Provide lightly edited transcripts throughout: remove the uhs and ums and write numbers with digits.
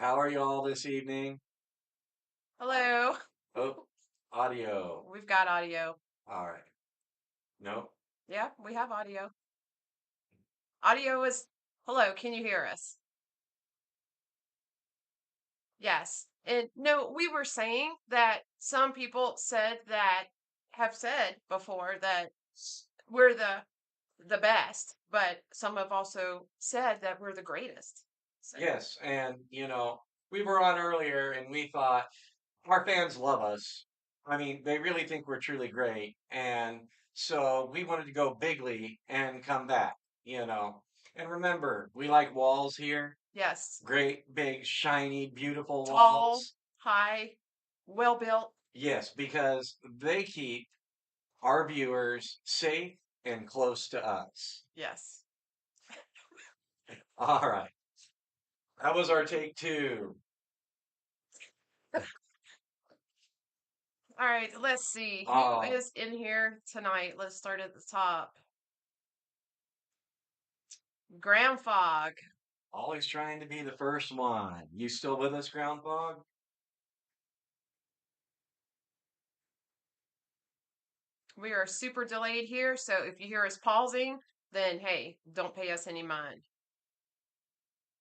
How are you all this evening? Hello. Oh, audio. We've got audio. All right. No? Yeah, we have audio. Audio is hello, can you hear us? Yes. And no, we were saying that some people have said before that we're the best, but some have also said that we're the greatest. So, Yes. And, we were on earlier and we thought our fans love us. I mean, they really think we're truly great. And so we wanted to go bigly and come back, you know. And remember, we like walls here. yes. Great, big, shiny, beautiful Tall, walls. high, well built. Yes, because they keep our viewers safe and close to us. Yes. All right. That was our take two. All right, let's see. Who Uh, is in here tonight? Let's start at the top. Graham Fog. Always trying to be the first one. You still with us, Groundhog? We are super delayed here, so if you hear us pausing, then hey, don't pay us any mind.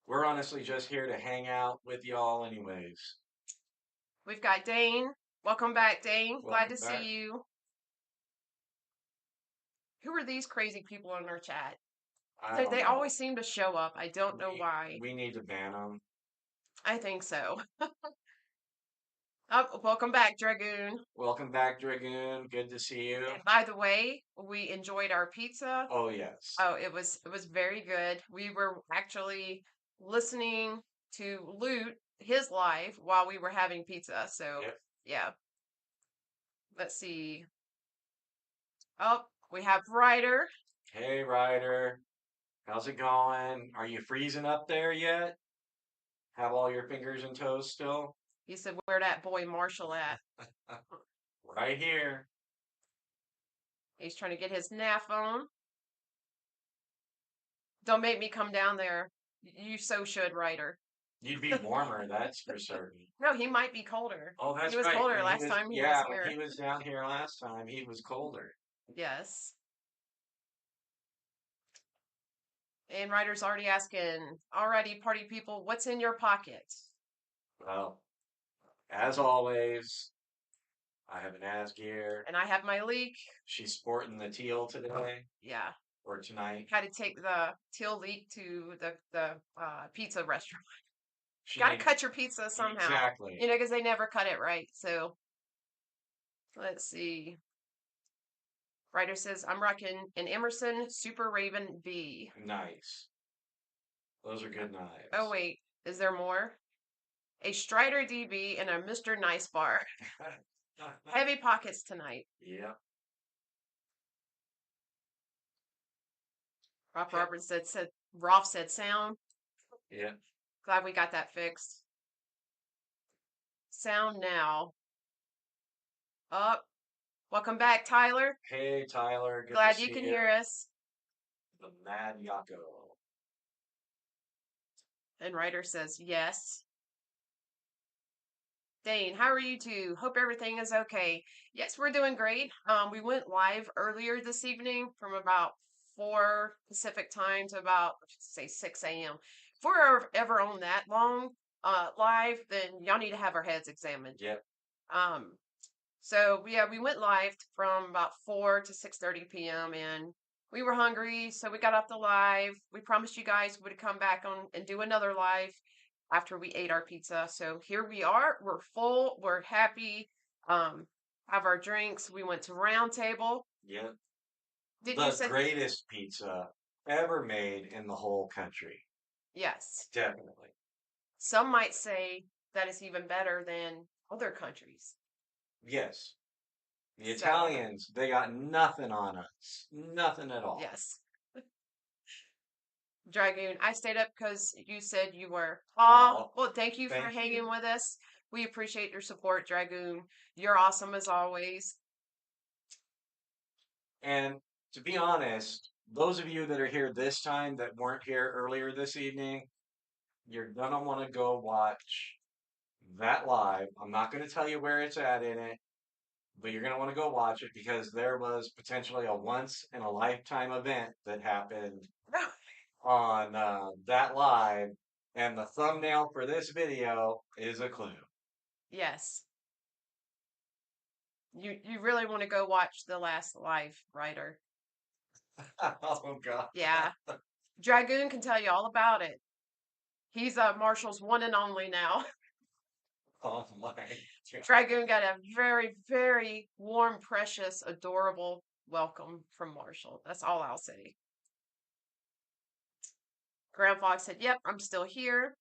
We're honestly just here to hang out with y'all, anyways. We've got Dane. Welcome back, Dane. Glad Welcome to see back. you. Who are these crazy people in our chat? I They don't always know. seem to show up. I don't know We why. we need to ban them. I think so. Oh, welcome back, Dragoon. Welcome back, Dragoon. Good to see you. And by the way, we enjoyed our pizza. Oh yes. Oh, it was very good. We were actually listening to Loot his live while we were having pizza. So Yep. yeah, let's see. Oh, we have Ryder. Hey, Ryder. How's it going? Are you freezing up there yet? Have all your fingers and toes still? He said, "Where that boy Marshall at?" Right here. He's trying to get his NAF on. Don't make me come down there. You so should, Ryder. You'd be warmer, that's for certain. No, he might be colder. Oh, He that's was right. colder last time he was When he here. was down here last time, he was colder. Yes. And Ryder's already asking, alrighty, party people, what's in your pocket? Well, as always, I have an ASGEIR. And I have my leak. She's sporting the teal today Yeah. or tonight. Had to take the teal leek to the pizza restaurant. She Got to needs cut your pizza somehow, exactly. because they never cut it right. So let's see. Ryder says, I'm rocking an Emerson Super Raven B. Nice. Those are good Oh, knives. wait. Is there more? A Strider DB and a Mr. Nice Bar. Heavy pockets tonight. Yeah. Rolf said sound. Yeah. Glad we got that fixed. Sound now. Up. Welcome back, Tyler. Hey, Tyler. Good to Glad you see can you. hear us. The Mad Yako. And Ryder says yes. Dane, how are you two? Hope everything is okay. Yes, we're doing great. We went live earlier this evening from about 4 Pacific time to about, say, 6 a.m. If we're ever on that long live, then y'all need to have our heads examined. Yep. Um, so yeah, we went live from about 4 to 6:30 p.m. and we were hungry, so we got off the live. We promised you guys would come back on and do another live after we ate our pizza. So here we are. We're full. We're happy. Um, have our drinks. We went to Round Table. Yep. Didn't you The say greatest pizza ever made in the whole country. yes? Definitely. Some might say that it's even better than other countries. Yes. The So Italians, they got nothing on us. Nothing at all. yes. Dragoon, I stayed up because you said you were. Oh, Well, thank you for thank hanging you. with us. We appreciate your support, Dragoon. You're awesome as always. And to be honest, those of you that are here this time that weren't here earlier this evening, you're gonna want to go watch that live. I'm not going to tell you where it's at in it, but you're going to want to go watch it because there was potentially a once in a lifetime event that happened on that live, and the thumbnail for this video is a clue. Yes. You really want to go watch the last live writer. Oh God. Yeah. Dragoon can tell you all about it. He's Marshall's one and only now. Oh my God. Dragoon got a very, very warm, precious, adorable welcome from Marshall. That's all I'll say. Grand Fox said, "Yep, I'm still here."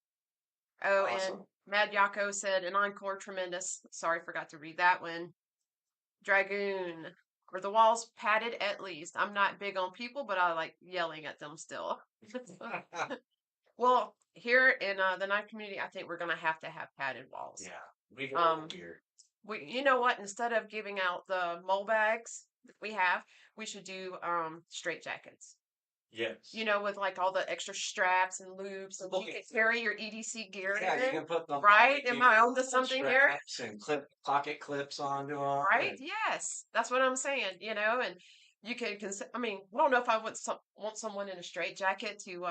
Oh, and Awesome. Mad Yako said, "An encore tremendous." Sorry, forgot to read that one. Dragoon. Were the walls padded at least? I'm not big on people, but I like yelling at them still. Well, here in the Nite community, I think we're gonna have to have padded walls. Yeah, we go Um, weird. you know what? Instead of giving out the mole bags that we have, we should do straight jackets. Yes. You know, with like all the extra straps and loops, and you Okay. can carry your EDC gear Yeah, you in. can put them Right? Am you I can onto put something here? straps and clip pocket clips onto them, Right? and Yes, that's what I'm saying. You know, and you can I mean, I don't know if I would want someone in a straight jacket to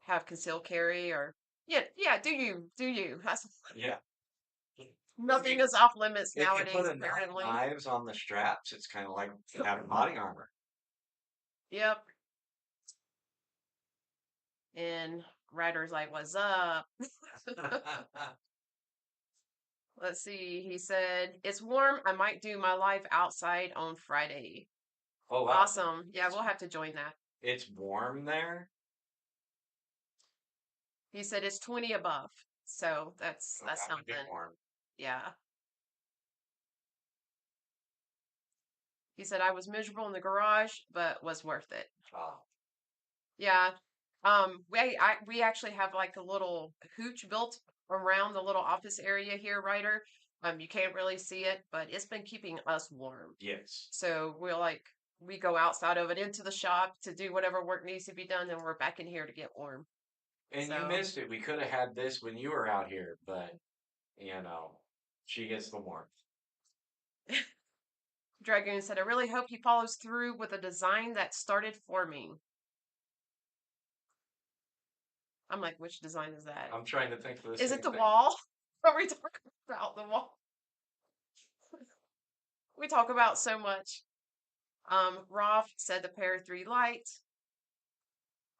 have concealed carry or yeah. Do you? That's yeah. nothing is off limits If you put nowadays. enough Apparently. knives on the straps, it's kind of like having body armor. Yep. And Ryder's like, "What's up?" Let's see. He said, "It's warm. I might do my live outside on Friday." Oh wow, Awesome. Yeah, we'll have to join that. it's warm there. He said it's 20 above. So Oh, that's that would be something. warm. Yeah. He said I was miserable in the garage, but was worth it. Oh, Yeah. We actually have like a little hooch built around the little office area here, Ryder. You can't really see it, but it's been keeping us warm. yes. So we go outside of it into the shop to do whatever work needs to be done, and we're back in here to get warm. And you So missed it. We could have had this when you were out here, but you know, she gets the warmth. Dragoon said, "I really hope he follows through with a design that started for me." I'm like, which design is that? I'm trying to think of the Is it same the thing. wall? Are we talking about the wall? We talk about so much. Rolf said the Pair 3 light.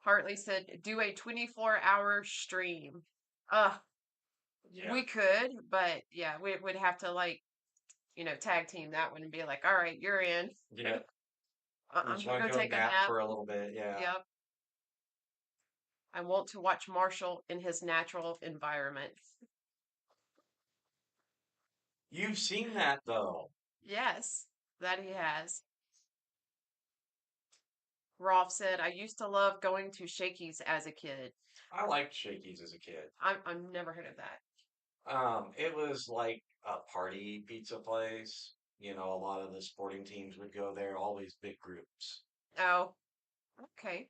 Hartley said, "Do a 24-hour stream." Uh, Yeah. we could, but yeah, we would have to like, tag team that one and be like, "All right, you're in. Yeah. I'm Each gonna one go go take a nap nap." for a little bit. Yeah. Yep. I want to watch Marshall in his natural environment. You've seen that though. Yes, that he has. Rolf said, "I used to love going to Shakey's as a kid." I liked Shakey's as a kid. I've never heard of that. It was like a party pizza place. You know, a lot of the sporting teams would go there, always big groups. Oh, okay.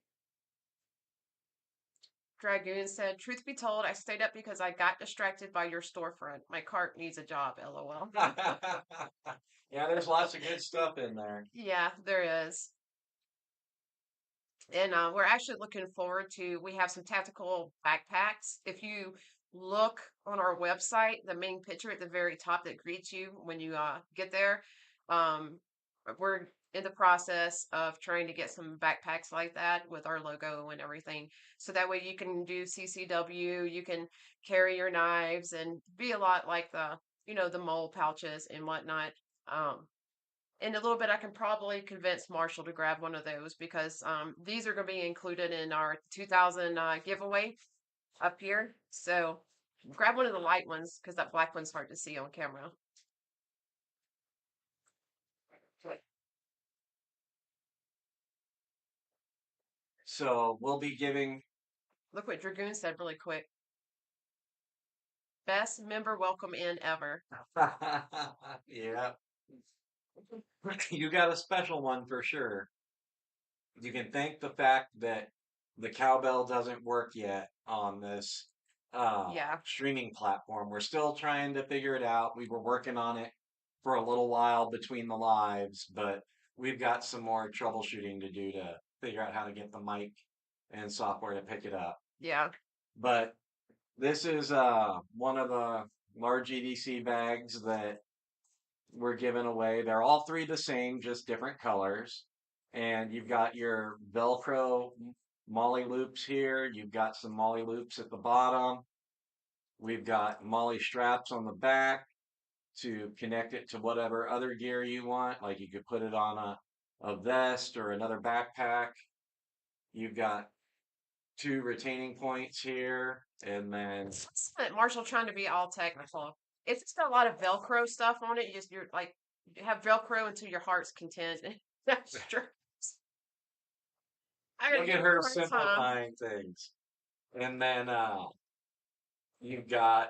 Dragoon said, "Truth be told, I stayed up because I got distracted by your storefront. My cart needs a job, lol." Yeah, there's lots of good stuff in there. Yeah, there is. And we're actually looking forward to, we have some tactical backpacks. If you look on our website, the main picture at the very top that greets you when you get there, um, we're in the process of trying to get some backpacks like that with our logo and everything. So that way you can do CCW, you can carry your knives and be a lot like the mole pouches and whatnot. Um, in a little bit, I can probably convince Marshall to grab one of those because these are going to be included in our 2000 giveaway up here. So grab one of the light ones because that black one's hard to see on camera. So we'll be giving. Look what Dragoon said really quick. Best member welcome in ever. Yeah, you got a special one for sure. You can thank the fact that the cowbell doesn't work yet on this Yeah. streaming platform. We're still trying to figure it out. We were working on it for a little while between the lives, but we've got some more troubleshooting to do to figure out how to get the mic and software to pick it up. Yeah. But this is one of the large EDC bags that we're giving away. They're all three the same, just different colors. And you've got your Velcro molly loops here. You've got some molly loops at the bottom. We've got molly straps on the back to connect it to whatever other gear you want. Like you could put it on a vest or another backpack. You've got two retaining points here, and then Marshall trying to be all technical. It's just got a lot of Velcro stuff on it. You're like you have Velcro until your heart's content. That's true. I gotta look give at you her a hard time. simplifying things. And then you've got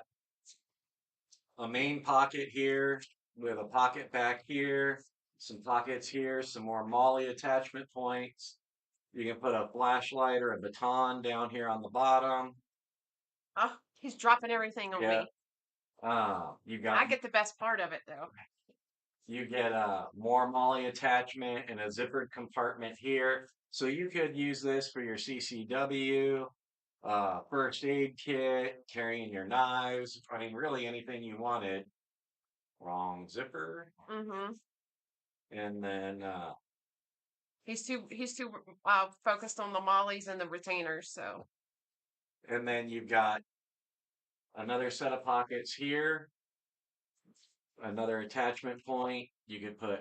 a main pocket here with a pocket back here, some pockets here, some more molly attachment points. You can put a flashlight or a baton down here on the bottom. Oh, he's dropping everything on Yeah. me. You I got get the best part of it though. you get a more molly attachment and a zippered compartment here. So you could use this for your CCW, first aid kit, carrying your knives. I mean, really anything you wanted. Wrong zipper. Mm-hmm. And then He's too focused on the mollies and the retainers. So you've got another set of pockets here, another attachment point. You could put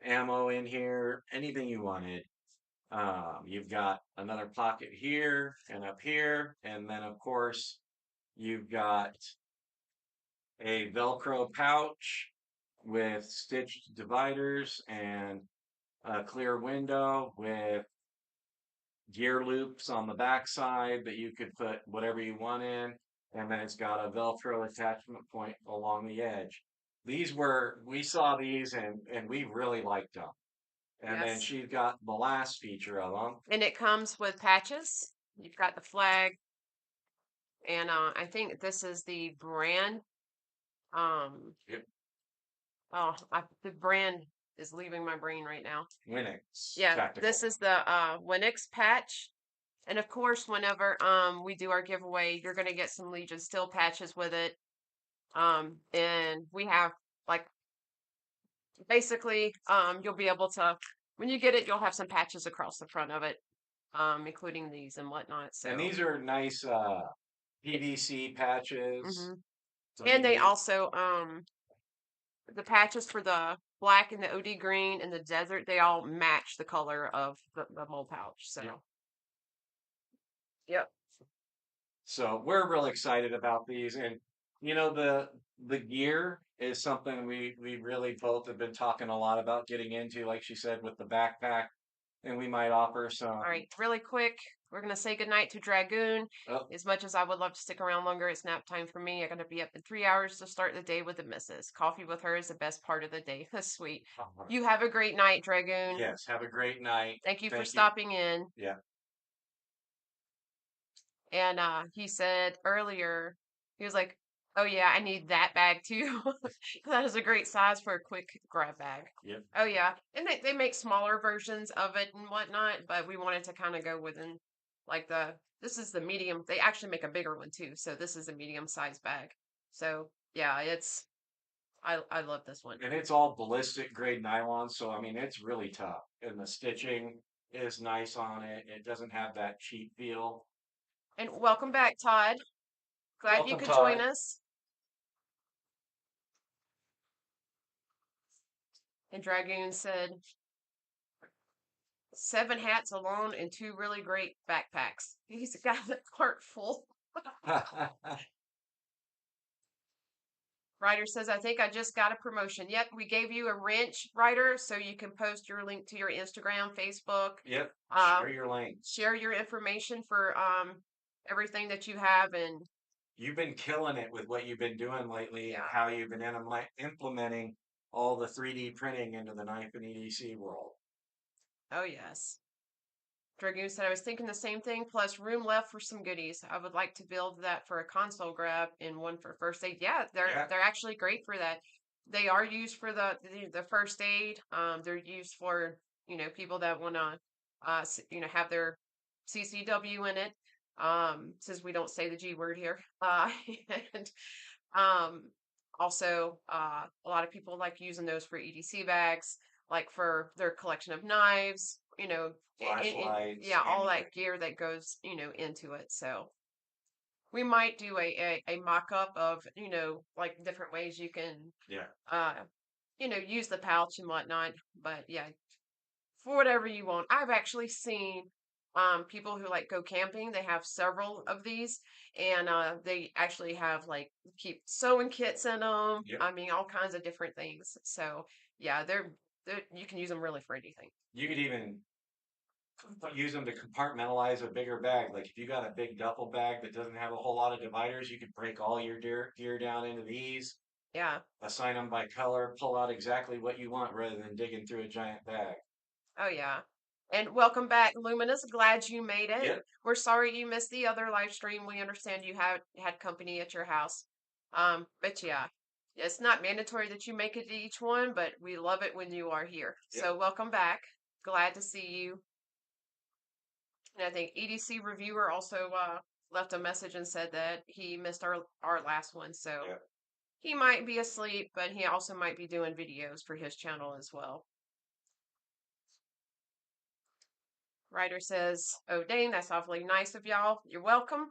ammo in here, anything you wanted. You've got another pocket here and up here, and then of course you've got a Velcro pouch with stitched dividers and a clear window with gear loops on the backside that you could put whatever you want in, and then it's got a Velcro attachment point along the edge. We saw these and we really liked them. And then yes, she's got the last feature of them. and it comes with patches. You've got the flag, and I think this is the brand. Um, Yep. the brand is leaving my brain right now. Winix Yeah, Tactical. this is the Winix patch. And of course, whenever we do our giveaway, you're gonna get some Legion Steel patches with it. And we have like basically you'll be able to when you get it, you'll have some patches across the front of it, including these and whatnot. And So these are nice PVC patches. hmm So and you they need also the patches for the black and the OD green and the desert, they all match the color of the mole pouch. So yeah. yep. So we're real excited about these, and you know the gear is something we really both have been talking a lot about getting into, like she said, with the backpack, and we might offer some. All right, really quick, we're gonna say goodnight to Dragoon. Oh, As much as I would love to stick around longer, it's nap time for me. I'm gonna be up in 3 hours to start the day with the missus. Coffee with her is the best part of the day. That's sweet. You have a great night, Dragoon. yes. Have a great night. Thank you for Thank you. stopping in. Yeah. And he said earlier, he was like, "Oh yeah, I need that bag too. That is a great size for a quick grab bag." Yep. Oh yeah, and they make smaller versions of it and whatnot, but we wanted to kind of go within like this is the medium. They actually make a bigger one too, so this is a medium size bag. So yeah, I love this one. And it's all ballistic grade nylon, so I mean it's really tough. And the stitching is nice on it. It doesn't have that cheap feel. And welcome back, Todd. Glad you Welcome, could join Todd. us. And Dragoon said 7 hats alone and two really great backpacks. He's got a cart full. Ryder says, I think I just got a promotion. Yep, we gave you a wrench, Ryder, so you can post your link to your Instagram, Facebook. Yep. Share Um, your links. share your information for everything that you have, and You've been killing it with what you've been doing lately and yeah. how you've been implementing all the 3D printing into the knife and EDC world. Oh yes. Dragoon said, I was thinking the same thing, plus room left for some goodies. I would like to build that for a console grab and one for first aid. Yeah, Yeah. they're actually great for that. They are used for the first aid. They're used for, people that want to, have their CCW in it. Since we don't say the G word here. And um, also, a lot of people like using those for EDC bags, like for their collection of knives, Flashlights, yeah, all anything. that gear that goes, into it. So we might do a mock up of, like different ways you can, Yeah. uh, use the pouch and whatnot. But yeah, for whatever you want. I've actually seen people who like go camping, they have several of these and they actually have like keep sewing kits in them. Yep. I mean all kinds of different things. So, yeah, they're you can use them really for anything. You could even use them to compartmentalize a bigger bag. Like if you got a big duffel bag that doesn't have a whole lot of dividers, you could break all your gear down into these, Yeah. assign them by color, pull out exactly what you want rather than digging through a giant bag. Oh yeah. And welcome back, Luminous. Glad you made it. Yep. We're sorry you missed the other live stream. We understand you had company at your house. But yeah, it's not mandatory that you make it to each one, but we love it when you are here. Yep. So welcome back. Glad to see you. And I think EDC reviewer also left a message and said that he missed our last one. So Yep. he might be asleep, but he also might be doing videos for his channel as well. Ryder says, "Oh, Dane, that's awfully nice of y'all. You're welcome.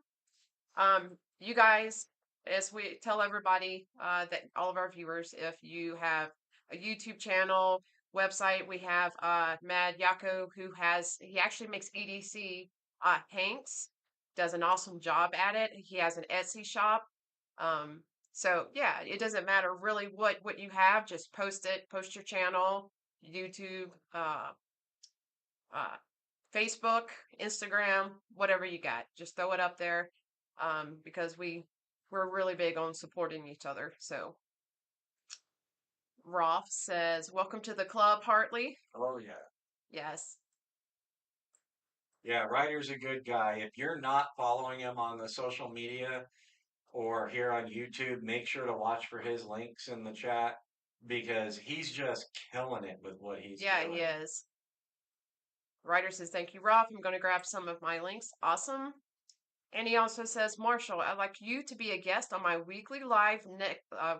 You guys, as we tell everybody, that all of our viewers, if you have a YouTube channel, website, we have Mad Yako, he actually makes EDC Hanks, does an awesome job at it. He has an Etsy shop. Um, so yeah, it doesn't matter really what you have, just post it, post your channel, YouTube, uh, Facebook, Instagram, whatever you got. Just throw it up there because we're really big on supporting each other. So Roth says, "Welcome to the club, Hartley." Oh yeah. Yes. Yeah, Ryder's a good guy. If you're not following him on the social media or here on YouTube, make sure to watch for his links in the chat because he's just killing it with what he's Yeah, he doing. is. Ryder says, "Thank you, Roth. I'm going to grab some of my links." Awesome. And he also says, "Marshall, I'd like you to be a guest on my weekly live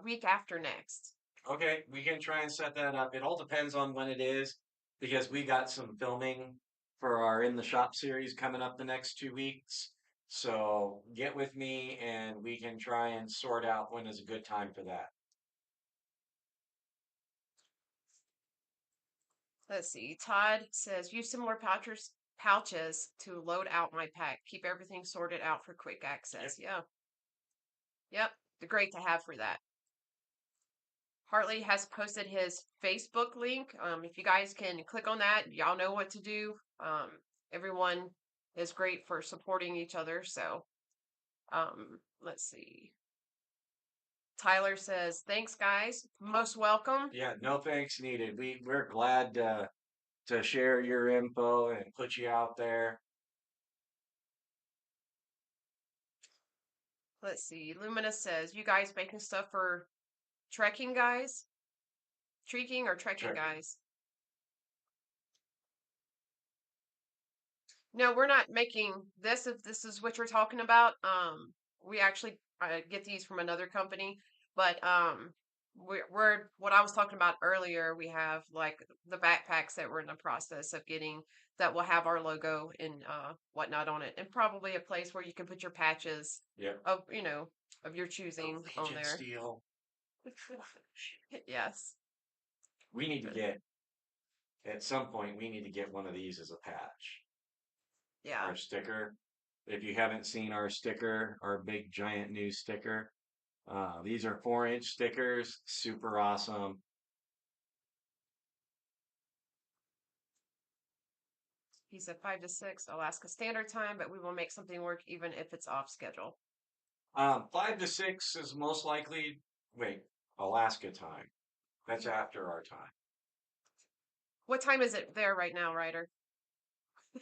week after next." Okay, we can try and set that up. It all depends on when it is because we got some filming for our In the Shop series coming up the next 2 weeks. So get with me and we can try and sort out when is a good time for that. Let's see. Todd says, "Use similar pouches to load out my pack. Keep everything sorted out for quick Yep. access." Yeah. Yep. They're great to have for that. Hartley has posted his Facebook link. If you guys can click on that, y'all know what to do. Everyone is great for supporting each other. So, let's see. Tyler says, "Thanks, guys. Most welcome." Yeah, no thanks needed. We're glad to share your info and put you out there. Let's see. Lumina says, "You guys making stuff for trekking guys? Trekking or trekking Checking. guys?" No, we're not making this. If this is what you're talking about, we actually get these from another company. But we're what I was talking about earlier. We have like the backpacks that we're in the process of getting that will have our logo and whatnot on it, and probably a place where you can put your patches Yep. of of your choosing on Agent there. Steel. Yes. We need to get at some point we need to get one of these as a patch. Yeah. Our sticker. If you haven't seen our sticker, our big giant new sticker, these are 4-inch stickers, super awesome. He said 5 to 6 Alaska Standard Time, but we will make something work even if it's off schedule. 5 to 6 is most likely, wait, Alaska time. That's after our time. What time is it there right now, Ryder?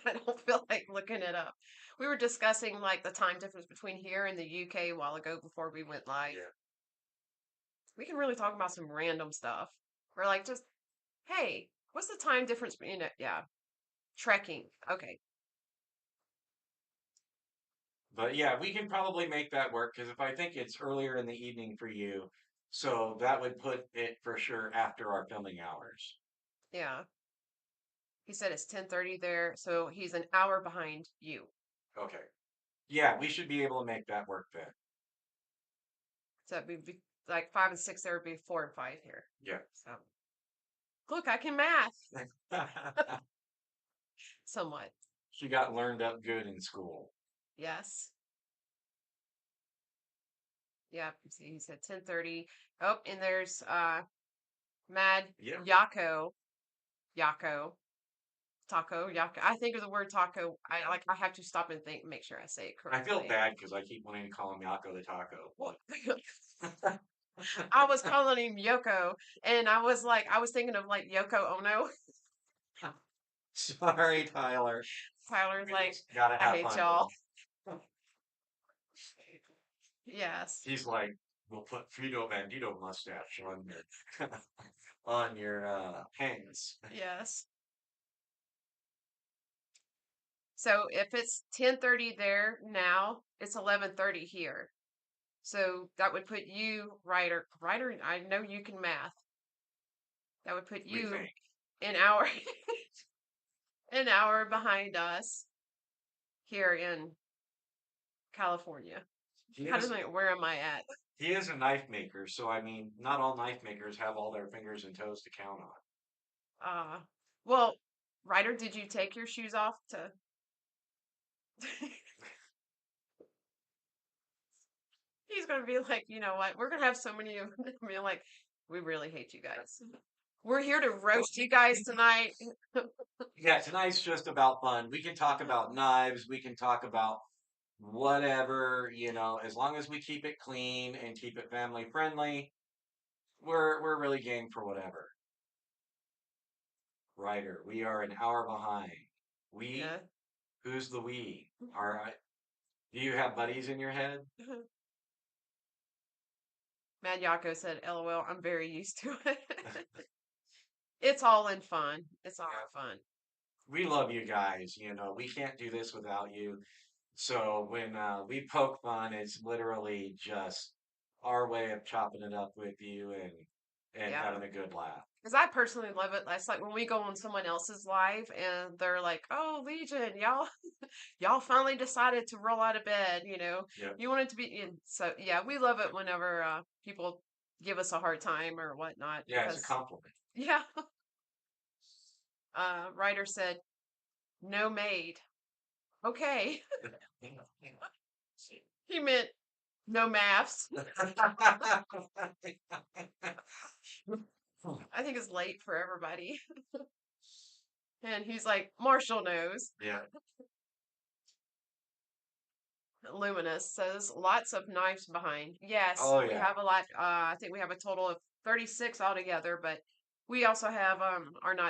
I don't feel like looking it up. We were discussing like the time difference between here and the UK a while ago before we went live. Yeah. We can really talk about some random stuff. We're like, just, hey, what's the time difference? Yeah, trekking. Okay. But yeah, we can probably make that work because if I think it's earlier in the evening for you, so that would put it for sure after our filming hours. Yeah. He said it's 10:30 there, so he's an hour behind you. Okay. Yeah, we should be able to make that work then. So it'd be like 5 and 6 there would be 4 and 5 here. Yeah. So look, I can math somewhat. She got learned up good in school. Yes. Yeah. See, he said 10:30. Oh, and there's Mad Yeah. Yako. Yako. Taco. Yako. I think of the word taco. I have to stop and think, make sure I say it I feel correctly. bad because I keep wanting to call him Yako the Taco. Well, I was calling him Yoko, and I was like, I was thinking of like Yoko Ono. Sorry, Tyler. Tyler's We like, just gotta I have hate fun, y'all. girl. Yes. He's like, we'll put Frito Bandito mustache on your on your hands. Yes. So if it's 10:30 there now, it's 11:30 here. So that would put you, Ryder, I know you can math. That would put We you think. an hour an hour behind us here in California. He How does is I where am I at? he is a knife maker, so I mean, not all knife makers have all their fingers and toes to count on. Uh well, Ryder, did you take your shoes off to He's gonna be like, you know what? We're gonna have so many of them be like, we really hate you guys. We're here to roast you guys tonight. Yeah, tonight's just about fun. We can talk about knives, we can talk about whatever, as long as we keep it clean and keep it family friendly, we're really game for whatever. Ryder, we are an hour behind. Yeah. We? Who's the we? All right. Do you have buddies in your head? Mad Yako said, LOL, I'm very used to it. It's all in fun. It's all in fun. We love you guys. We can't do this without you. So when we poke fun, it's literally just our way of chopping it up with you and Yeah. having a good laugh. Because I personally love it. That's like when we go on someone else's live and they're like, "Oh, Legion, y'all finally decided to roll out of bed. Yeah. You want it to be." And so yeah, we love it whenever people give us a hard time or whatnot. Yeah, it's a Because compliment. yeah, writer said, "No maid." Okay, he meant no maths. I think it's late for everybody. And he's like, Marshall knows. Yeah. Luminous says lots of knives behind. Yes, Oh we yeah. have a lot. I think we have a total of 36 altogether, but we also have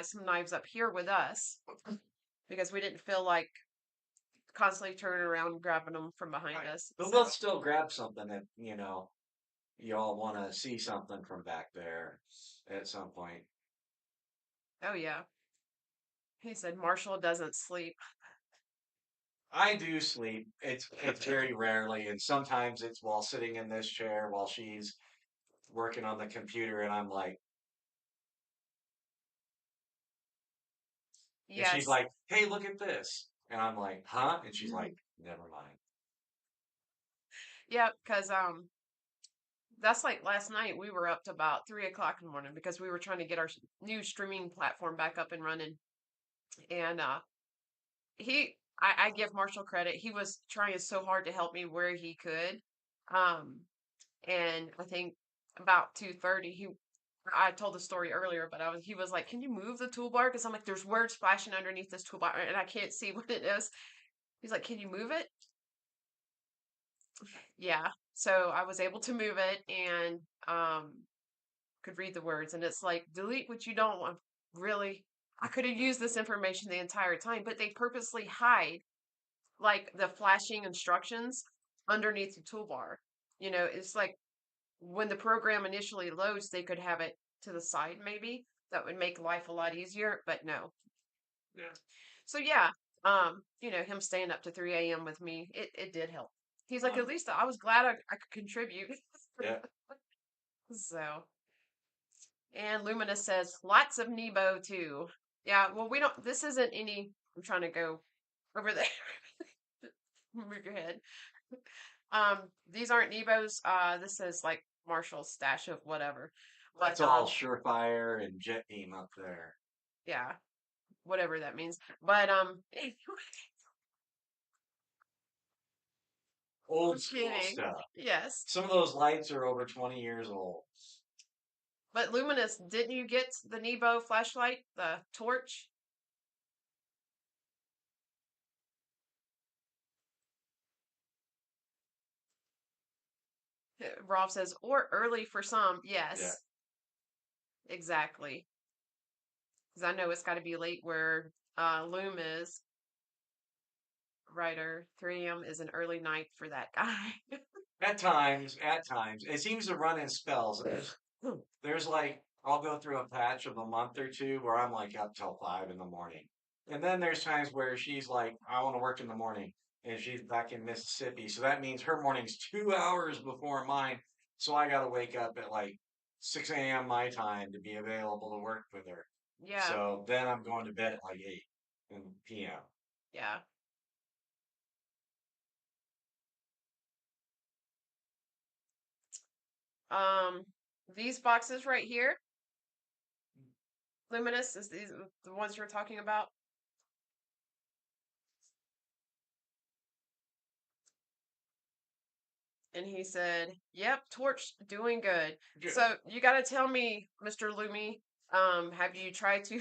some knives up here with us because we didn't feel like constantly turning around and grabbing them from behind Right. us. But So, we'll still grab something if, y'all want to see something from back there at some point. oh yeah. He said Marshall doesn't sleep. I do sleep. It's very rarely, and sometimes it's while sitting in this chair while she's working on the computer, and I'm like, and she's Yes. like, "Hey, look at this," and I'm like, "Huh?" And she's like, "Never mind." Yeah, because that's like last night we were up to about 3 o'clock in the morning because we were trying to get our new streaming platform back up and running. And I give Marshall credit. He was trying so hard to help me where he could. Um, and I think about 2:30, I told the story earlier, but he was like, "Can you move the toolbar?" Because I'm like, "There's words flashing underneath this toolbar, and I can't see what it is." He's like, "Can you move it?" Yeah. So I was able to move it and could read the words, and it's like, delete what you don't want. Really? I could have used this information the entire time, but they purposely hide like the flashing instructions underneath the toolbar. It's like when the program initially loads, they could have it to the side, maybe. That would make life a lot easier, but no. Yeah. So yeah, him staying up to 3 a.m. with me, it did help. He's like, at least I was glad I could contribute. Yeah. So, and Luminous says, lots of Nebo too. Yeah, well, this isn't any, I'm trying to go over there. Move your head. These aren't Nebos. This is like Marshall's stash of whatever. That's But all Surefire and Jet Beam up there. yeah, whatever that means. But Old I'm school kidding. stuff. Yes. Some of those lights are over 20 years old. But Luminous, didn't you get the Nebo flashlight, the torch? Rolf says, or early for some. Yeah. Yes, exactly. Because I know it's got to be late where Loom is. Writer, 3 a.m. is an early night for that guy. At times, it seems to run in spells. There's like, I'll go through a patch of a month or two where I'm like up till 5 in the morning. And then there's times where she's like, I want to work in the morning. And she's back in Mississippi. So that means her morning's 2 hours before mine. So I got to wake up at like 6 a.m. my time to be available to work with her. Yeah, So then I'm going to bed at like 8 p.m. yeah. Um, these boxes right here, Luminous, is these the ones you're talking about? And he said, "Yep, Torch doing good." Good. So you got to tell me, Mr. Loomy, have you tried to?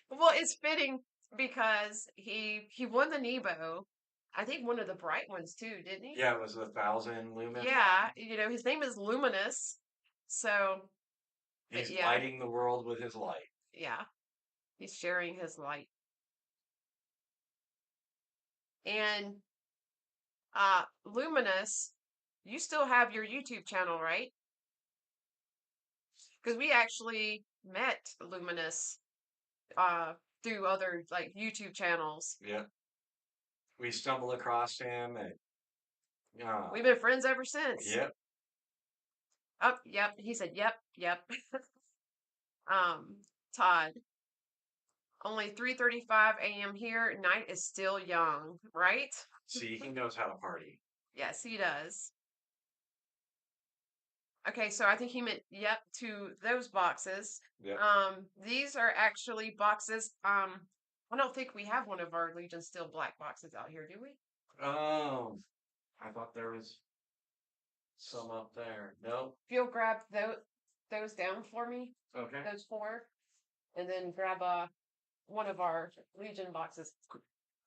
Well, it's fitting because he won the Nebo. I think one of the bright ones too, didn't he? Yeah, it was 1,000 lumen. Yeah, his name is Luminous. So, but He's yeah, lighting the world with his light. yeah, he's sharing his light. And Luminous, you still have your YouTube channel, right? Because we actually met Luminous uh through other like YouTube channels. Yeah. We stumbled across him and We've been friends ever since. yep. Oh, yep. He said, "Yep, yep." Todd, only 3:35 a.m. here. Night is still young, right? See, he knows how to party. Yes, he does. Okay, so I think he meant yep to those boxes. Yep. These are actually boxes. I don't think we have one of our Legion Steel black boxes out here, do we? Oh, I thought there was some up there. Nope. If you'll grab those down for me, Okay. those four, and then grab one of our Legion boxes. Of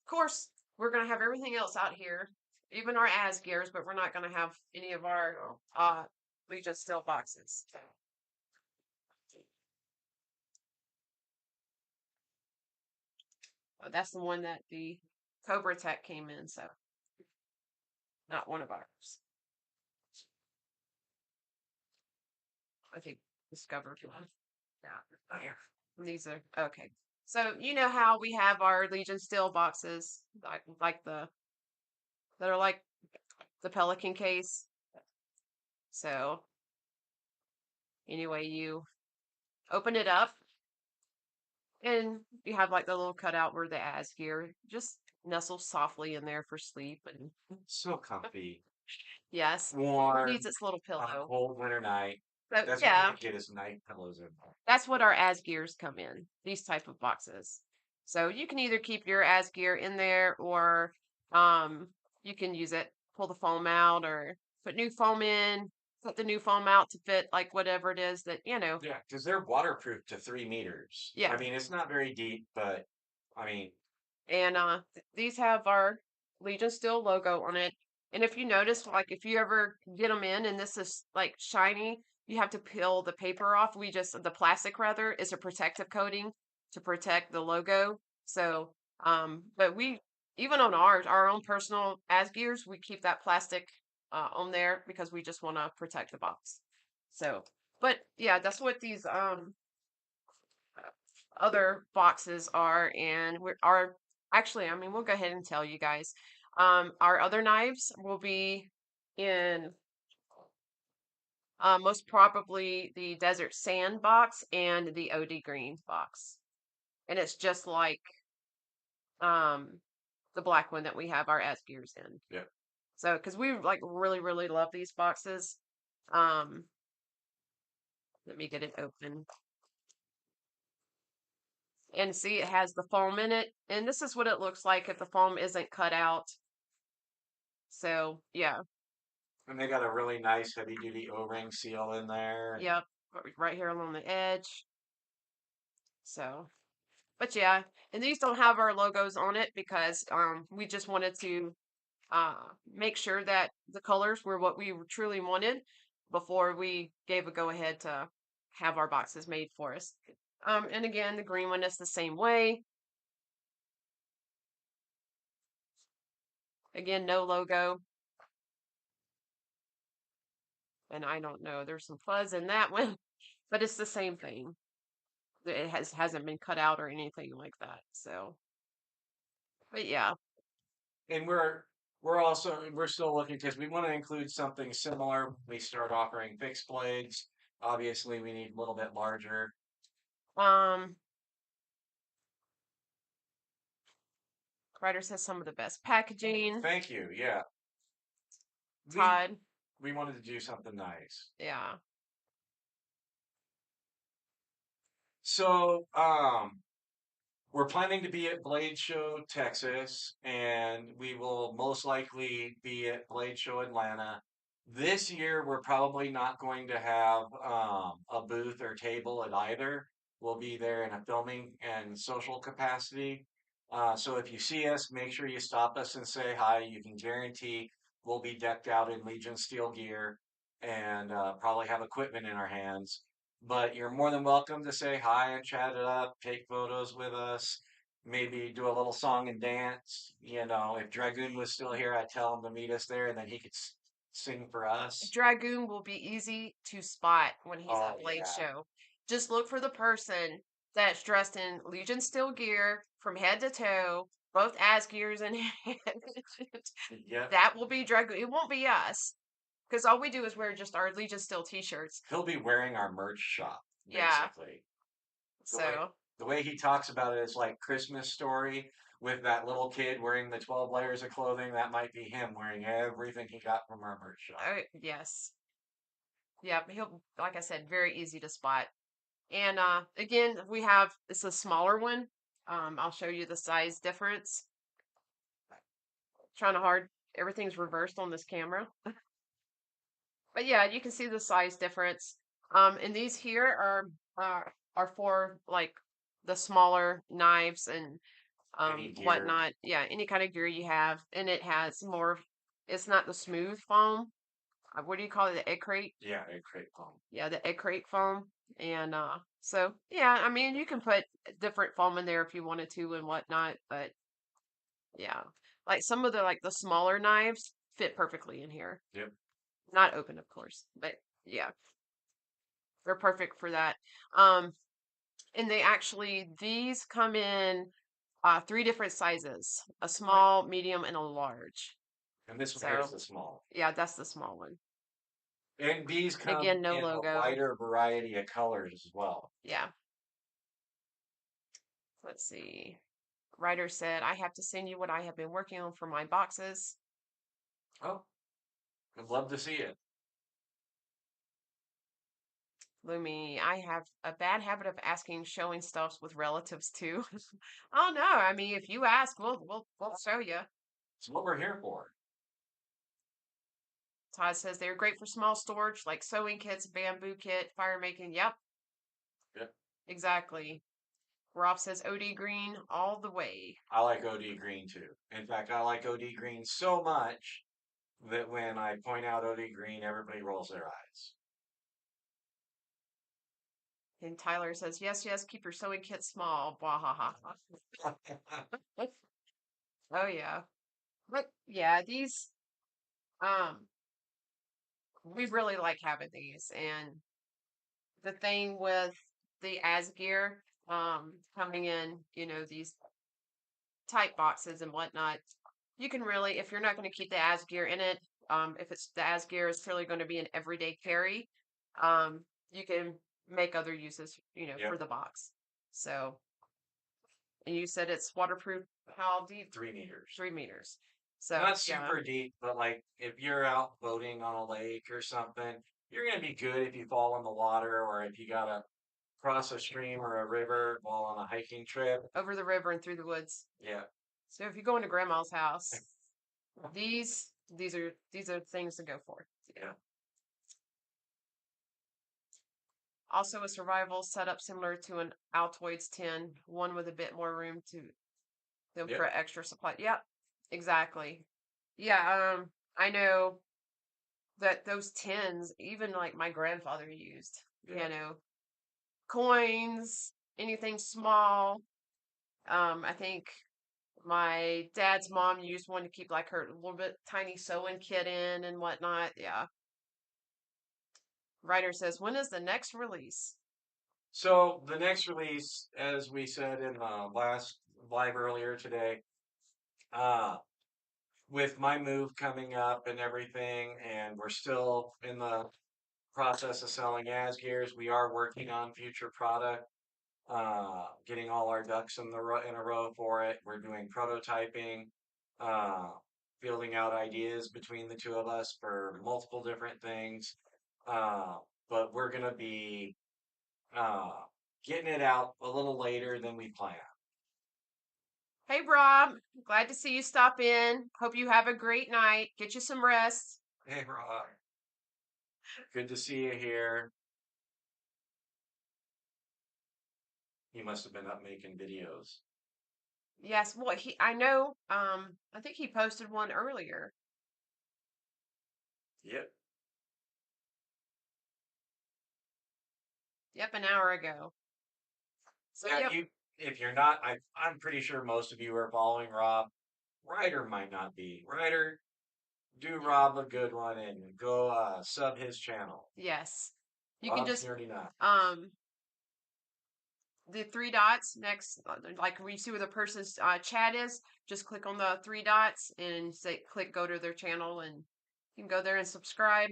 course, we're gonna have everything else out here, even our ASGEIRs, but we're not gonna have any of our Legion Steel boxes. That's the one that the Cobra Tech came in, so not one of ours. I think discovered one. Yeah. And these are okay. So you know how we have our Legion Steel boxes, like that are like the Pelican case. So anyway, you open it up and you have like the little cutout where the ASGEIR just nestles softly in there for sleep. And So comfy. yes, it Warm needs its little on a pillow. cold winter night. So That's what yeah, you get is night pillows in. that's what our ASGEIRs come in, these type of boxes. So you can either keep your ASGEIR in there or um, you can use it, pull the foam out or put new foam in, put the new foam out to fit like whatever it is that, Yeah, because they're waterproof to 3 meters. yeah. I mean, it's not very deep, but I mean, And these have our Legion Steel logo on it. And if you notice, like if you ever get them in and this is like shiny, you have to peel the paper off. The plastic rather is a protective coating to protect the logo. So, but even on our own personal ASGEIRs, we keep that plastic on there because we just want to protect the box. So, but yeah, that's what these other boxes are, and actually, I mean, we'll go ahead and tell you guys. Our other knives will be in most probably the desert sand box and the OD green box, and it's just like um the black one that we have our ASGEIRs in. Yeah. So, because we like really love these boxes. Um, Let me get it open. And see, it has the foam in it. And this is what it looks like if the foam isn't cut out. So, yeah. And they got a really nice heavy duty O-ring seal in there. Yep. Right here along the edge. So, but yeah. And these don't have our logos on it because we just wanted to make sure that the colors were what we truly wanted before we gave a go ahead to have our boxes made for us. And again, the green one is the same way. Again, no logo. And I don't know, there's some fuzz in that one, but it's the same thing. It hasn't been cut out or anything like that. So, but yeah, And we're still looking because we want to include something similar. We start offering fixed blades. Obviously, we need a little bit larger. um, Writers has some of the best packaging. Thank you. Yeah. We Todd, we wanted to do something nice. yeah. So, we're planning to be at Blade Show, Texas, and we will most likely be at Blade Show Atlanta. This year, we're probably not going to have a booth or table at either. We'll be there in a filming and social capacity. So if you see us, make sure you stop us and say hi. You can guarantee we'll be decked out in Legion Steel gear and probably have equipment in our hands. But you're more than welcome to say hi and chat it up, take photos with us, maybe do a little song and dance. You know, if Dragoon was still here, I'd tell him to meet us there and then he could sing for us. Dragoon will be easy to spot when he's Oh, at Blade yeah. Show. Just look for the person that's dressed in Legion Steel gear from head to toe, both ASGEIRs in hand. Yep. That will be Dragoon. It won't be us because all we do is wear just our Legion Steel t-shirts. He'll be wearing our merch shop, Yeah. basically. The way So, the way he talks about it is like Christmas story with that little kid wearing the 12 layers of clothing. That might be him wearing everything he got from our merch shop. yes. Yeah, he'll, like I said, very easy to spot. And again, it's a smaller one. I'll show you the size difference. Trying to hard, everything's reversed on this camera. But yeah, you can see the size difference. And these here are for like the smaller knives and Any gear. whatnot. Yeah, any kind of gear you have, and it has more. It's not the smooth foam. What do you call it? The egg crate? Yeah, a crate foam. Yeah, the egg crate foam. And so yeah, I mean you can put different foam in there if you wanted to and whatnot, but yeah, like some of the smaller knives fit perfectly in here. Yep. Not open, of course, but yeah, they're perfect for that. Um, and these come in three different sizes: a small, medium, and a large. And this one here is So the small. yeah, that's the small one. And these And come again, no in a logo. wider variety of colors as well. Yeah. Let's see. Writer said, I have to send you what I have been working on for my boxes. Oh, I'd love to see it. Lumi, I have a bad habit of asking showing stuffs with relatives too. Oh no, I mean if you ask, we'll show you. It's what we're here for. Todd says they're great for small storage like sewing kits, bamboo kit, fire making. Yep, Yep. exactly. Rolf says OD green all the way. I like OD green too. In fact, I like OD green so much that when I point out OD green, everybody rolls their eyes. And Tyler says, yes, yes, keep your sewing kit small. Blah, ha, ha, ha. Oh, yeah. But yeah, these, um, we really like having these. And the thing with the ASGEIR, coming in, these type boxes and whatnot, you can really, if you're not going to keep the ASGEIR in it, if it's the ASGEIR is clearly going to be an everyday carry, you can make other uses, for Yep. the box. So, and you said it's waterproof. How deep? 3 meters. 3 meters. So Not yeah, super deep, but like if you're out boating on a lake or something, you're gonna be good if you fall in the water or if you gotta cross a stream or a river while on a hiking trip. over the river and through the woods. Yeah. So if you go into grandma's house, these are things to go for. Yeah. Also a survival setup similar to an Altoids tin, one with a bit more room to them for Yep. extra supply. Yep, exactly. Yeah, I know that those tins, even like my grandfather used, Yeah. coins, anything small. I think my dad's mom used one to keep like her little bit tiny sewing kit in and whatnot. Yeah. Writer says, when is the next release? So the next release, as we said in the last live earlier today, uh, with my move coming up and everything, and we're still in the process of selling ASGEIRs, we are working on future product, getting all our ducks in a row for it. We're doing prototyping, uh, fielding out ideas between the two of us for multiple different things. Uh, but we're gonna be uh, getting it out a little later than we planned. Hey, Rob. Glad to see you stop in. Hope you have a great night. Get you some rest. Hey, Rob, good to see you here. You must have been up making videos. Yes, well, I know, I think he posted one earlier. Yep. Yep, an hour ago. So, Yeah, yep. you. If you're not, I'm pretty sure most of you are following Rob. Ryder might not be. Ryder, do Rob a good one and go sub his channel. Yes. You can Rob's just, nerdy not. um, the three dots next, like where you see where the person's chat is, just click on the three dots and say, click go to their channel and you can go there and subscribe.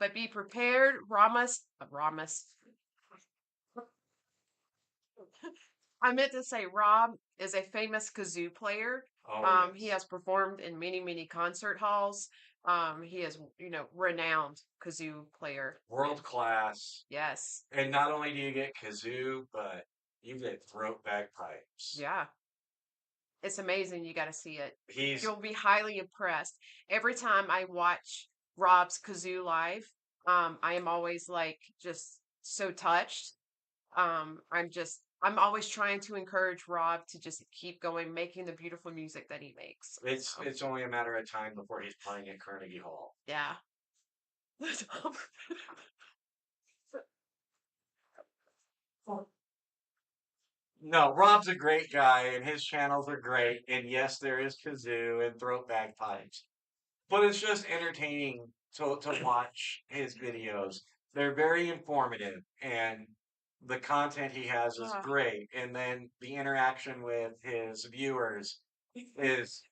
But be prepared. Ramas. I meant to say Rob is a famous kazoo player. Oh He yes, has performed in many, many concert halls. He is, renowned kazoo player. world class. Yes. And not only do you get kazoo, but you get throat bagpipes. Yeah. It's amazing. You got to see it. He's You'll be highly impressed. Every time I watch Rob's kazoo live, I am always like just so touched. I'm always trying to encourage Rob to just keep going, making the beautiful music that he makes. it's So, it's only a matter of time before he's playing at Carnegie Hall. yeah. No, Rob's a great guy and his channels are great. And yes, there is kazoo and throat bagpipes. But it's just entertaining to watch his videos. They're very informative and the content he has is Ah, great. And then the interaction with his viewers is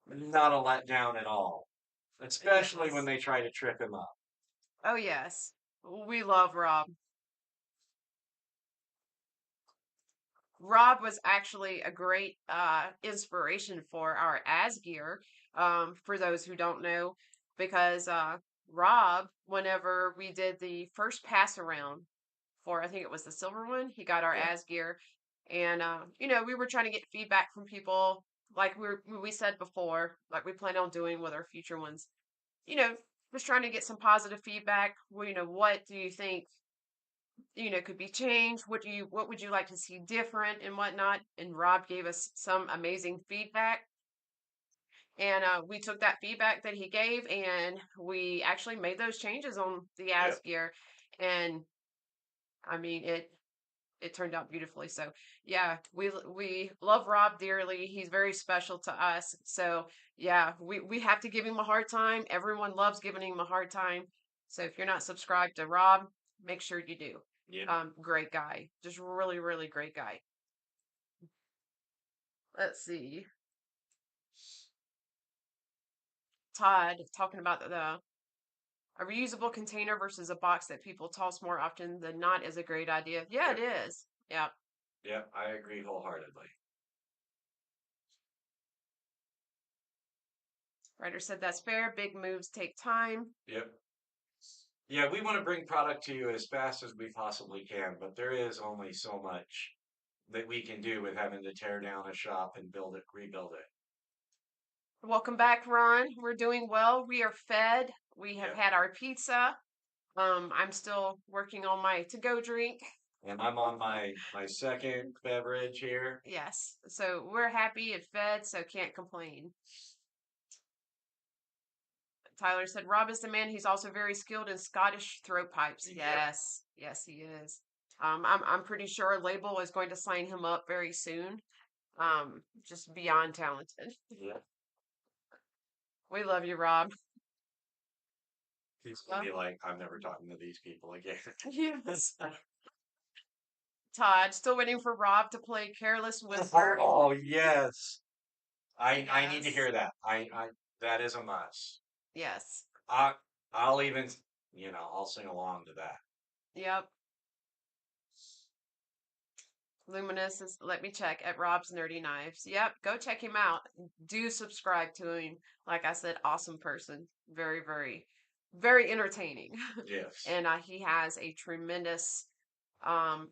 not a letdown at all, especially when yes. they try to trip him up. Oh, yes. We love Rob. Rob was actually a great inspiration for our ASGEIR, for those who don't know, because Rob, whenever we did the first pass around for, I think it was the silver one, he got our Yeah. ASGEIR. And, we were trying to get feedback from people, like we said before, like we plan on doing with our future ones, you know, just trying to get some positive feedback. Well, what do you think could be changed? What would you like to see different and whatnot? And Rob gave us some amazing feedback. And we took that feedback that he gave and we actually made those changes on the Yep. ASGEIR. And I mean, it turned out beautifully. So yeah, we love Rob dearly. He's very special to us. So yeah, we have to give him a hard time. Everyone loves giving him a hard time. So if you're not subscribed to Rob, make sure you do. Yeah. Great guy. Just really, really great guy. Let's see. Todd talking about a reusable container versus a box that people toss more often than not is a great idea. Yeah, it Yep. is. Yeah. Yep. I agree wholeheartedly. Writer said that's fair. Big moves take time. Yep. Yeah, we want to bring product to you as fast as we possibly can, but there is only so much that we can do with having to tear down a shop and build it, rebuild it. Welcome back, Ron. We're doing well. We are fed. We have Yep. had our pizza. I'm still working on my to-go drink. And I'm on my second beverage here. Yes. So we're happy and fed, so can't complain. Tyler said Rob is the man. He's also very skilled in Scottish throat pipes. Yep. Yes. Yes, he is. I'm pretty sure Label is going to sign him up very soon. Just beyond talented. Yep. We love you, Rob. He's gonna be like, I'm never talking to these people again. Yes. Todd, still waiting for Rob to play Careless Whisper. Oh yes. I need to Yes. hear that. I that is a must. Yes. I I'll even I'll sing along to that. Yep. Luminous is, let me check at Rob's Nerdy Knives. Yep. Go check him out. Do subscribe to him. Like I said, awesome person. Very, very, very entertaining. Yes. And he has a tremendous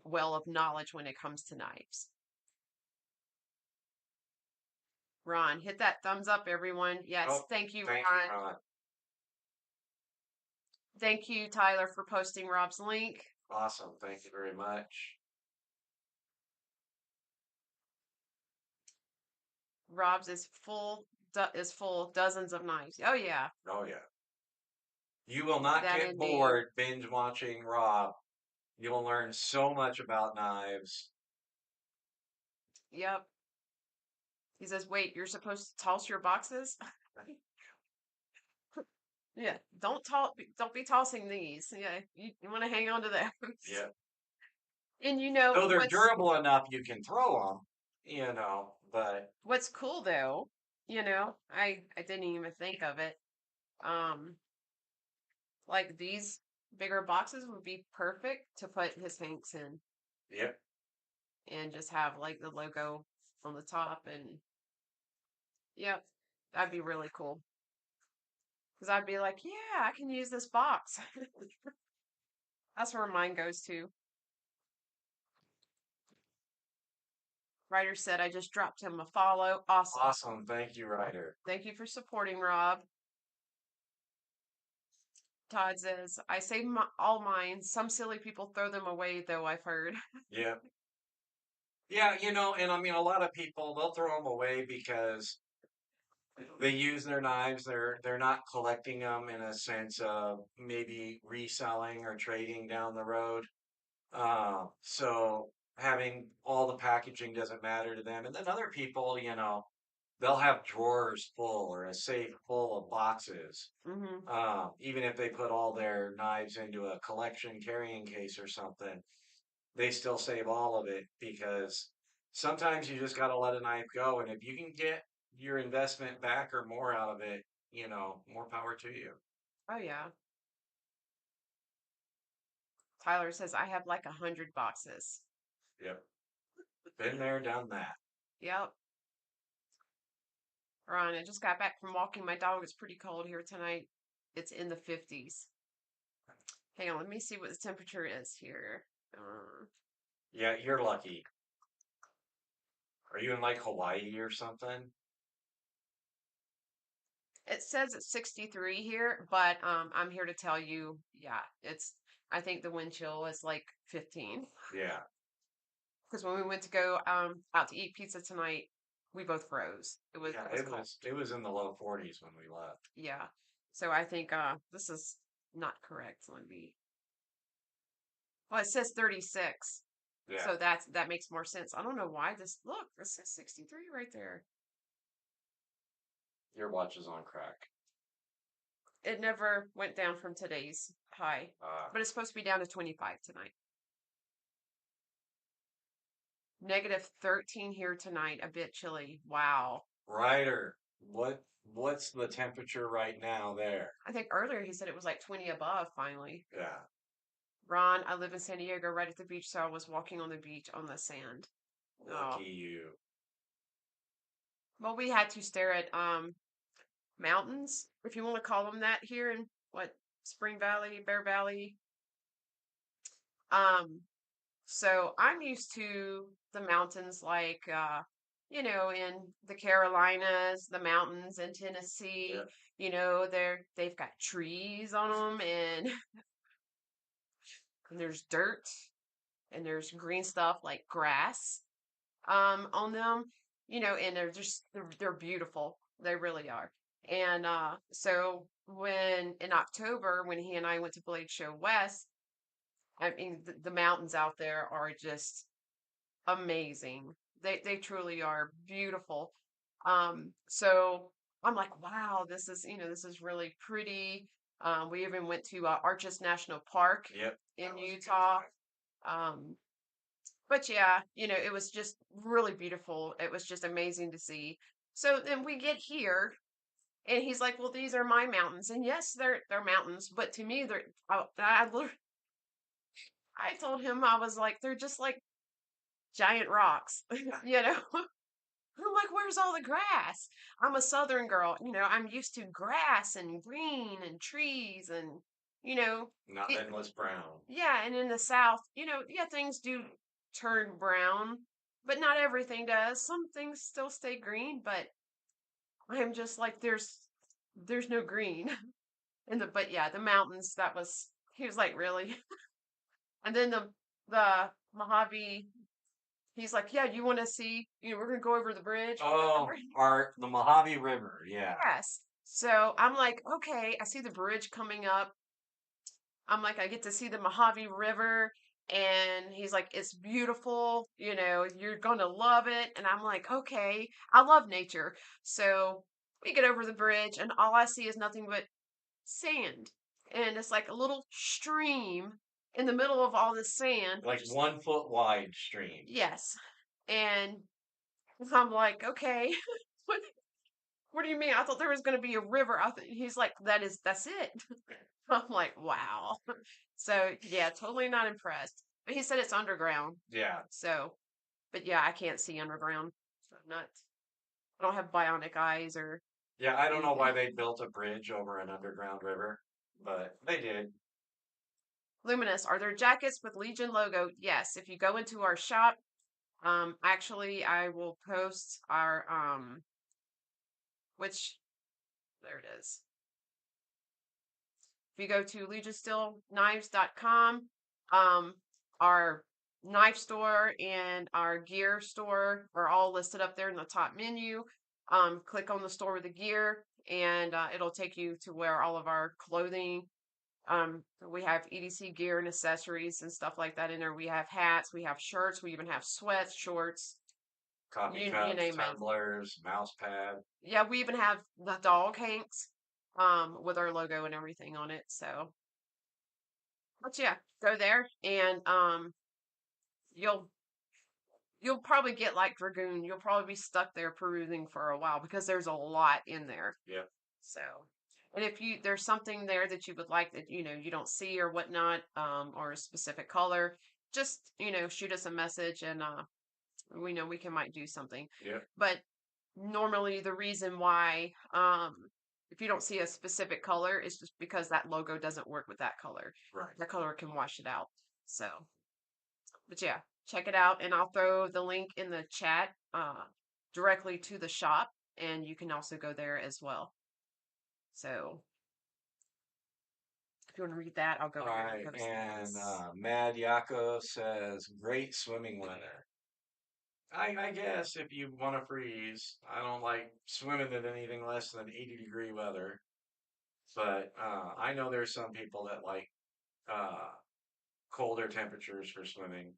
well of knowledge when it comes to knives. Ron, hit that thumbs up, everyone. Yes. Oh, Thank you, thank you, Ron. Ron. Thank you, Tyler, for posting Rob's link. Awesome. Thank you very much. Rob's is full dozens of knives. Oh yeah, Oh yeah. You will not that get indeed. bored binge watching Rob. You'll learn so much about knives. Yep. He says, "Wait, you're supposed to toss your boxes?" Yeah. Don't be tossing these. Yeah. You want to hang on to those. Yeah. And you know Though they're durable enough, you can throw them, but what's cool though, I didn't even think of it. Um, like these bigger boxes would be perfect to put his hanks in yep. and just have like the logo on the top and yep, that'd be really cool. Because I'd be like, yeah, I can use this box. That's where mine goes to. Ryder said I just dropped him a follow. Awesome. Awesome. Thank you, Ryder. Thank you for supporting Rob. Todd says, I save all mine. Some silly people throw them away, though, I've heard. Yep. Yeah, and I mean, a lot of people they'll throw them away because they use their knives. They're not collecting them in a sense of maybe reselling or trading down the road. So having all the packaging doesn't matter to them. And then other people, they'll have drawers full or a safe full of boxes. Mm-hmm. Even if they put all their knives into a collection carrying case or something, they still save all of it because sometimes you just got to let a knife go. And if you can get your investment back or more out of it, more power to you. Oh, yeah. Tyler says, I have like 100 boxes. Yep. Been there, done that. Yep. Ron, I just got back from walking my dog. It's pretty cold here tonight. It's in the 50s. Hang on, let me see what the temperature is here. Yeah, you're lucky. Are you in like Hawaii or something? It says it's 63 here, but I'm here to tell you, yeah, I think the wind chill is like 15. Yeah. Because when we went to go out to eat pizza tonight, we both froze. Yeah, It was cold. it was in the low 40s when we left. Yeah. So I think this is not correct. Let me Well, it says 36. Yeah, So that makes more sense. I don't know why this says 63 right there. your watch is on crack. It never went down from today's high, Uh, but it's supposed to be down to 25 tonight. Negative 13 here tonight, a bit chilly. Wow. Ryder, what's the temperature right now there? I think earlier he said it was like 20 above finally. Yeah, Ron, I live in San Diego right at the beach, so I was walking on the beach on the sand. Oh. lucky you. Well, we had to stare at mountains, if you want to call them that here in what Spring Valley, Bear Valley. Um, so I'm used to the mountains like in the Carolinas, the mountains in Tennessee, Yeah. they've got trees on them and, and there's dirt and there's green stuff like grass on them, and they're beautiful. They really are. And so when in October when he and I went to Blade Show West, I mean the mountains out there are just amazing. They truly are beautiful. So I'm like, wow, this is really pretty. We even went to Arches National Park Yep. in Utah. Um, but yeah, it was just really beautiful. It was just amazing to see. So then we get here, and he's like, "Well, these are my mountains." And yes, they're mountains, but to me, I told him I was like, they're just like giant rocks, you know. I'm like, "Where's all the grass?" I'm a Southern girl, I'm used to grass and green and trees and you know, Not it, endless brown. yeah, and in the South, yeah, things do turn brown, but not everything does. Some things still stay green, but I'm just like, there's no green but yeah, the mountains. He was like, really, and then the Mojave. He's like, yeah, you want to see? We're gonna go over the bridge. Oh, the Mojave River. Yeah. Yes. So I'm like, okay, I see the bridge coming up. I'm like, I get to see the Mojave River. And he's like, it's beautiful. You're going to love it. And I'm like, okay, I love nature. So we get over the bridge, and all I see is nothing but sand. And it's like a little stream in the middle of all this sand. Like 1 foot wide stream. Yes. And I'm like, okay, what, what do you mean? I thought there was going to be a river. He's like, that's it. I'm like, wow. So yeah, totally not impressed. But he said it's underground. Yeah. So, but yeah, I can't see underground. So I'm not. I don't have bionic eyes or Yeah, I don't know why anything. they built a bridge over an underground river, but they did. Luminous, are there jackets with Legion logo? Yes. If you go into our shop, actually, I will post our which there it is. If you go to legionstillknives.com, our knife store and our gear store are all listed up there in the top menu. Click on the store with the gear, and it'll take you to where all of our clothing. We have EDC gear and accessories and stuff like that in there. We have hats, we have shirts, we even have sweats, shorts, Coffee you cups, name it. tumblers, mouse pad. Yeah, we even have the dog hanks with our logo and everything on it. So, but yeah, go there and you'll you'll probably get like Dragoon. You'll probably be stuck there perusing for a while because there's a lot in there. Yep. So, and if there's something there that you would like that you don't see or whatnot, or a specific color, just shoot us a message and we know we can might do something. Yep. But normally the reason why if you don't see a specific color is just because that logo doesn't work with that color. Right. That color can wash it out. So, but yeah, check it out, and I'll throw the link in the chat directly to the shop, and you can also go there as well. So if you want to read that, I'll go All ahead and right. post And this. Mad Yako says, great swimming weather. I guess if you want to freeze, I don't like swimming in anything less than 80-degree weather. But I know there's some people that like uh, colder temperatures for swimming.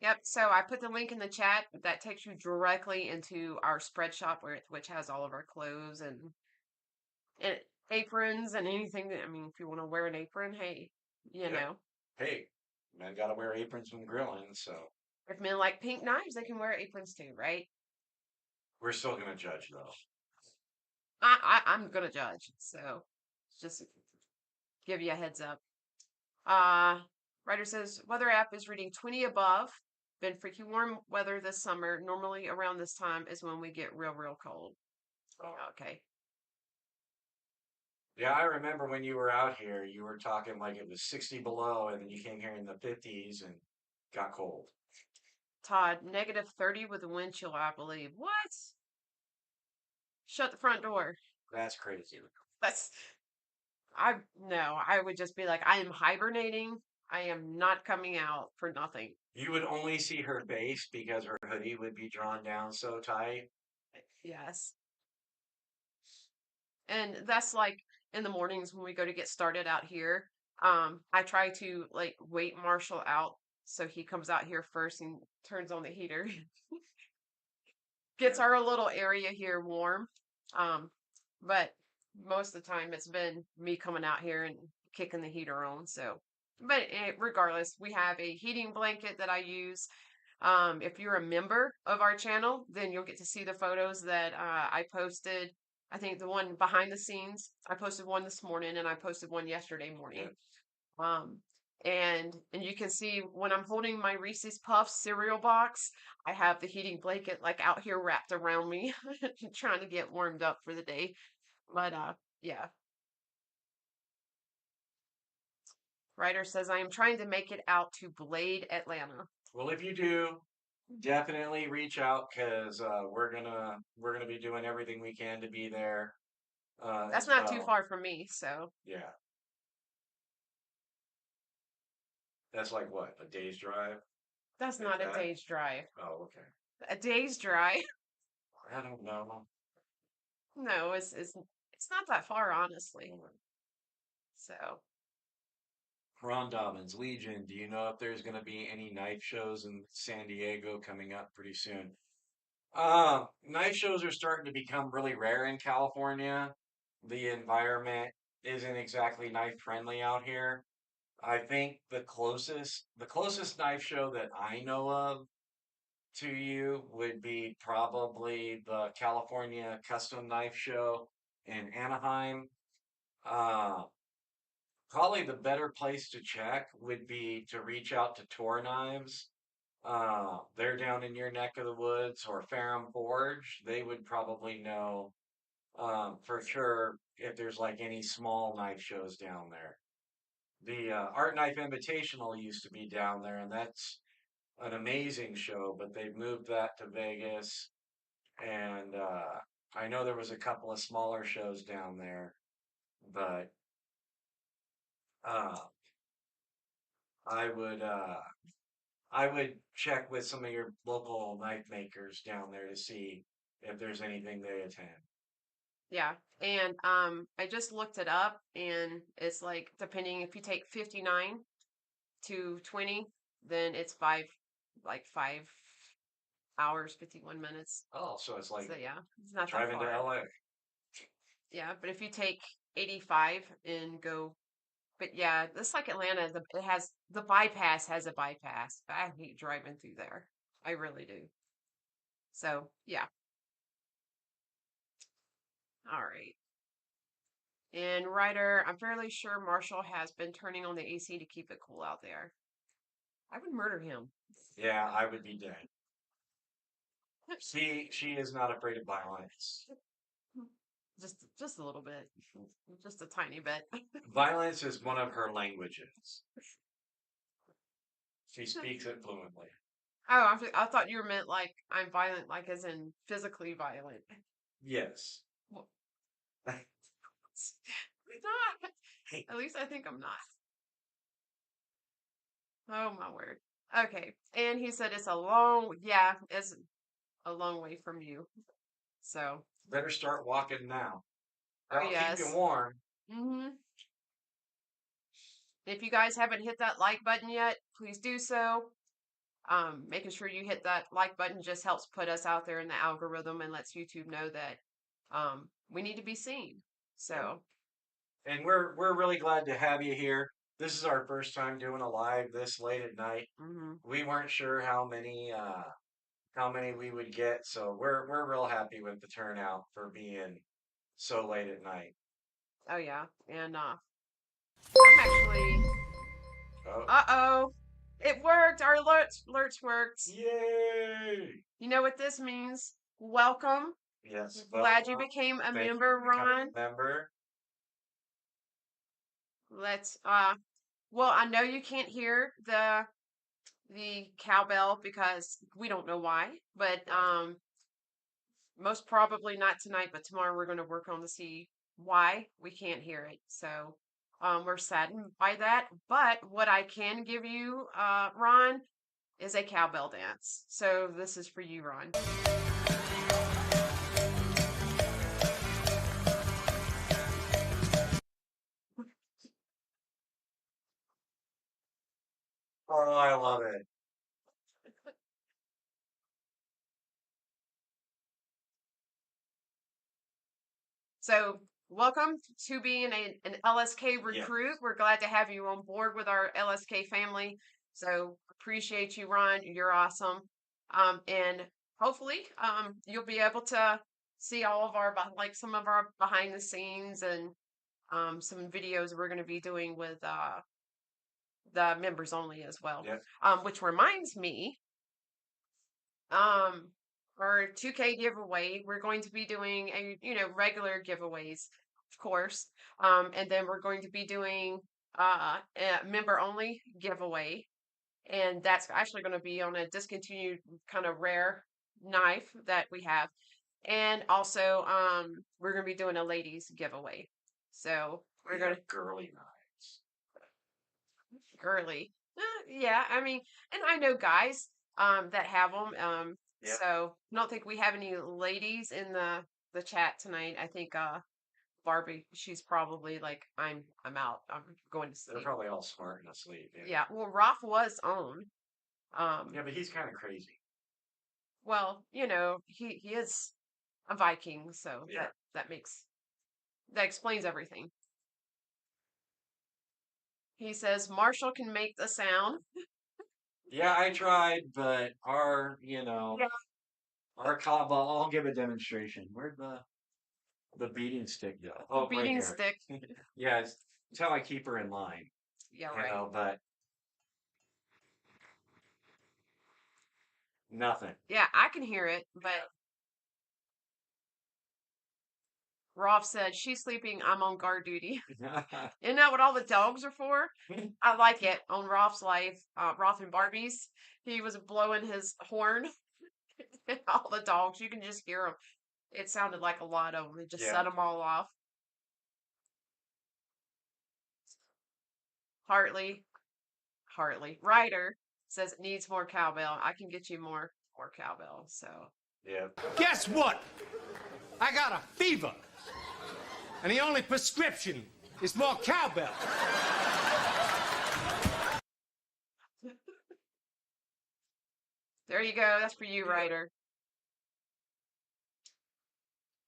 Yep. So I put the link in the chat. That takes you directly into our spread shop, which has all of our clothes and aprons and anything that, I mean, if you want to wear an apron, hey, you Yep. know, Hey, men gotta wear aprons when grilling, so if men like pink knives, they can wear aprons too, right? we're still gonna judge though. I'm gonna judge, so just give you a heads up. Uh, Writer says weather app is reading 20 above. Been freaky warm weather this summer. Normally around this time is when we get real cold. Oh. Okay. Yeah, I remember when you were out here, you were talking like it was 60 below, and then you came here in the 50s and got cold. Todd, -30 with a wind chill, I believe. What? Shut the front door. That's crazy. That's I would just be like, I am hibernating. I am not coming out for nothing. You would only see her face because her hoodie would be drawn down so tight. Yes. And that's like in the mornings when we go to get started out here. I try to like wait Marshall out so he comes out here first and turns on the heater. Gets Yeah. our little area here warm. Um, but most of the time it's been me coming out here and kicking the heater on. So, but regardless, we have a heating blanket that I use. If you're a member of our channel, then you'll get to see the photos that I posted. I think the one behind the scenes, I posted one this morning and I posted one yesterday morning. Yeah. Um, and you can see when I'm holding my Reese's Puffs cereal box, I have the heating blanket like out here wrapped around me, trying to get warmed up for the day. But yeah. Writer says I am trying to make it out to Blade, Atlanta. Well, if you do, definitely reach out because we're gonna be doing everything we can to be there That's as not too well. far from me, so Yeah, that's like what, a day's drive, that's if not a that? day's drive. Oh, okay. A day's drive? I don't know. No, it's not that far, honestly. So Ron Dobbins, Legion. Do you know if there's gonna be any knife shows in San Diego coming up pretty soon? Knife shows are starting to become really rare in California. The environment isn't exactly knife friendly out here. I think the closest knife show that I know of to you would be probably the California Custom Knife Show in Anaheim. Uh, Probably the better place to check would be to reach out to Tor Knives. They're down in your neck of the woods or Ferrum Forge. They would probably know for sure if there's like any small knife shows down there. The Art Knife Invitational used to be down there, and that's an amazing show, but they've moved that to Vegas. And I know there was a couple of smaller shows down there, but uh, I would I would check with some of your local knife makers down there to see if there's anything they attend. yeah. And I just looked it up and it's like depending if you take 59 to 20, then it's 5 hours, 51 minutes. Oh, so it's like So yeah, it's not that driving to far. LA. Yeah, but if you take 85 and go, but yeah, it's like Atlanta, it has the bypass has a bypass. I hate driving through there. I really do. So yeah. All right. And Ryder, I'm fairly sure Marshall has been turning on the AC to keep it cool out there. I would murder him. Yeah, I would be dead. She is not afraid of violence. Just a little bit. Just a tiny bit. Violence is one of her languages. She speaks it fluently. Oh, I thought you meant like I'm violent, like as in physically violent. Yes. Well, not. At least I think I'm not. Oh my word. Okay. And he said it's it's a long way from you. So, Better start walking now. oh That'll keep you yes. warm. Mm-hmm. If you guys haven't hit that like button yet, please do so. Making sure you hit that like button just helps put us out there in the algorithm and lets YouTube know that we need to be seen. Yeah. So, And we're really glad to have you here. This is our first time doing a live this late at night. mhm. We weren't sure how many we would get, so we're real happy with the turnout for being so late at night. Oh yeah, and I'm actually. Oh, Uh-oh, it worked. Our alerts worked. yay! You know what this means? Welcome. Yes, Glad you welcome. became a Thank you member, for becoming Ron. a member. Let's well, I know you can't hear the cowbell because we don't know why, but most probably not tonight, but tomorrow we're going to work on to see why we can't hear it. So we're saddened by that. But what I can give you, Ron, is a cowbell dance. So this is for you, Ron. Oh, I love it. So welcome to being an LSK Yes. recruit. We're glad to have you on board with our LSK family. So appreciate you, Ron. You're awesome. And hopefully you'll be able to see all of our like some of our behind the scenes and some videos we're going to be doing with the members only as well. Yep. Which reminds me, um, our 2K giveaway, we're going to be doing a regular giveaways, of course, and then we're going to be doing a member only giveaway, and that's actually going to be on a discontinued kind of rare knife that we have, and also we're going to be doing a ladies giveaway. So we're We going to have girly knives. girly. Yeah, I mean, and I know guys that have them. Yep. So I don't think we have any ladies in the chat tonight. I think Barbie, she's probably like, I'm out. I'm going to They're sleep. probably all smart and asleep. Yeah. Well, Roth was on. Yeah, but he's kind of crazy. Well, he is a Viking, so Yeah. that explains everything. He says Marshall can make the sound. Yeah, I tried, but Yeah. our combo, I'll give a demonstration. Where'd the beating stick go? Oh, right Beating here. stick. Yeah, it's how I keep her in line, Yeah, right. but nothing. Yeah, I can hear it, but Rolf said, she's sleeping, I'm on guard duty. Isn't that what all the dogs are for? I like it. On Rolf's life, Rolf and Barbie's, he was blowing his horn. All the dogs, you can just hear them. It sounded like a lot of them. It just Yeah. set them all off. Hartley, Ryder says it needs more cowbell. I can get you more cowbell. So Yeah. Guess what? I got a fever. And the only prescription is more cowbell. there you go. That's for you, Ryder.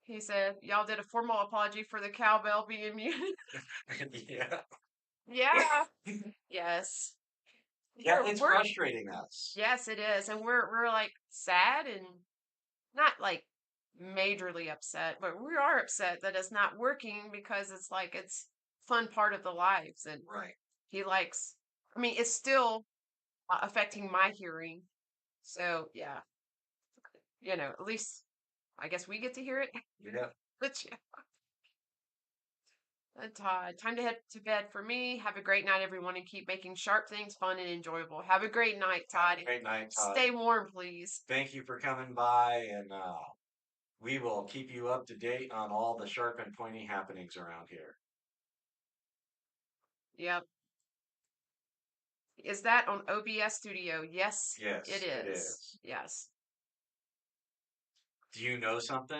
He said, y'all did a formal apology for the cowbell being muted. Yeah. Yeah. Yes. Yeah, it's frustrating us. Yes, it is. And we're like sad and not like majorly upset, but we are upset that it's not working because it's like it's fun part of the lives and Right. he likes I mean it's still affecting my hearing. So, yeah. At least I guess we get to hear it. Yeah. But yeah. Time to head to bed for me. Have a great night, everyone, and keep making sharp things fun and enjoyable. Have a great night, Todd. Great night, Todd. Stay warm, please. Thank you for coming by, and we will keep you up to date on all the sharp and pointy happenings around here. Yep. Is that on OBS Studio? Yes, Yes, it it is. is. Yes. Do you know something?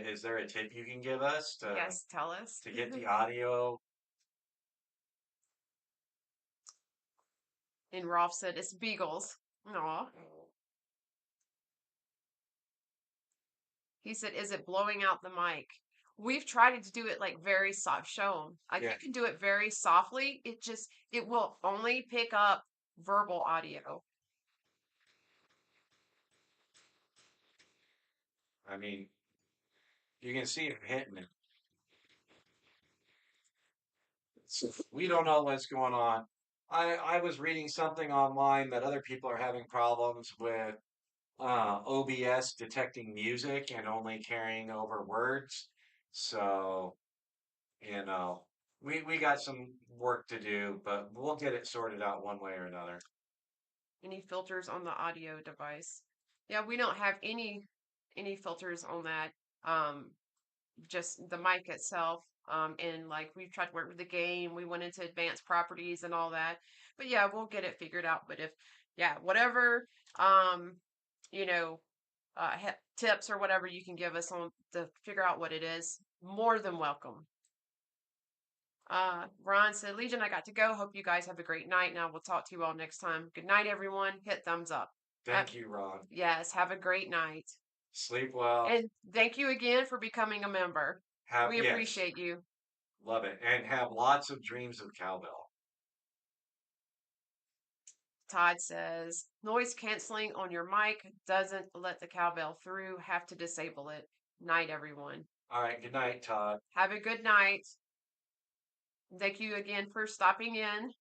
Is there a tip you can give us Yes, tell us. to get the audio And Rolf said it's beagles. Aw. He said, is it blowing out the mic? We've tried to do it like very soft. Show 'em. Like Yeah. you can do it very softly. It will only pick up verbal audio. I mean, you can see it hitting it. So we don't know what's going on. I was reading something online that other people are having problems with OBS detecting music and only carrying over words. So, you know, we got some work to do, but we'll get it sorted out one way or another. Any filters on the audio device? Yeah, we don't have any filters on that. Just the mic itself. And like we've tried to work with the game, we went into advanced properties and all that. But yeah, we'll get it figured out. But if yeah, whatever you know, tips or whatever you can give us on to figure out what it is, more than welcome. Ron said, Legion, I got to go. Hope you guys have a great night. Now we'll talk to you all next time. Good night, everyone. Hit thumbs up. Thank you, Ron. Yes, have a great night. Sleep well. And thank you again for becoming a member. We Yes, appreciate you. love it, and have lots of dreams of cowbell. Todd says, noise canceling on your mic doesn't let the cowbell through. Have to disable it. Night, everyone. All right, good night, Todd. Have a good night. Thank you again for stopping in.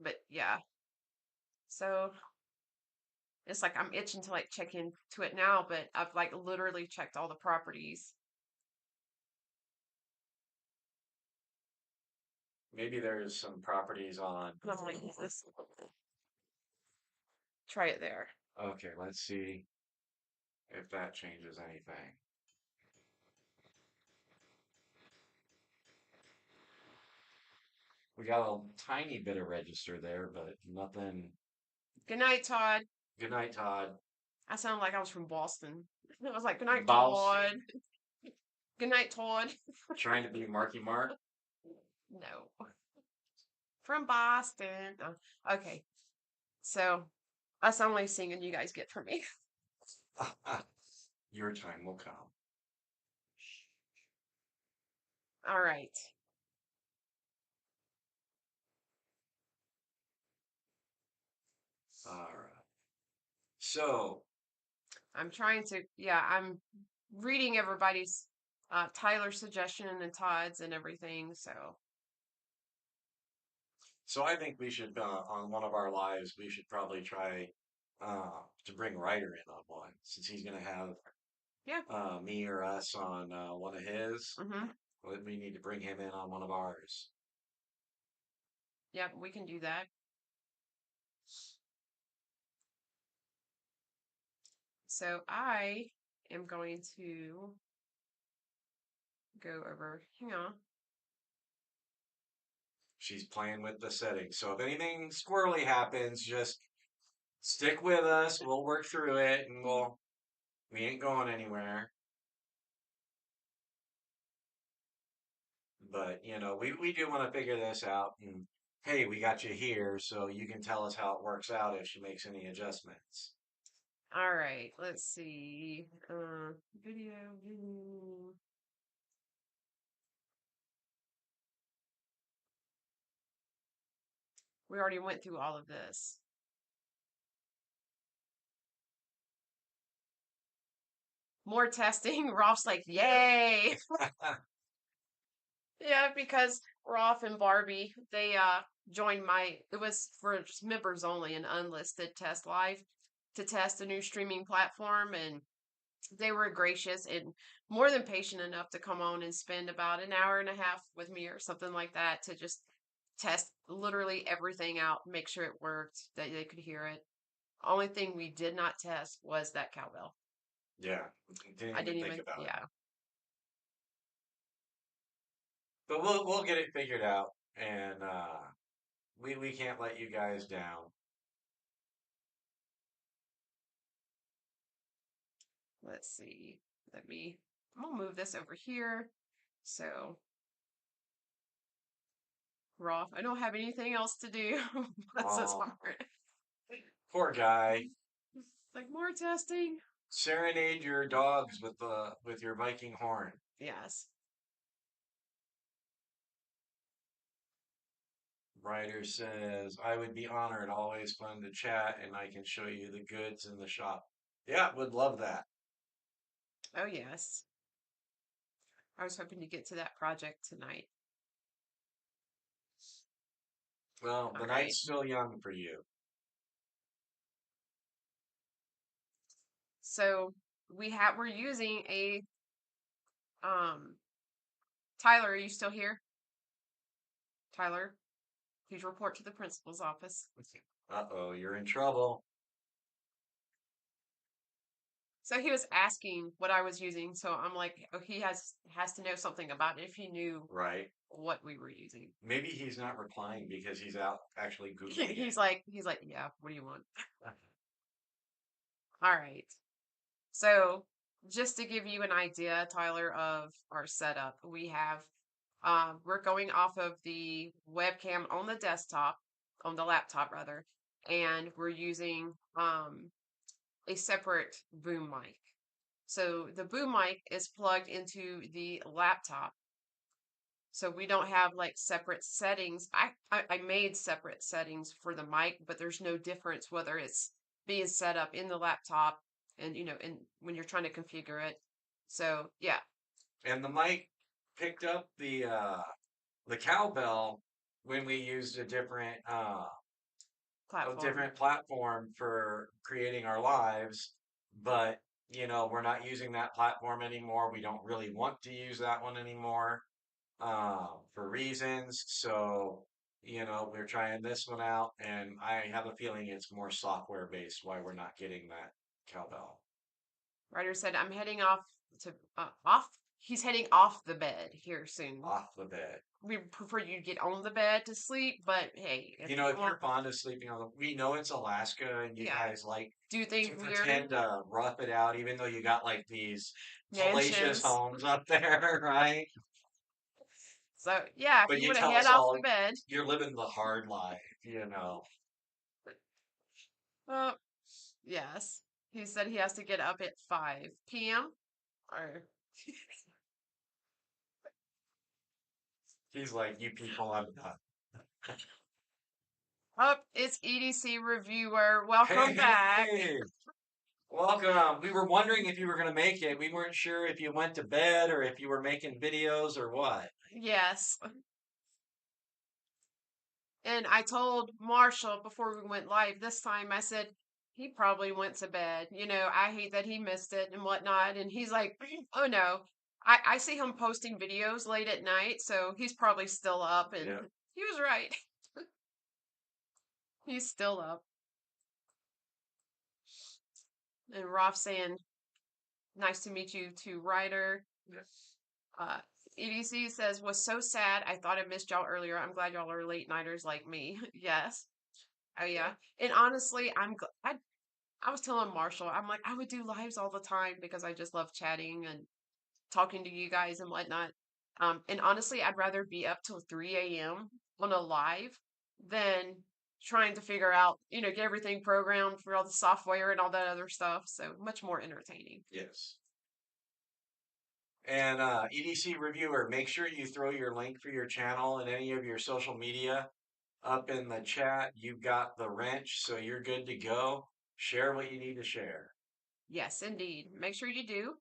But yeah. So it's like I'm itching to like check into it now, but I've like literally checked all the properties. Maybe there's some properties on. And I'm like, this. Try it there. Okay, let's see if that changes anything. We got a tiny bit of register there, but nothing. Good night, Todd. Good night, Todd. I sounded like I was from Boston. I was like, good night, Boston. Todd. Good night, Todd. Trying to be Marky Mark. No. From Boston. Oh, okay. So that's the only singing you guys get from me. Your time will come. All right. All right. So I'm trying to, yeah, I'm reading everybody's Tyler's suggestion and Todd's and everything. So I think we should, on one of our lives, we should probably try to bring Ryder in on one, since he's going to have Yeah. me or us on one of his. Mm-hmm. We need to bring him in on one of ours. Yeah, we can do that. So I am going to go over, hang on. She's playing with the settings. So if anything squirrely happens, just stick with us. We'll work through it, and we ain't going anywhere. But we do want to figure this out. And hey, we got you here, so you can tell us how it works out if she makes any adjustments. All right, let's see. Video. We already went through all of this. More testing. Rolf's like, yay. Yeah, because Rolf and Barbie, they joined it was for just members only, an unlisted test live to test a new streaming platform, and they were gracious and more than patient enough to come on and spend about an hour and a half with me or something like that to just test literally everything out, make sure it worked, that they could hear it. Only thing we did not test was that cowbell. Yeah, I didn't even think about it. yeah. But we'll get it figured out, and we can't let you guys down. Let's see. I'm gonna move this over here. So Roth, I don't have anything else to do. Bless his Oh, heart. poor guy. It's like more testing. Serenade your dogs with your Viking horn. Yes. Ryder says, I would be honored. Always fun to chat, and I can show you the goods in the shop. Yeah, would love that. Oh, yes. I was hoping to get to that project tonight. Well, All the right. night's still young for you. So we're using a um Tyler, are you still here? Tyler, please report to the principal's office. Uh-oh, you're in trouble. So he was asking what I was using, so I'm like, oh, he has to know something about it if he knew Right. what we were using. Maybe he's not replying because he's out actually Googling He's it. like, yeah, what do you want? All right. So just to give you an idea, Tyler, of our setup, we're going off of the webcam on the desktop, on the laptop rather, and we're using a separate boom mic. So the boom mic is plugged into the laptop. So we don't have like separate settings. I made separate settings for the mic, but there's no difference whether it's being set up in the laptop and and when you're trying to configure it. So yeah, And the mic picked up the cowbell when we used a platform. different platform for creating our lives, but we're not using that platform anymore. We don't really want to use that one anymore for reasons. So, we're trying this one out, and I have a feeling it's more software based why we're not getting that cowbell Ryder said, "I'm heading off to off." He's heading off the bed here soon. off the bed. We prefer you to get on the bed to sleep, but hey, if you If you're want, fond of sleeping we know it's Alaska and you yeah, guys like do to things weird pretend to rough it out, even though you got like these palatious mansions. homes up there, right? So yeah, if But you you want to tell head us off all the bed, you're living the hard life. uh, yes. He said he has to get up at 5 p.m. Or He's like, you people, I'm done. up, it's EDC reviewer. Welcome back. Hey, welcome. We were wondering if you were going to make it. We weren't sure if you went to bed or if you were making videos or what. Yes. And I told Marshall before we went live this time, I said, he probably went to bed. I hate that he missed it and whatnot. And he's like, oh no. I see him posting videos late at night, so he's probably still up. And Yeah. he was right. He's still up. And Rolf saying, nice to meet you to Ryder. Uh, EDC says, was so sad. I thought I missed y'all earlier. I'm glad y'all are late nighters like me. Yes. Oh, yeah. And honestly, I'm glad. I was telling Marshall, I'm like, I would do lives all the time because I just love chatting and talking to you guys and whatnot. And honestly, I'd rather be up till 3 a.m. on a live than trying to figure out, get everything programmed for all the software and all that other stuff. So much more entertaining. Yes. And EDC reviewer, make sure you throw your link for your channel and any of your social media up in the chat. You've got the wrench, so you're good to go. Share what you need to share. Yes, indeed. Make sure you do.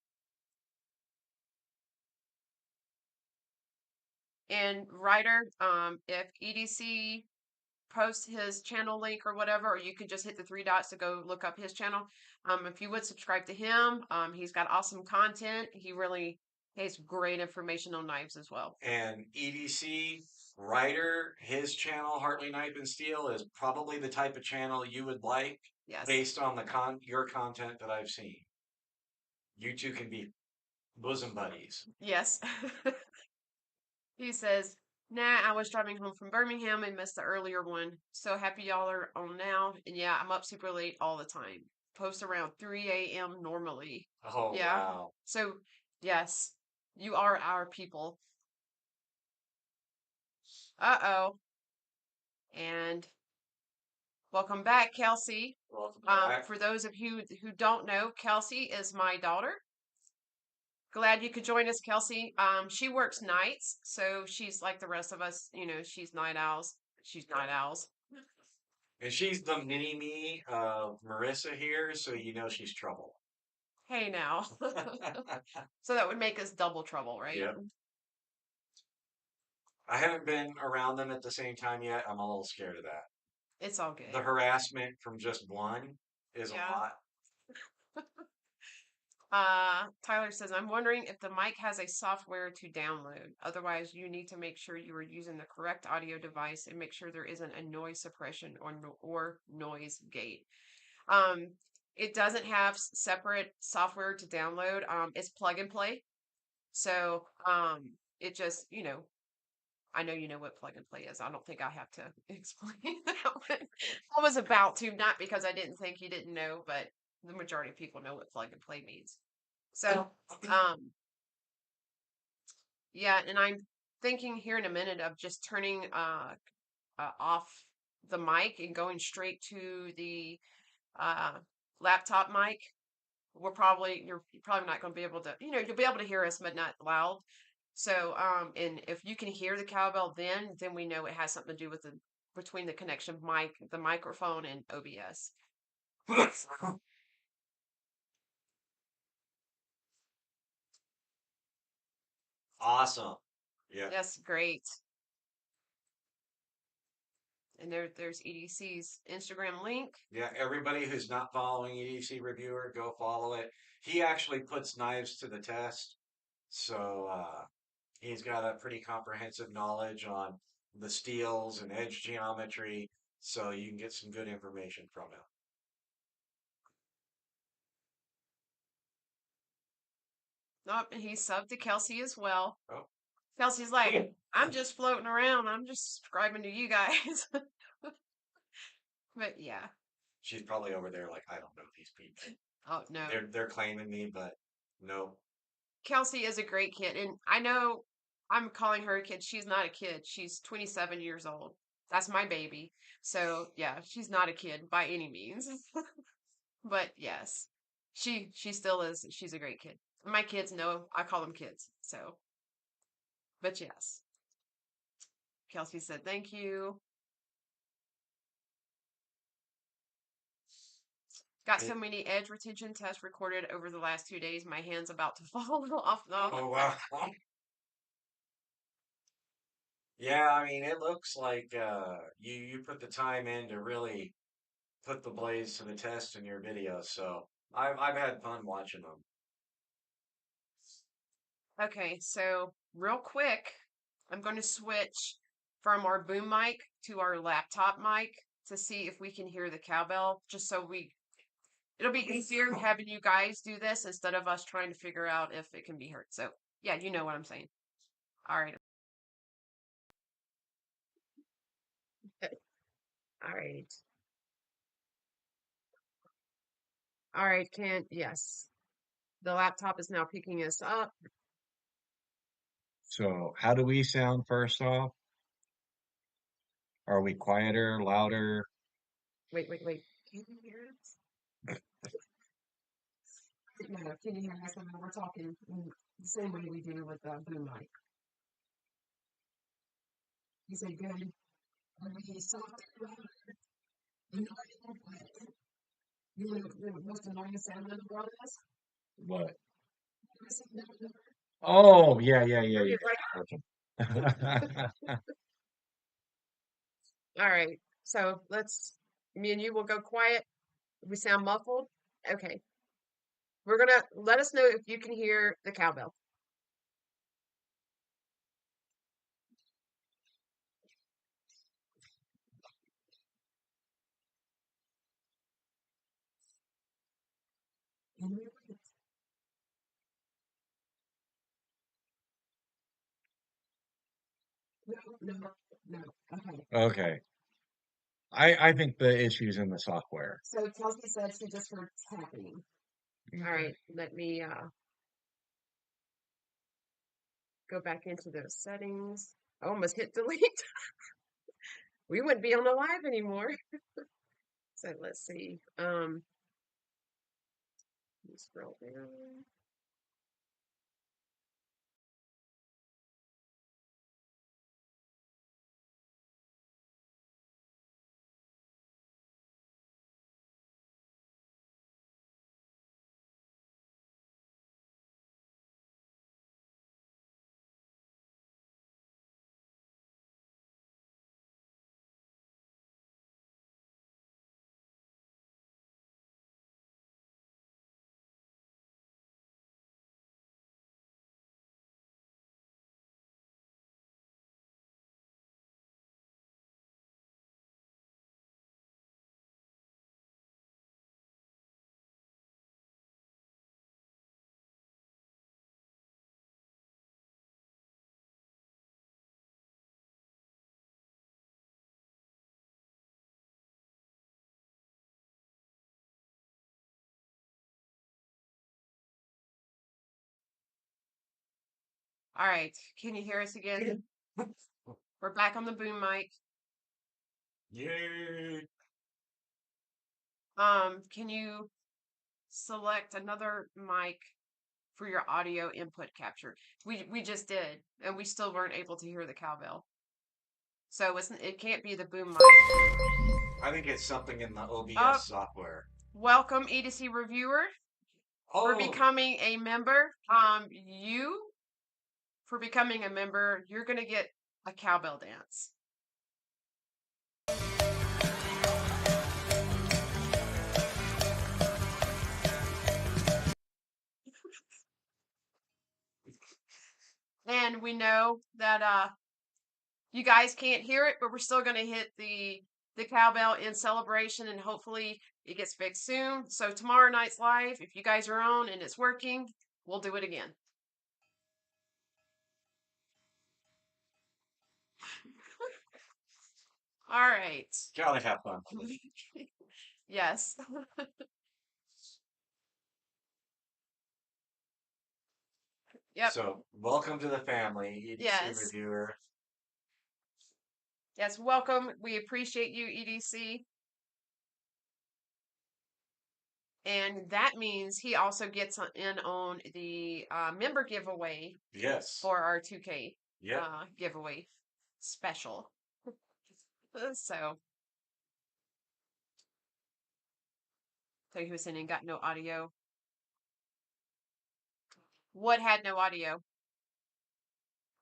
And Ryder, if EDC posts his channel link or whatever, or you could just hit the three dots to go look up his channel. If you would subscribe to him, he's got awesome content. He really has great information on knives as well. And EDC writer, his channel, Hartley Knife and Steel, is probably the type of channel you would like Yes. based on your content that I've seen. You two can be bosom buddies. Yes. He says, nah, I was driving home from Birmingham and missed the earlier one. So happy y'all are on now. And yeah, I'm up super late all the time. Post around 3 a.m. normally. Oh, Yeah. wow. So, yes, you are our people. Uh-oh. And welcome back, Kelsey. Welcome back. For those of you who don't know, Kelsey is my daughter. Glad you could join us, Kelsey. She works nights, so she's like the rest of us. You know, she's night owls. She's night owls. And she's the mini me of Marissa here, so you know she's trouble. Hey now. So that would make us double trouble, right? Yep. I haven't been around them at the same time yet. I'm a little scared of that. It's all good. The harassment from just one is Yeah. a lot. Tyler says, I'm wondering if the mic has a software to download. Otherwise, you need to make sure you are using the correct audio device and make sure there isn't a noise suppression or noise gate. It doesn't have separate software to download. It's plug and play. So it just, I know you know what plug and play is. I don't think I have to explain that one. I was about to, not because I didn't think you didn't know, but the majority of people know what plug and play means. So, yeah, and I'm thinking here in a minute of just turning off the mic and going straight to the laptop mic. You're probably not going to be able to, you'll be able to hear us, but not loud. So, and if you can hear the cowbell, then we know it has something to do with between the connection mic, the microphone, and OBS. Awesome. Yeah. Yes, great. And there's EDC's Instagram link. Yeah, everybody who's not following EDC Reviewer, go follow it. He actually puts knives to the test. So he's got a pretty comprehensive knowledge on the steels and edge geometry. So you can get some good information from him. Oh, and he subbed to Kelsey as well. Oh. Kelsey's like, I'm just floating around. I'm just subscribing to you guys. But yeah. She's probably over there like, I don't know these people. Oh no. They're claiming me, but no. Kelsey is a great kid, and I know I'm calling her a kid. She's not a kid. She's 27 years old. That's my baby. So yeah, she's not a kid by any means. But yes, she still is. She's a great kid. My kids know I call them kids. So, but yes, Kelsey said thank you. Got so many edge retention tests recorded over the last 2 days. My hand's about to fall off. Oh wow. Yeah, I mean, it looks like you put the time in to really put the blades to the test in your videos. So I've had fun watching them. Okay, so real quick, I'm going to switch from our boom mic to our laptop mic to see if we can hear the cowbell, just so it'll be easier having you guys do this instead of us trying to figure out if it can be heard. So yeah, you know what I'm saying. All right. All right. All right, yes. The laptop is now picking us up. So, how do we sound first off? Are we quieter, louder? Wait. Can you hear us? No, can you hear us? We're talking the same way we do with the boom mic. You say good. You know the most annoying sound in the world is? What? Oh, yeah. All right. So me and you will go quiet. We sound muffled. Okay. We're gonna let us know if you can hear the cowbell. No. Okay. Okay. I think the issue's in the software. So Kelsey said she just heard tapping. All right. Let me go back into those settings. I almost hit delete. we wouldn't be on the live anymore. So let's see. Let me scroll down. All right. Can you hear us again? We're back on the boom mic. Yay! Can you select another mic for your audio input capture? We just did, and we still weren't able to hear the cowbell. So it can't be the boom mic. I think it's something in the OBS Oh, software. welcome EDC reviewer for Oh, becoming a member. For becoming a member, you're gonna get a cowbell dance. And we know that you guys can't hear it, but we're still gonna hit the cowbell in celebration, and hopefully it gets fixed soon. So tomorrow night's live, if you guys are on and it's working, we'll do it again. All right. gotta have fun. Yes. Yep. So, welcome to the family, EDC Yes. reviewer. Yes, welcome. We appreciate you, EDC. And that means he also gets in on the member giveaway Yes. for our 2K Yep. giveaway special. So he was saying got no audio. What had no audio?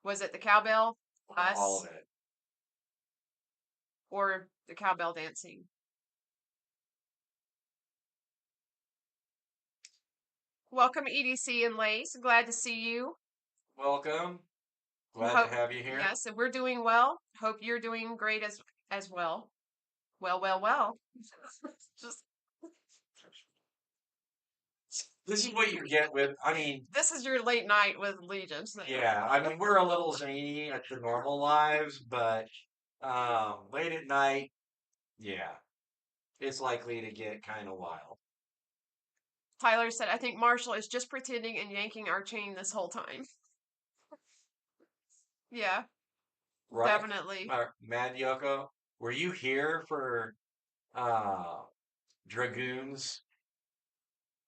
Was it the cowbell, us, All of it. or the cowbell dancing? Welcome, EDC and Lace. Glad to see you. Welcome. Glad Hope, to have you here. yes, and we're doing well. Hope you're doing great as well. Well. Just This is what you get with, I mean, this is your late night with Legion. So. yeah, I mean, we're a little zany at the normal lives, but late at night, yeah, it's likely to get kind of wild. Tyler said, I think Marshall is just pretending and yanking our chain this whole time. Yeah, Right? definitely. Mad Yoko, were you here for uh Dragoons?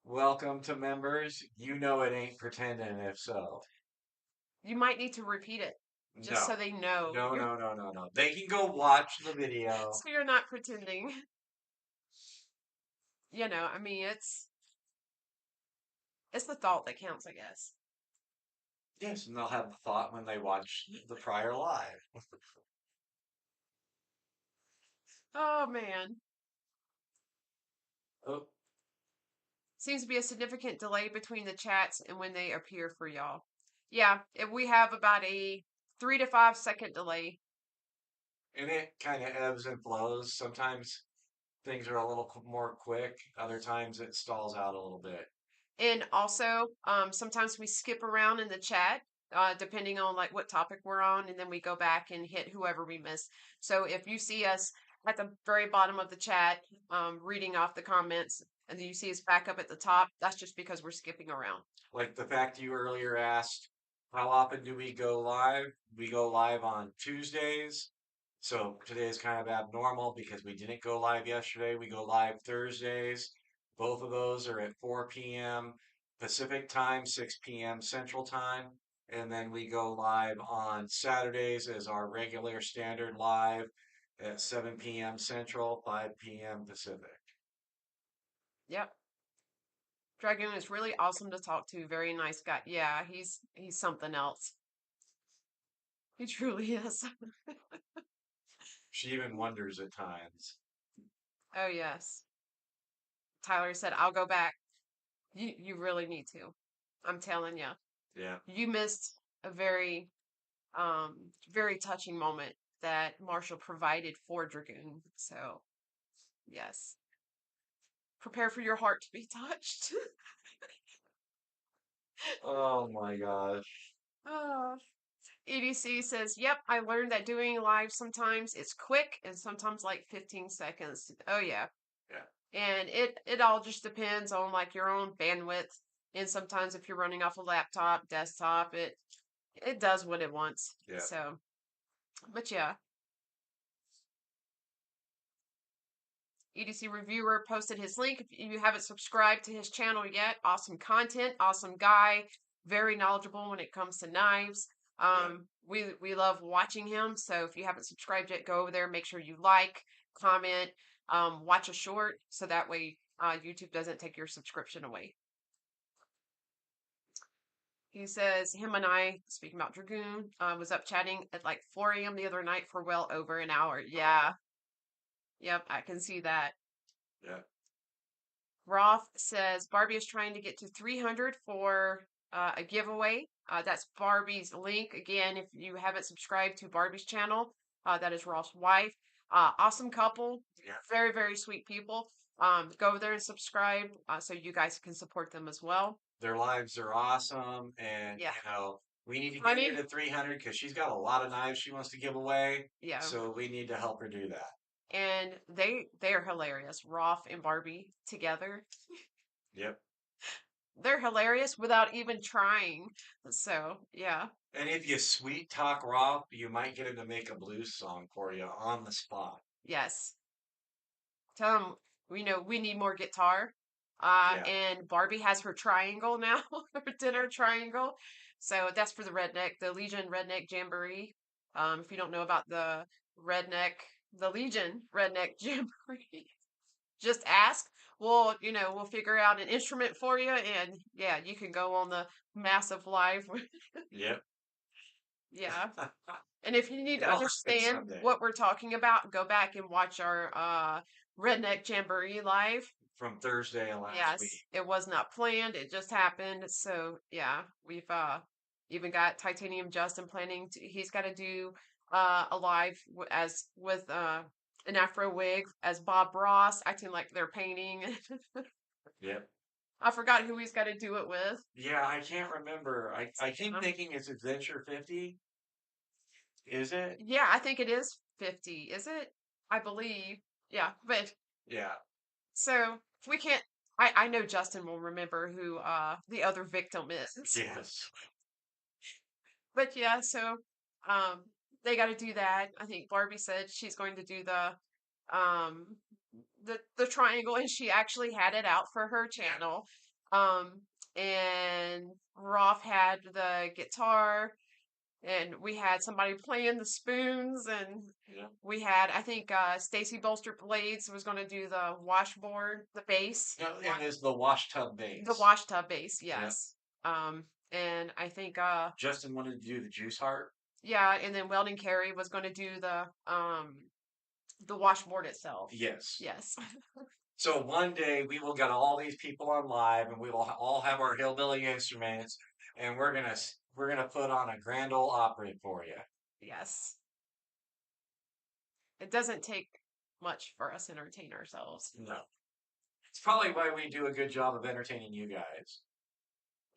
Welcome to members. You know it ain't pretending if so. You might need to repeat it just so No. they know. No. They can go watch the video. So you're not pretending. You know, I mean, it's the thought that counts, I guess. Yes, and they'll have the thought when they watch the prior live. Oh man. Oh, Seems to be a significant delay between the chats and when they appear for y'all. Yeah, if we have about a 3 to 5 second delay. and it kind of ebbs and flows. Sometimes things are a little more quick. Other times it stalls out a little bit. And also, sometimes we skip around in the chat, depending on like what topic we're on, and then we go back and hit whoever we missed. So if you see us at the very bottom of the chat, reading off the comments, and then you see us back up at the top, that's just because we're skipping around. Like the fact you earlier asked, how often do we go live? We go live on Tuesdays, So today is kind of abnormal because we didn't go live yesterday. We go live Thursdays. Both of those are at 4 p.m. Pacific time, 6 p.m. Central time. And then we go live on Saturdays as our regular standard live at 7 p.m. Central, 5 p.m. Pacific. Yep. Dragoon is really awesome to talk to. Very nice guy. Yeah, he's something else. He truly is. She even wonders at times. Oh yes. Tyler said, "I'll go back." You really need to. I'm telling you. Yeah. You missed a very touching moment that Marshall provided for Dragoon. So, yes. Prepare for your heart to be touched. Oh my gosh. Oh. EDC says, "Yep, I learned that doing live sometimes it's quick and sometimes like 15 seconds." Oh yeah. Yeah. And it all just depends on like your own bandwidth. And sometimes if you're running off a laptop, desktop, it does what it wants. Yeah. So, but yeah. EDC Reviewer posted his link. If you haven't subscribed to his channel yet, awesome content, awesome guy, very knowledgeable when it comes to knives. We love watching him. So if you haven't subscribed yet, go over there. Make sure you like, comment, watch a short, so that way YouTube doesn't take your subscription away. He says him and I, speaking about Dragoon, was up chatting at like 4 a.m. the other night for well over an hour. Yeah. Yep, I can see that. Yeah. Roth says Barbie is trying to get to 300 for a giveaway. That's Barbie's link. Again, if you haven't subscribed to Barbie's channel, that is Roth's wife. Awesome couple. Yeah. Very, very sweet people. Go over there and subscribe so you guys can support them as well. Their lives are awesome. And, Yeah. we need to get Honey? her to 300 because she's got a lot of knives she wants to give away. Yeah. So we need to help her do that. And they are hilarious. Roth and Barbie together. Yep. They're hilarious without even trying. So, yeah. And if you sweet talk Rob, you might get him to make a blues song for you on the spot. Yes. Tell him we need more guitar. Yeah. And Barbie has her triangle now, her dinner triangle. So that's for the Legion Redneck Jamboree. If you don't know about the Legion Redneck Jamboree, just ask. We'll figure out an instrument for you, and yeah, you can go on the massive live. Yep. Yeah. And if you need to It'll happen understand someday. what we're talking about, go back and watch our Redneck Jamboree live. From Thursday last Yes, week. it was not planned. It just happened. So yeah, we've even got Titanium Justin planning to, he's got to do a live as with an Afro wig as Bob Ross acting like they're painting. Yep. I forgot who he's got to do it with. Yeah, I can't remember. I keep thinking it's Adventure 50. Is it? Yeah, I think it is 50. Is it? I believe. Yeah, but Yeah. so we can't. I know Justin will remember who the other victim is. Yes. But yeah, so um they got to do that. I think Barbie said she's going to do um the triangle, and she actually had it out for her channel. And Roth had the guitar, and we had somebody playing the spoons, and Yeah. we had, I think, Stacy Bolster Blades was going to do the washboard, the bass. No, and it's the wash tub base. The wash tub bass, yes. And I think Justin wanted to do the juice heart. yeah, and then Weldon Carey was going to do the washboard itself. Yes. Yes. So one day we will get all these people on live, and we will all have our hillbilly instruments, and we're gonna put on a grand ole opry for you. Yes. It doesn't take much for us to entertain ourselves. No. It's probably why we do a good job of entertaining you guys.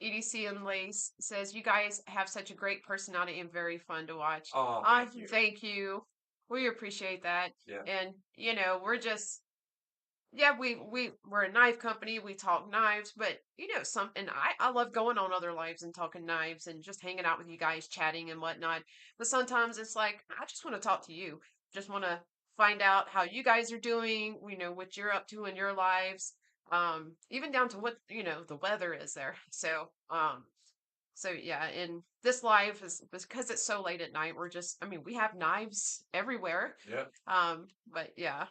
EDC and Lace says, "You guys have such a great personality and very fun to watch." Oh, thank you. Thank you. We appreciate that. Yeah. And we're just we're a knife company. We talk knives, but something I love going on other lives and talking knives and just hanging out with you guys, chatting and whatnot. But sometimes it's like I just want to talk to you. just want to find out how you guys are doing, what you're up to in your lives, even down to what, the weather is there. So yeah, and this live is because it's so late at night, we have knives everywhere. Yep. But yeah.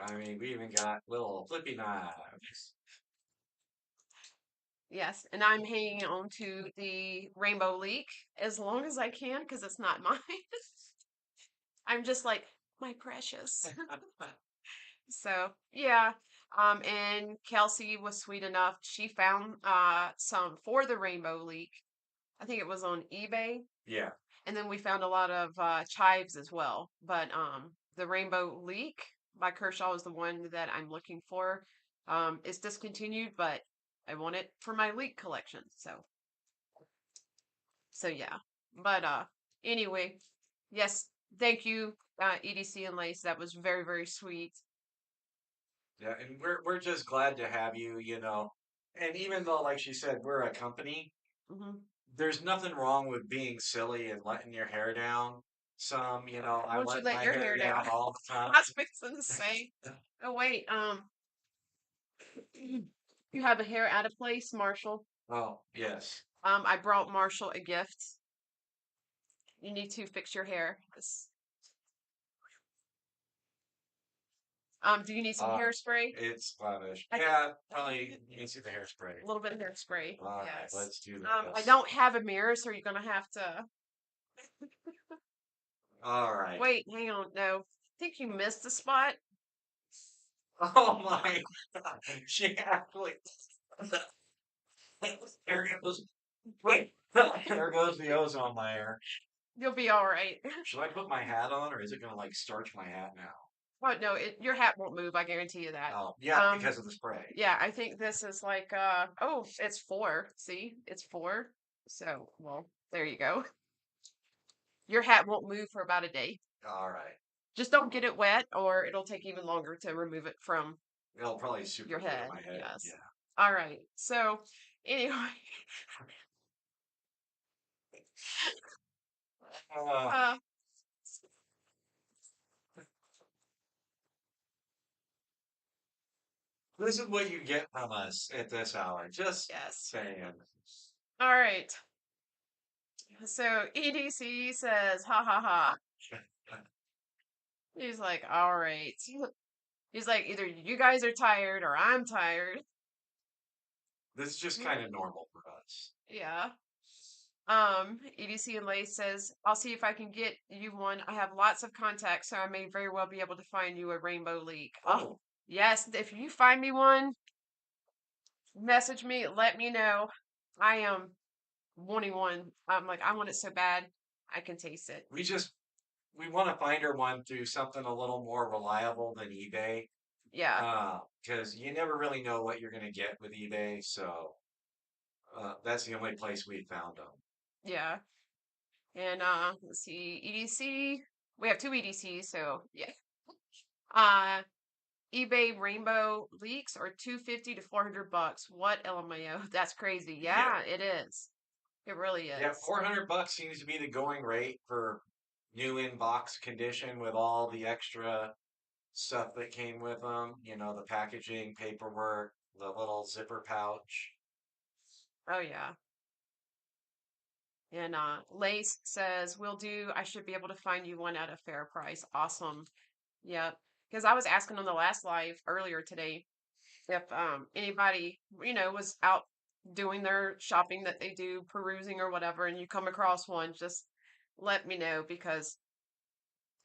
I mean, we even got little flippy knives. Yes, and I'm hanging on to the rainbow leek as long as I can because it's not mine. I'm just like, my precious. So yeah. And Kelsey was sweet enough. She found some for the rainbow leek. I think it was on eBay. Yeah. And then we found a lot of chives as well. But the rainbow leek by Kershaw is the one that I'm looking for. It's discontinued, but I want it for my leek collection. So yeah. But anyway, yes, thank you, EDC and Lace. That was very, very sweet. Yeah, and we're just glad to have you, you know. And even though, like she said, we're a company, Hmm. there's nothing wrong with being silly and letting your hair down. Some, you know, I Won't you let let my your hair hair down? down all the time. I was fixing to say. Oh wait, you have a hair out of place, Marshall. Oh, yes. I brought Marshall a gift. You need to fix your hair. Do you need some Uh, hairspray? it's lavish. I Yeah, probably you can see the hairspray. A little bit of hairspray. All right, Yes. let's do I this. don't have a mirror, so you're gonna have to All right. wait. Hang on. No, I think you missed the spot. Oh my God. She actually. There goes. Wait. There goes the ozone layer. You'll be all right. Should I put my hat on, or is it gonna like starch my hat now? Oh no, your hat won't move. I guarantee you that. Oh, yeah, because of the spray. Yeah, I think this is like oh, it's 4. See, it's 4. So, well, there you go. Your hat won't move for about a day. All right. Just don't get it wet, or it'll take even longer to remove it from It'll probably super your glue to head. my head. Yes. Yeah. All right. So, anyway, Uh, uh, this is what you get from us at this hour. Just yes. saying. All right. So EDC says, ha ha ha. He's like, all right. He's like, either you guys are tired or I'm tired. This is just kind of normal for us. Yeah. EDC and Lace says, I'll see if I can get you one. I have lots of contacts, so I may very well be able to find you a rainbow leek. Oh, Yes, if you find me one, message me, let me know. I am wanting one. I'm like, I want it so bad. I can taste it. we want to find her one through something a little more reliable than eBay. Yeah. Because you never really know what you're gonna get with eBay. So that's the only place we found them. Yeah. And let's see, EDC. We have 2 EDCs, so yeah. Uh eBay rainbow leaks are $250 to $400. What LMAO? That's crazy. Yeah, it is. It really Yeah, is. $400 seems to be the going rate for new in box condition with all the extra stuff that came with them. You know, the packaging, paperwork, the little zipper pouch. Oh yeah. And Lace says, "Will do. I should be able to find you one at a fair price." Awesome. Yep. Because I was asking on the last live earlier today if anybody, was out doing their shopping that they do, perusing or whatever, and you come across one, just let me know because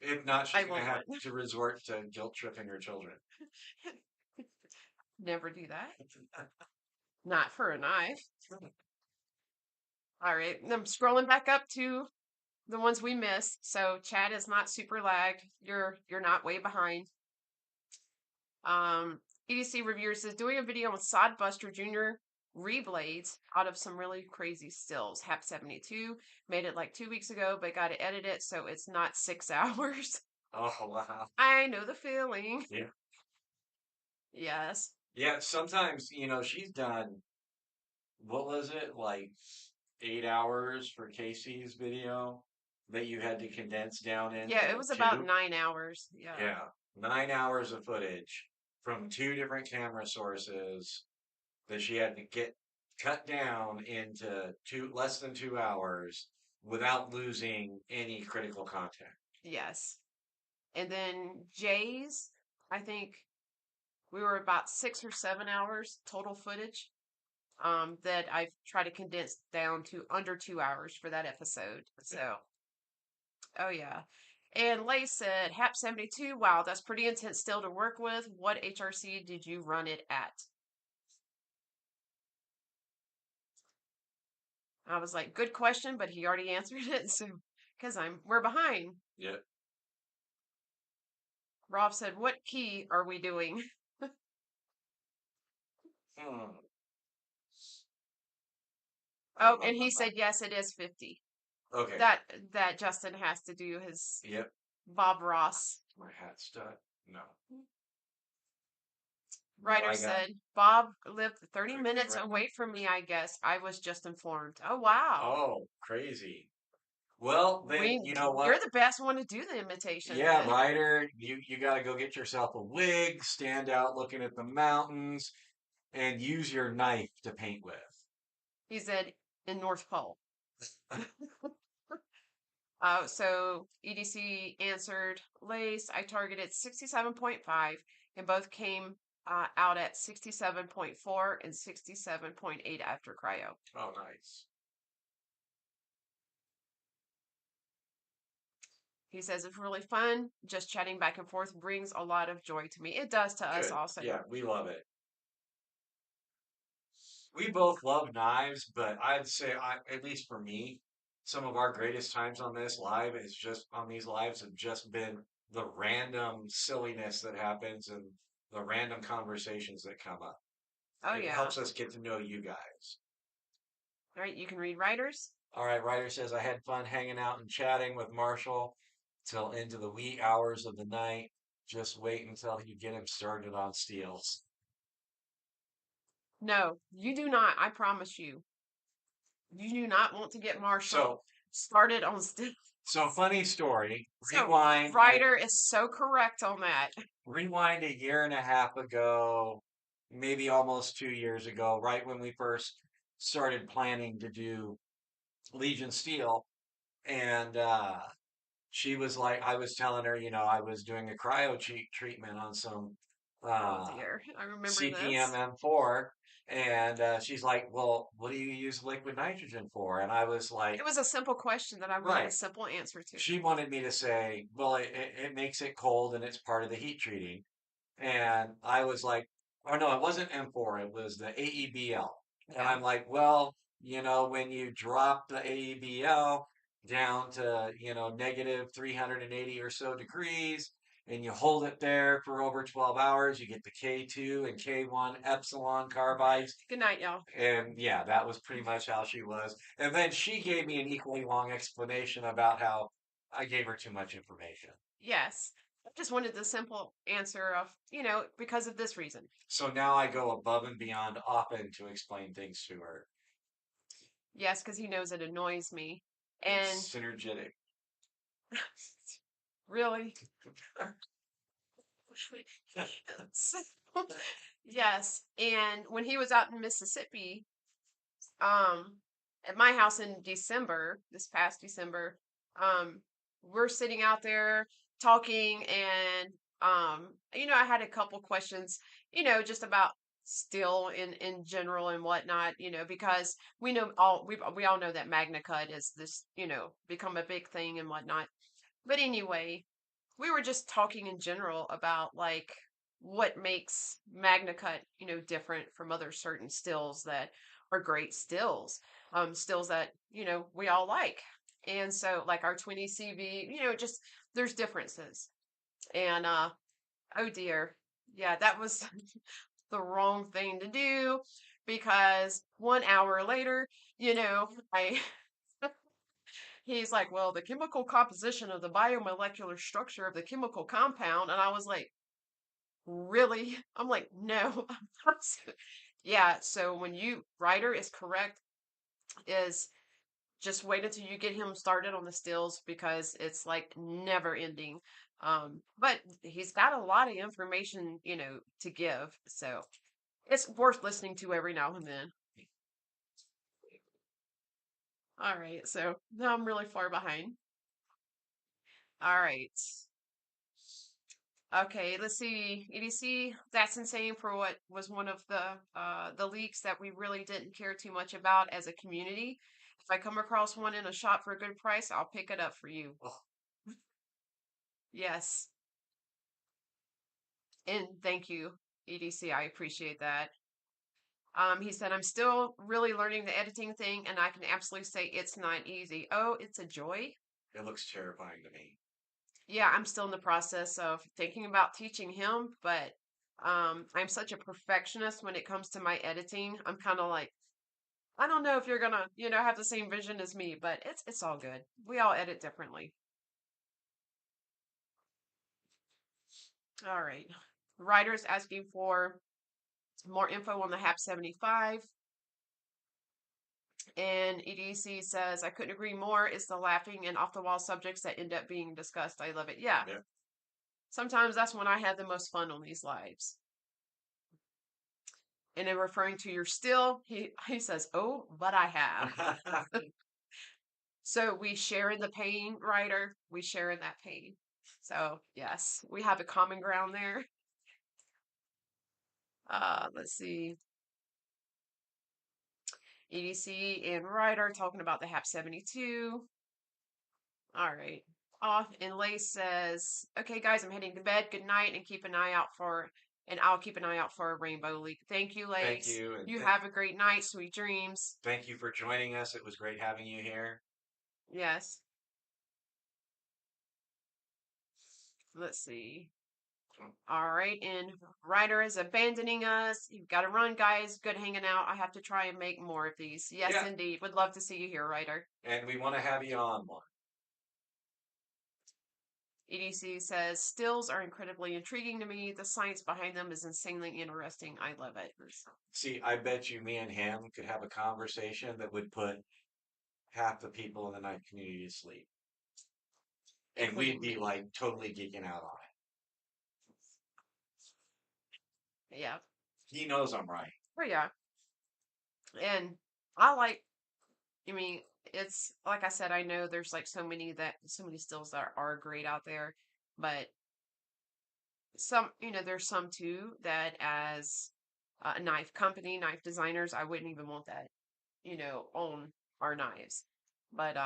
If not, she's I going to want have one. to resort to guilt tripping her children. Never do that. Not for a knife. All right. I'm scrolling back up to the ones we missed. So chat is not super lagged. You're not way behind. Um, EDC reviewer says doing a video on Sodbuster Jr. reblades out of some really crazy stills. Hap 72 made it like 2 weeks ago, but got to edit it so it's not 6 hours. Oh, wow. I know the feeling. Yeah. Yes. Yeah, sometimes, you know, she's done, what was it, like 8 hours for Casey's video? that you had to condense down Yeah, it into was about two. 9 hours. Yeah. Yeah, 9 hours of footage from two different camera sources that she had to get cut down into less than 2 hours without losing any critical content. Yes. And then Jay's, I think we were about 6 or 7 hours total footage. That I've tried to condense down to under 2 hours for that episode. So, oh yeah. And Lay said, HAP 72, wow, that's pretty intense still to work with. What HRC did you run it at? I was like, good question, but he already answered it. So, because we're behind. Yep. Rob said, what key are we doing? Hmm. Oh, and he said, yes, it is 50. Okay. That Justin has to do his Yep. Bob Ross. My hat stuck. No. Writer I got said, Bob lived 30 quick minutes right. away from me, I guess. I was just informed. Oh, wow. Oh, crazy. Well, then you know You're what? the best one to do the imitation Yeah, then. Ryder, you got to go get yourself a wig, stand out looking at the mountains, and use your knife to paint with. He said, in North Pole. So EDC answered, Lace, I targeted 67.5 and both came out at 67.4 and 67.8 after cryo. Oh, nice. He says it's really fun. Just chatting back and forth brings a lot of joy to me. It does to us Good. also. Yeah, we love it. We both love knives, but I'd say, at least for me, some of our greatest times on this live is just on these lives have just been the random silliness that happens and the random conversations that come up. Oh, It yeah. helps us get to know you guys. All right, you can read writers. All right, Ryder says, I had fun hanging out and chatting with Marshall till into the wee hours of the night. Just wait until you get him started on steels. No, you do not. I promise you. You do not want to get Marshall So, started on still. so funny story. So Rewind. writer is so correct on that. Rewind a year and a half ago, maybe almost 2 years ago, right when we first started planning to do Legion Steel. And she was like, I was telling her, I was doing a cryo treatment on some Oh uh, dear, I remember CPM this. M4. And she's like, well, what do you use liquid nitrogen for? And I was like, It was a simple question that I wanted a right. simple answer to. She wanted me to say, well, it makes it cold and it's part of the heat treating. And I was like, oh no, it wasn't M4, it was the AEBL. And Yeah. I'm like, well, when you drop the AEBL down to, negative 380 or so degrees, and you hold it there for over 12 hours, you get the K2 and K1 epsilon carbides. Good night, y'all. And yeah, that was pretty much how she was. And then she gave me an equally long explanation about how I gave her too much information. Yes. I just wanted the simple answer of, because of this reason. So now I go above and beyond often to explain things to her. Yes, because he knows it annoys me. It's And synergetic. really? Yes. And when he was out in Mississippi, at my house in December, this past December, we're sitting out there talking and I had a couple questions, just about still in general and whatnot, because we all know that Magna Cut is this, become a big thing and whatnot. But anyway, we were just talking in general about like what makes Magna Cut, different from other certain stills that are great stills, stills that, we all like. And so like our 20 CV, just there's differences. And oh dear. Yeah, that was the wrong thing to do because 1 hour later, I he's like, well, the chemical composition of the biomolecular structure of the chemical compound. And I was like, really? I'm like, no. Yeah. So when writer is correct, is just wait until you get him started on the stills because it's like never ending. But he's got a lot of information, to give. So it's worth listening to every now and then. All right. So now I'm really far behind. All right. Okay, let's see. EDC, that's insane for what was one of the leaks that we really didn't care too much about as a community. If I come across one in a shop for a good price, I'll pick it up for you. Oh, Yes. And thank you, EDC. I appreciate that. He said, I'm still really learning the editing thing, and I can absolutely say it's not easy. Oh, it's a joy. it looks terrifying to me. Yeah, I'm still in the process of thinking about teaching him, but I'm such a perfectionist when it comes to my editing. I'm kind of like, I don't know if you're gonna, have the same vision as me, but it's all good. We all edit differently. All right. Writers asking for more info on the HAP 75. And EDC says, I couldn't agree more. It's the laughing and off the wall subjects that end up being discussed. I love it. Yeah. Yeah. Sometimes that's when I have the most fun on these lives. And in referring to your still, he says, oh, but I have. So we share in the pain, writer. We share in that pain. So yes, we have a common ground there. Let's see. EDC and writer talking about the HAP 72. All right. Off and Lace says, okay, guys, I'm heading to bed. Good night, and I'll keep an eye out for a rainbow leak. Thank you, Thank Lace. you. And You have a great night. Sweet dreams. thank you for joining us. It was great having you here. Yes. Let's see. All right, and Ryder is abandoning us. You've got to run, guys. Good hanging out. I have to try and make more of these. Yes, Yeah. indeed. Would love to see you here, Ryder. And we want to have you on one. EDC says, stills are incredibly intriguing to me. The science behind them is insanely interesting. I love it. See, I bet you me and him could have a conversation that would put half the people in the night community to sleep. And we'd be like totally geeking out on Yeah. it. He knows I'm right. Oh, yeah. And I mean, it's like I said, I know there's like so many stills that are great out there, but there's some too that as a knife company, knife designers, I wouldn't even want that, on our knives. But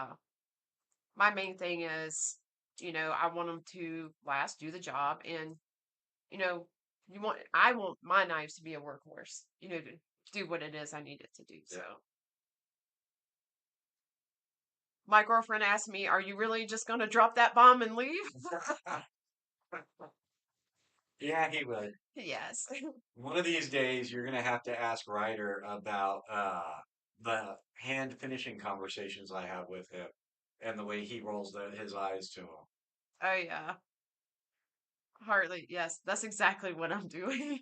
my main thing is, I want them to last, do the job, and you know, I want my knives to be a workhorse, to do what it is I need it to do. So. My girlfriend asked me, are you really just going to drop that bomb and leave? Yeah, he would. Yes. One of these days, you're gonna have to ask Ryder about the hand finishing conversations I have with him and the way he rolls his eyes to them. Oh, yeah. Hardly. Yes, that's exactly what I'm doing.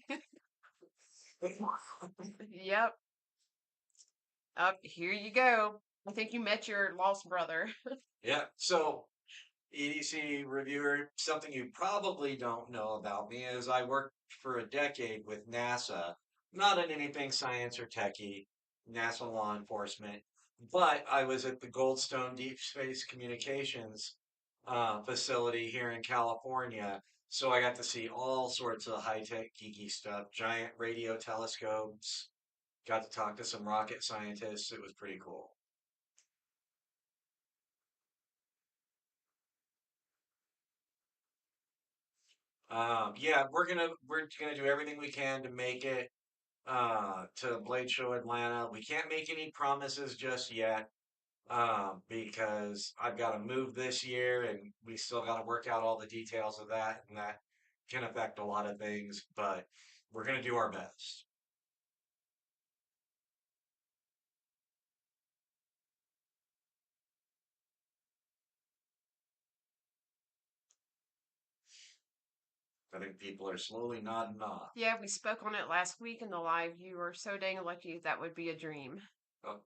Yep. Up here you go. I think you met your lost brother. Yeah. So, EDC reviewer, something you probably don't know about me is I worked for a decade with NASA, not in anything science or techie, NASA law enforcement, but I was at the Goldstone Deep Space Communications facility here in California. So I got to see all sorts of high-tech geeky stuff, giant radio telescopes, got to talk to some rocket scientists. It was pretty cool. Yeah, we're gonna do everything we can to make it to Blade Show Atlanta. We can't make any promises just yet because I've got to move this year, and we still got to work out all the details of that, and that can affect a lot of things. But we're gonna do our best. I think people are slowly nodding off. Yeah, we spoke on it last week in the live. You were so dang lucky. That would be a dream. Oh,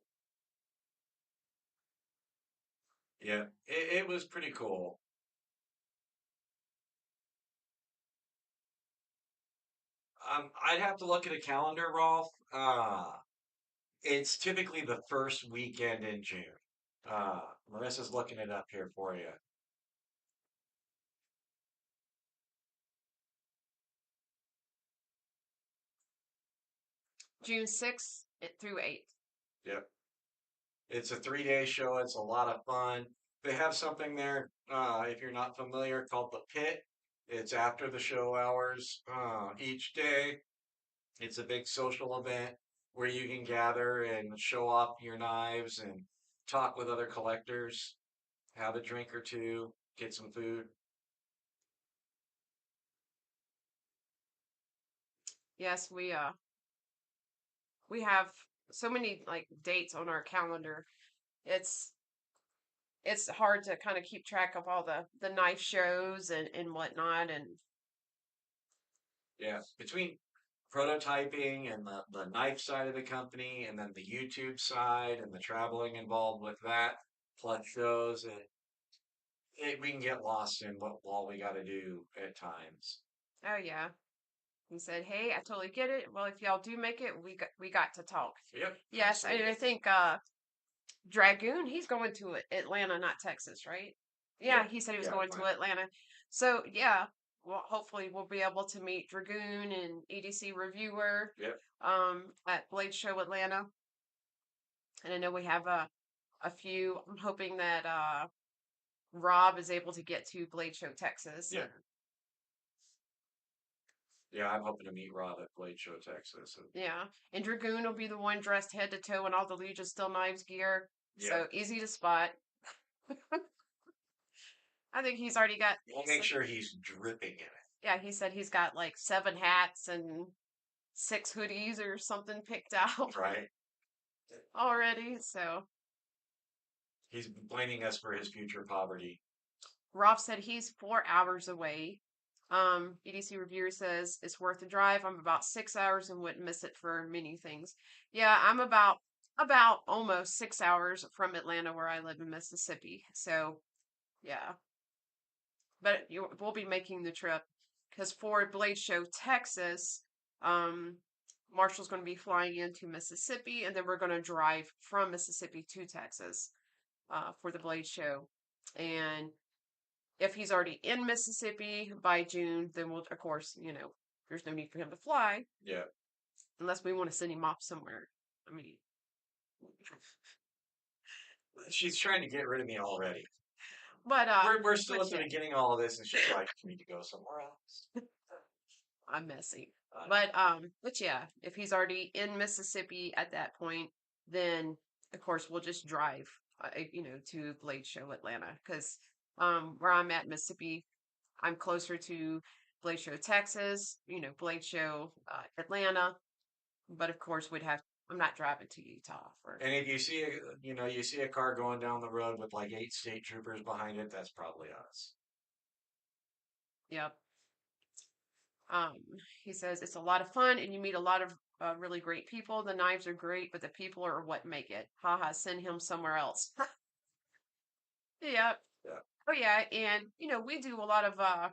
Yeah, it was pretty cool. I'd have to look at a calendar, Rolf. It's typically the first weekend in June. Marissa's looking it up here for you. June 6th through 8th. Yep. It's a 3-day show. It's a lot of fun. They have something there, if you're not familiar, called the Pit. It's after the show hours, each day. It's a big social event where you can gather and show off your knives and talk with other collectors, have a drink or two, get some food. Yes, we have so many like dates on our calendar. It's it's hard to kind of keep track of all the knife shows and whatnot. And Yeah, between prototyping and the knife side of the company, and then the YouTube side and the traveling involved with that, plus shows, and we can get lost in what all we got to do at times. oh yeah, he said, "Hey, I totally get it. Well, if y'all do make it, we got to talk." Yep, Yes, and I absolutely. think Dragoon, he's going to Atlanta, not Texas, right? Yeah, Yep, he said he was yeah, going to fine. Atlanta. So yeah, well, hopefully we'll be able to meet Dragoon and EDC Reviewer Yep, at Blade Show Atlanta. And I know we have a few. I'm hoping that Rob is able to get to Blade Show Texas. yeah, yeah. I'm hoping to meet Rob at Blade Show, Texas. And, Yeah, and Dragoon will be the one dressed head to toe in all the Legion Still Knives gear, yep, so easy to spot. I think he's already got. we'll make sure he's dripping in it, Yeah, he said he's got like 7 hats and 6 hoodies or something picked out right? already. So He's blaming us for his future poverty. Rob said he's 4 hours away. EDC Reviewer says it's worth the drive. I'm about 6 hours and wouldn't miss it for many things. Yeah, I'm about almost 6 hours from Atlanta, where I live in Mississippi. So yeah, but we'll be making the trip because for Blade Show Texas, um, Marshall's going to be flying into Mississippi, and then we're going to drive from Mississippi to Texas for the Blade Show. And if he's already in Mississippi by June, then we'll, of course, there's no need for him to fly Yeah, unless we want to send him off somewhere. I mean, she's trying to get rid of me already. but We're still but at the yeah, beginning of all this, and she's like, "We need to go somewhere else." I'm messy. Uh, But yeah, if he's already in Mississippi at that point, then of course we'll just drive, to Blade Show Atlanta because where I'm at in Mississippi, I'm closer to Blade Show Texas, Blade Show Atlanta. But of course, I'm not driving to Utah for. and if you see you see a car going down the road with like 8 state troopers behind it, that's probably us. Yep. Um, he says it's a lot of fun and you meet a lot of really great people. The knives are great, but the people are what make it. Haha, send him somewhere else. Yep. Yeah. Oh yeah, and we do a lot of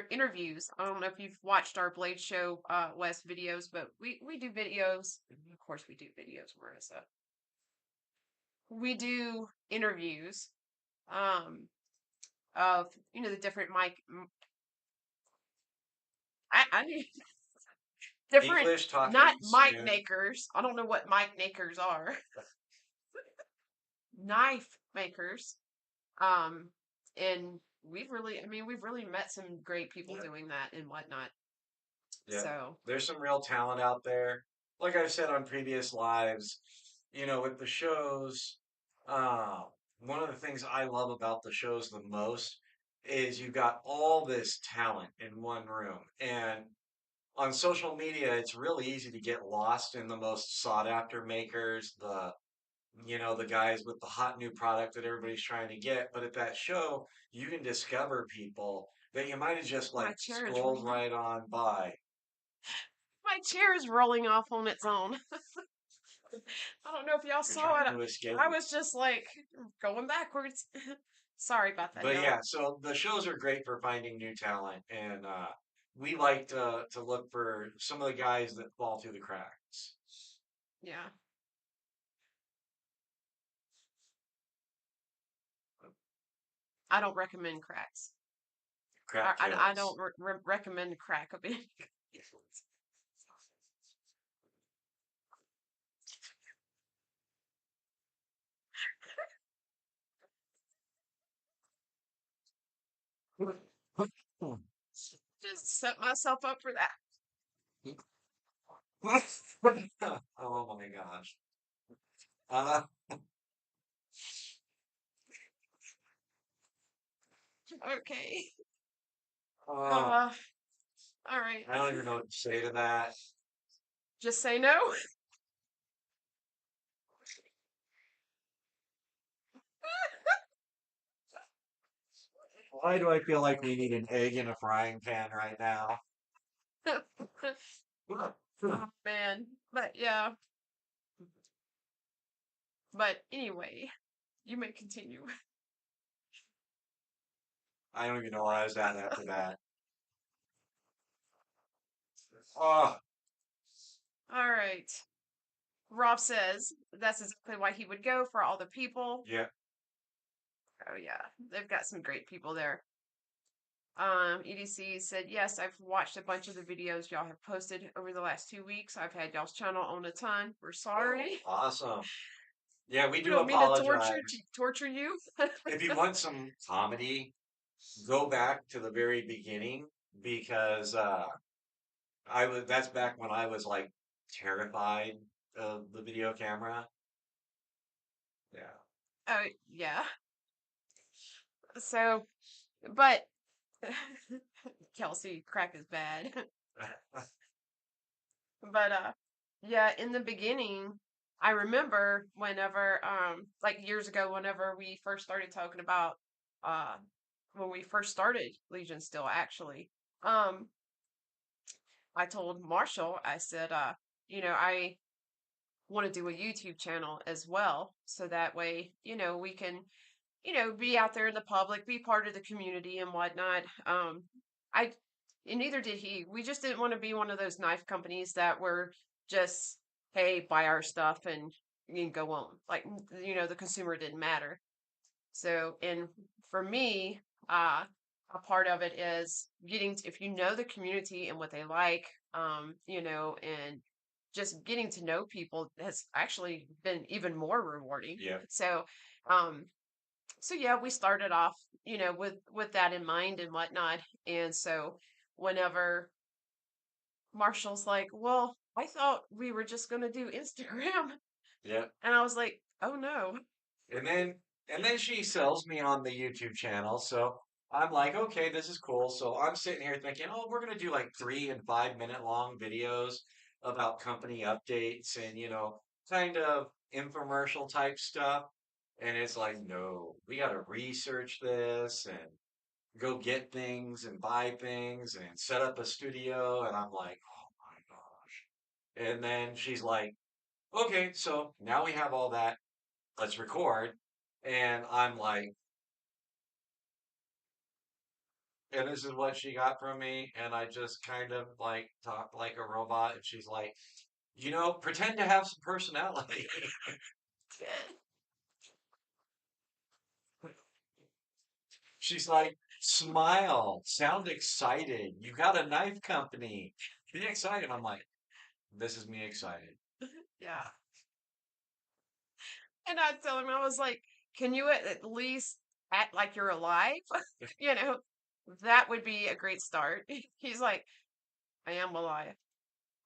interviews. I don't know if you've watched our Blade Show West videos, but we do videos. Of course, we do videos, Marissa. We do interviews of the different I need different, English talking not mic soon. makers. I don't know what mic makers are. Knife makers. Um, and we've really met some great people Yeah. doing that and whatnot. Yeah. So There's some real talent out there. Like I've said on previous lives, with the shows, uh, one of the things I love about the shows the most is you've got all this talent in one room. And on social media, it's really easy to get lost in the most sought after makers, the guys with the hot new product that everybody's trying to get. But at that show, you can discover people that you might have just my like chair is scrolled rolling. right on by. My chair is rolling off on its own. I don't know if y'all You're saw trying it. to escape. I was just like going backwards. Sorry about that, But y'all. yeah, so the shows are great for finding new talent, and we like to look for some of the guys that fall through the cracks. Yeah. I don't recommend cracks. Crack I kills. don't recommend crack of any. Just set myself up for that. Oh my gosh. Uh, Okay. uh, Uh, all right. I don't even know what to say to that. Just say no. Why do I feel like we need an egg in a frying pan right now? Oh, man. But yeah. But anyway, you may continue. I don't even know where I was at after that. Oh, All right. Rob says that's exactly why he would go for all the people. yeah. Oh yeah, they've got some great people there. EDC said, yes, I've watched a bunch of the videos y'all have posted over the last 2 weeks. I've had y'all's channel on a ton. We're sorry. Awesome. Yeah, we We do don't mean to apologize. torture you. If you want some comedy, go back to the very beginning because I was that's back when I was like terrified of the video camera. Yeah. Oh yeah. So, but Kelsey, crack is bad. But yeah, in the beginning, I remember whenever like years ago, whenever we first started talking about uh when we first started Legion still actually, um I told Marshall, I said, I want to do a YouTube channel as well, so that way, we can, be out there in the public, be part of the community and whatnot. I, and neither did he. We just didn't want to be one of those knife companies that were just, hey, buy our stuff and you can go on. Like, the consumer didn't matter. So, and for me, a part of it is getting, if you know the community and what they like, and just getting to know people has actually been even more rewarding. Yeah. So, um, so yeah, we started off, with that in mind and whatnot. And so whenever Marshall's like, well, I thought we were just going to do Instagram. Yeah. And I was like, oh no. And then she sells me on the YouTube channel. So I'm like, okay, this is cool. So I'm sitting here thinking, oh, we're gonna do like 3 and 5 minute long videos about company updates and kind of infomercial type stuff. And it's like, no, we gotta research this and go get things and buy things and set up a studio. And I'm like, oh my gosh. And then she's like, okay, so now we have all that, let's record. And I'm like, and this is what she got from me. And I just kind of like talk like a robot. And she's like, pretend to have some personality. She's like, smile, sound excited. You got a knife company. Be excited. I'm like, this is me excited. Yeah. And I tell him, I was like, can you at least act like you're alive? you know, that would be a great start. He's like, I am alive.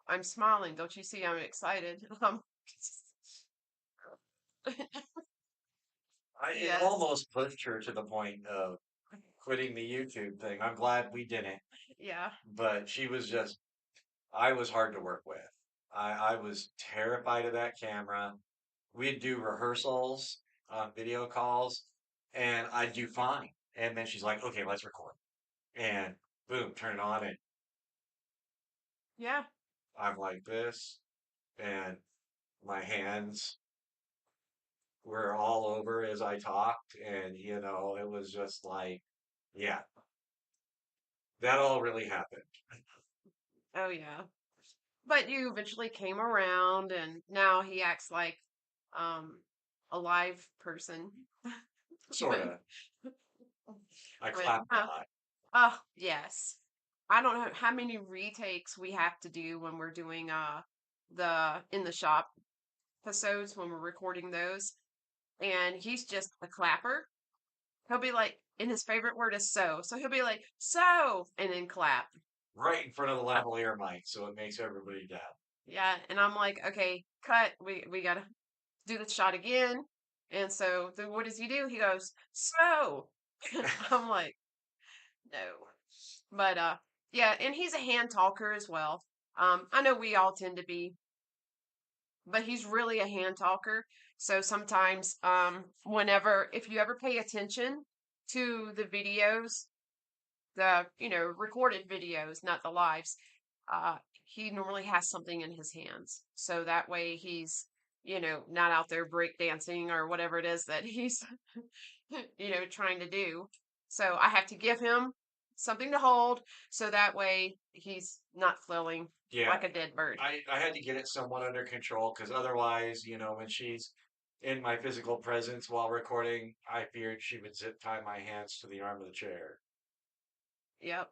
I'm smiling. Don't you see I'm excited? It Yes. almost pushed her to the point of quitting the YouTube thing. I'm glad we didn't, Yeah. but I was hard to work with. I was terrified of that camera. We'd do rehearsals on video calls and I'd do fine. And then she's like, okay, let's record. And boom, turn it on. And Yeah. I'm like this. And my hands were all over as I talked, and it was just like, yeah, that all really happened. Oh yeah. But you eventually came around, and now he acts like um a live person. Sort Even of. I when clapped a lot. oh yes. I don't know how many retakes we have to do when we're doing the in the shop episodes when we're recording those. And he's just a clapper. He'll be like, and his favorite word is so. So he'll be like, so, and then clap. Right in front of the lavalier mic, so it makes everybody deaf. Yeah. And I'm like, okay, cut. We gotta do the shot again. And so then what does he do? He goes, so. I'm like, no. But yeah, and he's a hand talker as well. I know we all tend to be, but he's really a hand talker. So sometimes, whenever, if you ever pay attention to the videos, the, recorded videos, not the lives, he normally has something in his hands. So that way he's, not out there break dancing or whatever it is that he's, trying to do. So I have to give him something to hold so that way he's not flailing Yeah, like a dead bird. I had to get it somewhat under control because otherwise, when she's in my physical presence while recording, I feared she would zip tie my hands to the arm of the chair. Yep.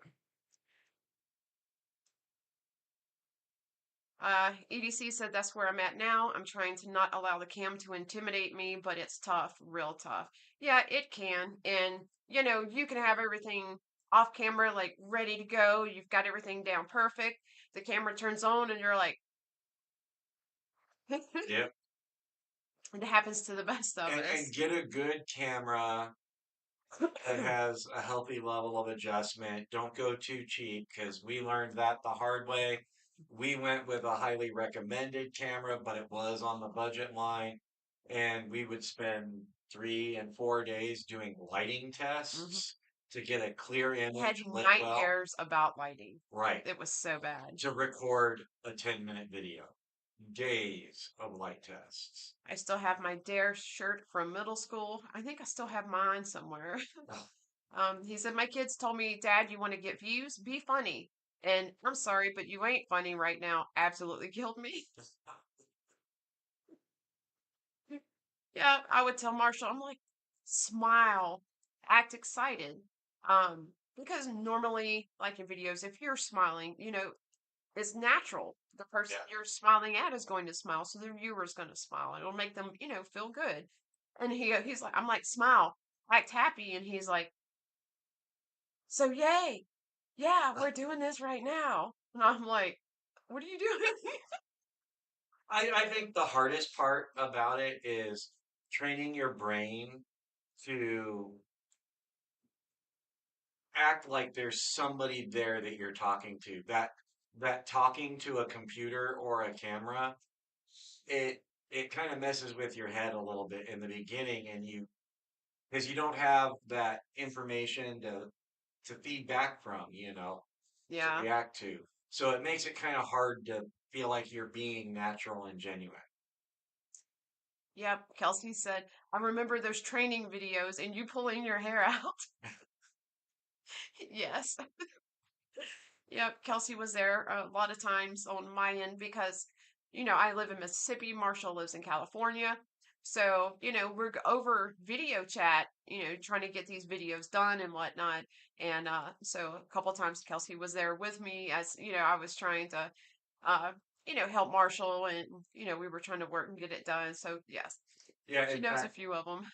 EDC said that's where I'm at now. I'm trying to not allow the cam to intimidate me, but it's tough, real tough. Yeah, it can. And, you can have everything off camera, like ready to go. You've got everything down perfect. The camera turns on and you're like, Yep. it happens to the best of And us. get a good camera that has a healthy level of adjustment. Don't go too cheap because we learned that the hard way. We went with a highly recommended camera, but it was on the budget line. And we would spend 3 and 4 days doing lighting Hmm. tests to get a clear I had image lit well. nightmares about lighting. Right. It was so bad. To record a 10-minute video. Days of light tests. I still have my Dare shirt from middle school. I think I still have mine somewhere. He said, my kids told me, Dad, you want to get views? Be funny. And I'm sorry, but you ain't funny right now. Absolutely killed me. Yeah, I would tell Marshall, I'm like, smile, act excited. Because normally, like in videos, if you're smiling, it's natural. The person Yeah. you're smiling at is going to smile, so the viewer's going to smile. It'll make them, feel good. And he's like, I'm like, smile, act happy, and he's like, so yay, yeah, we're doing this right now. And I'm like, what are you doing? I think the hardest part about it is training your brain to act like there's somebody there that you're talking to. That talking to a computer or a camera, it it kind of messes with your head a little bit in the beginning, and because you don't have that information to feed back from, to Yeah. react to. So it makes it kind of hard to feel like you're being natural and genuine. Yep. Kelsey said, I remember those training videos and you pulling your hair out. Yes. Yep. Kelsey was there a lot of times on my end because, I live in Mississippi. Marshall lives in California. So, we're over video chat, trying to get these videos done and whatnot. And so a couple times Kelsey was there with me as, I was trying to, uh, help Marshall and, we were trying to work and get it done. So, yes, Yeah, she in knows a fact, few of them.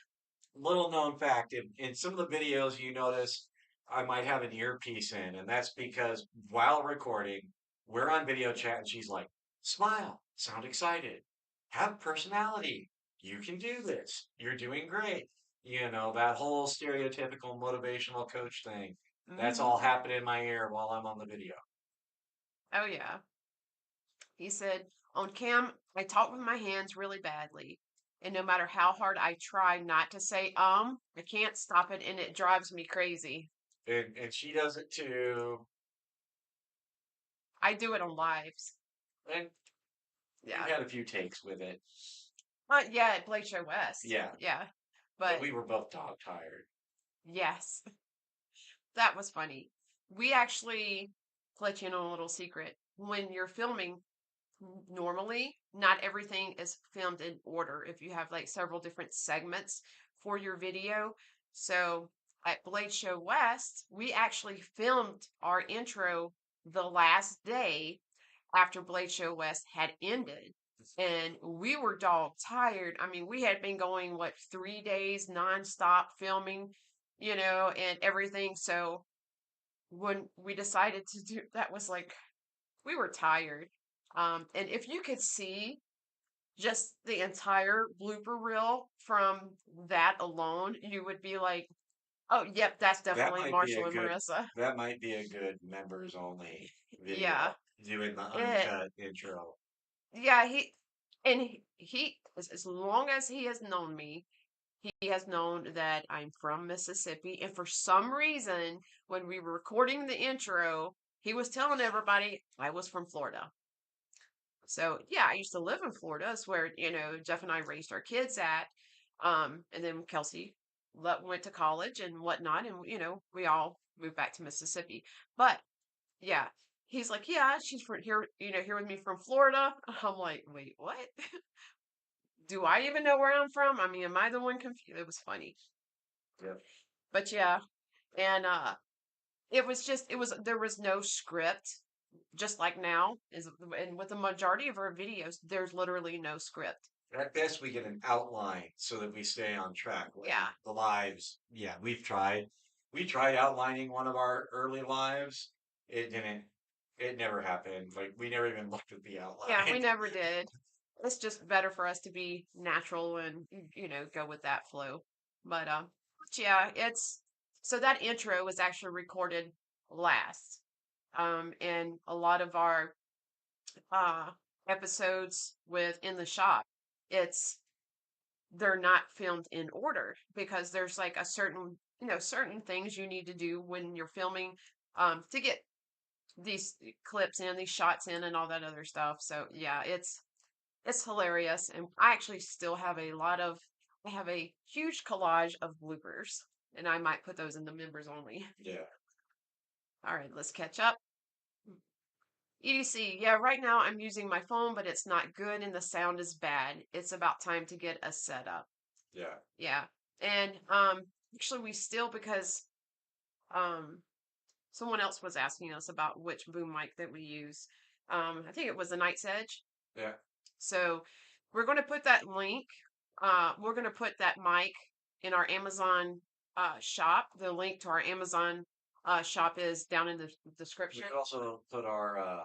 little known fact, in some of the videos you notice I might have an earpiece in, and that's because while recording, we're on video chat and she's like, smile, sound excited, have personality. You can do this. You're doing great. That whole stereotypical motivational coach thing. That's Hmm. all happening in my ear while I'm on the video. Oh, yeah. He said, on cam, I talk with my hands really badly. And no matter how hard I try not to say, I can't stop it and it drives me crazy. And she does it too. I do it on lives. And Yeah. We had a few takes with it. Yeah, at Blade Show West. Yeah. Yeah. But But we were both dog tired. yes, that was funny. We actually let you know a little secret. When you're filming, normally not everything is filmed in order if you have like several different segments for your video. So at Blade Show West, we actually filmed our intro the last day after Blade Show West had ended. And we were dog tired. I mean, we had been going, what, 3 days nonstop filming, and everything. So when we decided to do that, was like, we were tired. And if you could see just the entire blooper reel from that alone, you would be like, oh, yep, that's That definitely might be a Marshall and good Marissa. that might be a good members only Yeah. video. Doing the It, uncut intro. yeah, he as long as he has known me, he has known that I'm from Mississippi. And for some reason, when we were recording the intro, he was telling everybody I was from Florida. So yeah, I used to live in Florida. That's where, Jeff and I raised our kids at. And then Kelsey went to college and whatnot. And, we all moved back to Mississippi. But yeah, he's like, yeah, she's from here, here with me from Florida. I'm like, wait, what? Do I even know where I'm from? I mean, am I the one confused? It was funny. Yep. But yeah, and there was no script, just like now is, and with the majority of our videos, there's literally no script. At best, we get an outline so that we stay on track. Like Yeah. the lives, yeah, we've tried. We tried outlining one of our early lives. It didn't. It never happened. Like we never even looked at the Yeah, we outline. never did. It's just better for us to be natural and, go with that flow. But yeah, it's so that intro was actually recorded last. And a lot of our uh episodes with In the Shop, it's they're not filmed in order because there's like a certain things you need to do when you're filming to get these clips in, these shots in, and all that other stuff. So yeah, it's hilarious, and I actually still have I have a huge collage of bloopers, and I might put those in the members only. Yeah. All right, let's catch up. EDC, yeah, right now I'm using my phone, but it's not good and the sound is bad. It's about time to get a setup. Yeah. Yeah. And actually we still, because um someone else was asking us about which boom mic that we use. I think it was the Nite's Edge. Yeah. So we're going to put that link. We're going to put that mic in our Amazon shop. The link to our Amazon shop is down in the We description. could also put our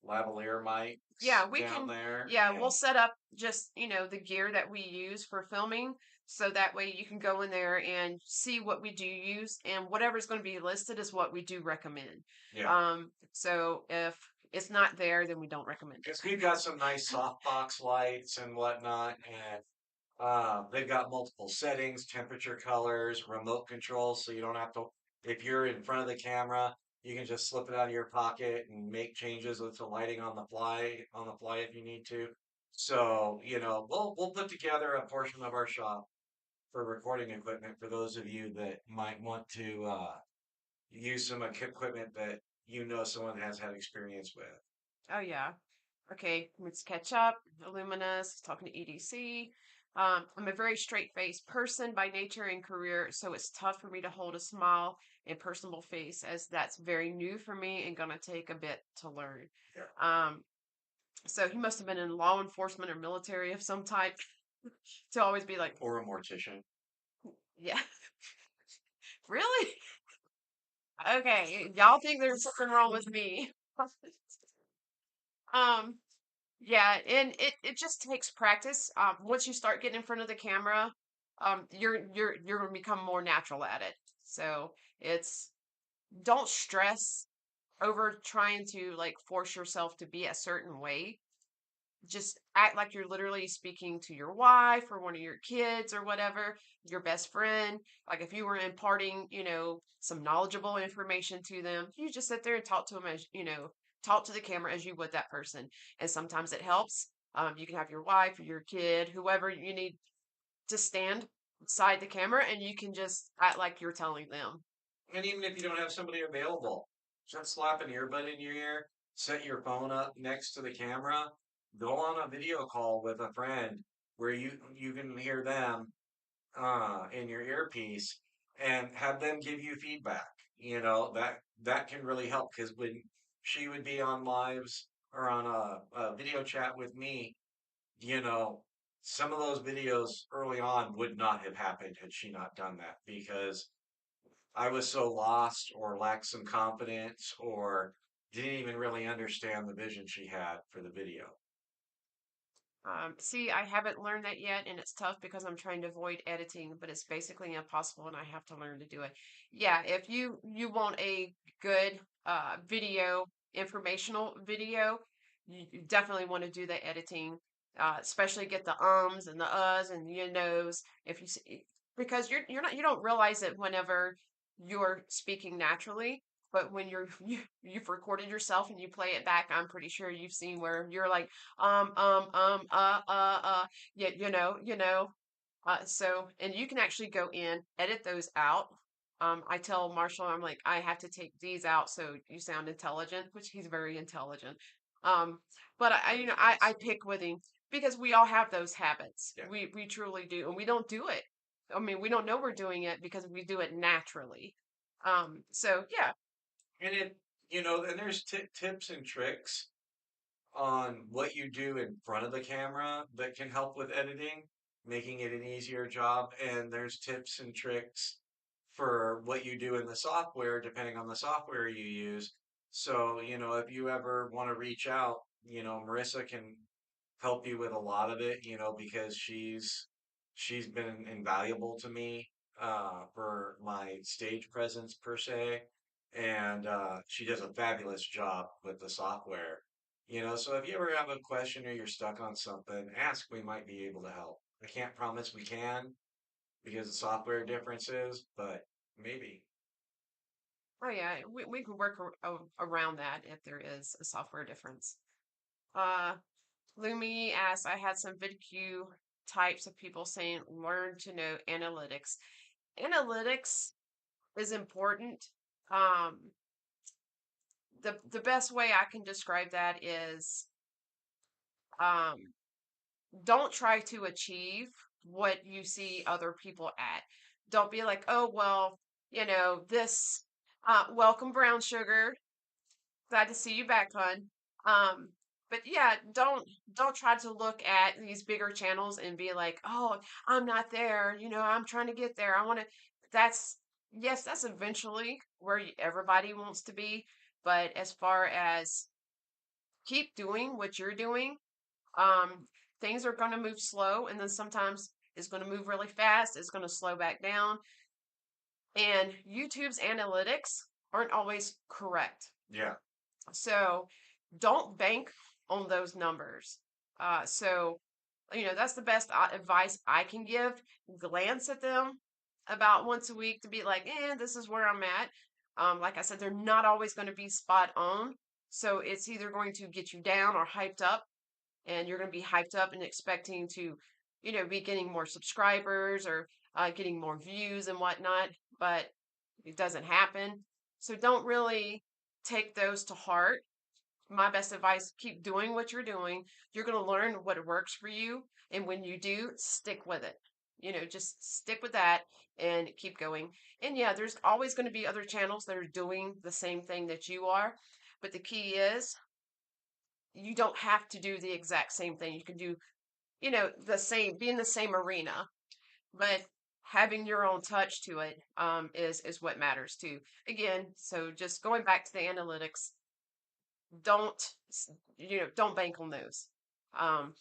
lavalier mics Yeah, we down can. there. Yeah, we'll set up just, the gear that we use for filming. So that way you can go in there and see what we do use, and whatever's going to be listed is what we do recommend. Yeah. So if it's not there, then we don't recommend it. Because we've got some nice softbox lights and whatnot, and they've got multiple settings, temperature, colors, remote controls, so you don't have to. If you're in front of the camera, you can just slip it out of your pocket and make changes with the lighting on the fly, if you need to. So we'll put together a portion of our shop for recording equipment for those of you that might want to use some equipment that someone has had experience with. Oh yeah. Okay, let's catch up. Illuminous, talking to EDC. I'm a very straight-faced person by nature and career, so it's tough for me to hold a smile and personable face, as that's very new for me and gonna take a bit to learn. Yeah. So he must have been in law enforcement or military of some type to always be like, Or a mortician. yeah, really? Okay, y'all think there's something wrong with me. um, Yeah, and it just takes practice. Once you start getting in front of the camera, you're gonna become more natural at it. So it's don't stress over trying to like force yourself to be a certain way. Just act like you're literally speaking to your wife or one of your kids or whatever, your best friend. Like if you were imparting, some knowledgeable information to them, you just sit there and talk to them as, talk to the camera as you would that person. And sometimes it helps, You can have your wife or your kid, whoever you need to stand beside the camera, and you can just act like you're telling them. And even if you don't have somebody available, just slap an earbud in your ear, set your phone up next to the camera, go on a video call with a friend where you can hear them in your earpiece and have them give you feedback. You know, that can really help because when she would be on lives or on a video chat with me, you know, some of those videos early on would not have happened had she not done that because I was so lost or lacked some confidence or didn't even really understand the vision she had for the video. See, I haven't learned that yet, and it's tough because I'm trying to avoid editing, but it's basically impossible, and I have to learn to do it. Yeah, if you want a good video, informational video, you definitely want to do the editing, especially get the ums and the uhs and you knows if you see, because you're not you don't realize it whenever you're speaking naturally. But when you've recorded yourself and you play it back, I'm pretty sure you've seen where you're like um, um, um, uh, uh, uh, yeah, so, and you can actually go in, edit those out. I tell Marshall, I'm like, I have to take these out so you sound intelligent, which he's very intelligent. Um, but I pick with him because we all have those habits. Yeah. We truly do, and we don't do it. I mean, we don't know we're doing it because we do it naturally. So yeah. And and there's tips and tricks on what you do in front of the camera that can help with editing, making it an easier job. And there's tips and tricks for what you do in the software, depending on the software you use. So, if you ever want to reach out, Marissa can help you with a lot of it, because she's been invaluable to me for my stage presence per se, and she does a fabulous job with the software. So if you ever have a question or you're stuck on something, ask. We might be able to help. I can't promise we can because of software differences, but maybe. Oh yeah, we can work around that if there is a software difference. Uh, Lumi asks, I had some VidQ types of people saying learn to know analytics. Analytics is important. Um, the best way I can describe that is um, don't try to achieve what you see other people at. Don't be like, oh well, this welcome brown sugar. Glad to see you back, hon. Um, but yeah, don't try to look at these bigger channels and be like, oh, I'm not there. I'm trying to get there. I want to. That's yes, that's eventually where everybody wants to be. But as far as keep doing what you're doing, um, things are going to move slow, and then sometimes it's going to move really fast. It's going to slow back down, and YouTube's analytics aren't always correct. Yeah. So don't bank on those numbers. So that's the best advice I can give. Glance at them about once a week to be like, this is where I'm at. Like I said, they're not always going to be spot on. So it's either going to get you down or hyped up, and you're going to be hyped up and expecting to, be getting more subscribers or getting more views and whatnot. But it doesn't happen. So don't really take those to heart. My best advice, keep doing what you're doing. You're going to learn what works for you. And when you do, stick with it. Just stick with that and keep going. And yeah, there's always going to be other channels that are doing the same thing that you are. But the key is you don't have to do the exact same thing. You can do, be in the same arena, but having your own touch to it is what matters too. Again, so just going back to the analytics, don't don't bank on those. Um,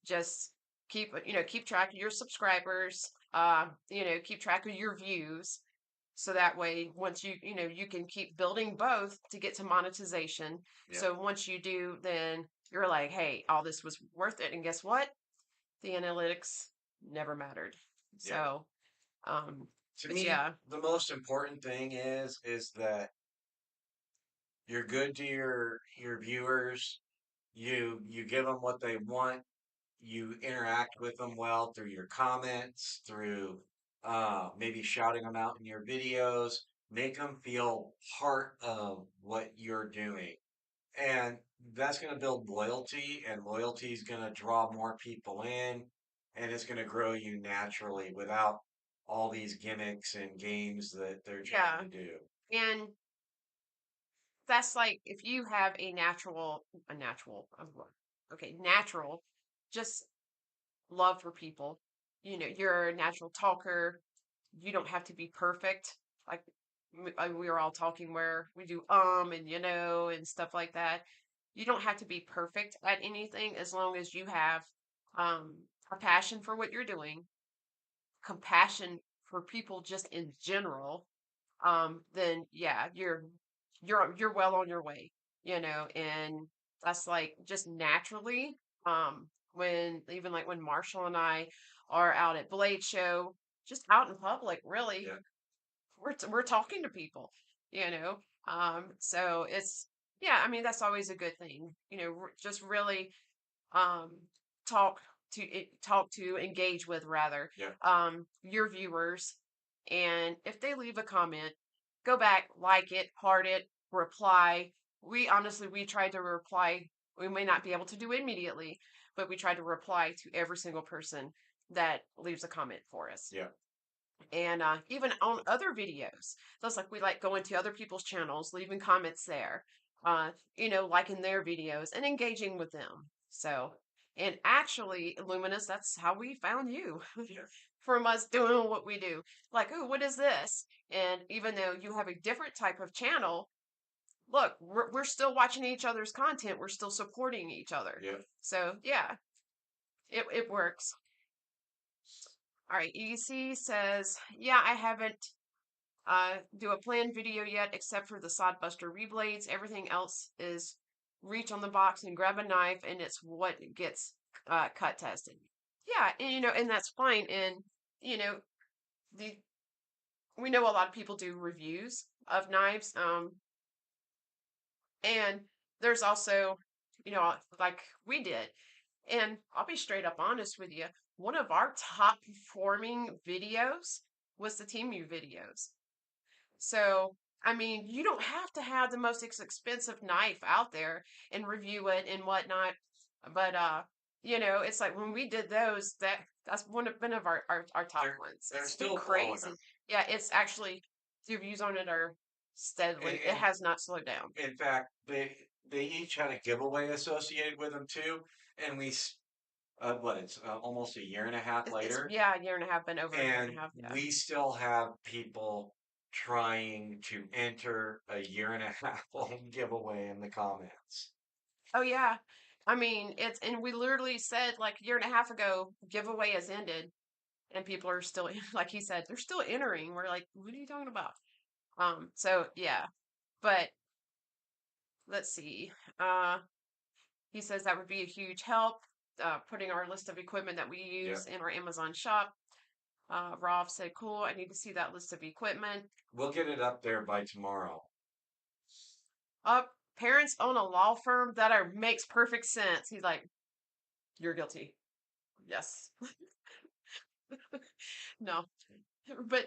just keep track of your subscribers. Keep track of your views, so that way once you can keep building both to get to monetization. Yeah. So once you do, then you're like, hey, all this was worth it. And guess what? The analytics never mattered. Yeah. So um, To but me, yeah, the most important thing is that you're good to your viewers You give them what they want. You interact with them well through your comments, through maybe shouting them out in your videos. Make them feel part of what you're doing. And that's going to build loyalty, and loyalty is going to draw more people in, and it's going to grow you naturally without all these gimmicks and games that they're trying Yeah. to do. And that's like if you have natural, just love for people. You're a natural talker. You don't have to be perfect. Like we were all talking where we do and and stuff like that. You don't have to be perfect at anything as long as you have um a passion for what you're doing, compassion for people just in general. Then yeah, you're well on your way, and that's like just naturally. When even like when Marshall and I are out at Blade Show, just out in public, really, Yeah. we're talking to people, you know. So it's yeah, I mean that's always a good thing, just really um talk talk to engage with rather Yeah. your viewers, and if they leave a comment, go back, like it, heart it, reply. We try to reply. We may not be able to do it immediately, but we try to reply to every single person that leaves a comment for us. Yeah. And even on other videos, that's like we like going to other people's channels, leaving comments there, liking their videos and engaging with them. So, and actually, Luminous, that's how we found you. Yeah. From us doing what we do. Like, oh, what is this? And even though you have a different type of channel, look, we're still watching each other's content. We're still supporting each other. Yeah. So, yeah, it works. All right, EC says, yeah, I haven't do a planned video yet except for the Sodbuster reblades. Everything else is reach on the box and grab a knife, and it's what gets cut tested. Yeah, and that's fine. And you know, the we know a lot of people do reviews of knives, and there's also, like we did. And I'll be straight up honest with you. One of our top performing videos was the Temu videos. So, I mean, you don't have to have the most expensive knife out there and review it and whatnot. But it's like when we did those, that's one of our top They're ones. they're It's been still blowing crazy. up. Yeah, it's actually the reviews on it are steadily. It And has not slowed down. in fact, they each had a giveaway associated with them too. And what it's almost a year and a half It's later, yeah, a year and a half, been over a year and and a half. Yeah. we still have people trying to enter a year and a half old giveaway in the comments. Oh yeah. I mean, and we literally said like a year and a half ago, giveaway has ended, and people are still, like he said, they're still entering. We're like, what are you talking about? So yeah, but let's see. Uh, he says that would be a huge help. Putting our list of equipment that we Yeah. use in our Amazon shop. Rob said, cool. I need to see that list of equipment. We'll get it up there by tomorrow. Parents own a law firm. That makes perfect sense. He's like, you're guilty. Yes. No, but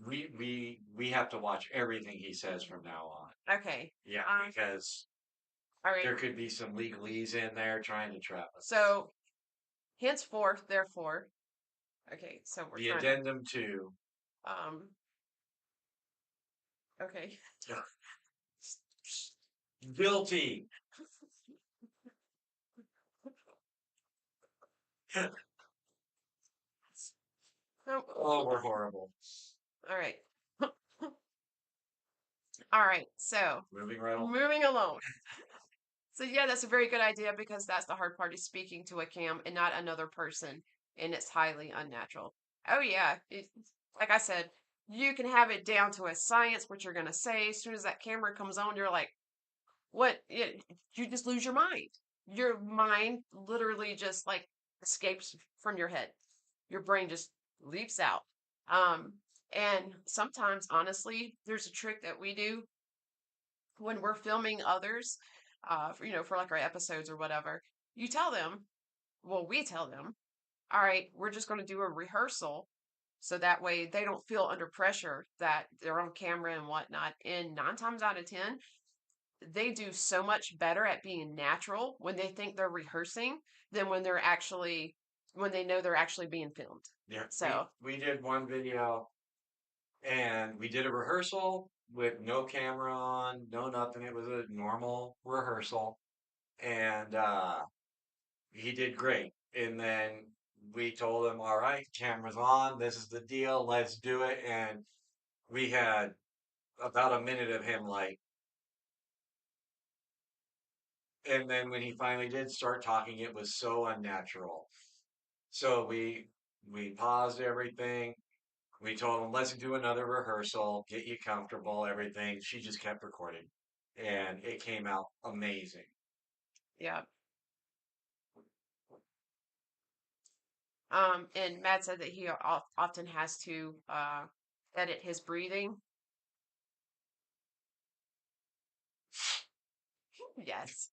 We have to watch everything he says from now on. okay. Yeah, because All right. there could be some legalese in there trying to trap us. So, henceforth, therefore, okay. So we're The trying addendum to to, okay. guilty. Oh, we're horrible. All right. All right. So, Moving right on. moving along. So, yeah, that's a very good idea because that's the hard part is speaking to a cam and not another person, and it's highly unnatural. Oh, yeah. Like I said, you can have it down to a science what you're going to say. As soon as that camera comes on, you're like, what? You just lose your mind. Your mind literally just like escapes from your head. Your brain just leaps out. Um, and sometimes, honestly, there's a trick that we do when we're filming others. for like our episodes or whatever. You tell them, well, we tell them, all right, we're just going to do a rehearsal. So that way they don't feel under pressure that they're on camera and whatnot. And 9 times out of 10, they do so much better at being natural when they think they're rehearsing than when they know they're actually being filmed. Yeah, So, we did one video and we did a rehearsal with no camera on, no nothing. It was a normal rehearsal, and he did great. And then we told him, "All right, camera's on. This is the deal. Let's do it." And we had about a minute of him like, and then when he finally did start talking, it was so unnatural. So we paused everything. We told him, let's do another rehearsal, get you comfortable, everything. She just kept recording, and it came out amazing. yeah. And Matt said that he often has to edit his breathing. Yes.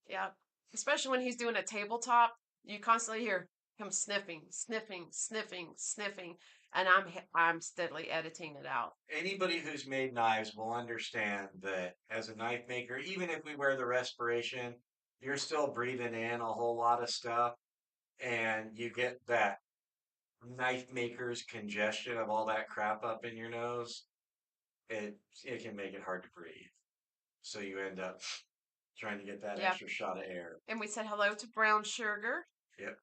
Yeah. Especially when he's doing a tabletop, you constantly hear him sniffing, sniffing, sniffing, sniffing, and I'm steadily editing it out. Anybody who's made knives will understand that as a knife maker, even if we wear the respiration, you're still breathing in a whole lot of stuff, and you get that knife maker's congestion of all that crap up in your nose. It can make it hard to breathe. So you end up trying to get that Yeah. extra shot of air. And we said hello to Brown Sugar. Yep.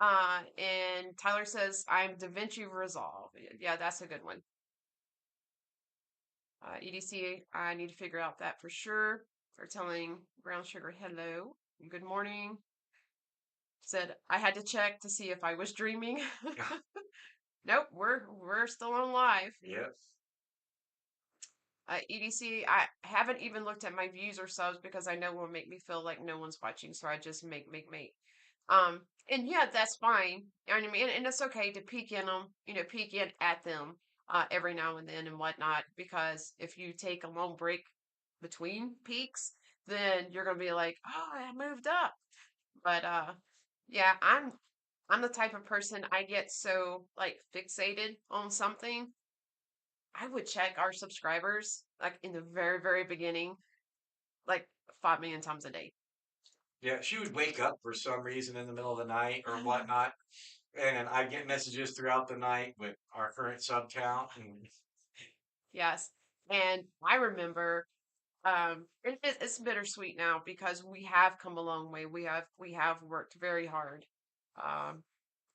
And Tyler says, I'm Da Vinci Resolve. Yeah, that's a good one. EDC, I need to figure out that for sure. For telling Brown Sugar hello. Good morning. Said I had to check to see if I was dreaming. Nope, we're still on live. Yep. EDC, I haven't even looked at my views or subs because I know it will make me feel like no one's watching, so I just make. And yeah, that's fine. You know what I mean? And it's okay to peek in them, peek in at them every now and then and whatnot, because if you take a long break between peaks, then you're gonna be like, oh, I moved up. But yeah, I'm the type of person I get so like fixated on something. I would check our subscribers like in the very, very beginning, like 5 million times a day. Yeah, she would wake up for some reason in the middle of the night or whatnot, and I'd get messages throughout the night with our current sub count. And Yes. And I remember it's bittersweet now because we have come a long way. We have worked very hard um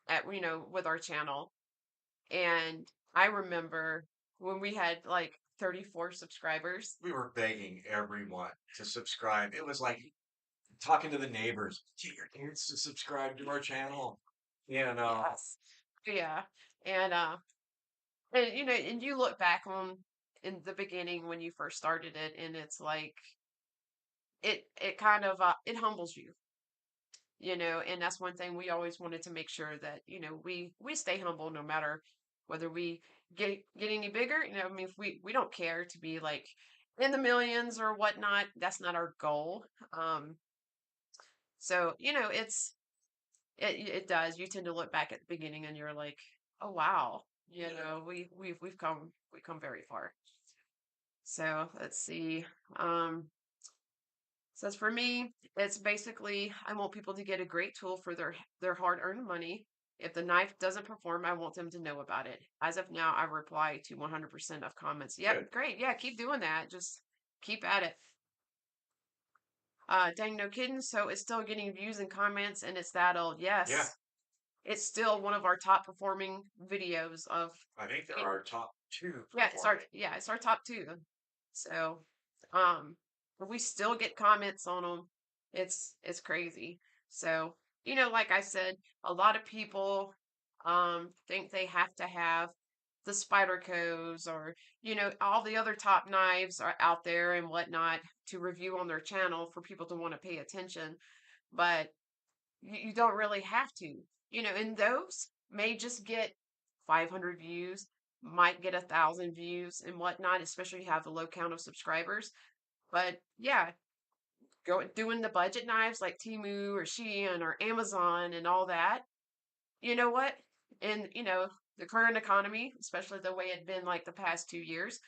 at with our channel. And I remember when we had like 34 subscribers. we were begging everyone to subscribe. It was like talking to the neighbors. Get your kids to subscribe to our channel. You know. Yes. Yeah. And you look back on in the beginning when you first started it, and it's like it kind of it humbles you, and that's one thing we always wanted to make sure that we stay humble no matter whether we get any bigger. I mean, if we don't care to be like in the millions or whatnot. That's not our goal. So it does. You tend to look back at the beginning and you're like, oh wow, we've come very far. So let's see. Um, says for me, it's basically I want people to get a great tool for their hard-earned money. If the knife doesn't perform, I want them to know about it. As of now, I reply to 100% of comments. Yep, Good. great. Yeah, keep doing that. Just keep at it. Dang, no kidding. So it's still getting views and comments, and it's that old. Yeah, Yes, it's still one of our top performing videos of. I think they're our top two Yeah, performing. it's our top two. So, but we still get comments on them. It's crazy. So, like I said, a lot of people think they have to have the Spydercos or all the other top knives are out there and whatnot to review on their channel for people to want to pay attention. But you don't really have to, and those may just get 500 views, might get 1,000 views and whatnot, especially if you have a low count of subscribers. But yeah, doing the budget knives like Temu or Shein or Amazon and all that. You know what? In the current economy, especially the way it'd been like the past 2 years,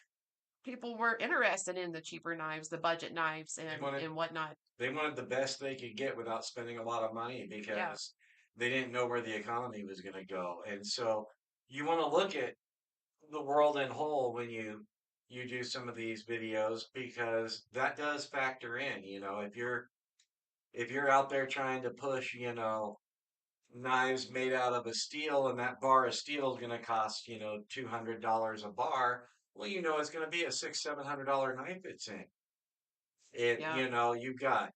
people were interested in the cheaper knives, the budget knives, They and wanted and whatnot. they wanted the best they could get without spending a lot of money Yeah, because they didn't know where the economy was going to go. And so you want to look at the world in whole when you do some of these videos because that does factor in, if you're out there trying to push, knives made out of a steel and that bar of steel is going to cost, $200 a bar, well, it's going to be a $700 knife it's in. It, yeah, you've got,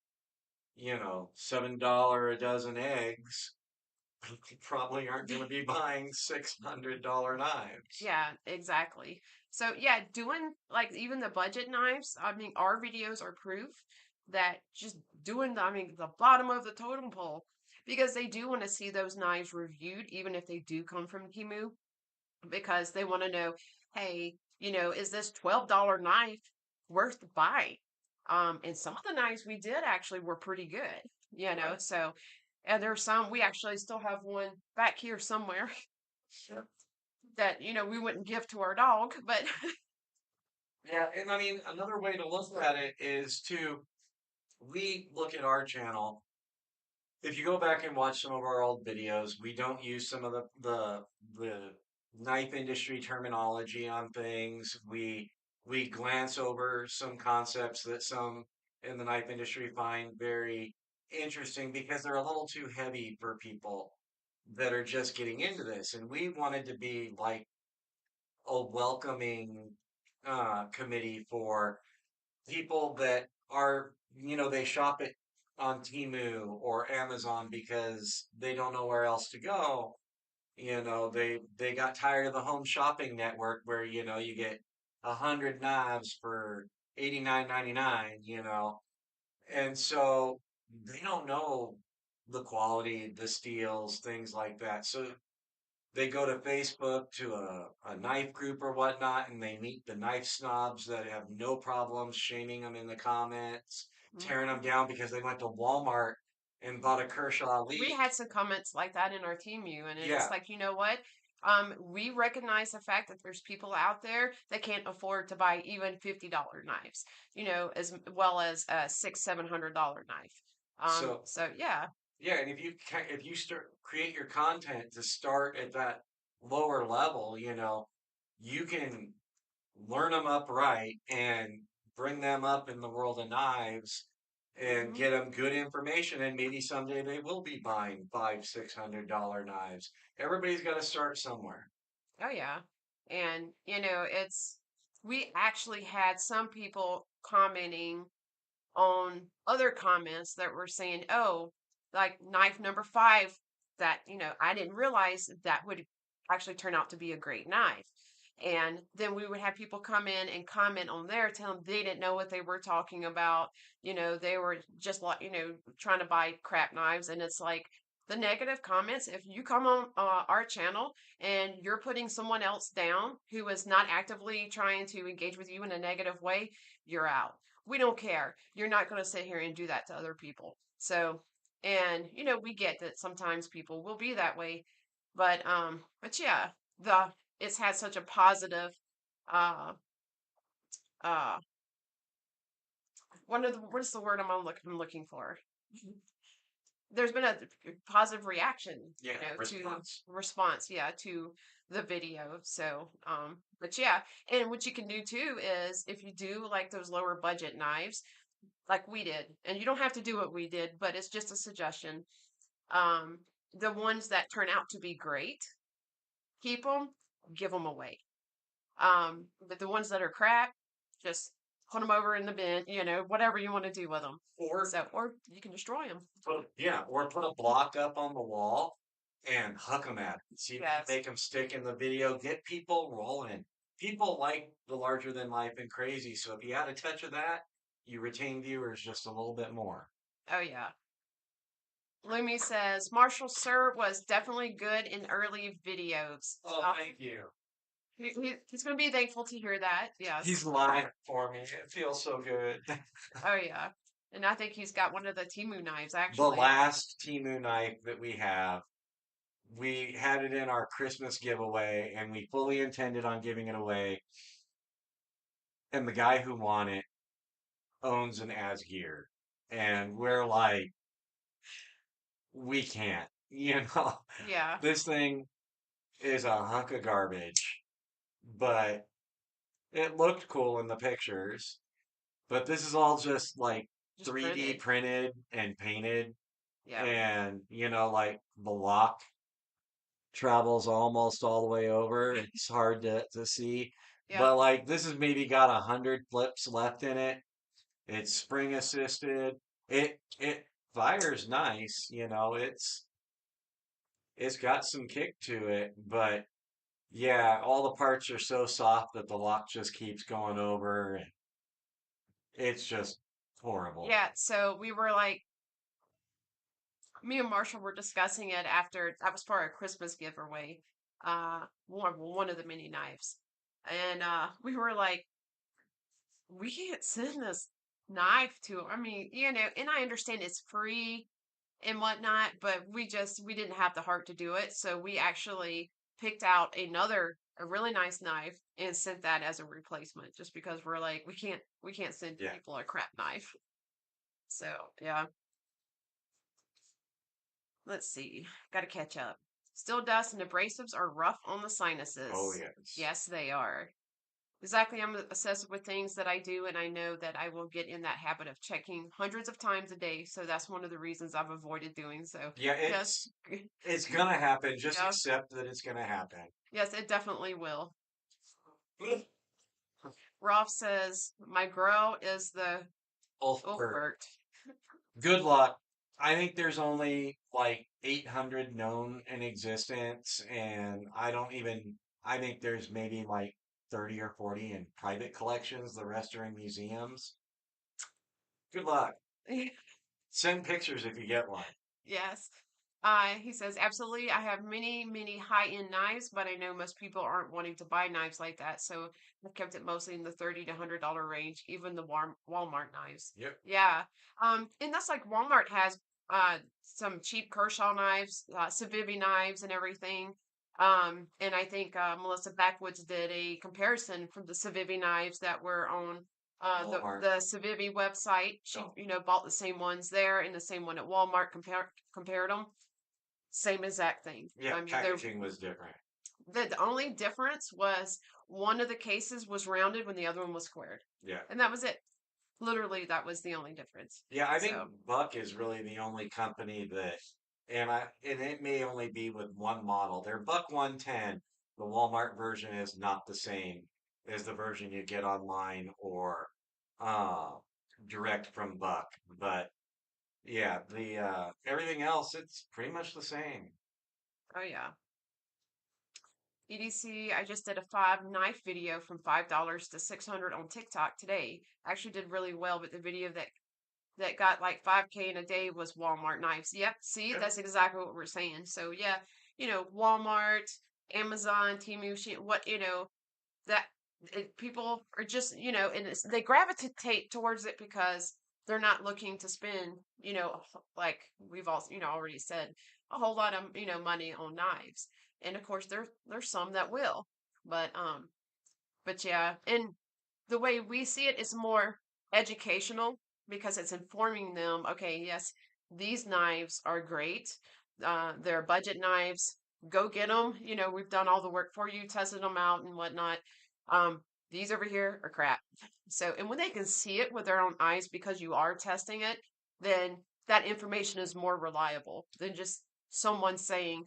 $7 a dozen eggs. You probably aren't going to be buying $600 knives. yeah, exactly. So yeah, doing like even the budget knives. I mean, our videos are proof that just doing the bottom of the totem pole because they do want to see those knives reviewed, even if they do come from Temu, because they want to know, hey, is this $12 knife worth the buy? And some of the knives we did actually were pretty good, Right. so, and there's some, we actually still have one back here somewhere Sure. that, we wouldn't give to our dog, but Yeah, and I mean, another way to look at it is we look at our channel. If you go back and watch some of our old videos, we don't use some of the knife industry terminology on things. We glance over some concepts that some in the knife industry find very interesting because they're a little too heavy for people that are just getting into this. And we wanted to be like a welcoming committee for people that are, they shop it on Temu or Amazon because they don't know where else to go. They got tired of the home shopping network where, you get 100 knives for 89.99, and so they don't know the quality, the steels, things like that. So they go to Facebook to a knife group or whatnot, and they meet the knife snobs that have no problems shaming them in the comments, tearing them Mhm. down because they went to Walmart and bought a Kershaw We Lee. had some comments like that in our team view, and it's Yeah. like, you know what? We recognize the fact that there's people out there that can't afford to buy even $50 knives, as well as a $700 knife. So So yeah, yeah, and if you start create your content to start at that lower level, you can learn them up right and bring them up in the world of knives and hmm get them good information and maybe someday they will be buying $500-$600 knives. Everybody's got to start somewhere. oh yeah, and we actually had some people commenting on other comments that were saying, oh, like knife number 5, that, I didn't realize that would actually turn out to be a great knife. And then we would have people come in and comment on there, tell them they didn't know what they were talking about. They were just like, trying to buy crap knives. And it's like the negative comments, if you come on our channel and you're putting someone else down who is not actively trying to engage with you in a negative way, you're out. We don't care. You're not going to sit here and do that to other people. So, and we get that sometimes people will be that way, but yeah, the it's had such a positive uh uh what is the word I'm looking for? There's been a positive reaction, Yeah, to response. response, yeah, to the video. So, but yeah, and what you can do too is if you do like those lower budget knives, like we did, and you don't have to do what we did, but it's just a suggestion. Um, the ones that turn out to be great, keep them, give them away. But the ones that are crap, just put them over in the bin, whatever you want to do with them. Or So, or you can destroy them. put a block up on the wall and huck them at it. See if you can Yes. make them stick in the video. Get people rolling. People like the larger than life and crazy. So if you add a touch of that, you retain viewers just a little bit more. Oh yeah. Lumi says Marshall Sir was definitely good in early videos. Oh, thank you. He's going to be thankful to hear that. Yes. He's lying for me. It feels so good. Oh yeah. And I think he's got one of the Timu knives, The actually. last Timu knife that we have, we had it in our Christmas giveaway, and we fully intended on giving it away. And the guy who won it owns an ASGEIR, and we're like, we can't, Yeah, this thing is a hunk of garbage, but it looked cool in the pictures. But this is all just like just 3D printed. printed and painted, Yeah, and like the lock travels almost all the way over. It's hard to see, yeah, but like this has maybe got 100 flips left in it. It's spring assisted. It fires nice, it's got some kick to it, but yeah, all the parts are so soft that the lock just keeps going over, and it's just horrible. yeah. So we were like, me and Marshall were discussing it after that was for our Christmas giveaway. One of the mini knives, and we were like, we can't send this knife to. I mean, and I understand it's free and whatnot, but we didn't have the heart to do it, so we actually picked out a really nice knife and sent that as a replacement, just because we're like, we can't send Yeah. people a crap knife. So yeah. Let's see. Got to catch up. Still dust and abrasives are rough on the Oh, sinuses. yes. Yes, they are. Exactly. I'm obsessive with things that I do, and I know that I will get in that habit of checking hundreds of times a day. So that's one of the reasons I've avoided doing so. Yeah, Yes. it's gonna happen. Just Yeah. accept that it's gonna happen. Yes, it definitely will. Rolf says, my grow is the Ulfbert. Ulfbert. Good luck. I think there's only like 800 known in existence, and I think there's maybe like 30 or 40 in private collections. The rest are in museums. Good luck. Send pictures if you get one. Yes. He says, absolutely. I have many, many high-end knives, but I know most people aren't wanting to buy knives like that. So I've kept it mostly in the $30 to $100 range, even the Walmart knives. Yep. Yeah. And that's like Walmart has some cheap Kershaw knives, Civivi knives and everything. And I think Melissa Backwoods did a comparison from the Civivi knives that were on Walmart. the Civivi website. She No. bought the same ones there and the same one at Walmart. Compared them, same exact thing. Yeah, I mean, packaging was different. the only difference was one of the cases was rounded when the other one was squared, Yeah. and that was it. Literally, that was the only difference. Yeah, I think So Buck is really the only company that, and it may only be with one model. Their Buck 110, the Walmart version is not the same as the version you get online or uh direct from Buck. But yeah, the everything else it's pretty much the same. oh yeah. EDC, I just did a 5 knife video from $5 to 600 on TikTok today. Actually did really well, but the video that got like 5K in a day was Walmart knives. Yep, see, Yep. that's exactly what we're saying. So yeah, Walmart, Amazon, Temu, what that people are just and they gravitate towards it because they're not looking to spend like we've also already said a whole lot of money on knives, and of course there's some that will, but yeah, and the way we see it is more educational because it's informing them, okay, yes, these knives are great. They're budget knives. Go get them. We've done all the work for you, tested them out and whatnot. Um, these over here are crap. So, and when they can see it with their own eyes because you are testing it, then that information is more reliable than just someone saying,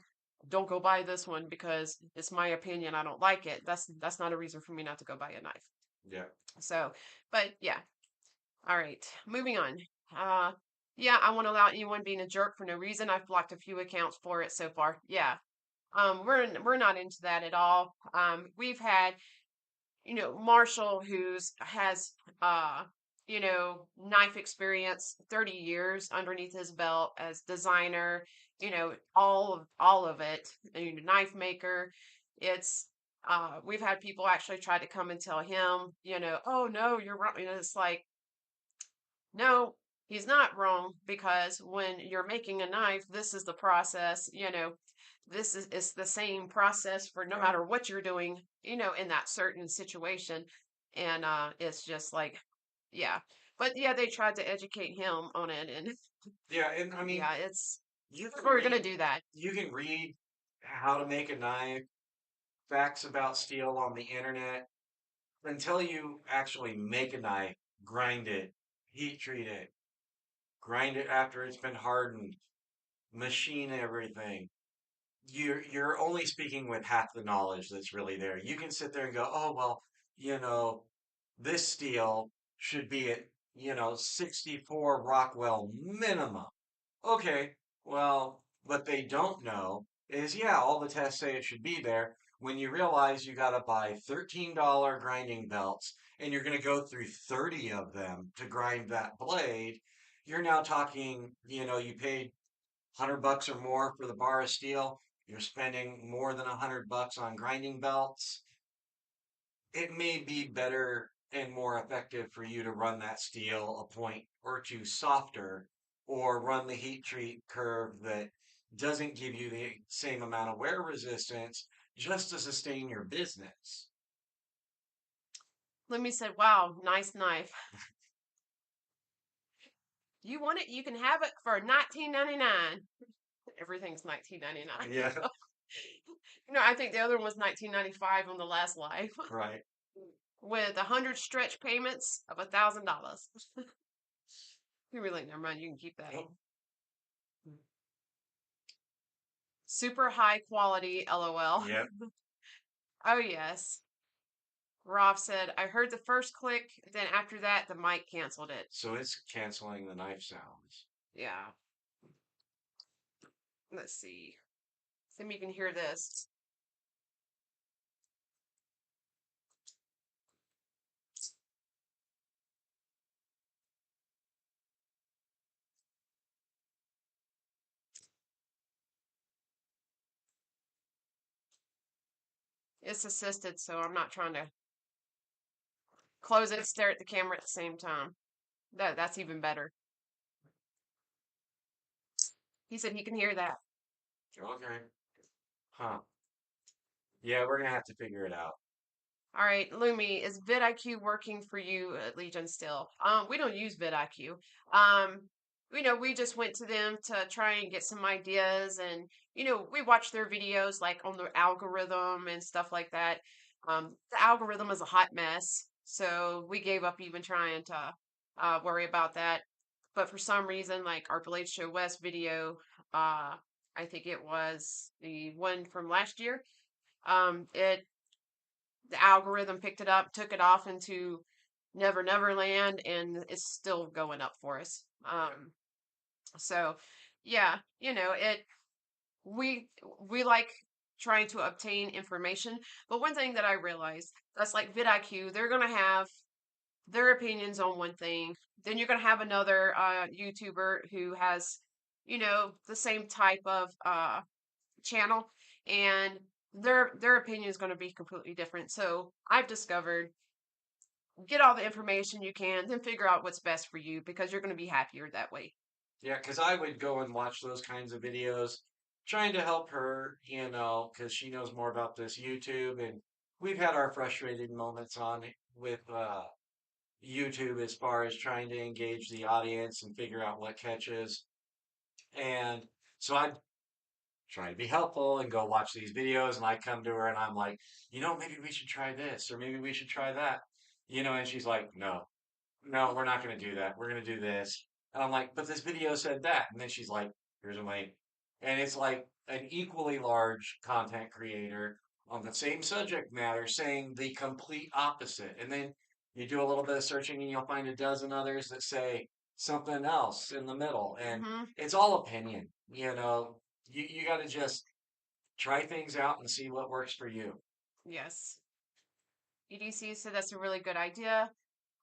don't go buy this one because it's my opinion. I don't like it. That's not a reason for me not to go buy a knife. Yeah. So, but yeah. All right. Moving on. Uh, yeah, I won't allow anyone being a jerk for no reason. I've blocked a few accounts for it so far. Yeah. We're not into that at all. We've had Marshall, who's has knife experience, 30 years underneath his belt as designer, all of it, knife maker. It's we've had people actually try to come and tell him, oh no, you're wrong. It's like, no, he's not wrong, because when you're making a knife, this is the process, this is the same process for no matter what you're doing, in that certain situation. And it's just like, yeah. But yeah, they tried to educate him on it, and Yeah, and I mean, yeah, it's you can we're gonna read do that. you can read how to make a knife, facts about steel on the internet, until you actually make a knife, grind it, heat treat it, grind it after it's been hardened, machine everything. You're only speaking with half the knowledge that's really there. You can sit there and go, oh well, you know, this steel should be at 64 Rockwell minimum. Okay, well, what they don't know is, yeah, all the tests say it should be there. When you realize you got to buy $13 grinding belts and you're going to go through 30 of them to grind that blade, you're now talking, you paid $100 or more for the bar of steel. You're spending more than $100 on grinding belts. It may be better and more effective for you to run that steel a point or two softer, or run the heat treat curve that doesn't give you the same amount of wear resistance, just to sustain your business. Lumi said, "Wow, nice knife. You want it? You can have it for 19.99. Everything's 19.99. Yeah, I think the other one was 19.95 on the last live, right. with 100 stretch payments of $1,000. You really, never mind. You can keep that. Super high quality, LOL. Yep. Oh yes. Rob said, I heard the first click, then after that, the mic canceled it. So it's canceling the knife sounds. Yeah. Let's see. See if you can hear this. It's assisted, so I'm not trying to close it and stare at the camera at the same time. That's even better. He said he can hear that. Okay. Huh. Yeah, we're gonna have to figure it out. All right, Lumi, is vidIQ working for you at Legion still? We don't use vidIQ. We just went to them to try and get some ideas, and we watch their videos like on the algorithm and stuff like that. The algorithm is a hot mess, so we gave up even trying to worry about that. But for some reason, like our Blade Show West video, I think it was the one from last year. It The algorithm picked it up, took it off into Never Never Land, and it's still going up for us. So yeah, we like trying to obtain information, but one thing that I realized, that's like vidIQ, they're gonna have their opinions on one thing. Then you're gonna have another YouTuber who has, the same type of channel, and their opinion is going to be completely different. So I've discovered, get all the information you can, then figure out what's best for you, because you're going to be happier that way. Yeah, because I would go and watch those kinds of videos, trying to help her, because she knows more about this YouTube, and we've had our frustrated moments on it with YouTube, as far as trying to engage the audience and figure out what catches. And so I try to be helpful and go watch these videos, and I come to her and I'm like, maybe we should try this, or maybe we should try that, and she's like, no, no, we're not going to do that. We're going to do this. And I'm like, but this video said that. And then she's like, here's a link. And it's like an equally large content creator on the same subject matter saying the complete opposite. And then you do a little bit of searching and you'll find a dozen others that say something else in the middle. And Mm-hmm. it's all opinion. You got to just try things out and see what works for you. Yes. EDC said that's a really good idea.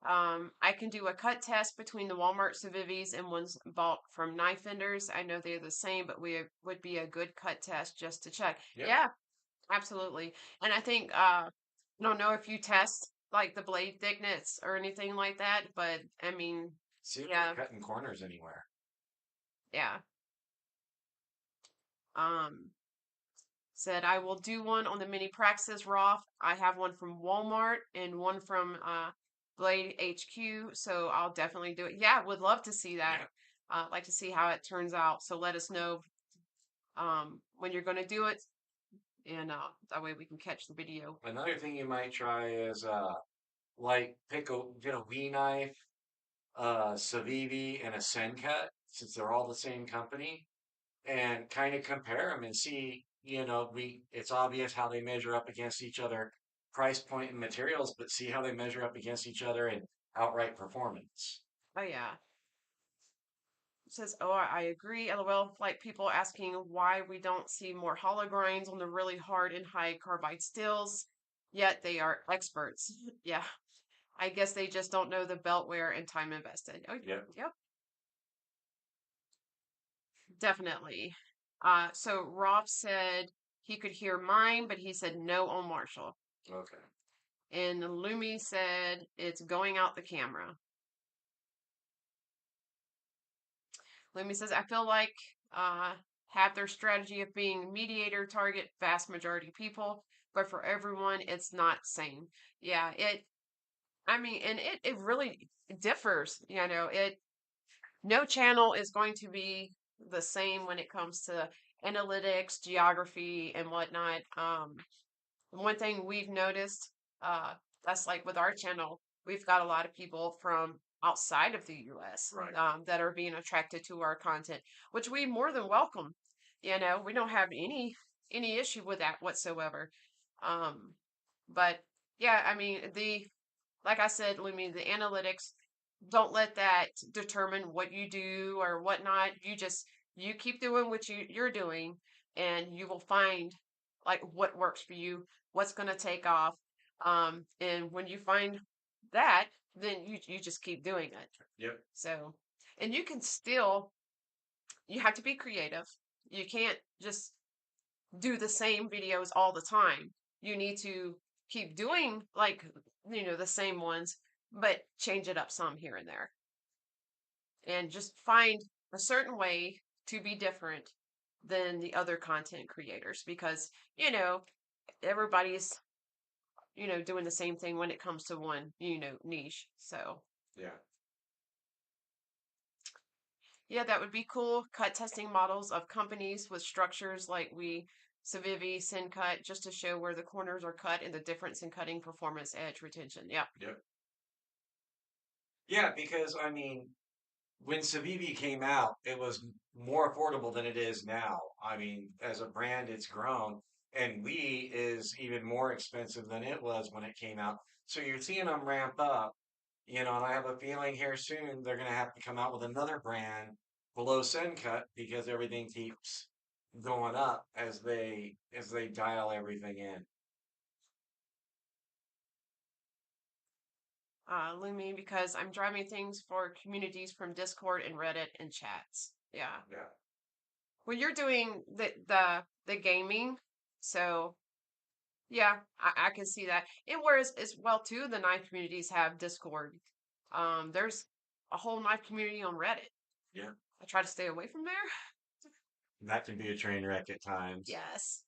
I can do a cut test between the Walmart Civivis and ones bought from Knife Vendors. I know they're the same, but we would be a good cut test just to check. Yep. Yeah, absolutely. And I think I don't know if you test like the blade thickness or anything like that, but I mean, See if Yeah, they're cutting corners anywhere. yeah. Um, said I will do one on the mini Praxis Roth. I have one from Walmart and one from Blade HQ, so I'll definitely do it. Yeah, would love to see that. Yeah. Like to see how it turns out. So let us know when you're going to do it, and that way we can catch the video. Another thing you might try is like get a V knife, Civivi, and a Sencut, since they're all the same company, and kind of compare them and see, it's obvious how they measure up against each other, price point and materials, but see how they measure up against each other in outright performance. Oh yeah. It says, oh, I agree. LOL. Like people asking why we don't see more hollow grinds on the really hard and high carbide steels, yet they are experts. Yeah. I guess they just don't know the belt wear and time invested. Oh, Yep. yep, definitely. So Rob said he could hear mine, but he said no on Marshall. Okay. And Lumi said it's going out the camera. Lumi says, I feel like have their strategy of being mediator target vast majority people, but for everyone it's not same. Yeah, it really differs, no channel is going to be the same when it comes to analytics, geography, and whatnot. One thing we've noticed, uh, that's like with our channel, we've got a lot of people from outside of the US Right. that are being attracted to our content, which we more than welcome. We don't have any issue with that whatsoever. Um, but yeah, I mean like I said, Lumi, the analytics, don't let that determine what you do or whatnot. You keep doing what you're doing, and you will find like what works for you, what's going to take off. And when you find that, then you just keep doing it. Yep. So, and you have to be creative. You can't just do the same videos all the time. You need to keep doing like, the same ones, but change it up some here and there. And just find a certain way to be different than the other content creators because, everybody's, doing the same thing when it comes to one, niche. So, Yeah. yeah, that would be cool. Cut testing models of companies with structures like Civivi, Syncut, just to show where the corners are cut and the difference in cutting performance, edge, retention. Yeah. Yep. Yeah, because I mean, when Civivi came out, it was more affordable than it is now. I mean, as a brand, it's grown, and We is even more expensive than it was when it came out. So you're seeing them ramp up, and I have a feeling here soon they're going to have to come out with another brand below Sencut because everything keeps going up as they dial everything in. Lumi, because I'm driving things for communities from Discord and Reddit and chats. Yeah. Yeah. Well, you're doing the gaming, so yeah, I can see that. And whereas as well too, the knife communities have Discord. There's a whole knife community on Reddit. Yeah. I try to stay away from there. That can be a train wreck at times. Yes.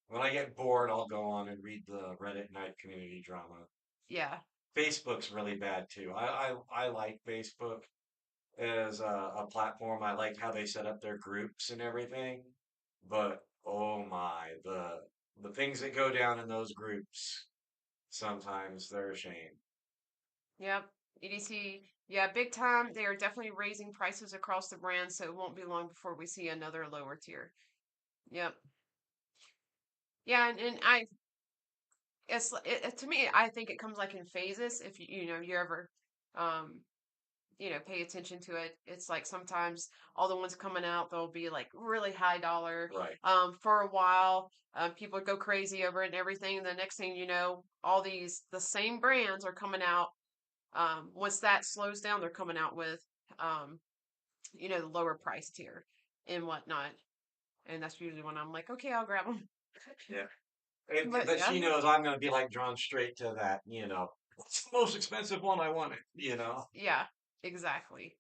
When I get bored, I'll go on and read the Reddit night community drama. Yeah. Facebook's really bad too. I like Facebook as a platform. I like how they set up their groups and everything. But oh my, the things that go down in those groups, sometimes they're a shame. Yep. EDC. Yeah, big time. They are definitely raising prices across the brand, so it won't be long before we see another lower tier. Yep. Yeah, and to me, I think it comes like in phases. If you ever, um, pay attention to it, it's like sometimes all the ones coming out, they'll be like really high dollar. Right. For a while, people go crazy over it and everything. And the next thing you know, the same brands are coming out. Once that slows down, they're coming out with, um, the lower price tier and whatnot. And that's usually when I'm like, okay, I'll grab them. Yeah. But But yeah, she knows I'm going to be like drawn straight to that, what's the most expensive one I wanted, yeah. exactly.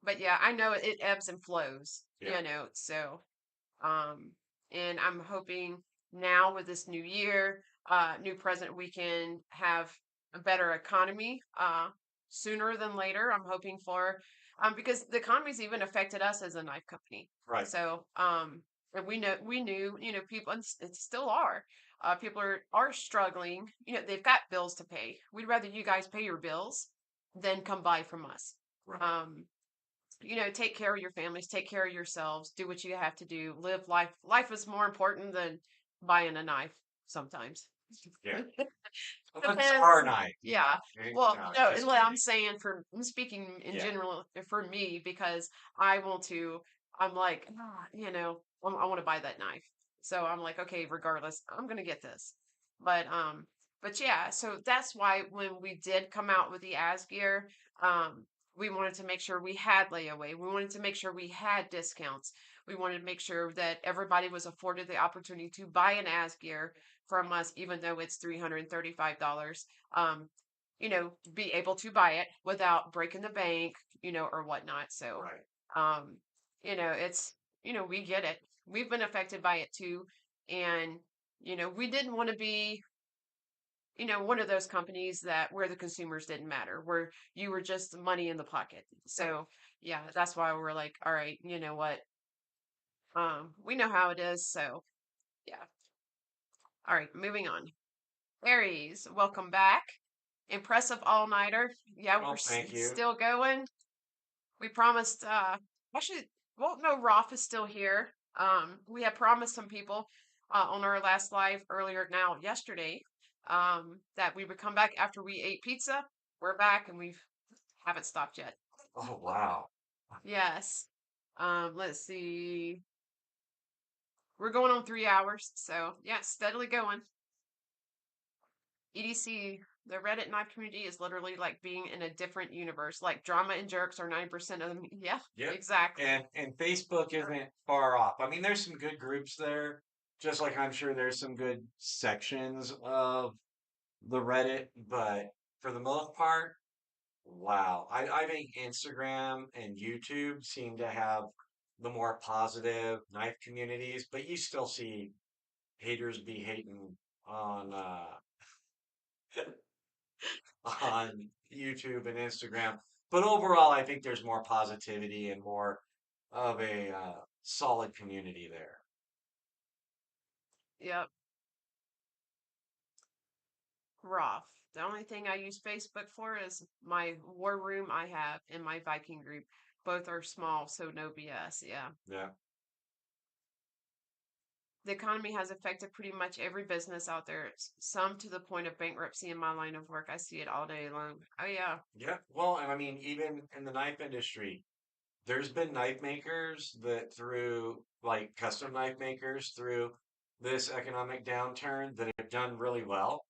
But yeah, I know it ebbs and flows, Yeah. so um and I'm hoping now with this new year, new president, we can have a better economy sooner than later. I'm hoping for because the economy's even affected us as a knife company. Right. So and we knew, people, and it still are. People are struggling. They've got bills to pay. We'd rather you guys pay your bills than come buy from us. Right. Take care of your families, take care of yourselves, do what you have to do, live life. Life is more important than buying a knife sometimes. Yeah. Unless it's our Depends. night. Yeah. Okay? Well, No, no, and just what I'm kidding. saying I'm speaking in Yeah. general for me because I want to, I'm like, I want to buy that knife. So I'm like, okay, regardless, I'm going to get this. But, but yeah, so that's why when we did come out with the ASGEIR, we wanted to make sure we had layaway. We wanted to make sure we had discounts. We wanted to make sure that everybody was afforded the opportunity to buy an ASGEIR from us, even though it's $335. Be able to buy it without breaking the bank, or whatnot. So, Right. um, it's, we get it. We've been affected by it too. And, we didn't want to be, one of those companies that where the consumers didn't matter, where you were just money in the pocket. So, yeah, that's why we're like, all right, you know what? We know how it is. So, yeah. All right, moving on. Aries, welcome back. Impressive all-nighter. Yeah, we're Well, thank you. still going. We promised, actually, well, no, Rolf is still here. We had promised some people on our last live earlier now yesterday that we would come back after we ate pizza. We're back and we haven't stopped yet. Oh, wow. Yes. Let's see. We're going on 3 hours, so yeah, steadily going. EDC, the Reddit knife community is literally like being in a different universe. Like drama and jerks are 9% of them. Yeah, Yep. exactly. And Facebook isn't far off. I mean, there's some good groups there, just like I'm sure there's some good sections of the Reddit, but for the most part, wow. I think Instagram and YouTube seem to have the more positive knife communities, but you still see haters be hating on on YouTube and Instagram. But overall, I think there's more positivity and more of a solid community there. Yep. Rough. The only thing I use Facebook for is my war room I have in my Viking group. Both are small, so no BS. Yeah. Yeah. The economy has affected pretty much every business out there, some to the point of bankruptcy in my line of work. I see it all day long. Oh, yeah. Yeah. Well, and I mean, even in the knife industry, there's been knife makers that through like custom knife makers through this economic downturn that have done really well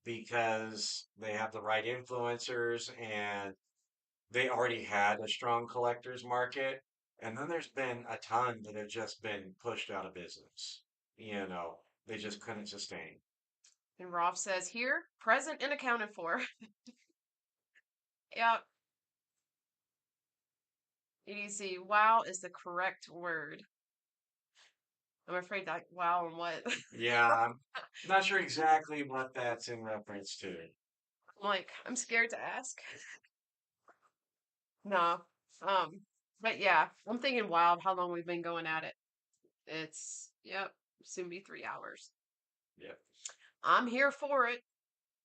because they have the right influencers and they already had a strong collector's market. And then there's been a ton that have just been pushed out of business. You know, they just couldn't sustain. And Rolf says here, present and accounted for. Yep. EDC. Wow is the correct word. I'm afraid that wow and what? Yeah, I'm not sure exactly what that's in reference to. I'm like, I'm scared to ask. No. Um, but yeah, I'm thinking wild how long we've been going at it. It's yep, soon be 3 hours. Yeah. I'm here for it.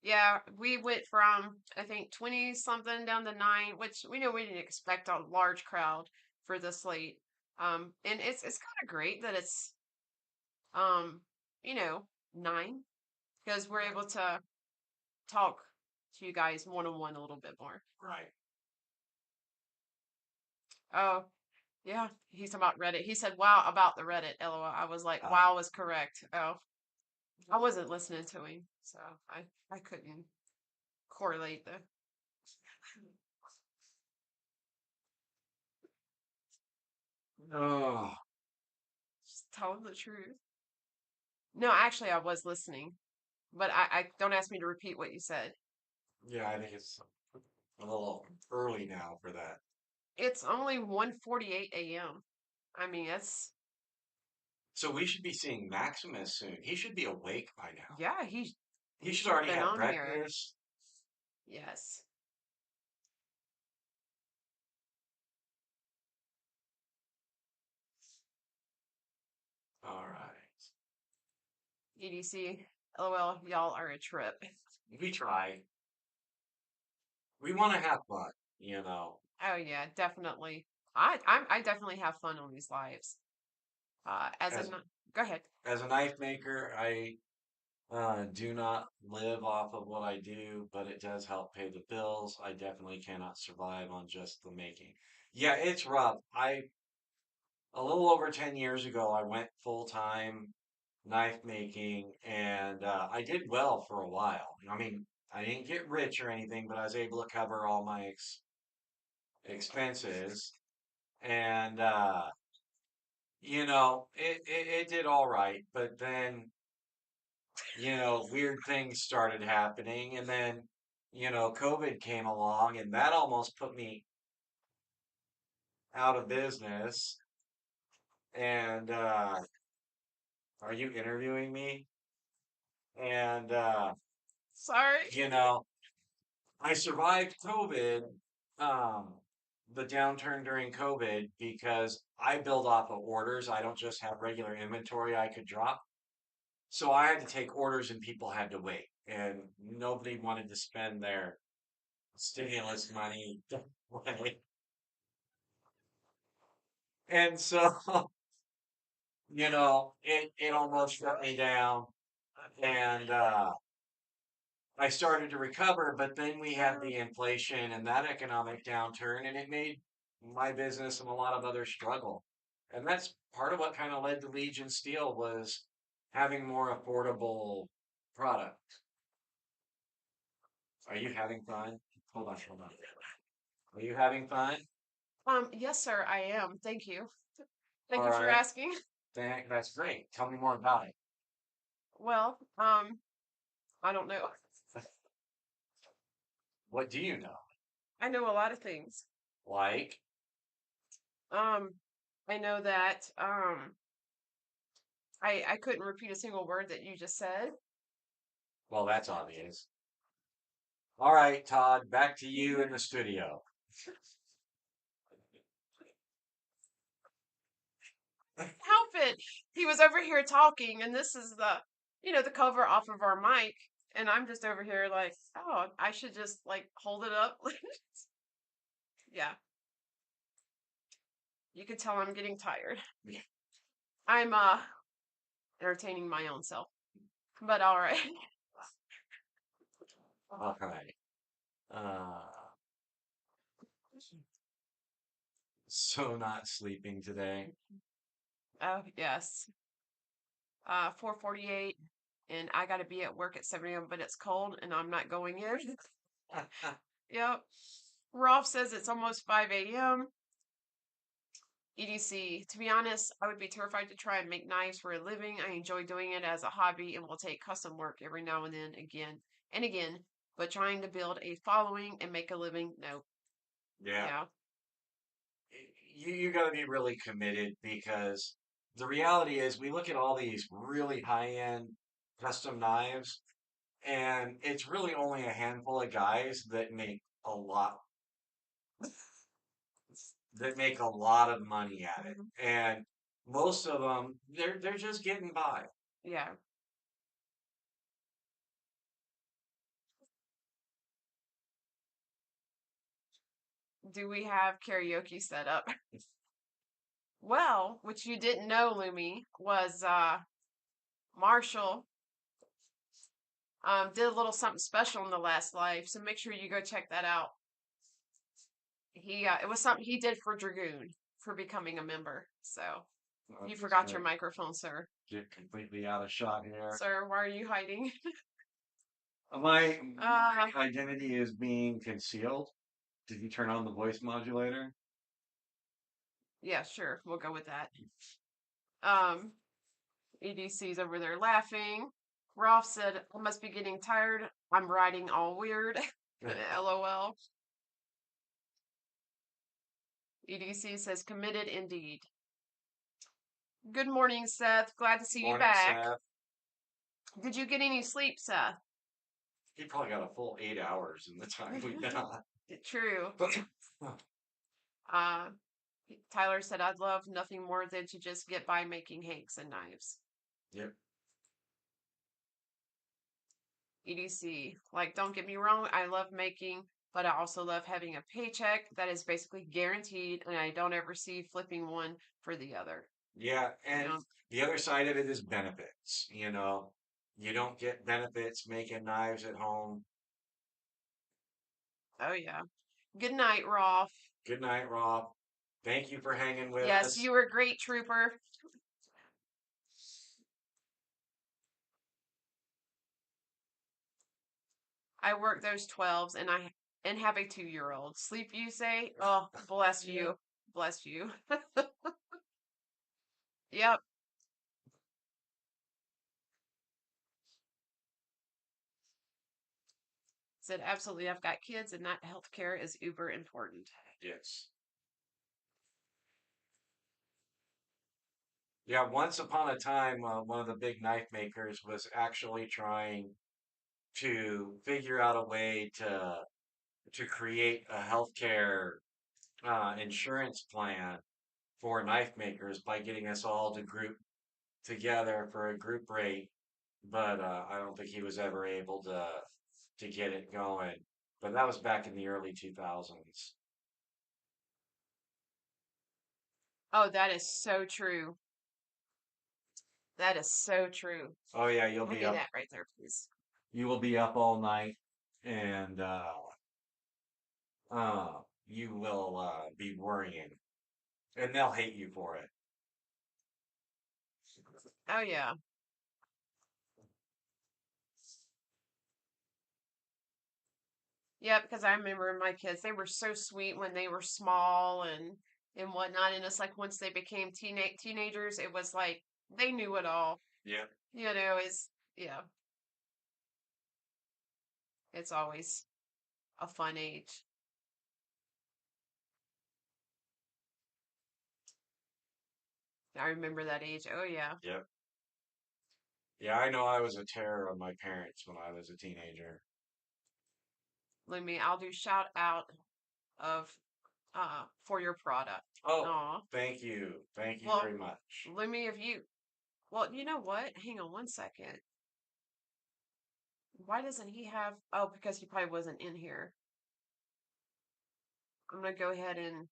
Yeah, we went from I think 20 something down to 9, which we know we didn't expect a large crowd for the slate. And it's kind of great that it's um, you know, 9 because we're able to talk to you guys one on one a little bit more. Right. Oh, yeah, he's talking about Reddit. He said, "Wow," about the Reddit. LOL. I was like, Uh, "Wow" was correct. Oh, I wasn't listening to him, so I couldn't correlate the. oh, Just tell him the truth. No, actually, I was listening, but I don't ask me to repeat what you said. yeah, I think it's A little early now for that. It's only 1:48 a.m. I mean, it's So we should be seeing Maximus soon. He should be awake by now. yeah, He he should should have already been have on here. breakfast. Yes. All right. EDC. LOL, y'all are a trip. We try. We want to have fun, you know. Oh yeah, definitely. I definitely have fun on these lives. As a As go ahead. as a knife maker, I do not live off of what I do, but it does help pay the bills. I definitely cannot survive on just the making. Yeah, it's rough. A little over 10 years ago, I went full time knife making and I did well for a while. I mean, I didn't get rich or anything, but I was able to cover all my expenses. And, it did all right. But then, weird things started happening. And then, COVID came along and that almost put me out of business. And, are you interviewing me? And, Sorry. you know, I survived COVID, um, the downturn during COVID, because I build off of orders. I don't just have regular inventory I could drop. So I had to take orders and people had to wait. And nobody wanted to spend their stimulus money that way. And so, it almost shut me down. And I started to recover, but then we had the inflation and that economic downturn, and it made my business and a lot of others struggle. And that's part of what kind of led to Legion Steel was having more affordable product. Are you having fun? Hold on, hold on. Are you having fun? Yes, sir, I am. Thank you. Thank All you for right. asking. That's great. Tell me more about it. Well, I don't know. What do you know? I know a lot of things. Like, Um, I know that I couldn't repeat a single word that you just said. well, that's obvious. All right, Todd, back to you in the studio. Help it. He was over here talking, and this is the cover off of our mic, and I'm just over here like, oh, I should just like hold it up. Yeah, you can tell I'm getting tired. Yeah. I'm entertaining my own self, but all right. All right. Uh, so not sleeping today. Oh yes. 4:48, and I got to be at work at 7 a.m. But it's cold, and I'm not going in. Yep. Rolf says it's almost 5 a.m. EDC. To be honest, I would be terrified to try and make knives for a living. I enjoy doing it as a hobby and will take custom work every now and then again and again. But trying to build a following and make a living, no. Yeah. Yeah. You got to be really committed because the reality is we look at all these really high-end custom knives and it's really only a handful of guys that make a lot of money at it. Mhm. And most of them they're just getting by. Yeah. Do we have karaoke set up? Well, what you didn't know, Lumi, was Marshall did a little something special in the last live, so make sure you go check that out. It was something he did for Dragoon for becoming a member. So you forgot your microphone, sir. Get completely out of shot here. Sir, why are you hiding? My identity is being concealed. Did you turn on the voice modulator? Yeah, sure, we'll go with that. Um, EDC's over there laughing. Rolf said, I must be getting tired. I'm riding all weird. LOL. EDC says committed indeed. Good morning, Seth. Glad to see you Morning, back. Seth. Did you get any sleep, Seth? He probably got a full 8 hours in the time we've been on. True. Uh, Tyler said, I'd love nothing more than to just get by making hanks and knives. Yep. EDC. Like, don't get me wrong, I love making, but I also love having a paycheck that is basically guaranteed, and I don't ever see flipping one for the other. Yeah, You and know? the other side of it is benefits. You don't get benefits making knives at home. Oh, yeah. Good night, Rolf. Good night, Rob. Thank you for hanging with Yes, us. you were a great trooper. I work those 12s and have a 2-year-old. Sleep, you say? Oh, bless Yeah. you. Bless you. Yep. Said absolutely. I've got kids, and that healthcare is uber important. Yes. Yeah, once upon a time, one of the big knife makers was actually trying to figure out a way to create a healthcare insurance plan for knife makers by getting us all to group together for a group rate, but I don't think he was ever able to get it going. But that was back in the early 2000s. Oh, that is so true. That is so true. Oh yeah, you'll Give be me up. that right there, please. You will be up all night, and you will be worrying, and they'll hate you for it. Oh, yeah. Yep, because I remember my kids, they were so sweet when they were small and whatnot. And it's like once they became teenagers, it was like they knew it all. Yeah. Yeah, it's always a fun age. I remember that age. Oh, yeah. Yep. Yeah, I know I was a terror on my parents when I was a teenager. Lumi, I'll do shout out of for your product. Oh, Aw. thank you. Thank you Well, very much. Lumi, if you well, you know what? Hang on one second. Why doesn't he have oh, because he probably wasn't in here. I'm gonna go ahead and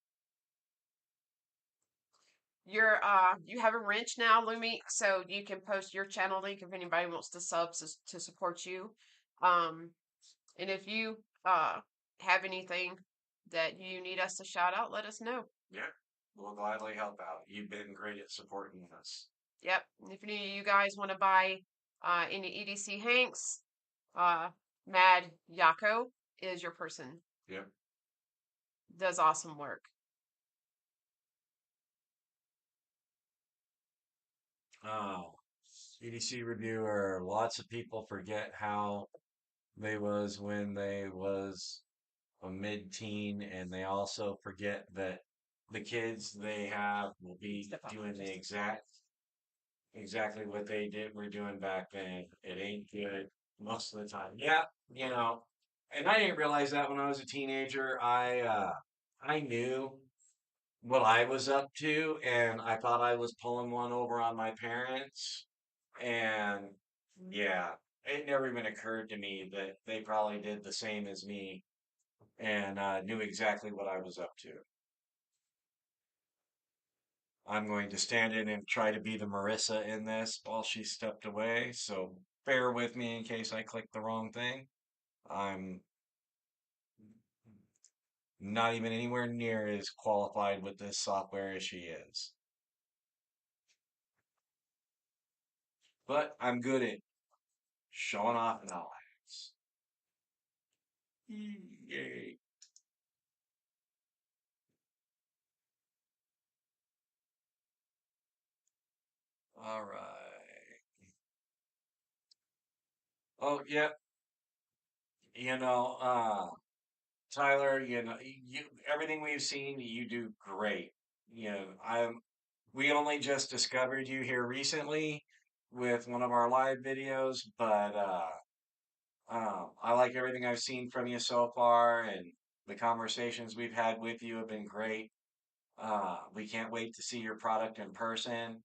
you have a wrench now, Lumi, so you can post your channel link if anybody wants to to support you. Um, and if you have anything that you need us to shout out, let us know. Yeah, we'll gladly help out. You've been great at supporting us. Yep. If any of you guys want to buy any EDC Hanks, uh, Mad Yako is your person. Yep. Does awesome work. Oh, EDC reviewer. Lots of people forget how they was when they was a mid-teen, and they also forget that the kids they have will be Step up. doing the exactly what they did were doing back then. It ain't good most of the time. Yeah, and I didn't realize that when I was a teenager. I knew what I was up to, and I thought I was pulling one over on my parents. And yeah, it never even occurred to me that they probably did the same as me and knew exactly what I was up to. I'm going to stand in and try to be the Marissa in this while she stepped away, so bear with me in case I click the wrong thing. I'm not even anywhere near as qualified with this software as she is. But I'm good at showing off knives. Yay. All right. Oh, yeah. You know, Tyler, everything we've seen, you do great. We only just discovered you here recently with one of our live videos, but I like everything I've seen from you so far, and the conversations we've had with you have been great. We can't wait to see your product in person.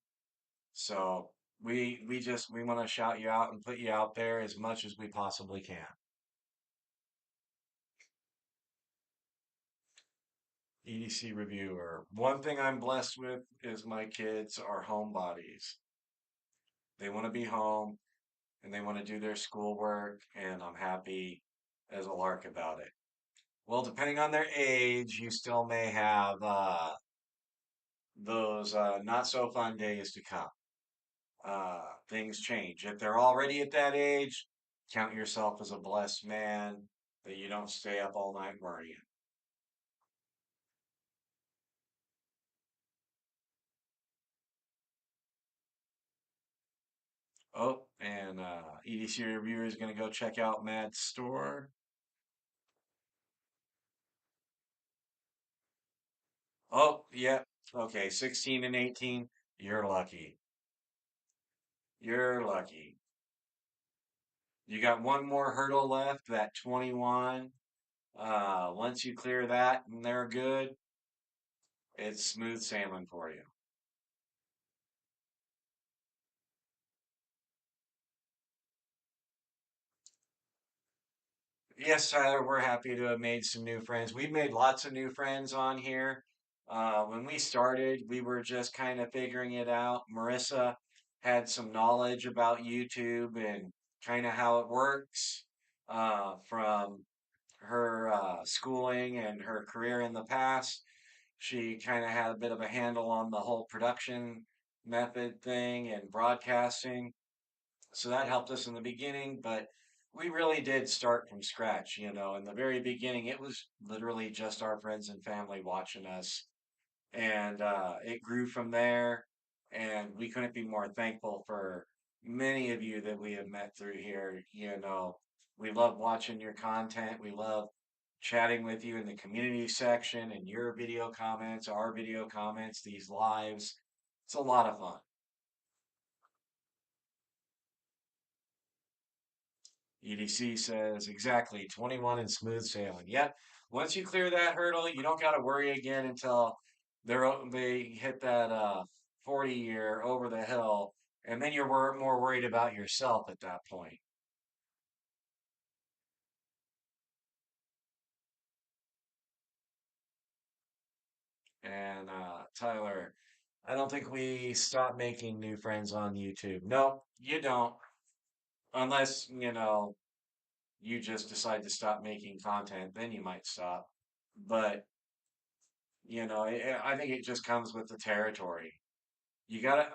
So we want to shout you out and put you out there as much as we possibly can. EDC reviewer. One thing I'm blessed with is my kids are homebodies. They want to be home and they want to do their schoolwork, and I'm happy as a lark about it. Well, depending on their age, you still may have those not so fun days to come. Things change. If they're already at that age, count yourself as a blessed man that you don't stay up all night worrying. Oh, and EDC reviewer is going to go check out Mad's store. Oh, yeah. Okay, 16 and 18. You're lucky. You're lucky. You got one more hurdle left, that 21. Once you clear that and they're good, it's smooth sailing for you. Yes, Tyler, we're happy to have made some new friends. We've made lots of new friends on here. When we started, we were just kind of figuring it out. Marissa had some knowledge about YouTube and kind of how it works from her schooling and her career in the past. She kind of had a bit of a handle on the whole production method thing and broadcasting. So that helped us in the beginning, but we really did start from scratch. In the very beginning, it was literally just our friends and family watching us, and it grew from there. And we couldn't be more thankful for many of you that we have met through here. We love watching your content. We love chatting with you in the community section and your video comments, our video comments, these lives. It's a lot of fun. EDC says exactly 21 and smooth sailing. Yep. Once you clear that hurdle, you don't got to worry again until they hit that 40 year over the hill, and then you're more worried about yourself at that point. And Tyler, I don't think we stop making new friends on YouTube. No, you don't, unless you just decide to stop making content, then you might stop. But I think it just comes with the territory. You gotta,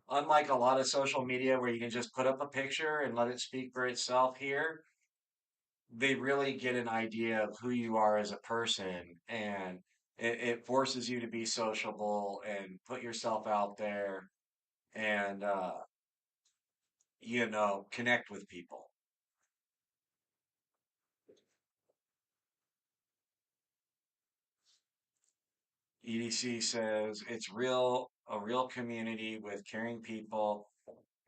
unlike a lot of social media where you can just put up a picture and let it speak for itself here, they really get an idea of who you are as a person, and it forces you to be sociable and put yourself out there and, connect with people. EDC says it's a real community with caring people,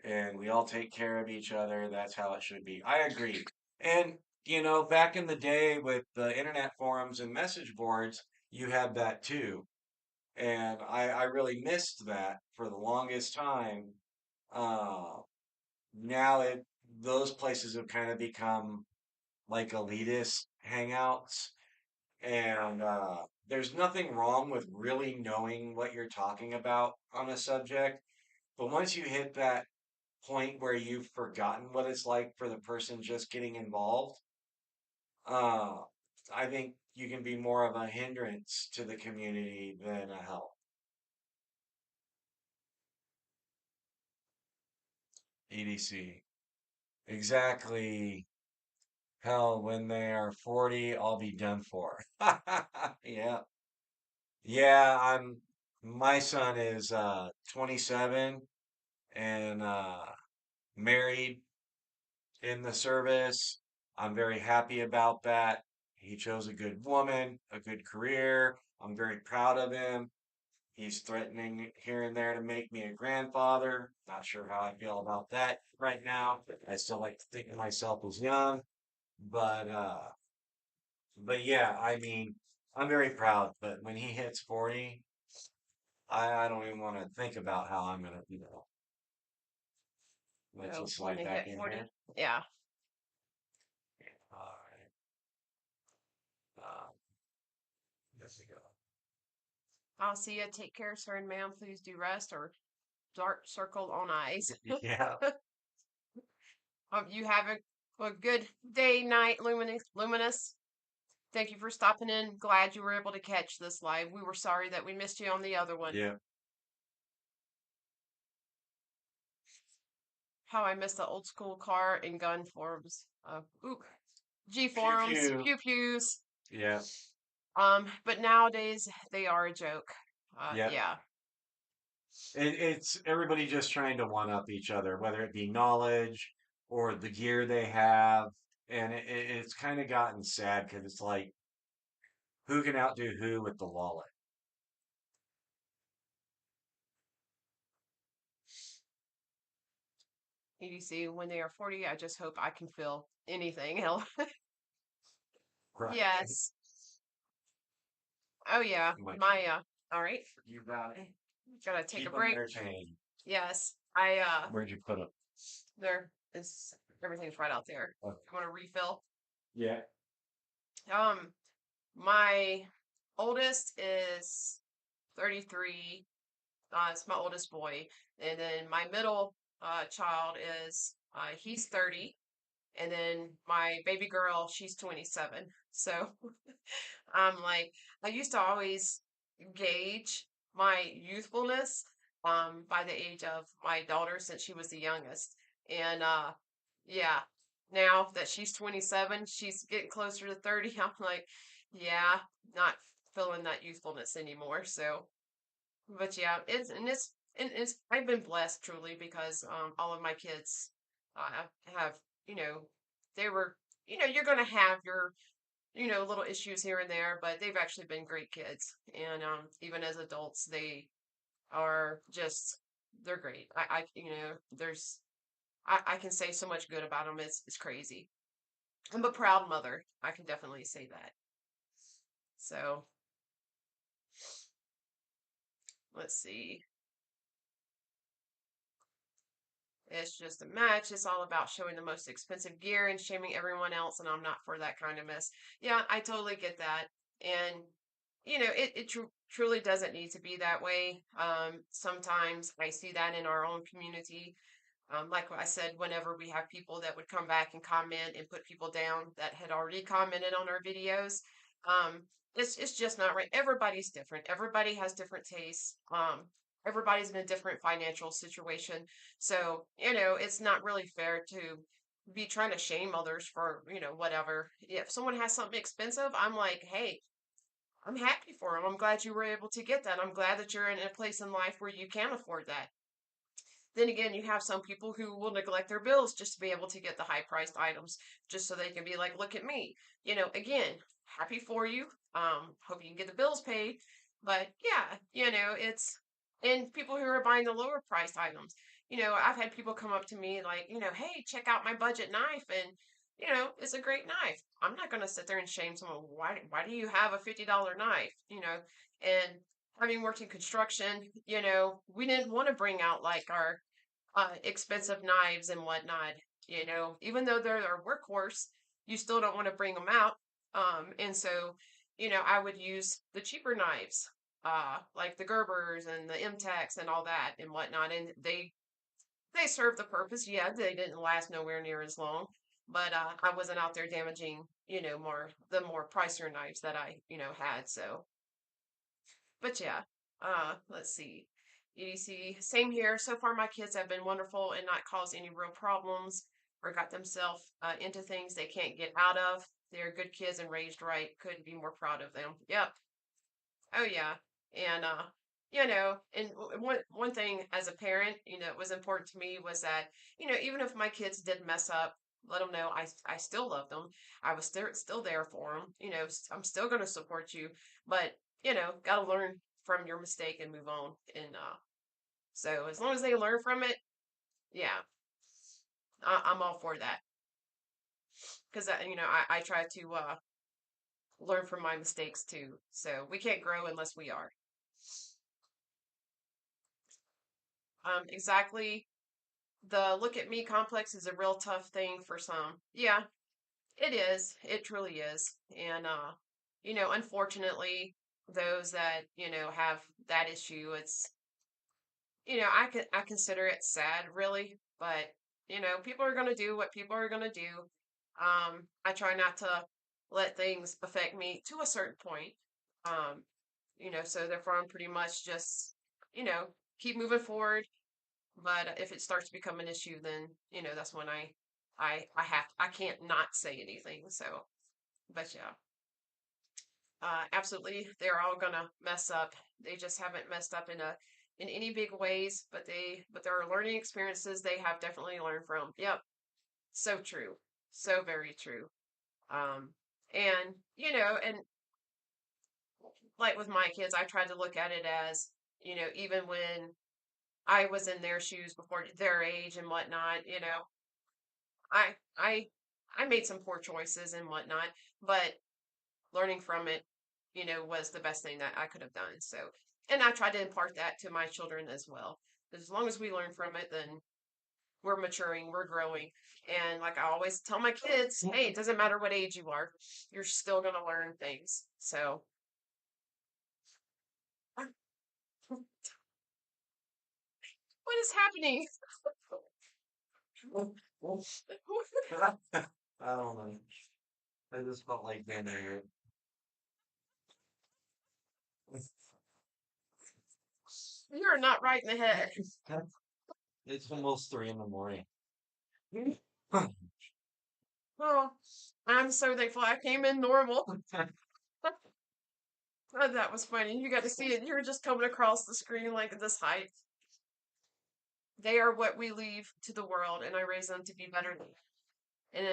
and we all take care of each other. That's how it should be. I agree. And, back in the day with the internet forums and message boards, you had that too. And I really missed that for the longest time. Uh, now those places have kind of become like elitist hangouts. And there's nothing wrong with really knowing what you're talking about on a subject. But once you hit that point where you've forgotten what it's like for the person just getting involved, uh, I think you can be more of a hindrance to the community than a help. EDC. Exactly. Hell, when they are 40, I'll be done for. Yeah. Yeah, my son is 27 and married in the service. I'm very happy about that. He chose a good woman, a good career. I'm very proud of him. He's threatening here and there to make me a grandfather. Not sure how I feel about that right now. I still like to think of myself as young, but uh, but yeah, I mean, I'm very proud. But when he hits 40, I don't even want to think about how I'm gonna, let's So just when slide they back hit in 40, here. yeah. All right. Yes, we go. I'll see you. Take care, sir and ma'am. Please do rest or dark circle on eyes. Yeah. Hope you have a good day, night, luminous. Thank you for stopping in. Glad you were able to catch this live. We were sorry that we missed you on the other one. Yeah. How I miss the old school car and gun forums. G Pew forums, pew. pew pews. Yeah. But nowadays they are a joke. Yeah. Yeah. It's everybody just trying to one up each other, whether it be knowledge or the gear they have. And it's kind of gotten sad because it's like, who can outdo who with the wallet? EDC, when they are 40, I just hope I can feel anything. Hell, Right. yes. Oh yeah. I'm like, All right. you got it. Gotta take a Keep them break. entertained. Yes. Where'd you put them? There is everything's right out there. Oh, You want to refill? yeah. Um, my oldest is 33. It's my oldest boy. And then my middle child is he's 30. And then my baby girl, she's 27. So I'm like, I used to always gauge my youthfulness by the age of my daughter since she was the youngest. And yeah, now that she's 27, she's getting closer to 30. I'm like, yeah, not feeling that youthfulness anymore. So, but yeah, it's I've been blessed truly because all of my kids have, you know, they were, you're gonna have your little issues here and there, but they've actually been great kids. And even as adults, they are just, they're great. I can say so much good about them. It's crazy. I'm a proud mother. I can definitely say that. So let's see. It's just a match. It's all about showing the most expensive gear and shaming everyone else, and I'm not for that kind of mess. Yeah, I totally get that. And, it truly doesn't need to be that way. Sometimes I see that in our own community. Like I said, whenever we have people that would come back and comment and put people down that had already commented on our videos, um, it's just not right. Everybody's different. Everybody has different tastes. Everybody's in a different financial situation. So, it's not really fair to be trying to shame others for, whatever. If someone has something expensive, I'm like, hey, I'm happy for them. I'm glad you were able to get that. I'm glad that you're in a place in life where you can afford that. Then again, you have some people who will neglect their bills just to be able to get the high priced items, just so they can be like, look at me. Again, happy for you. Hope you can get the bills paid. But yeah, and people who are buying the lower priced items. I've had people come up to me like, hey, check out my budget knife, and it's a great knife. I'm not gonna sit there and shame someone. Why do you have a $50 knife? And having worked in construction, we didn't want to bring out like our expensive knives and whatnot. Even though they're our workhorse, you still don't want to bring them out. And so, I would use the cheaper knives, like the Gerbers and the MTechs and all that and whatnot. And they serve the purpose. Yeah, they didn't last nowhere near as long, but I wasn't out there damaging, more pricier knives that I, had. So, but yeah, let's see. EDC, same here. So far, my kids have been wonderful and not caused any real problems or got themselves into things they can't get out of. They're good kids and raised right. Couldn't be more proud of them. Yep. Oh yeah. And and one thing as a parent, it was important to me was that, even if my kids did mess up, let them know I still love them. I was still there for them. You know, I'm still going to support you, but you know, got to learn from your mistake and move on. And so as long as they learn from it, yeah, I'm all for that. Because you know, I try to learn from my mistakes too. So we can't grow unless we are. Exactly. The look at me complex is a real tough thing for some. Yeah, it is. It truly is. And you know, unfortunately, those that, you know, have that issue, it's, you know, I consider it sad, really, but you know, people are going to do what people are going to do. I try not to let things affect me to a certain point. Um, you know, so therefore I'm pretty much just, you know, keep moving forward. But if it starts to become an issue, then, you know, that's when I can't not say anything. So, but yeah, absolutely, they're all gonna mess up. They just haven't messed up in any big ways, but there are learning experiences they have definitely learned from. Yep, so true, so very true. Um, and you know, and like with my kids, I tried to look at it as, you know, even when I was in their shoes before their age and whatnot, you know, I I I made some poor choices and whatnot, but learning from it, you know, was the best thing that I could have done. So, and I try to impart that to my children as well. As long as we learn from it, then we're maturing, we're growing. And like I always tell my kids, hey, it doesn't matter what age you are, you're still going to learn things. So, what is happening? I don't know. I just felt like being there. You're not right in the head. It's almost 3 in the morning. Oh, I'm so thankful I came in normal. Oh, that was funny. You got to see it. You were just coming across the screen like this height. They are what we leave to the world, and I raise them to be better than. And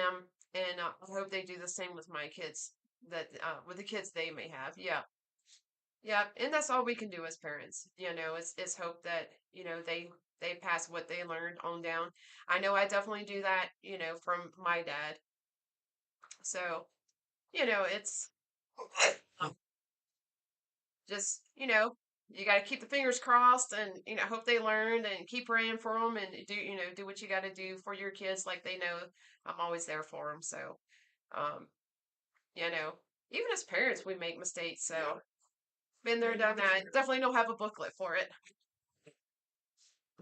I hope they do the same with my kids. That with the kids they may have. Yeah, yeah. And that's all we can do as parents. You know, is hope that, you know, they pass what they learned on down. I know I definitely do that. You know, from my dad. So you know, it's just, you know, you got to keep the fingers crossed and, you know, hope they learn and keep praying for them and do, you know, do what you got to do for your kids. Like they know I'm always there for them. So, um, you know, even as parents, we make mistakes. So, been there, done that. Definitely don't have a booklet for it.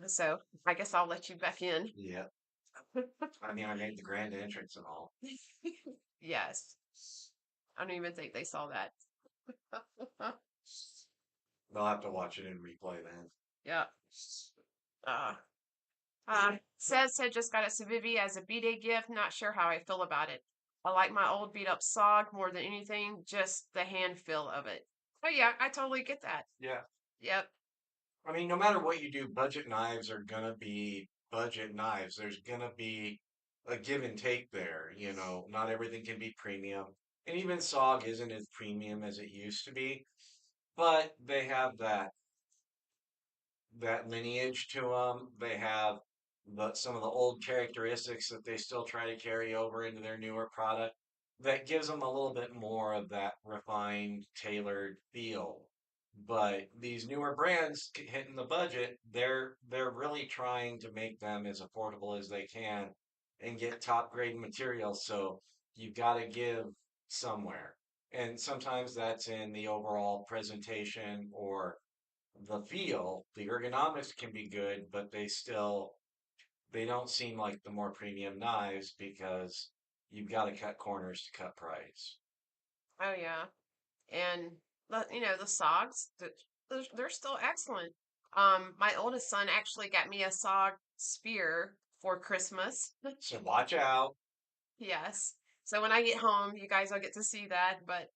So, I guess I'll let you back in. Yeah. I mean, I made the grand entrance and all. Yes. I don't even think they saw that. They'll have to watch it in replay then. Yeah. Uh, said just got a Civivi as a B-Day gift. Not sure how I feel about it. I like my old beat up SOG more than anything, just the hand feel of it. Oh yeah, I totally get that. Yeah. Yep. I mean, no matter what you do, budget knives are gonna be budget knives. There's gonna be a give and take there. You know, not everything can be premium. And even SOG isn't as premium as it used to be, but they have that lineage to them. They have some of the old characteristics that they still try to carry over into their newer product that gives them a little bit more of that refined, tailored feel. But these newer brands hitting the budget, they're really trying to make them as affordable as they can and get top grade materials. So you've got to give somewhere. And sometimes that's in the overall presentation or the feel, the ergonomics can be good, but they don't seem like the more premium knives because you've got to cut corners to cut price. Oh yeah. And you know the SOGs, they're still excellent. My oldest son actually got me a SOG spear for Christmas. So watch out. Yes. So when I get home, you guys will get to see that. But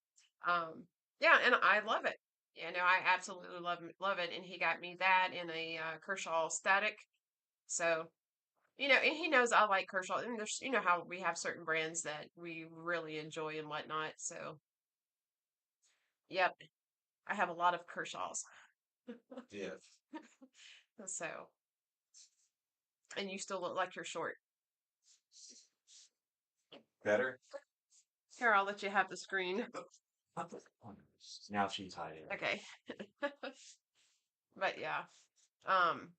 yeah, and I love it. You know, I absolutely love it. And he got me that in a Kershaw static. So And he knows I like Kershaw. And there's, how we have certain brands that we really enjoy and whatnot. So, yep, I have a lot of Kershaws. Yeah. So, and you still look like you're short. Better? Here, I'll let you have the screen. Now she's hiding. Okay. But yeah. Um,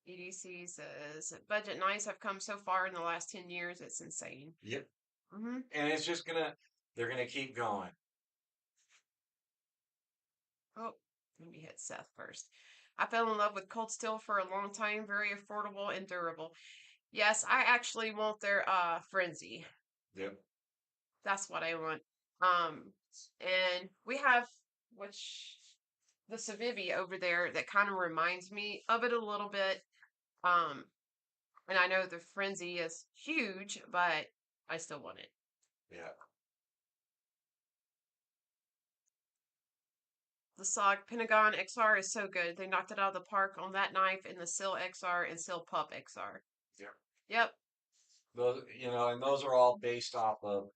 EDC says budget knives have come so far in the last 10 years. It's insane. Yep. Mm-hmm. And it's just they're gonna keep going. Oh, let me hit Seth first. I fell in love with Cold Steel for a long time. Very affordable and durable. Yes, I actually want their Frenzy. Yep. That's what I want. And we have the Civivi over there that kind of reminds me of it a little bit. Um, and I know the Frenzy is huge, but I still want it. Yeah. The SOG Pentagon XR is so good. They knocked it out of the park on that knife and the Sil XR and Sil Pup XR. Yep. Yep. Those, and those are all based off of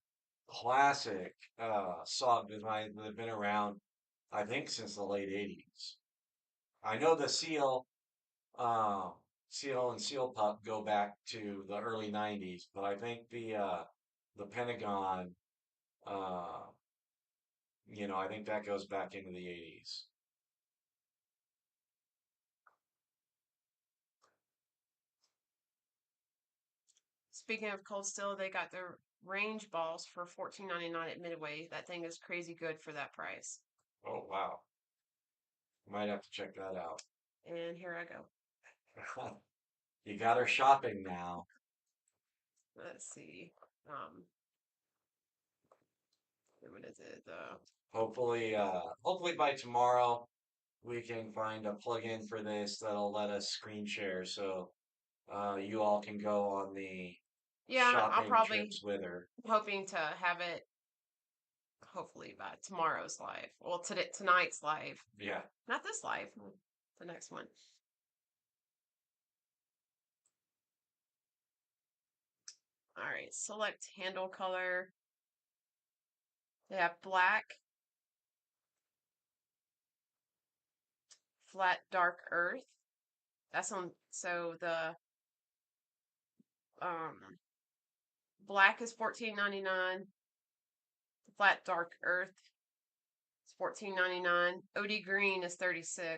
classic SOG designs that have been around, I think, since the late '80s. I know the uh, Seal and Seal Pup go back to the early '90s, but I think the Pentagon, uh, I think that goes back into the '80s. Speaking of Cold Steel, they got their range balls for $14.99 at Midway. That thing is crazy good for that price. Oh wow, might have to check that out. And here I go. You got her shopping now. Let's see. What is it? Hopefully by tomorrow we can find a plugin for this that'll let us screen share, so you all can go on the Yeah, I'll shopping probably trips with her. hoping to have it hopefully by tomorrow's live. Well, tonight's live. Yeah. Not this live. The next one. All right. Select handle color. They have black, flat, dark earth. That's on. So the um black is $14.99. The flat, dark earth is $14.99. OD green is $36.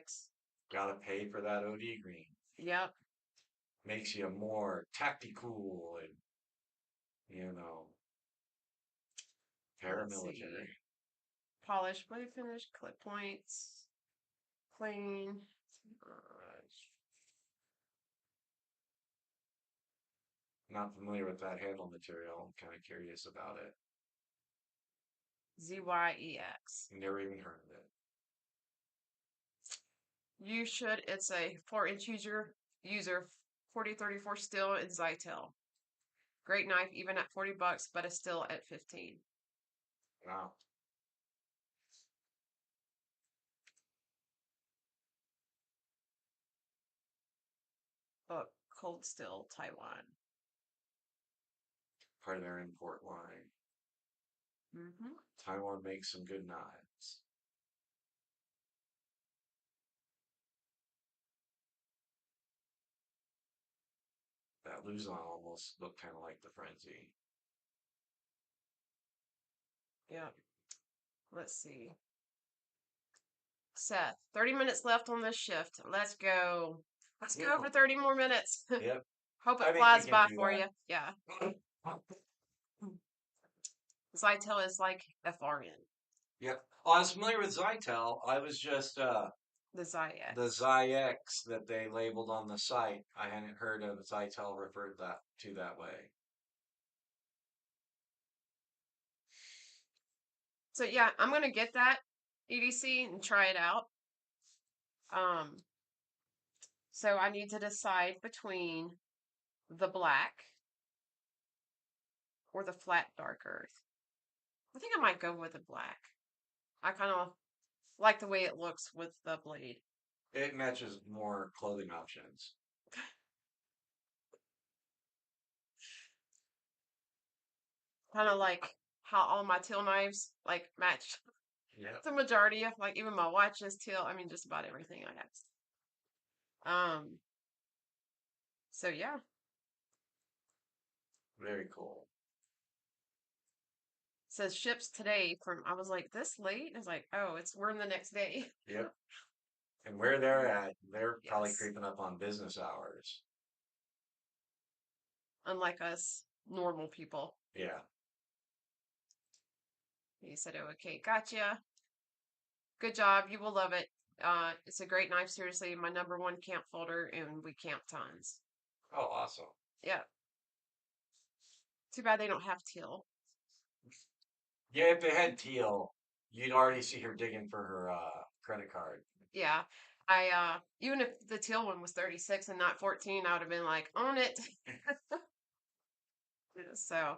Gotta pay for that OD green. Yep. Makes you more tactical and, you know, Let's see. paramilitary. Polish, blade finish, clip points, clean. Not familiar with that handle material. I'm kind of curious about it. ZYEX. Never even heard of it. You should. It's a 4-inch user 4034 steel in Zytel. Great knife, even at $40, but it's still at 15. Wow. But Cold Steel, Taiwan. Part of their import line. Mm-hmm. Taiwan makes some good knives. That Luzon almost looked kind of like the Frenzy. Yeah. Let's see. Seth, 30 minutes left on this shift. Let's go. Let's go for 30 more minutes. Yep. Hope I it think we flies can by do for that. you. Yeah. Zytel is like FRN. Yep. Oh, I was familiar with Zytel. I was just The Zyax. the Zyx that they labeled on the site. I hadn't heard of Zytel referred that way. So yeah, I'm gonna get that EDC and try it out. So I need to decide between the black or the flat dark earth. I think I might go with the black. I kind of like the way it looks with the blade. It matches more clothing options. kind of like how all my teal knives like match Yeah. the majority of like even my watch is teal. I mean, just about everything I have. So yeah, Very cool. says ships today from. I was like, this late? And it's like, oh, we're in the next day. Yep. And where they're at, they're probably Yes, creeping up on business hours. unlike us normal people. Yeah. He said, oh, okay, gotcha. Good job. You will love it. It's a great knife. Seriously, my number one camp folder, and we camp tons. Oh, awesome. Yeah. Too bad they don't have teal. Yeah, if they had teal, you'd already see her digging for her credit card. Yeah. I even if the teal one was 36 and not 14, I would have been like, own it. So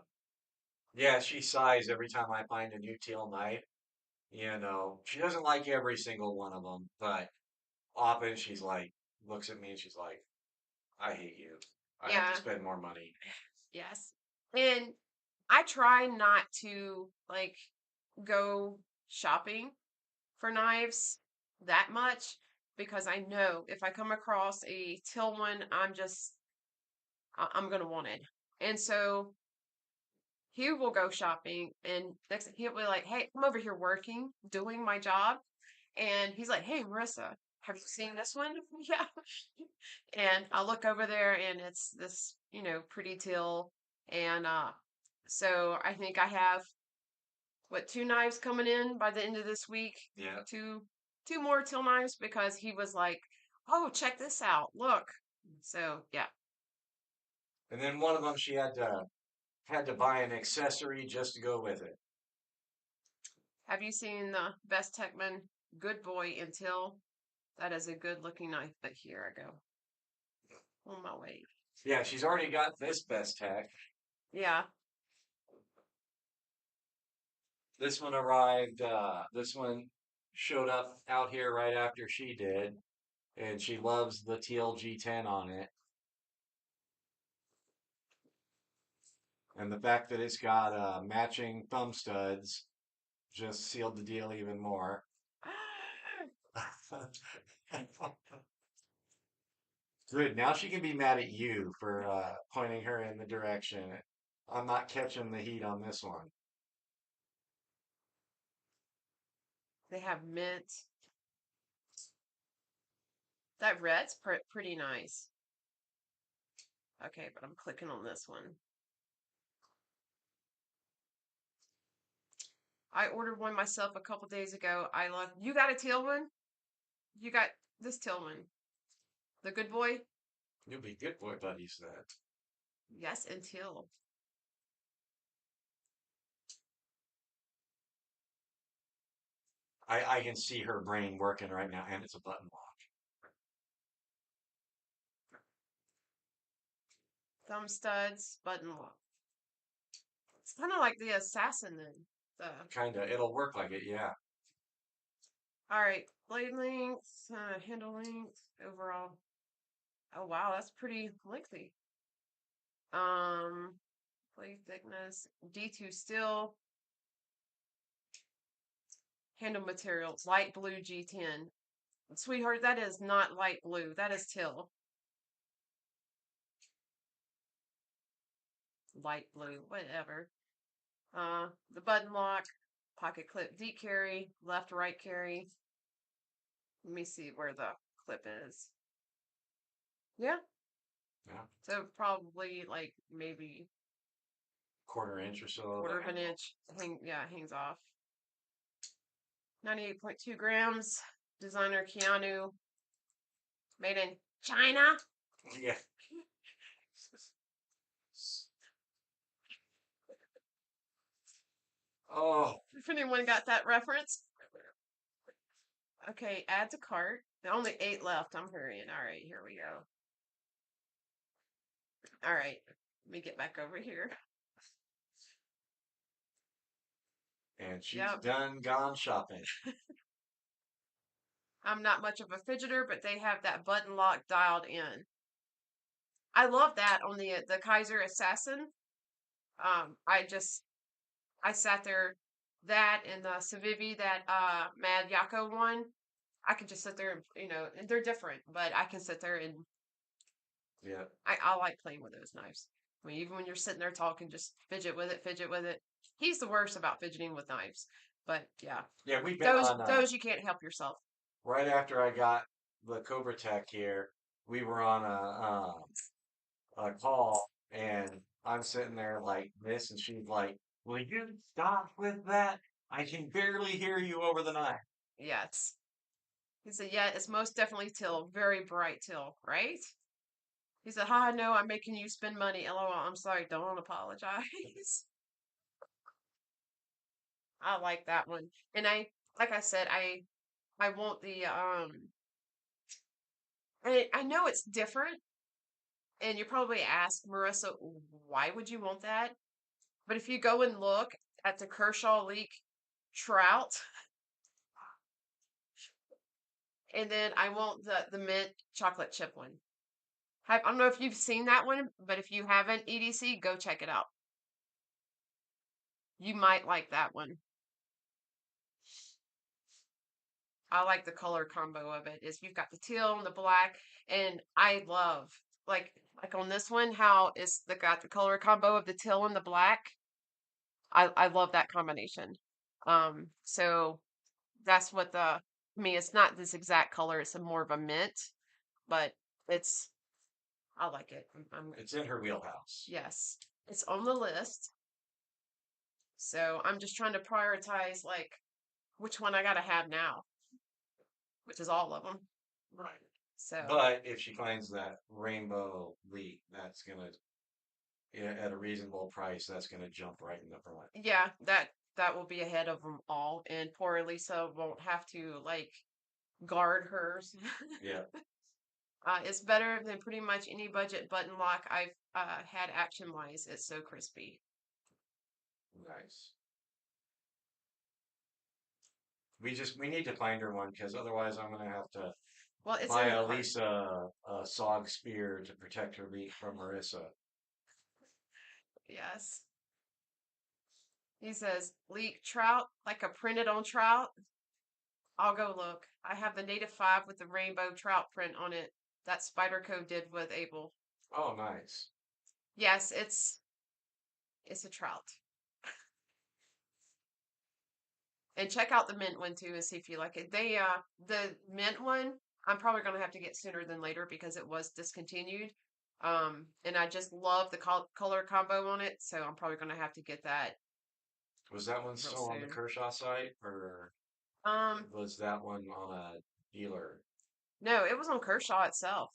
Yeah, she sighs every time I find a new teal knife. You know, she doesn't like every single one of them, but often she's like, looks at me and she's like, I hate you. I have to yeah, spend more money. yes. And I try not to like go shopping for knives that much because I know if I come across a teal one, I'm gonna want it. And so he will go shopping and next he'll be like, hey, I'm over here working, doing my job. And he's like, hey, Marissa, have you seen this one? Yeah. And I look over there and it's this, pretty teal. And so I think I have what, two knives coming in by the end of this week. Yeah. Two more teal knives because he was like, oh, check this out. Look. So yeah. And then one of them she had to buy an accessory just to go with it. Have you seen the Best Techman Good Boy until? That is a good looking knife, but here I go. On my way. Yeah, she's already got this best tech. Yeah. This one arrived, this one showed up out here right after she did, and she loves the teal G10 on it. And the fact that it's got matching thumb studs just sealed the deal even more. Good. Now she can be mad at you for pointing her in the direction. I'm not catching the heat on this one. They have mint. That red's pretty nice. Okay, but I'm clicking on this one. I ordered one myself a couple days ago. I love. You got a teal one? You got this teal one. The good boy? You'll be good boy buddies then. Yes, and teal. I can see her brain working right now, and it's a button lock. Thumb studs, button lock. It's kind of like the assassin then. The Kinda. It'll work like it, yeah. All right, blade length, handle length, overall. Oh wow, that's pretty lengthy. Blade thickness, D2 steel, handle materials, light blue G10. Sweetheart, that is not light blue. That is teal. Light blue, whatever. The button lock, pocket clip, deep carry, left right carry. Let me see where the clip is. Yeah. Yeah. So probably like maybe Quarter inch or so. quarter of an inch. Hangs off. 98.2 grams. Designer Keanu. Made in China. Yeah. Oh, If anyone got that reference. Okay, add to cart. There are only 8 left. I'm hurrying. All right, here we go. All right, let me get back over here. and she's Yep. done gone shopping. I'm not much of a fidgeter, but they have that button lock dialed in. I love that on the Kaiser Assassin. I just I sat there, that and the Civivi, that Mad Yako one. I could just sit there and and they're different, but I can sit there and Yeah. I like playing with those knives. I mean, even when you're sitting there talking, just fidget with it, fidget with it. He's the worst about fidgeting with knives, but yeah, Yeah, we've been those on those you can't help yourself. right after I got the Cobra Tech here, we were on a call and I'm sitting there like this and she's like, "Will you stop with that? I can barely hear you over the night." Yes, he said, yeah, it's most definitely teal, very bright teal, right? He said, "Ha, no, I'm making you spend money. LOL. I'm sorry. Don't apologize." I like that one, and like I said, I want the I know it's different, and you probably ask Marissa, why would you want that? But if you go and look at the Kershaw Leak Trout, and then I want the mint chocolate chip one. I don't know if you've seen that one, but if you haven't, EDC, go check it out. You might like that one. I like the color combo of it. Is you've got the teal and the black, and I love like on this one how it's got the color combo of the teal and the black. I love that combination. So that's what I mean, it's not this exact color, it's a more of a mint, but it's I like it. It's in her wheelhouse. Yes, it's on the list. So I'm just trying to prioritize like which one I gotta have now, which is all of them. Right. So But if she finds that rainbow leak, that's gonna, yeah, at a reasonable price, that's gonna jump right in the front. yeah, that will be ahead of them all, and poor Lisa won't have to like guard hers. Yeah, It's better than pretty much any budget button lock I've had action wise. It's so crispy. nice. We need to find her one because otherwise I'm gonna have to Well, it's buy in the a cart. Lisa a SOG spear to protect her leak from Marissa. Yes. He says, leak trout, like a printed on trout. I'll go look. I have the native 5 with the rainbow trout print on it that Spyderco did with Abel. Oh, nice. Yes, it's a trout. And check out the mint one too and see if you like it. The mint one, I'm probably gonna have to get sooner than later because it was discontinued. And I just love the color combo on it, so I'm probably gonna have to get that Was that one real still on the soon. Kershaw site or Um, was that one on a dealer? no, it was on Kershaw itself.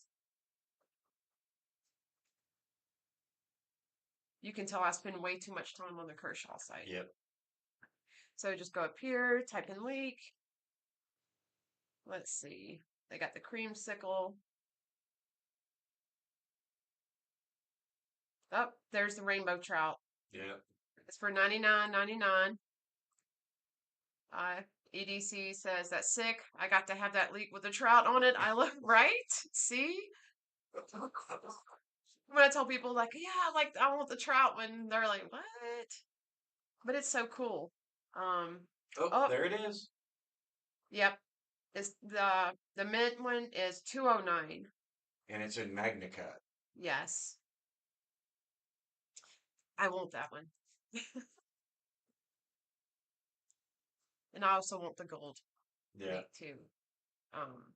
You can tell I spend way too much time on the Kershaw site. Yep. So just go up here, type in leak. Let's see. They got the creamsicle. Oh, there's the rainbow trout. Yep. It's for $99.99. EDC says that's sick. I got to have that leak with the trout on it. I look right. See, when I tell people like, yeah, like I want the trout, when they're like, what? But it's so cool. Um, Oh, oh, there it is. yep. It's the mint one is 209. And it's in Magnicut. Yes, I want that one, and I also want the gold Yeah. leak too. Um,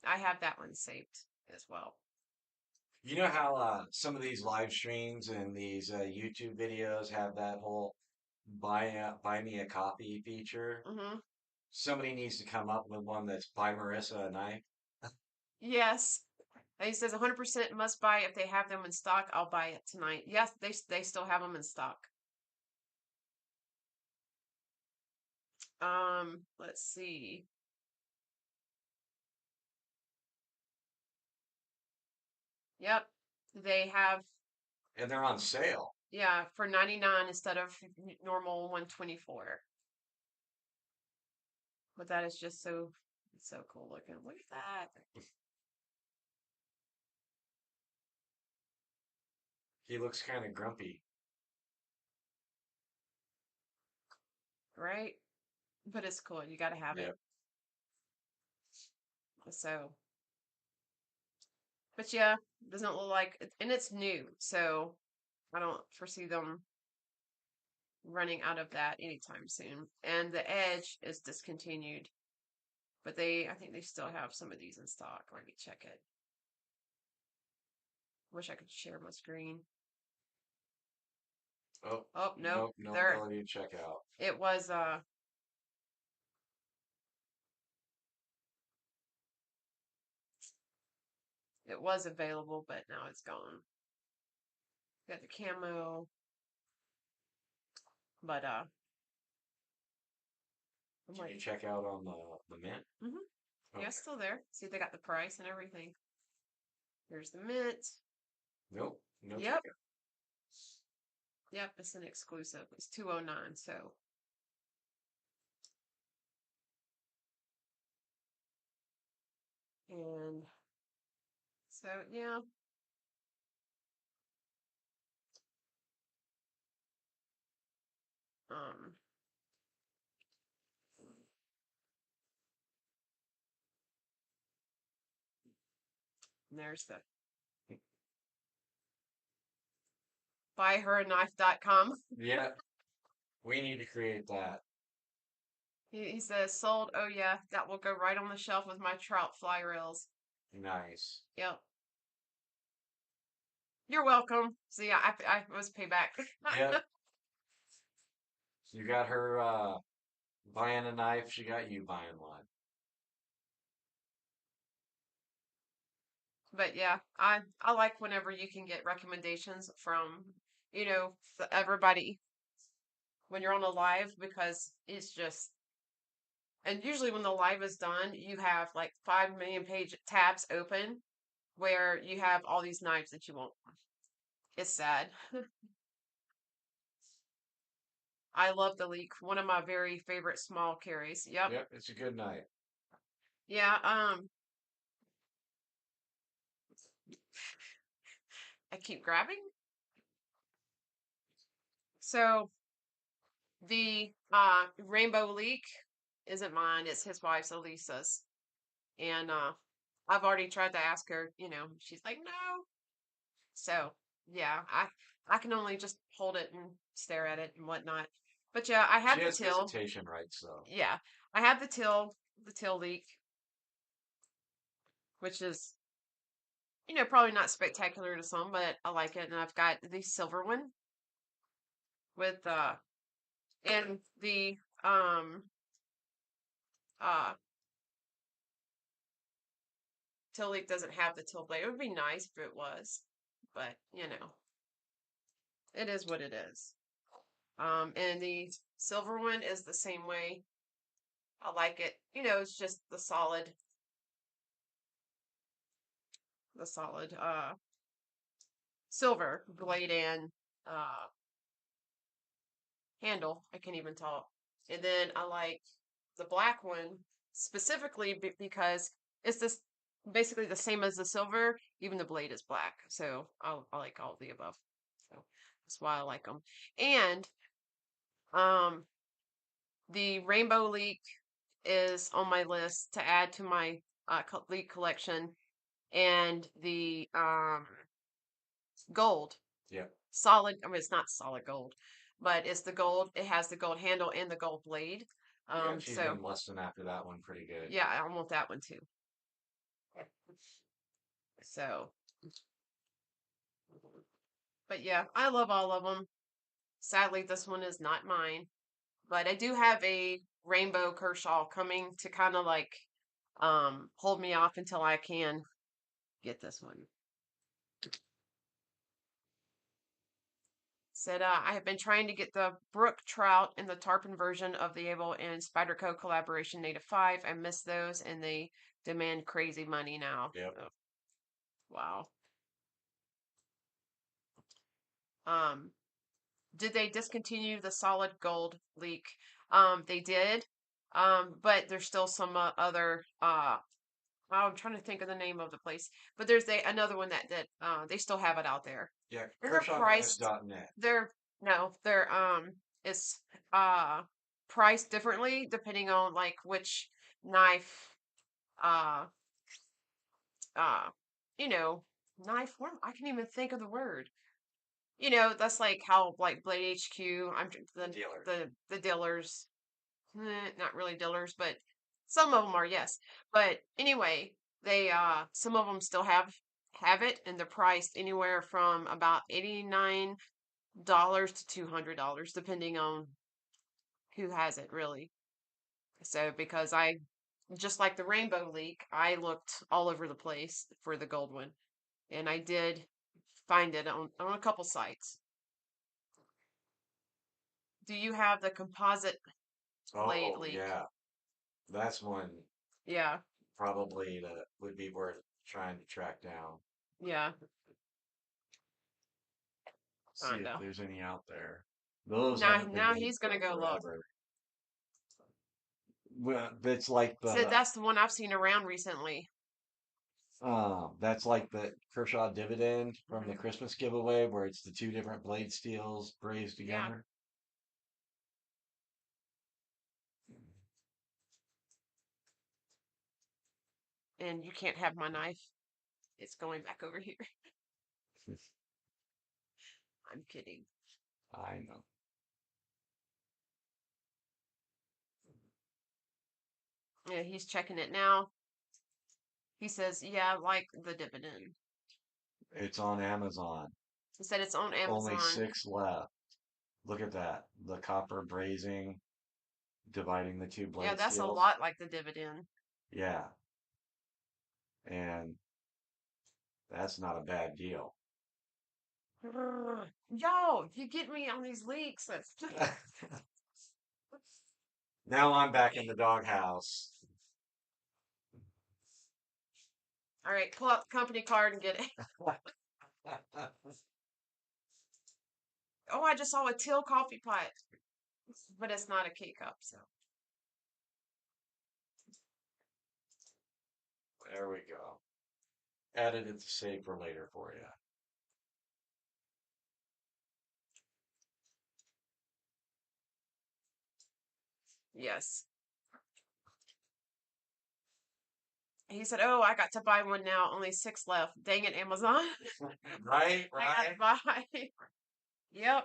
I have that one saved as well. You know how some of these live streams and these YouTube videos have that whole buy me a coffee feature? Hmm. Somebody needs to come up with one that's buy Marissa a knife. Yes. And he says 100% must buy if they have them in stock. I'll buy it tonight. Yes, they still have them in stock. Let's see. Yep, they have, And they're on sale. yeah, for 99 instead of normal 124. But that is just so cool looking. Look at that. He looks kind of grumpy. right? But it's cool. You got to have Yep. it. So, but yeah, doesn't look like, and it's new. So I don't foresee them running out of that anytime soon. And the Edge is discontinued, but I think they still have some of these in stock. Let me check it. Wish I could share my screen. Oh, Oh no, nope, no there ability to check out. it was. It was available, but now it's gone. Got the camo, but I'm Can you like, check out on the mint? yeah, Okay. it's still there. See, they got the price and everything. Here's the mint. Nope, no Yep, checkout. yep, it's an exclusive. It's 209. So, and so yeah. Um, and there's the buyheranknife.com. Yeah, we need to create that. He says sold. Oh yeah, that will go right on the shelf with my trout fly reels. Nice. Yep. You're welcome. So yeah, I was payback. Yep. You got her buying a knife, she got you buying one. But yeah, I like whenever you can get recommendations from, everybody when you're on a live, because it's just, and usually when the live is done, you have like 5 million page tabs open where you have all these knives that you want. It's sad. I love the leak. One of my very favorite small carries. Yep. Yep, it's a good knife. Yeah, I keep grabbing. So the rainbow leak isn't mine, it's his wife's, Elisa's. And I've already tried to ask her, she's like, no. So yeah, I can only just hold it and stare at it and whatnot. But yeah, I She have the has till. visitation rights, though. Yeah, I have the till leak, which is, probably not spectacular to some, but I like it. And I've got the silver one with and the uh till leak doesn't have the till blade. It would be nice if it was, but it is what it is. And the silver one is the same way. I like it. It's just the solid silver blade and uh handle. I can't even talk. And then I like the black one specifically because it's this basically the same as the silver, even the blade is black. So I like all of the above. So that's why I like them. And um the rainbow leak is on my list to add to my leak collection, and the gold Yep. solid. I mean, it's not solid gold, but it's the gold. It has the gold handle and the gold blade. Yeah, she's So been lusting after that one pretty good. yeah, I want that one too. So, but yeah, I love all of them. Sadly, this one is not mine, but I do have a rainbow Kershaw coming to kind of like hold me off until I can get this one. Said, I have been trying to get the brook trout in the tarpon version of the Able and Spyderco collaboration Native 5. I miss those, and they demand crazy money now. Yep. Oh, wow. Um, did they discontinue the solid gold leak? They did. But there's still some other I'm trying to think of the name of the place, but there's another one that they still have it out there. Yeah, And they're priced. KershawKnives.net. They're no, they're it's uh priced differently depending on like which knife, uh, uh, you know, knife. What I can't even think of the word. That's like how like Blade HQ. The Dealer. the dealers, not really dealers, but some of them are, yes. But anyway, they some of them still have it, and they're priced anywhere from about $89 to $200, depending on who has it, really. So because I just like the rainbow leak, I looked all over the place for the gold one, and I did find it on a couple sites. Do you have the composite blade Oh, leak? yeah. That's one Yeah, probably that would be worth trying to track down. yeah, See if kinda. there's any out there. Those Now, haven't been now made he's for gonna go look. forever. Well, Said that's the one I've seen around recently. that's like the Kershaw dividend from the Hmm. Christmas giveaway where it's the two different blade steels brazed Yeah, together. and you can't have my knife. It's going back over here. I'm kidding. I know. Yeah, he's checking it now. He says, "Yeah, I like the dividend." It's on Amazon. He said it's on Only Amazon. 6 left. Look at that. The copper brazing dividing the two Yeah, blade that's a steels. lot like the dividend. Yeah. And that's not a bad deal. Yo, you get me on these leaks. Now I'm back in the doghouse. All right, pull out the company card and get it. Oh, I just saw a teal coffee pot, but it's not a K cup. So There we go. Added it to save for later for you. yes, he said, "Oh, I got to buy one now. Only 6 left. Dang it, Amazon! Right, I got right. to buy." Yep.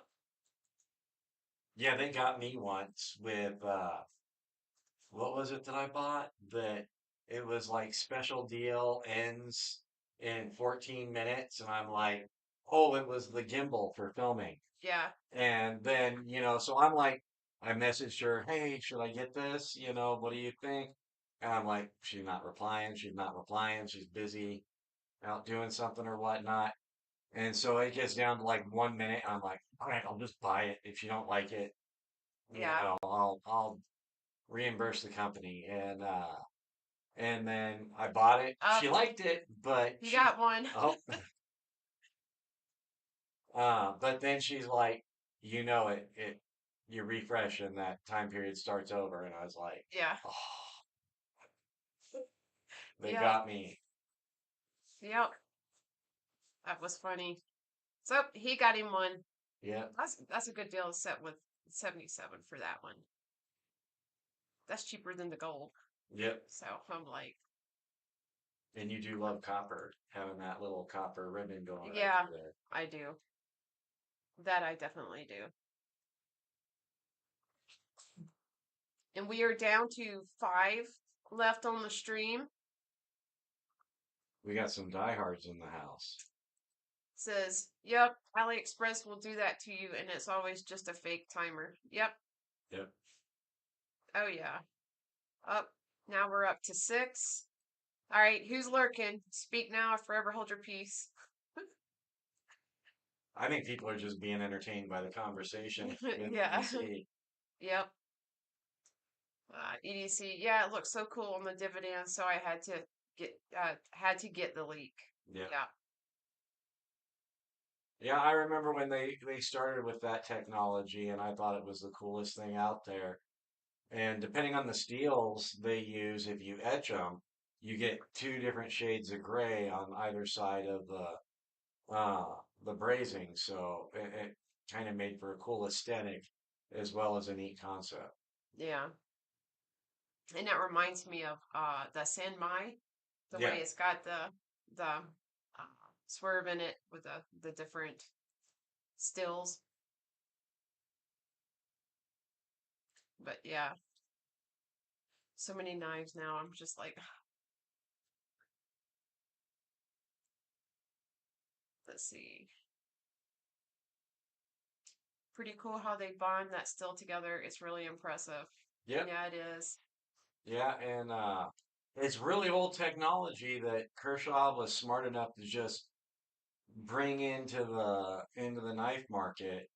Yeah, they got me once with what was it that I bought? That it was like special deal ends in 14 minutes, and I'm like, oh, it was the gimbal for filming. Yeah. And then, so I'm like, I messaged her, hey, should I get this? What do you think? And I'm like, she's not replying. She's not replying. She's busy out doing something or whatnot. And so it gets down to like 1 minute. I'm like, all right, I'll just buy it. If you don't like it, Yeah. I'll reimburse the company. And then I bought it. She Up. liked it, but You got one. oh, but then she's like, you refresh and that time period starts over. And I was like, Yeah. oh, they Yep. got me. Yep. That was funny. So he got him one. Yeah, That's a good deal set with 77 for that one. That's cheaper than the gold. yep. So I'm like, And you do love copper, having that little copper ribbon going right yeah, through there. I do. That I definitely do. And we are down to 5 left on the stream. We got some diehards in the house. Says, "Yep, AliExpress will do that to you, and it's always just a fake timer." Yep. Yep. Oh yeah. Up. Now we're up to 6. All right, who's lurking? Speak now or forever hold your peace. I think people are just being entertained by the conversation with Yeah. EDC. Yep. EDC. Yeah, it looks so cool on the dividend, so I had to get the leak. Yeah. Yeah. Yeah, I remember when they started with that technology and I thought it was the coolest thing out there. And depending on the steels they use, if you etch them, you get two different shades of gray on either side of the brazing. So it kind of made for a cool aesthetic as well as a neat concept. Yeah. And that reminds me of the Sanmai, the Yeah. way it's got the swerve in it with the different stills. But yeah, so many knives now. I'm just like, let's see. Pretty cool how they bond that still together. It's really impressive. Yep. Yeah, it is. Yeah, and it's really old technology that Kershaw was smart enough to just bring into the knife market.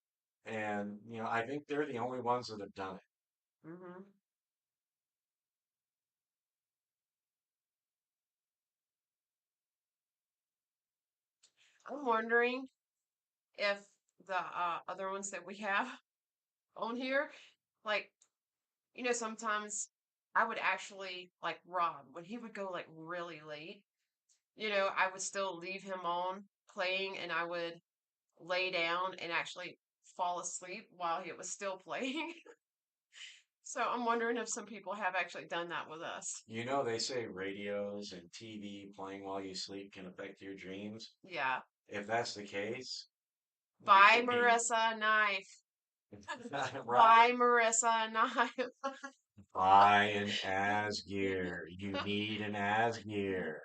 And I think they're the only ones that have done it. Hmm. I'm wondering if the other ones that we have on here, like, sometimes I would actually like Rob when he would go like really late. I would still leave him on playing and I would lay down and actually fall asleep while he was still playing. So I'm wondering if some people have actually done that with us. They say radios and TV playing while you sleep can affect your dreams. Yeah. If that's the case, we Buy should be Marissa a knife. right. Buy Marissa a knife. Buy an ASGEIR. You need an ASGEIR.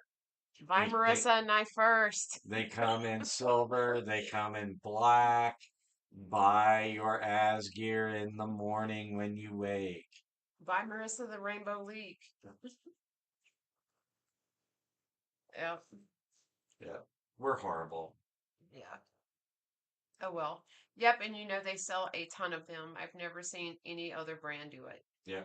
Buy They they Marissa a knife first. they come in silver. They come in black. Buy your ASGEIR in the morning when you wake. Buy Marissa the Rainbow Leak. Yep. Yeah, we're horrible. Yeah. Oh well. Yep, and they sell a ton of them. I've never seen any other brand do it. Yeah.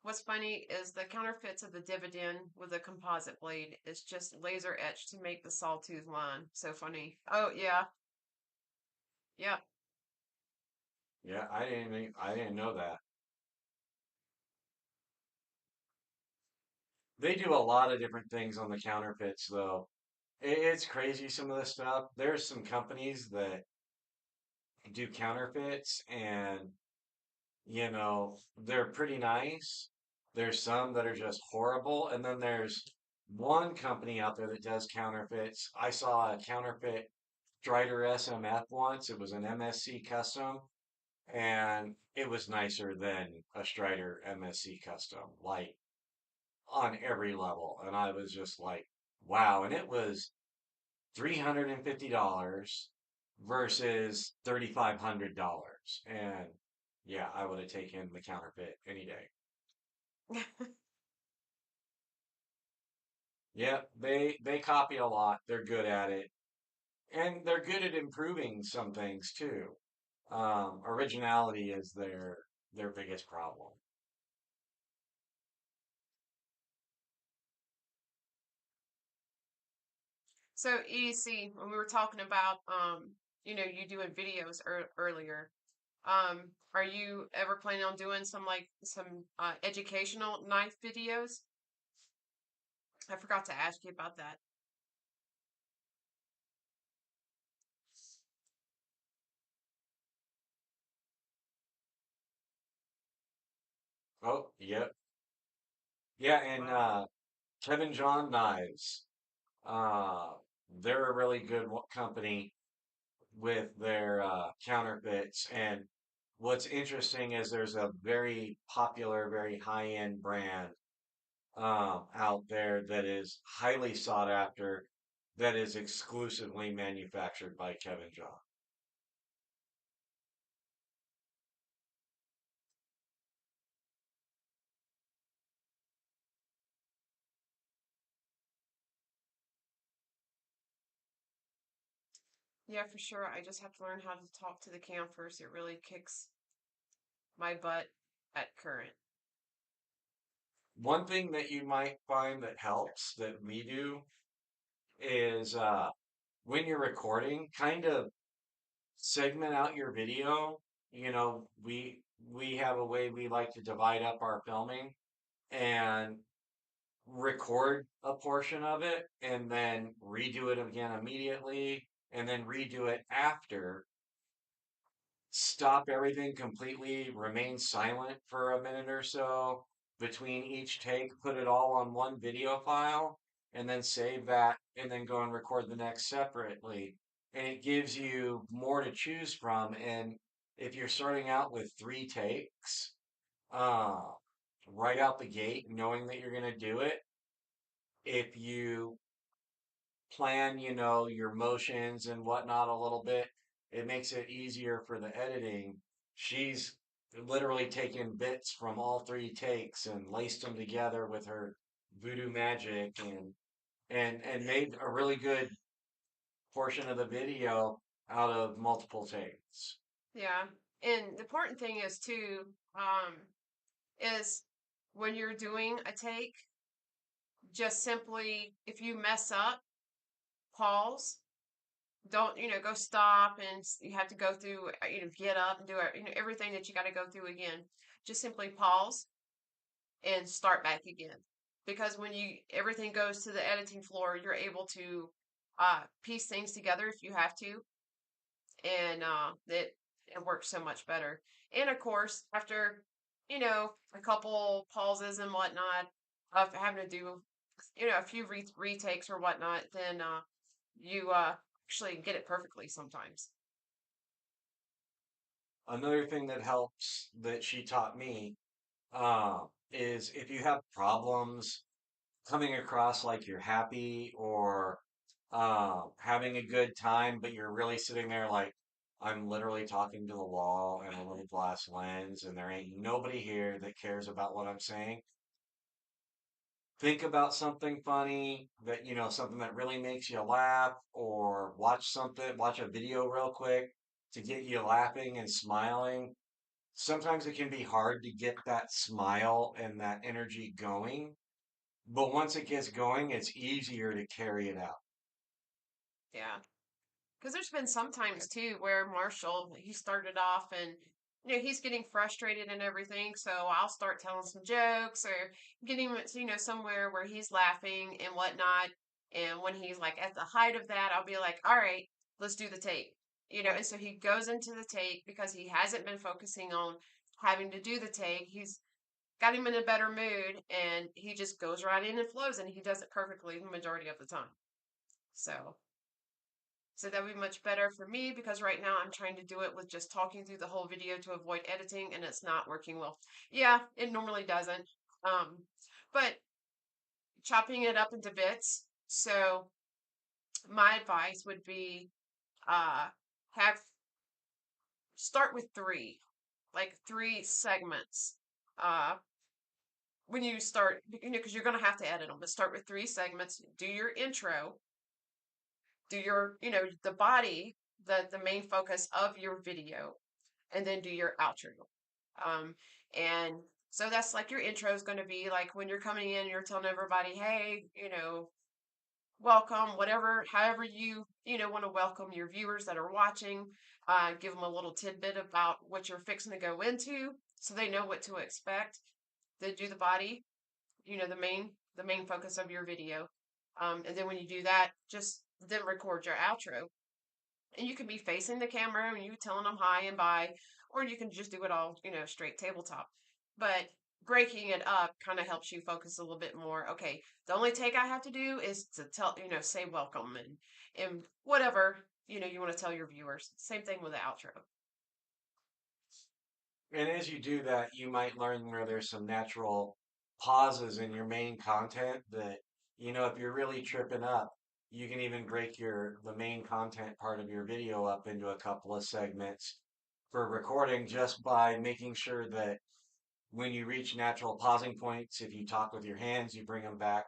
What's funny is the counterfeits of the dividend with a composite blade is just laser etched to make the sawtooth line. So funny. Oh yeah. Yep. Yeah, I didn't know that. They do a lot of different things on the counterfeits though. It's crazy some of the stuff. There's some companies that do counterfeits and they're pretty nice. There's some that are just horrible, and then there's one company out there that does counterfeits. I saw a counterfeit Strider SMF once. It was an MSC custom, and it was nicer than a Strider MSC custom, like on every level. And I was just like, wow. And it was $350 versus $3,500. And yeah, I would have taken the counterfeit any day. Yeah, they copy a lot. They're good at it. And they're good at improving some things too. Originality is their biggest problem. So EDC, when we were talking about you doing videos earlier, are you ever planning on doing some educational knife videos? I forgot to ask you about that. Oh, yep. Yeah, and Wow. Kevin John Knives. Uh, they're a really good company with their counterfeits. And what's interesting is there's a very popular, very high-end brand out there that is highly sought after, that is exclusively manufactured by Kevin John. Yeah, for sure. I just have to learn how to talk to the cam first. It really kicks my butt at current. One thing that you might find that helps that we do is when you're recording, kind of segment out your video. We have a way we like to divide up our filming, and record a portion of it and then redo it again immediately and then redo it after, stop everything completely, remain silent for a minute or so between each take, put it all on one video file, and then save that, and then go and record the next separately. And it gives you more to choose from. And if you're starting out with 3 takes, uh, right out the gate, knowing that you're going to do it, if you plan, your motions and whatnot a little bit, it makes it easier for the editing. She's literally taken bits from all 3 takes and laced them together with her voodoo magic and made a really good portion of the video out of multiple takes. Yeah. And the important thing is too, is when you're doing a take, just simply, if you mess up, pause. Don't, go stop and you have to go through, get up and do it, everything that you got to go through again. Just simply pause and start back again. Because when everything goes to the editing floor, you're able to piece things together if you have to, and it works so much better. And of course, after a couple pauses and whatnot of having to do a few retakes or whatnot, then you actually get it perfectly sometimes. Another thing that helps that she taught me is if you have problems coming across like you're happy or having a good time, but you're really sitting there like, I'm literally talking to the wall and a little glass lens, and there ain't nobody here that cares about what I'm saying. Think about something funny that, something that really makes you laugh, or watch a video real quick to get you laughing and smiling. Sometimes it can be hard to get that smile and that energy going, but once it gets going, it's easier to carry it out. Yeah. Because there's been some times too where Marshall, he started off and he's getting frustrated and everything, so I'll start telling some jokes or getting him somewhere where he's laughing and whatnot. And when he's like at the height of that, I'll be like, all right, let's do the take. And so he goes into the take because he hasn't been focusing on having to do the take. He's got him in a better mood and he just goes right in and flows and he does it perfectly the majority of the time. So that would be much better for me because right now I'm trying to do it with just talking through the whole video to avoid editing and it's not working well. Yeah, it normally doesn't. Um, but chopping it up into bits. So my advice would be uh have start with like 3 segments. Uh when you start, because you're gonna have to edit them, but start with 3 segments, do your intro, do your, the body, the main focus of your video, and then do your outro. And so that's like your intro is going to be like when you're coming in, you're telling everybody, hey, welcome, whatever, however want to welcome your viewers that are watching. Give them a little tidbit about what you're fixing to go into, so they know what to expect. Then do the body, the main focus of your video. And then when you do that, just then record your outro. And you can be facing the camera and you telling them hi and bye, or you can just do it all, straight tabletop. But breaking it up kind of helps you focus a little bit more. Okay, the only take I have to do is to tell, say welcome and whatever, you want to tell your viewers. Same thing with the outro. And as you do that, you might learn where there's some natural pauses in your main content that, if you're really tripping up, you can even break the main content part of your video up into a couple of segments for recording just by making sure that when you reach natural pausing points, if you talk with your hands, you bring them back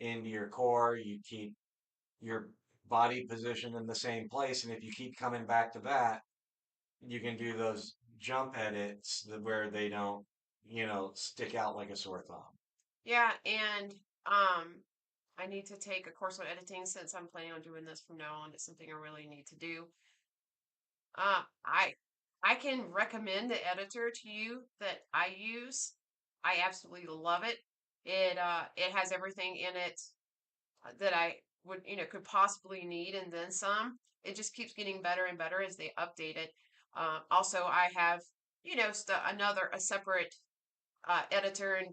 into your core, you keep your body positioned in the same place. And if you keep coming back to that, you can do those jump edits where they don't, stick out like a sore thumb. Yeah, and um, I need to take a course on editing since I'm planning on doing this from now on. It's something I really need to do. Uh, I I can recommend the editor to you that I use. I absolutely love it. It has everything in it that I would, could possibly need, and then some. It just keeps getting better and better as they update it. Also, I have, a separate editor and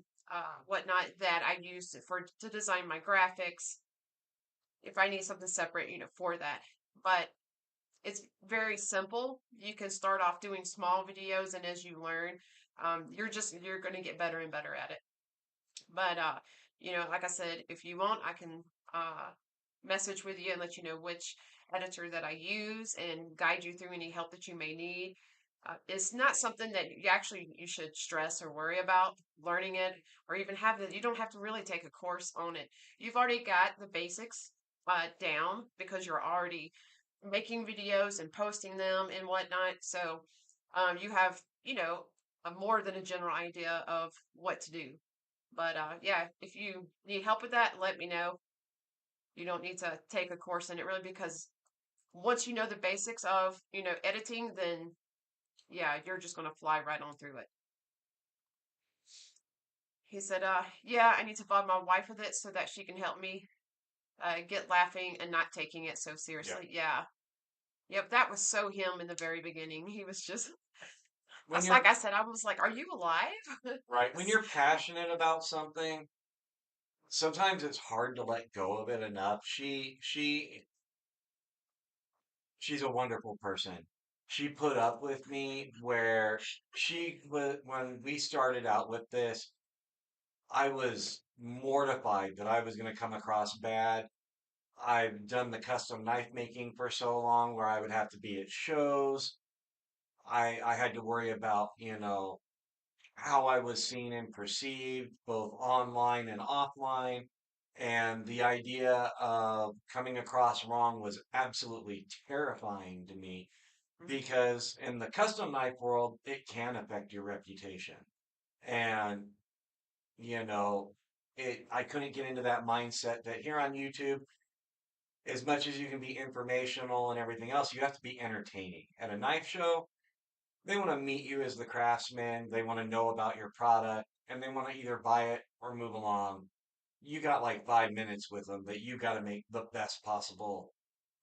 whatnot that I use to design my graphics if I need something separate, for that. But it's very simple. You can start off doing small videos, and as you learn, you're going to get better and better at it. But like I said, if you want, I can message with you and let you know which editor that I use and guide you through any help that you may need. It's not something that you should stress or worry about learning it, or even have it. You don't have to really take a course on it. You've already got the basics down because you're already making videos and posting them and whatnot. So you have, a more than a general idea of what to do. But yeah, if you need help with that, let me know. You don't need to take a course in it really, because once you know the basics of, editing, then yeah, you're just going to fly right on through it. He said, yeah, I need to bug my wife with it so that she can help me get laughing and not taking it so seriously. Yeah. Yep, that was so him in the very beginning. He was just, When like you're I said, I was like, are you alive? right, when you're passionate about something, sometimes it's hard to let go of it enough. She's a wonderful person. She put up with me where she was when we started out with this, I was mortified that I was going to come across bad. I've done the custom knife making for so long where I would have to be at shows. I had to worry about, how I was seen and perceived, both online and offline. And the idea of coming across wrong was absolutely terrifying to me because in the custom knife world, it can affect your reputation. And, you know, I couldn't get into that mindset that here on YouTube, as much as you can be informational and everything else, you have to be entertaining. At a knife show, they want to meet you as the craftsman. They want to know about your product and they want to either buy it or move along. You got like 5 minutes with them that you got to make the best possible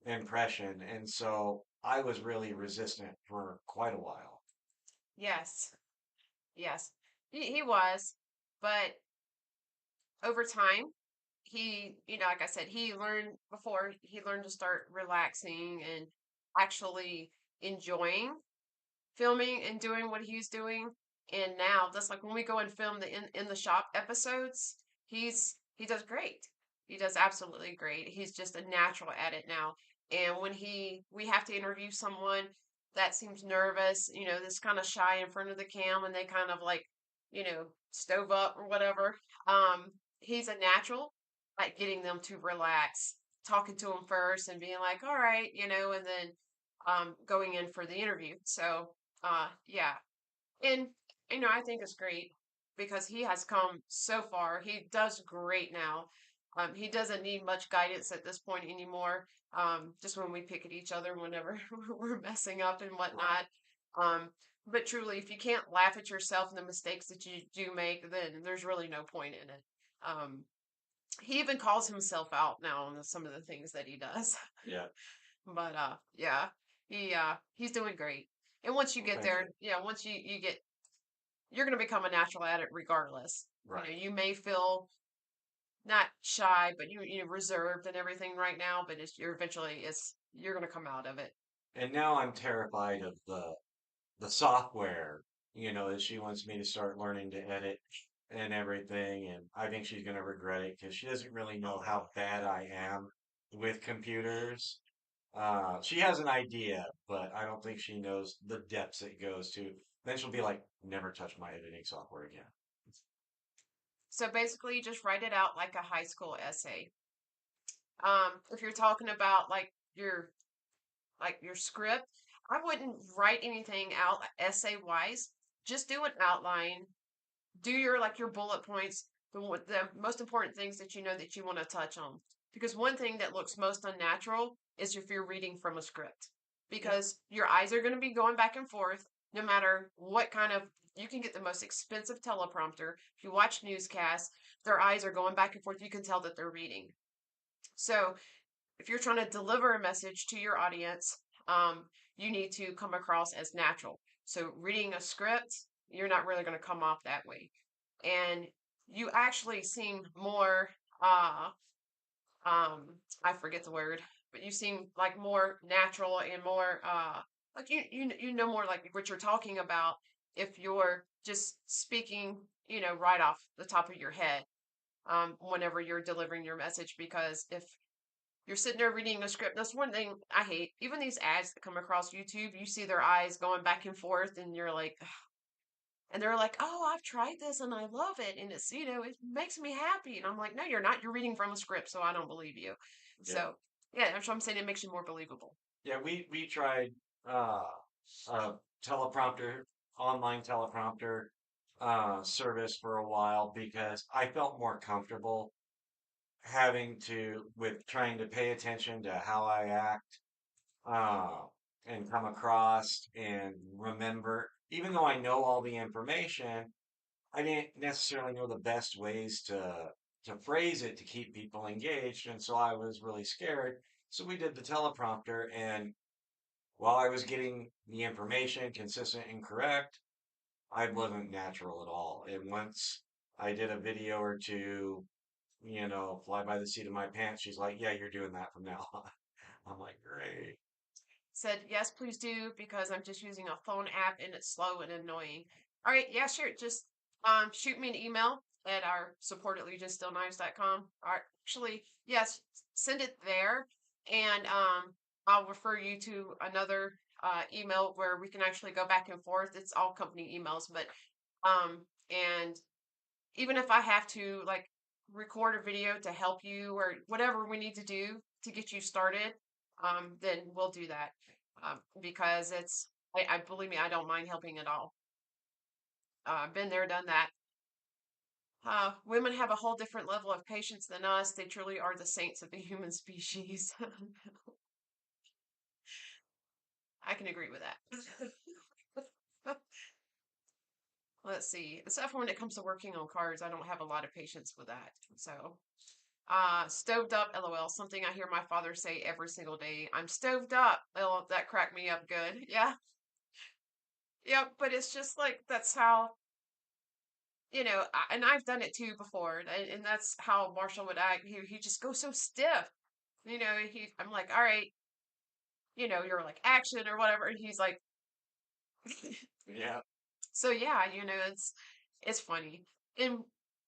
impression. And so I was really resistant for quite a while. Yes, yes, he was, but over time, like I said, he learned to start relaxing and actually enjoying filming and doing what he's doing. And now that's like when we go and film the in the shop episodes, he does great. He does absolutely great. He's just a natural at it now. And when we have to interview someone that seems nervous, that's kind of shy in front of the cam, and they kind of like, stove up or whatever. He's a natural at getting them to relax, talking to them first and being like, all right, and then going in for the interview. So yeah. And, I think it's great because he has come so far. He does great now. He doesn't need much guidance at this point anymore. Just when we pick at each other whenever we're messing up and whatnot. But truly, if you can't laugh at yourself and the mistakes that you do make, then there's really no point in it. Um, he even calls himself out now on some of the things that he does. Yeah. But yeah, he's doing great. And once you Well, get thank you. there, once you get, you're going to become a natural at it regardless. Right. You may feel not shy, but you reserved and everything right now, but you're going to come out of it. And now I'm terrified of the software, that she wants me to start learning to edit and everything. And I think she's going to regret it because she doesn't really know how bad I am with computers. She has an idea, but I don't think she knows the depths it goes to. Then she'll be like, never touch my editing software again. So basically, you just write it out like a high school essay. If you're talking about your script, I wouldn't write anything out essay wise. Just do an outline, do your bullet points, the most important things that you know that you want to touch on. Because one thing that looks most unnatural is if you're reading from a script, Yeah. because your eyes are going to be going back and forth no matter what kind of you can get the most expensive teleprompter. If you watch newscasts, their eyes are going back and forth. You can tell that they're reading. So if you're trying to deliver a message to your audience, you need to come across as natural. So reading a script, you're not really going to come off that way. And you actually seem more, uh, I forget the word, but you seem like more natural and more, like you know more like what you're talking about if you're just speaking, right off the top of your head, whenever you're delivering your message. Because if you're sitting there reading a script, that's one thing I hate. Even these ads that come across YouTube, you see their eyes going back and forth, and you're like, and they're like, "Oh, I've tried this and I love it, and it's it makes me happy." And I'm like, "No, you're not. You're reading from a script, so I don't believe you." Yeah. So yeah, that's what I'm saying. It makes you more believable. Yeah, we tried uh a teleprompter, online teleprompter service for a while because I felt more comfortable having to with trying to pay attention to how I act uh and come across and remember. Even though I know all the information, I didn't necessarily know the best ways to phrase it to keep people engaged, and so I was really scared. So we did the teleprompter, and while I was getting the information consistent and correct, I wasn't natural at all. And once I did a video or two, fly by the seat of my pants, she's like, "Yeah, you're doing that from now on." I'm like, "Great." Said, yes, please do, because I'm just using a phone app and it's slow and annoying. All right, yeah, sure. Just shoot me an email at our support at legionstillknives.com. Or actually, yes, send it there, and I'll refer you to another email where we can actually go back and forth. It's all company emails, but and even if I have to like record a video to help you or whatever we need to do to get you started, then we'll do that. Because I believe me, I don't mind helping at all. Been there, done that. Women have a whole different level of patience than us. They truly are the saints of the human species. I can agree with that. Let's see. Except for when it comes to working on cards, I don't have a lot of patience with that. So, stoved up, lol. Something I hear my father say every single day. I'm stoved up. Oh, that cracked me up good. Yeah. Yeah, but it's just like that's how, and I've done it too before, and that's how Marshall would act. He just goes so stiff. I'm like, all right, you're like action or whatever, and he's like, Yeah. so yeah, it's funny. And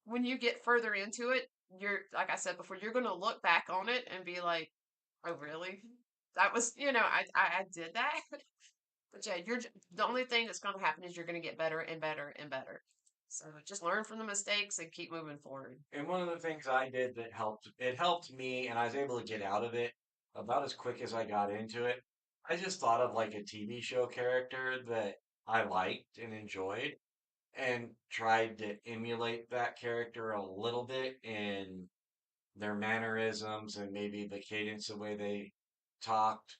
when you get further into it, you're like I said before, you're gonna look back on it and be like, oh really? That was, I did that. But yeah, the only thing that's gonna happen is you're gonna get better and better and better. So just learn from the mistakes and keep moving forward. And one of the things I did that it helped me, and I was able to get out of it about as quick as I got into it. I just thought of like a TV show character that I liked and enjoyed and tried to emulate that character a little bit in their mannerisms and maybe the cadence, the way they talked.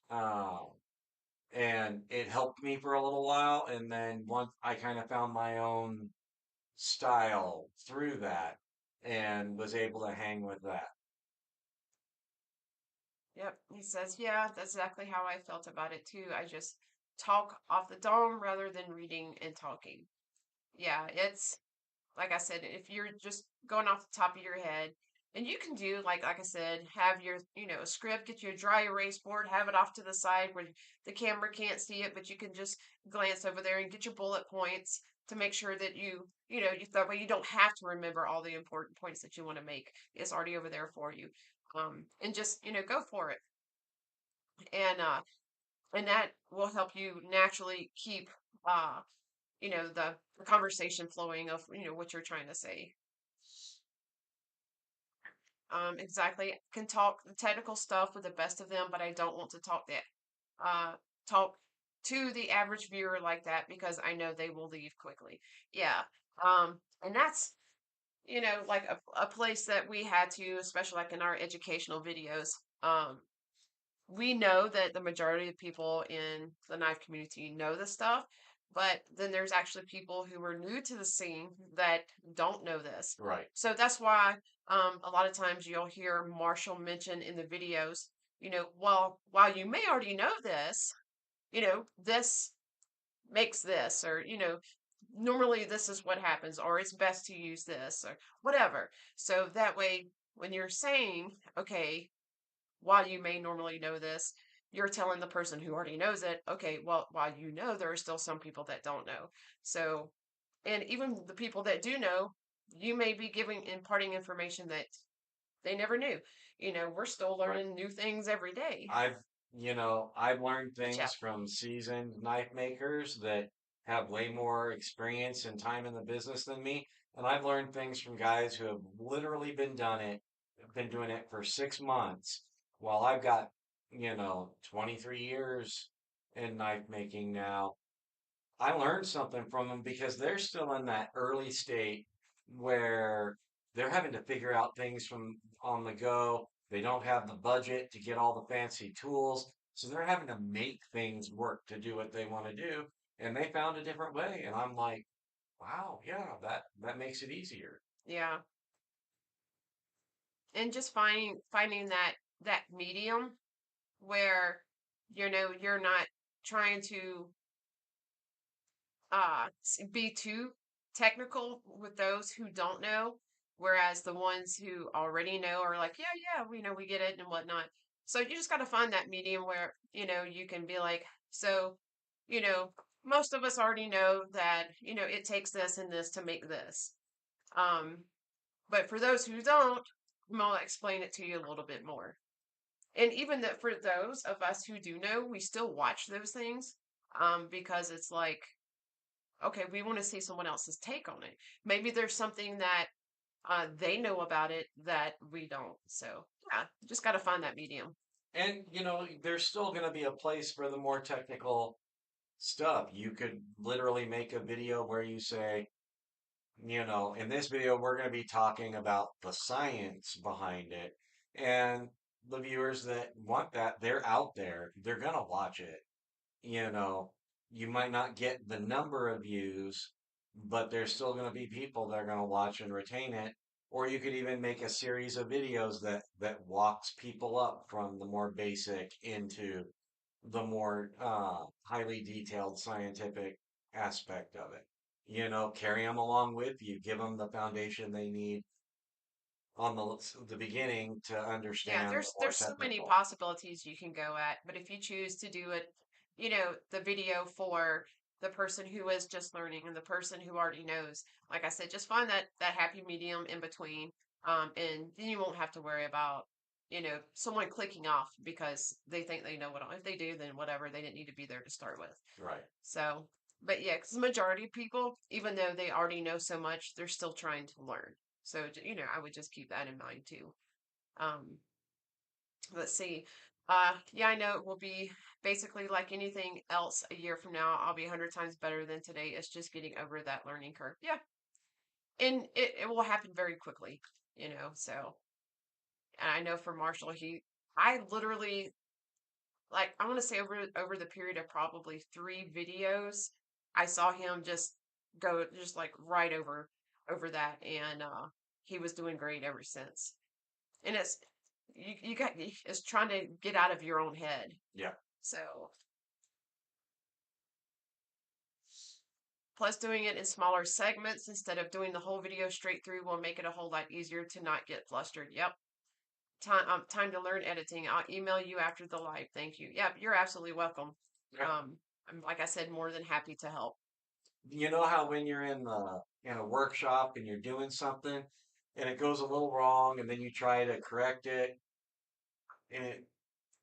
And it helped me for a little while. And then once I kind of found my own style through that and was able to hang with that. Yep, he says, yeah, that's exactly how I felt about it too. I just talk off the dome rather than reading and talking. Yeah, it's like I said, if you're just going off the top of your head, and you can do like I said, have your a script, get you a dry erase board, have it off to the side where the camera can't see it, but you can just glance over there and get your bullet points to make sure that that way you don't have to remember all the important points that you want to make. It's already over there for you. And just go for it, and that will help you naturally keep uh the conversation flowing of what you're trying to say. Exactly. Can talk the technical stuff with the best of them, but I don't want to talk to the average viewer like that because I know they will leave quickly. Yeah. And that's like a place that we had to, especially like in our educational videos. We know that the majority of people in the knife community know this stuff, but then there's actually people who are new to the scene that don't know this. Right. So that's why a lot of times you'll hear Marshall mention in the videos, well, while you may already know this, this makes this, or, normally this is what happens, or it's best to use this, or whatever. So that way, when you're saying, okay, while you may normally know this, you're telling the person who already knows it, okay, well, while you know, there are still some people that don't know. So, and even the people that do know, you may be imparting information that they never knew. We're still Right. learning new things every day. I've learned But yeah, things from seasoned knife makers that have way more experience and time in the business than me. And I've learned things from guys who have literally been doing it for 6 months, while I've got, 23 years in knife making now. I learned something from them because they're still in that early state where they're having to figure out things from on the go. They don't have the budget to get all the fancy tools, so they're having to make things work to do what they want to do. And they found a different way, and I'm like, wow, yeah, that makes it easier. yeah. And just finding that medium where you're not trying to be too technical with those who don't know, whereas the ones who already know are like, yeah, yeah, we know, we get it and whatnot. So you just got to find that medium where you can be like, so you know most of us already know that it takes this and this to make this. um but for those who don't, I'm gonna explain it to you a little bit more. And even that, for those of us who do know, we still watch those things, because it's like, okay, we want to see someone else's take on it. Maybe there's something that they know about it that we don't. So yeah, just got to find that medium. And there's still going to be a place for the more technical stuff. You could literally make a video where you say, in this video, we're going to be talking about the science behind it. And the viewers that want that, they're out there. They're going to watch it. You know, you might not get the number of views, but there's still going to be people that are going to watch and retain it. Or you could even make a series of videos that walks people up from the more basic into the more highly detailed scientific aspect of it. Carry them along with you, give them the foundation they need on the beginning to Yeah, understand the more there's so many technical. possibilities you can go at, but if you choose to do it, the video for the person who is just learning and the person who already knows, like I said, just find that happy medium in between, and then you won't have to worry about someone clicking off because they think they know what. If they do, then whatever, they didn't need to be there to start with. Right. So, but yeah, because the majority of people, even though they already know so much, they're still trying to learn. So, I would just keep that in mind too. Um, let's see. Yeah, I know it will be basically like anything else a year from now. I'll be 100 times better than today. It's just getting over that learning curve. Yeah. And it will happen very quickly, so. And I know for Marshall, I literally, like, I want to say over the period of probably 3 videos, I saw him just go just like right over that. And he was doing great ever since. And it's trying to get out of your own head. Yeah. So, plus doing it in smaller segments instead of doing the whole video straight through will make it a whole lot easier to not get flustered. Yep. Time to learn editing. I'll email you after the live. Thank you. Yep, you're absolutely welcome. Yeah. I'm, like I said, more than happy to help. You know how when you're in a workshop and you're doing something and it goes a little wrong and then you try to correct it and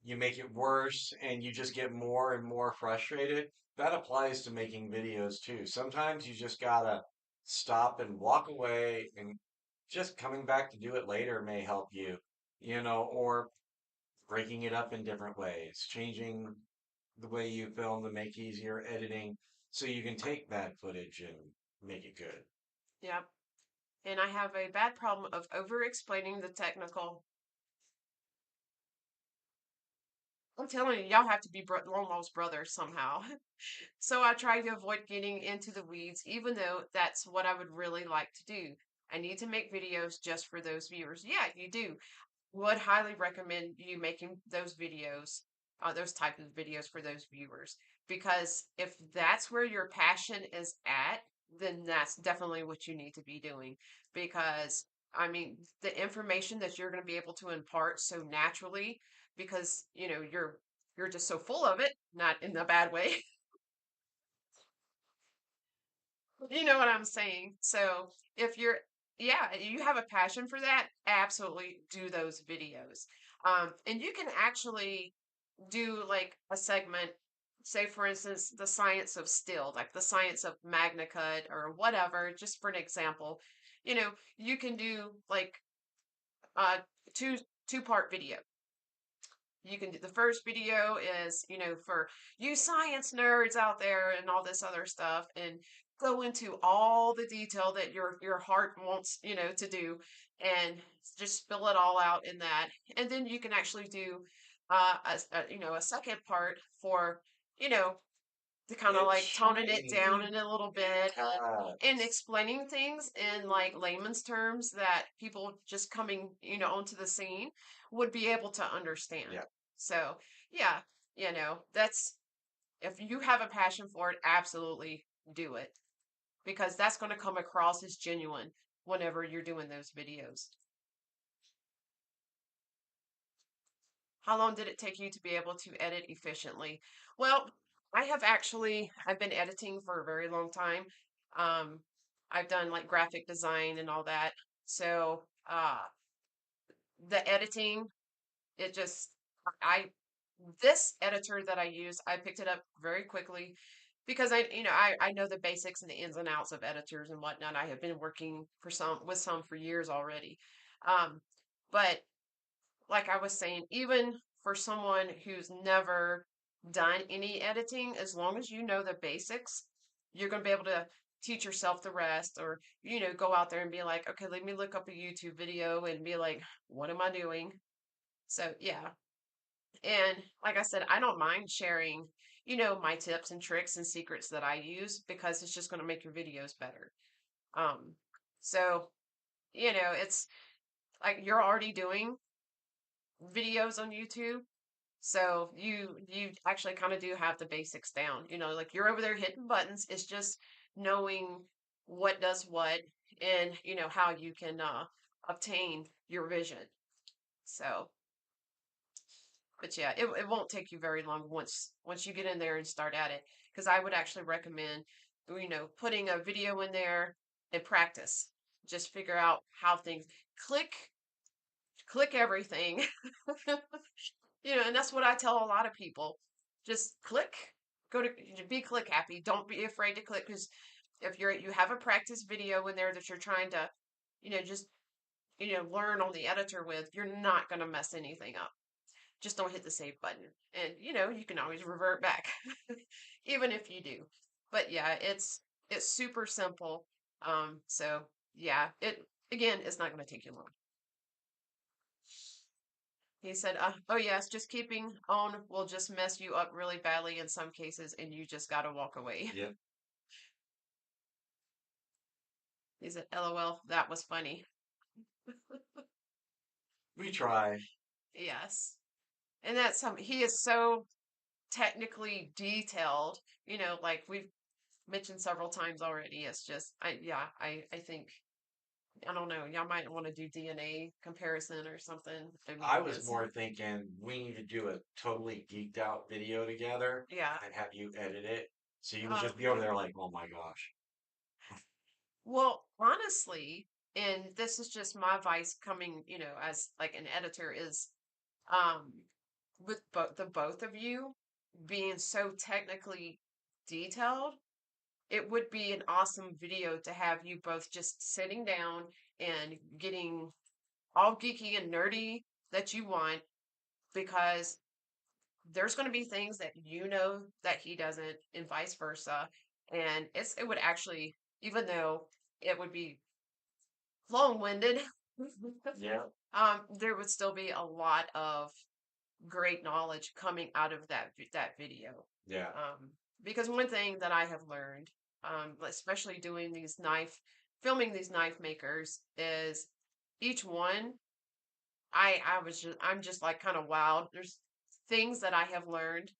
you make it worse and you just get more and more frustrated? That applies to making videos too. Sometimes you just gotta stop and walk away, and just coming back to do it later may help you, or breaking it up in different ways, changing the way you film to make easier editing so you can take bad footage and make it good. Yep. And I have a bad problem of over explaining the technical I'm telling you, y'all have to be long lost brothers somehow. So I try to avoid getting into the weeds, even though that's what I would really like to do. I need to make videos just for those viewers. Yeah, you do. Would highly recommend you making those videos, those type of videos for those viewers. Because if that's where your passion is at, then that's definitely what you need to be doing. Because, I mean, the information that you're going to be able to impart so naturally, because, you're just so full of it, not in a bad way. You know what I'm saying? So if yeah, you have a passion for that, absolutely do those videos. And you can actually do like a segment, say for instance, the science of steel, like the science of Magna Cut or whatever, just for an example. You can do like a two-part video. You can do the first video is, for you science nerds out there and all this other stuff, and go into all the detail that your heart wants, to do, and just spill it all out in that. And then you can actually do a second part for, you know, to kind of like toning it down Extremely in a little bit and yes. explaining things in like layman's terms that people just coming, onto the scene would be able to understand. Yeah. So, yeah, that's if you have a passion for it, absolutely do it because that's going to come across as genuine whenever you're doing those videos. How long did it take you to be able to edit efficiently? Well, I've been editing for a very long time. Um, I've done like graphic design and all that. So, the editing, it just, I, this editor that I use, I picked it up very quickly because I know the basics and the ins and outs of editors and whatnot. I have been working with some for years already. Um, but like I was saying, even for someone who's never done any editing, as long as you know the basics, you're going to be able to teach yourself the rest or, go out there and be like, okay, let me look up a YouTube video and be like, what am I doing? So, yeah. And like I said, I don't mind sharing, my tips and tricks and secrets that I use because it's just going to make your videos better. Um, so, it's like you're already doing videos on YouTube. So you actually kind of do have the basics down. Like you're over there hitting buttons. It's just knowing what does what and how you can obtain your vision. So, but yeah, it won't take you very long once you get in there and start at it. Because I would actually recommend putting a video in there and practice. Just figure out how things click click everything. And that's what I tell a lot of people. Just click, be click happy. Don't be afraid to click because if you have a practice video in there that you're trying to, just, learn on the editor with, you're not going to mess anything up. Just don't hit the save button. And, you can always revert back, even if you do. But yeah, it's super simple. So yeah, again, it's not going to take you long. He said, oh yes, just keeping on will just mess you up really badly in some cases, and you just gotta walk away. Yep. He said, LOL, that was funny. We try. Yes. And that's he is so technically detailed, like we've mentioned several times already. It's just, I think, I don't know, y'all might want to do DNA comparison or something. I mean, I was because, more thinking we need to do a totally geeked out video together yeah. and have you edit it. So you would Uh, just be over there like, oh my gosh. Well, honestly, and this is just my advice coming, as like an editor is um with both of you being so technically detailed, it would be an awesome video to have you both just sitting down and getting all geeky and nerdy that you want because there's going to be things that that he doesn't and vice versa. And it would actually, even though it would be long-winded, Yeah. there would still be a lot of great knowledge coming out of that video. Yeah. Because one thing that I have learned, especially doing filming these knife makers, is each one, I'm just like kind of wowed. There's things that I have learned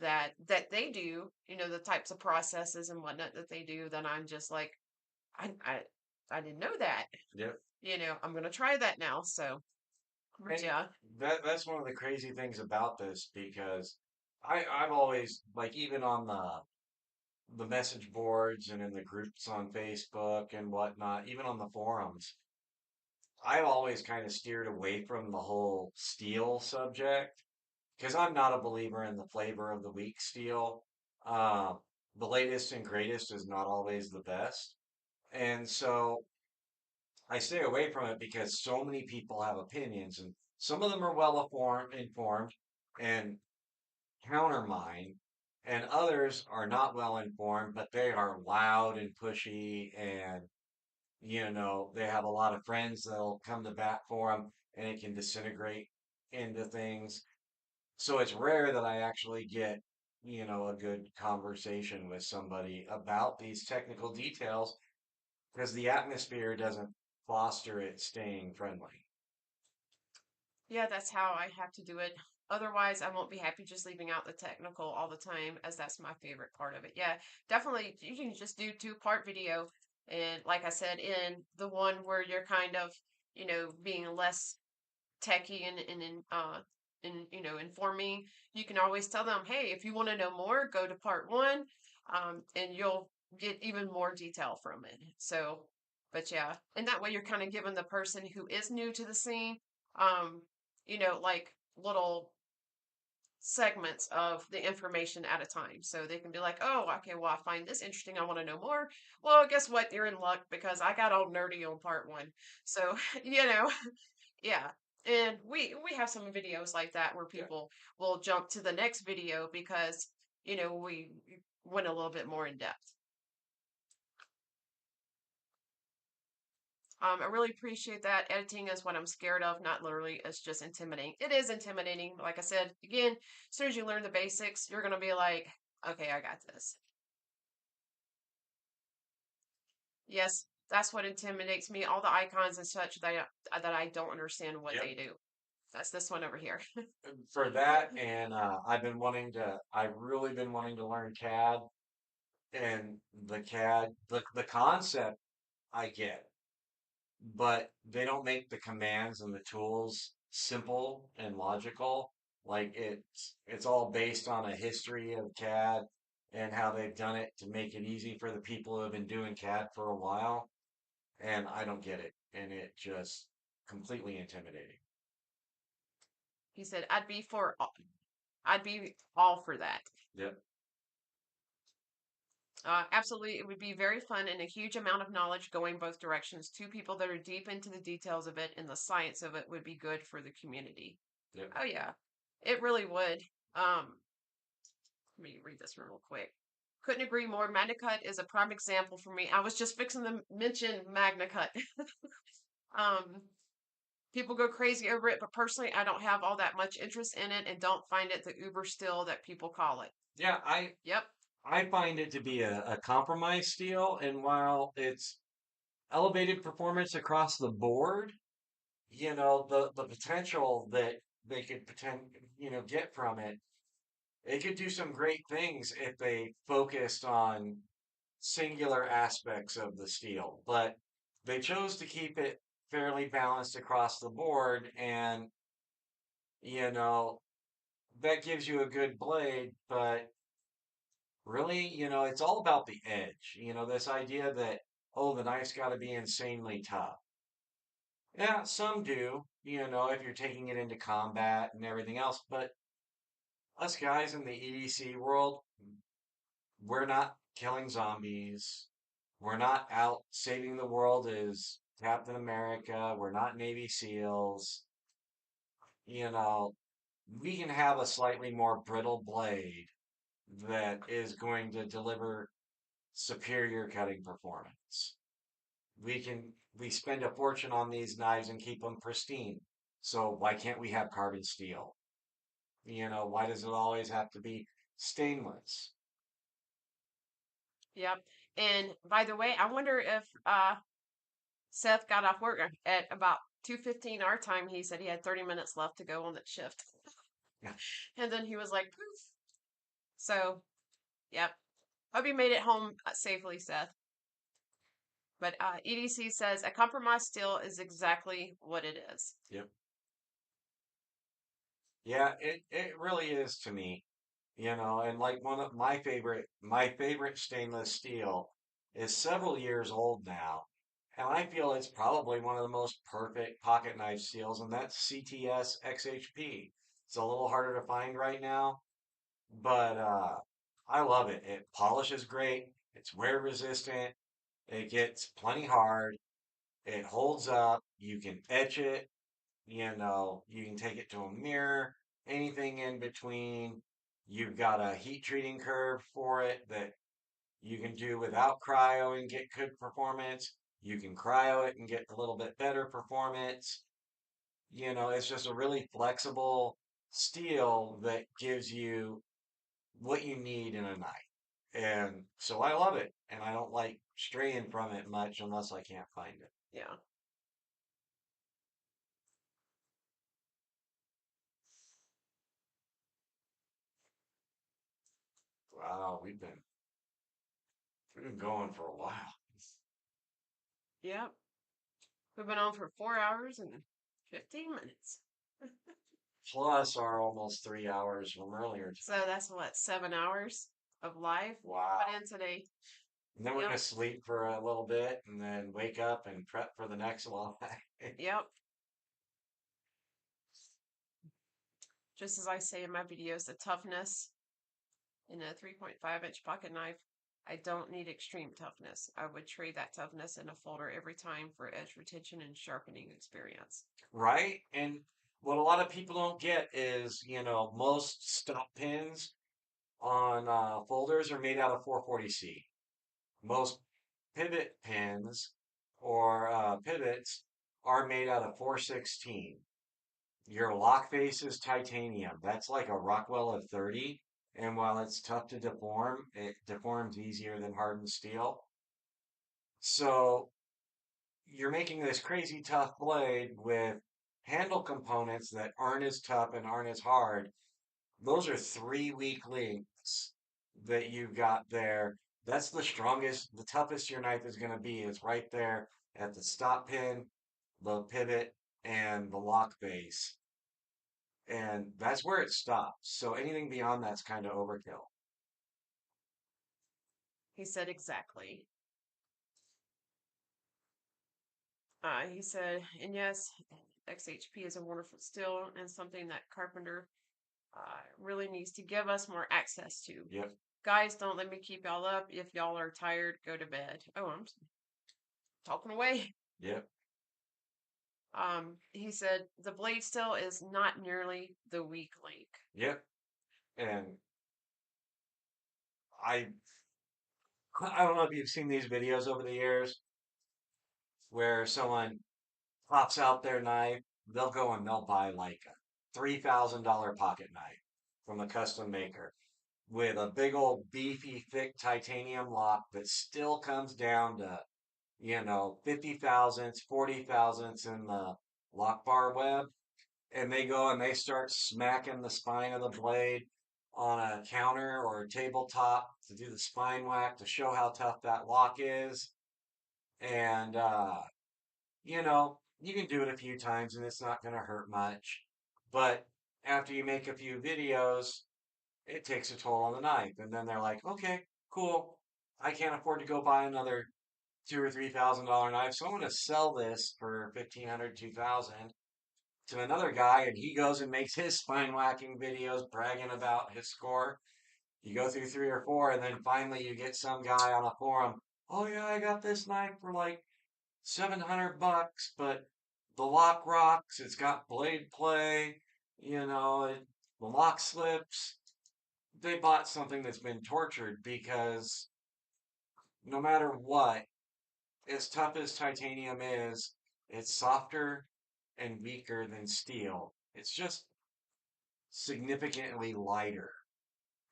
that they do, the types of processes and whatnot that they do, that I'm just like, I I, I didn't know that. Yep. I'm gonna try that now. So, but And yeah, that's one of the crazy things about this because I've always like even on the message boards and in the groups on Facebook and whatnot, even on the forums, I've always kind of steered away from the whole steel subject because I'm not a believer in the flavor of the week steel. Uh, the latest and greatest is not always the best. And so I stay away from it because so many people have opinions and some of them are informed and counter mine, and others are not well informed, but they are loud and pushy, and they have a lot of friends that'll come to bat for them, and it can disintegrate into things. So it's rare that I actually get a good conversation with somebody about these technical details because the atmosphere doesn't foster it staying friendly. yeah, that's how I have to do it. Otherwise, I won't be happy just leaving out the technical all the time, as that's my favorite part of it. Yeah, definitely. You can just do two-part video. And like I said, in the one where you're kind of, being less techie and informing, you can always tell them, hey, if you want to know more, go to part one, and you'll get even more detail from it. So, but yeah, and that way you're kind of giving the person who is new to the scene, um, like little segments of the information at a time. So they can be like, oh, okay, well, I find this interesting. I want to know more. Well, guess what? You're in luck because I got all nerdy on part one. So, yeah. And we have some videos like that where Yeah. people will jump to the next video because, we went a little bit more in depth. I really appreciate that. Editing is what I'm scared of, not literally. It's just intimidating. It is intimidating. Like I said, again, as soon as you learn the basics, you're going to be like, okay, I got this. Yes, that's what intimidates me. All the icons and such that I don't understand what Yep. they do. That's this one over here. For that, and I've really been wanting to learn CAD, and the concept I get, but they don't make the commands and the tools simple and logical. Like it's all based on a history of CAD and how they've done it to make it easy for the people who have been doing CAD for a while. And I don't get it. And it just completely intimidating. He said, I'd be all for that. Yep. Absolutely, it would be very fun and a huge amount of knowledge going both directions. Two people that are deep into the details of it and the science of it would be good for the community. Yep. Oh yeah, it really would. Let me read this real quick. Couldn't agree more. Magna Cut is a prime example for me. I was just fixing to mention Magna Cut. um, People go crazy over it, but personally, I don't have all that much interest in it and don't find it the uber still that people call it. Yeah, I Yep. I find it to be a compromise steel, and while it's elevated performance across the board, the potential that they could get from it, it could do some great things if they focused on singular aspects of the steel. But they chose to keep it fairly balanced across the board, and you know that gives you a good blade, but really, it's all about the edge. This idea that, oh, the knife's got to be insanely tough. Yeah, some do, if you're taking it into combat and everything else. But us guys in the EDC world, we're not killing zombies. We're not out saving the world as Captain America. We're not Navy SEALs. You know, we can have a slightly more brittle blade that is going to deliver superior cutting performance. We spend a fortune on these knives and keep them pristine. So why can't we have carbon steel? Why does it always have to be stainless? Yep. And by the way, I wonder if Seth got off work at about 2:15 our time. He said he had 30 minutes left to go on that shift. Yeah. And then he was like, poof. So, yep. Hope you made it home safely, Seth. But EDC says a compromised steel is exactly what it is. Yep. Yeah, it really is to me. And like one of my favorite stainless steel is several years old now. And I feel it's probably one of the most perfect pocket knife steels, and that's CTS XHP. It's a little harder to find right now, but I love it. It polishes great, it's wear resistant, it gets plenty hard, it holds up, you can etch it, you can take it to a mirror, anything in between. You've got a heat treating curve for it that you can do without cryo and get good performance. You can cryo it and get a little bit better performance. It's just a really flexible steel that gives you what you need in a night. And so I love it. And I don't like straying from it much unless I can't find it. Yeah. Wow, we've been going for a while. Yep. We've been on for 4 hours and 15 minutes. Plus our almost 3 hours from earlier. So that's what, 7 hours of live Wow. put in today. And then we're Yep. gonna sleep for a little bit and then wake up and prep for the next one. Yep. Just as I say in my videos, the toughness in a 3.5-inch pocket knife, I don't need extreme toughness. I would trade that toughness in a folder every time for edge retention and sharpening experience. Right? And what a lot of people don't get is, most stop pins on folders are made out of 440C. Most pivot pins or pivots are made out of 416. Your lock face is titanium. That's like a Rockwell of 30. And while it's tough to deform, it deforms easier than hardened steel. So you're making this crazy tough blade with handle components that aren't as tough and aren't as hard. Those are three weak links that you've got there. That's the strongest, the toughest your knife is going to be. It's right there at the stop pin, the pivot, and the lock base. And that's where it stops. So anything beyond that's kind of overkill. He said exactly. He said, and yes, XHP is a wonderful steel and something that Carpenter really needs to give us more access to. Yep. Guys, don't let me keep y'all up. If y'all are tired, go to bed. Oh, I'm talking away. Yep. He said the blade steel is not nearly the weak link. Yep. And I I don't know if you've seen these videos over the years where someone pops out their knife, they'll go and they'll buy like a $3,000 pocket knife from a custom maker with a big old beefy thick titanium lock that still comes down to 50 thousandths, 40 thousandths in the lock bar web. And they go and they start smacking the spine of the blade on a counter or a tabletop to do the spine whack to show how tough that lock is. And you can do it a few times and it's not going to hurt much. But after you make a few videos, it takes a toll on the knife. And then they're like, okay, cool. I can't afford to go buy another $2,000 or $3,000 knife, so I'm going to sell this for 1,500, 2,000 to another guy, and he goes and makes his spine whacking videos bragging about his score. You go through three or four, and then finally you get some guy on a forum. Oh yeah, I got this knife for like $700, but the lock rocks. It's got blade play. The lock slips. They bought something that's been tortured because no matter what, as tough as titanium is, it's softer and weaker than steel. It's just significantly lighter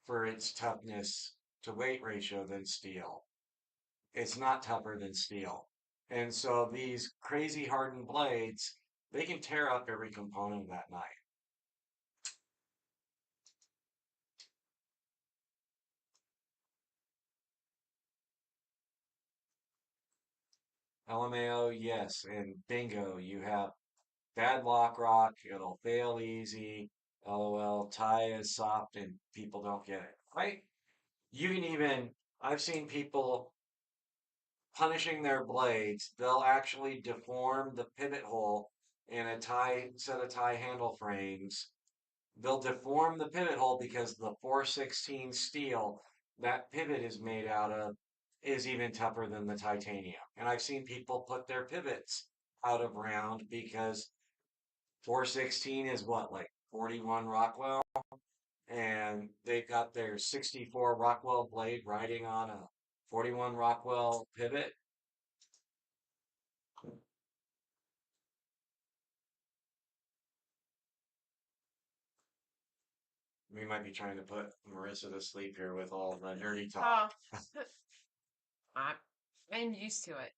for its toughness to weight ratio than steel. It's not tougher than steel. And so these crazy hardened blades, they can tear up every component of that knife. LMAO, yes, and bingo, you have bad lock rock, it'll fail easy. LOL, tie is soft and people don't get it. Right? You can even, I've seen people punishing their blades, they'll actually deform the pivot hole in a tie set of tie handle frames. They'll deform the pivot hole because the 416 steel that pivot is made out of is even tougher than the titanium. And I've seen people put their pivots out of round because 416 is what, like 41 Rockwell? And they've got their 64 Rockwell blade riding on a 41 Rockwell pivot. We might be trying to put Marissa to sleep here with all the nerdy talk. I'm used to it.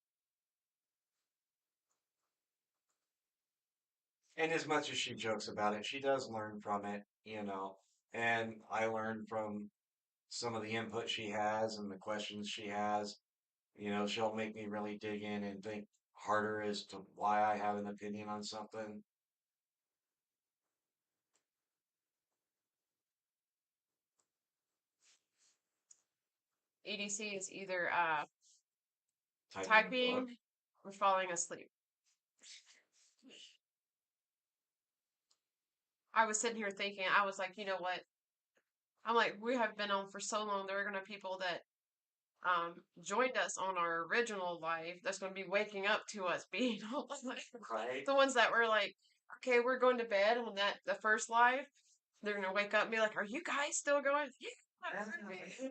And as much as she jokes about it, she does learn from it, you know. And I learn from some of the input she has and the questions she has. You know, she'll make me really dig in and think harder as to why I have an opinion on something. EDC is either Typing a book. typing or falling asleep. I was sitting here thinking, I was like, you know what? I'm like, we have been on for so long. There are going to be people that joined us on our original live that's going to be waking up to us being on Right. the ones that were like, okay, we're going to bed on that the first live. They're going to wake up and be like, are you guys still going? Yeah.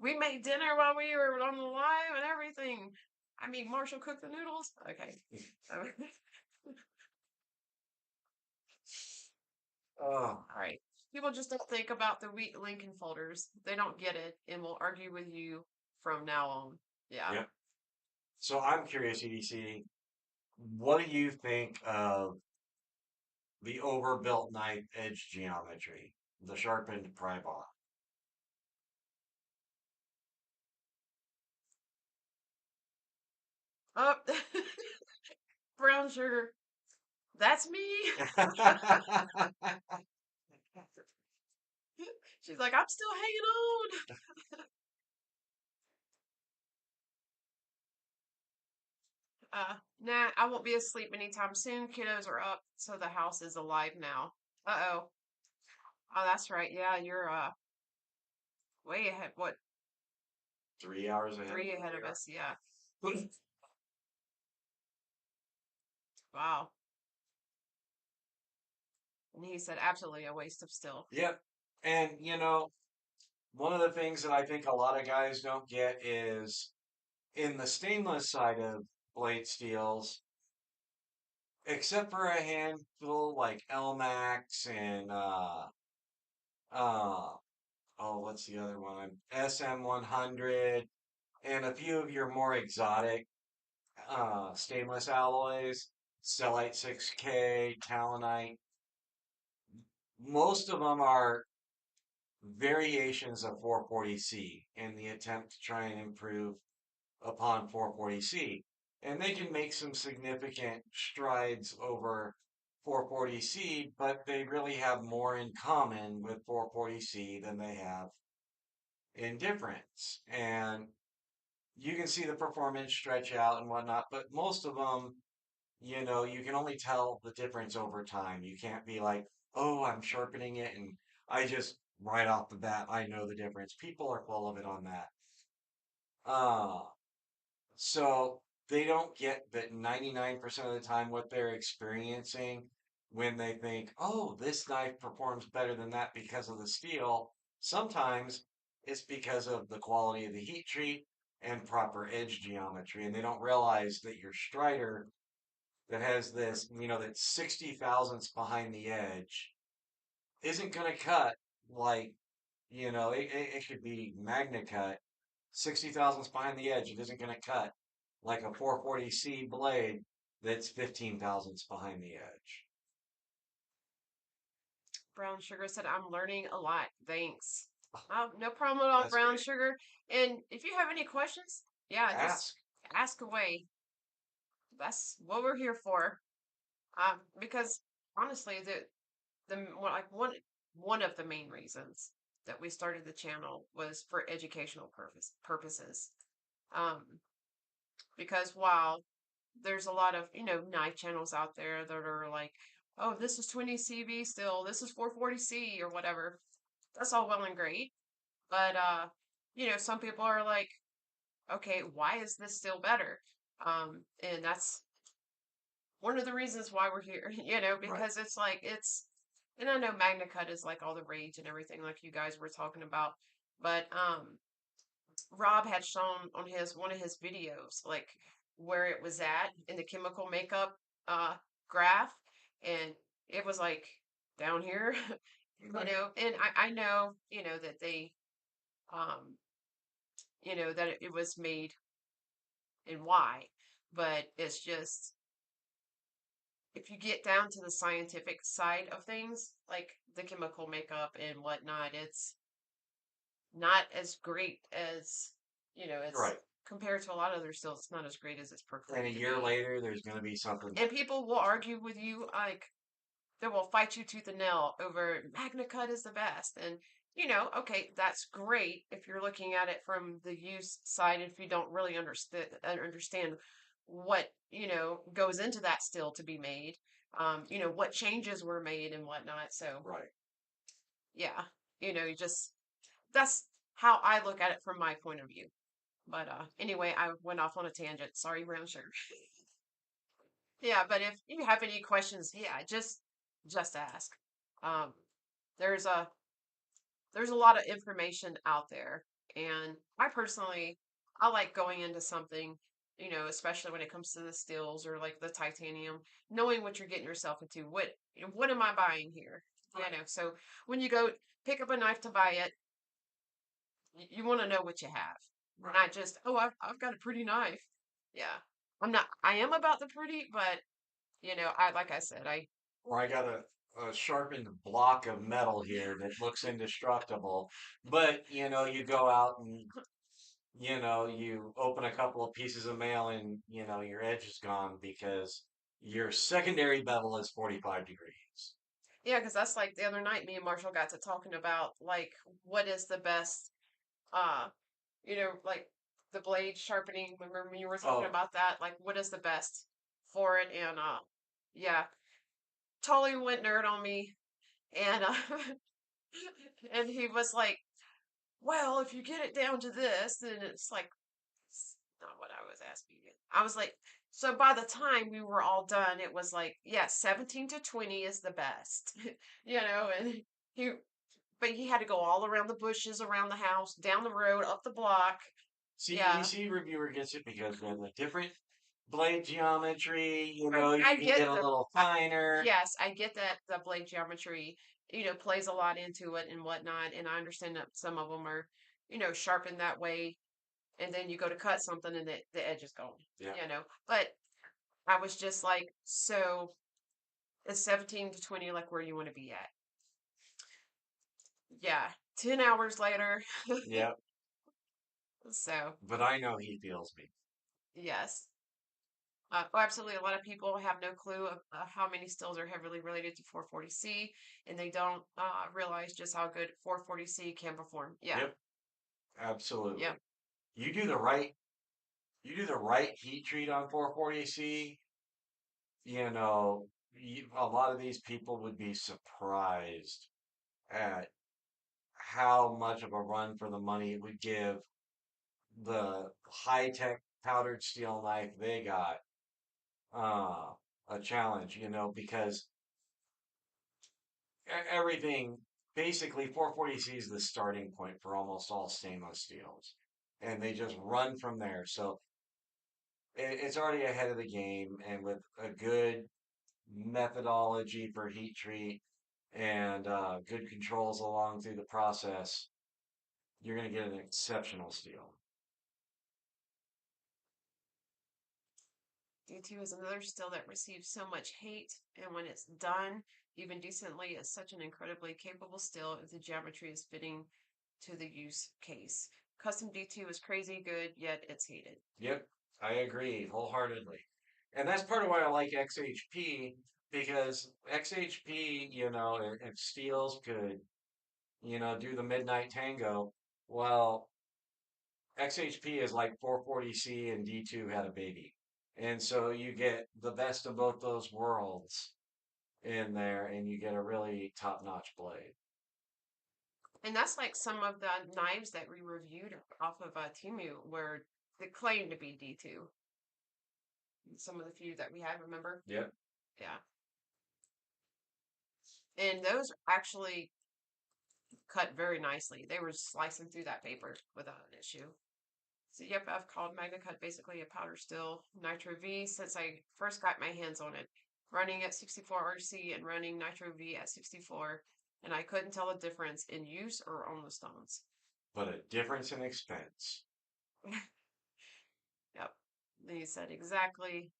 We made dinner while we were on the live and everything. I mean, Marshall cooked the noodles. Okay. Oh, All right. People just don't think about the weak Lincoln folders. They don't get it and will argue with you from now on. Yeah. yep. So I'm curious, EDC, what do you think of the overbuilt knife edge geometry, the sharpened pry bar? Oh, brown sugar. That's me. She's like, I'm still hanging on. Nah, I won't be asleep anytime soon. Kiddos are up, so the house is alive now. Uh-oh. Oh, that's right. Yeah, you're way ahead. What? 3 hours ahead. 3 ahead of us. Yeah. Wow. And he said, absolutely a waste of steel. Yep. And, you know, one of the things that I think a lot of guys don't get is in the stainless side of blade steels, except for a handful like LMAX and uh oh, what's the other one? SM100 and a few of your more exotic stainless alloys, Stellite 6K, Talonite. Most of them are variations of 440C in the attempt to try and improve upon 440C. And they can make some significant strides over 440C, but they really have more in common with 440C than they have in difference. And you can see the performance stretch out and whatnot, but most of them, you know, you can only tell the difference over time. You can't be like, oh, I'm sharpening it and I just right off the bat, I know the difference. People are full of it on that. Uh, so they don't get that 99% of the time what they're experiencing when they think, oh, this knife performs better than that because of the steel. Sometimes it's because of the quality of the heat treat and proper edge geometry. And they don't realize that your strider that has this, that's 60 thousandths behind the edge isn't going to cut like, it could be magna cut 60 thousandths behind the edge. It isn't going to cut like a 440C blade that's 15 thousandths behind the edge. Brown Sugar said, I'm learning a lot. Thanks. Oh, no problem at all, That's Brown great. Sugar. And if you have any questions, yeah, just Ask. ask away. That's what we're here for. Because honestly, like one of the main reasons that we started the channel was for educational purposes. Um, because while there's a lot of knife channels out there that are like, oh, this is 20 CV still, this is 440C or whatever. That's all well and great, but some people are like, okay, why is this still better? And that's one of the reasons why we're here, Right. because it's like and I know Magna Cut is like all the rage and everything, like you guys were talking about, but Rob had shown on his one of his videos like where it was at in the chemical makeup uh graph, and it was like down here, Right. and I know that they um that it was made and why, but it's just if you get down to the scientific side of things, like the chemical makeup and whatnot, it's not as great as, it's Right. compared to a lot of other stills, it's not as great as it's And a proclaimed to year be. later, there's going to be something And better. people will argue with you, like, they will fight you tooth and nail over Magna Cut is the best. And, okay, that's great if you're looking at it from the use side, if you don't really understand what, goes into that still to be made, what changes were made and whatnot. So, Right. yeah, you just, that's how I look at it from my point of view. But anyway, I went off on a tangent. Sorry, Brown Sugar. Yeah, but if you have any questions, yeah, just ask. Um, there's a there's a lot of information out there, and I personally I like going into something, especially when it comes to the steels or like the titanium, knowing what you're getting yourself into. What am I buying here? Right. So when you go pick up a knife to buy it, you want to know what you have, Right. not just, oh, I've got a pretty knife. Yeah, I am about the pretty, but I like I said, Or I got a sharpened block of metal here that looks indestructible. But, you go out and, you open a couple of pieces of mail and, your edge is gone because your secondary bevel is 45 degrees. yeah, because that's like the other night, me and Marshall got to talking about like what is the best, uh, like the blade sharpening. Remember when you were talking Oh, about that? Like, what is the best for it? And yeah, totally went nerd on me, and and he was like, well, if you get it down to this, then it's like it's not what I was asking you. I was like, so by the time we were all done, it was like, yeah, 17 to 20 is the best, and he, but he had to go all around the bushes, around the house, down the road, up the block. Yeah, CEC reviewer gets it because we have a different blade geometry, I you can get get a little finer. yes, I get that the blade geometry, plays a lot into it and whatnot. And I understand that some of them are, sharpened that way. And then you go to cut something and the edge is gone, Yeah. But I was just like, so it's 17 to 20, like where you want to be at. Yeah. 10 hours later. Yeah. So, But I know he feels me. yes. Absolutely. A lot of people have no clue of how many stills are heavily related to 440C, and they don't realize just how good 440C can perform. Yeah. Yep. Absolutely. Yep. You do the right you do the right heat treat on 440C, a lot of these people would be surprised at how much of a run for the money it would give the high-tech powdered steel knife they got uh, a challenge, because everything, basically 440C is the starting point for almost all stainless steels. And they just run from there. So it's already ahead of the game, and with a good methodology for heat treat and good controls along through the process, you're going to get an exceptional steel. D2 is another steel that receives so much hate, and when it's done, even decently, it's such an incredibly capable steel if the geometry is fitting to the use case. Custom D2 is crazy good, yet it's hated. Yep, I agree wholeheartedly. And that's part of why I like XHP, because XHP, if steels could, do the midnight tango, well, XHP is like 440C and D2 had a baby. And so you get the best of both those worlds in there, and you get a really top-notch blade. And that's like some of the knives that we reviewed off of Timu where they claim to be D2. Some of the few that we had, remember? Yep. Yeah. And those actually cut very nicely. They were slicing through that paper without an issue. So yep, I've called MagnaCut basically a powder still Nitro V since I first got my hands on it. Running at 64 RC and running Nitro V at 64, and I couldn't tell a difference in use or on the stones. But a difference in expense. Yep. Then he said exactly.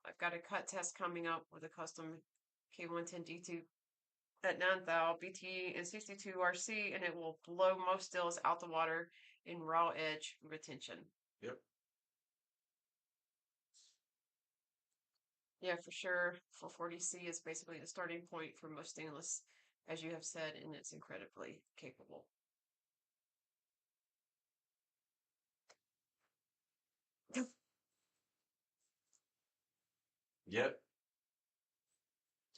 I've got a cut test coming up with a custom K110D2 at 9,000 BT and 62 RC, and it will blow most stills out the water in raw edge retention. Yep. Yeah, for sure. 440C is basically the starting point for most stainless, as you have said, and it's incredibly capable. Yep.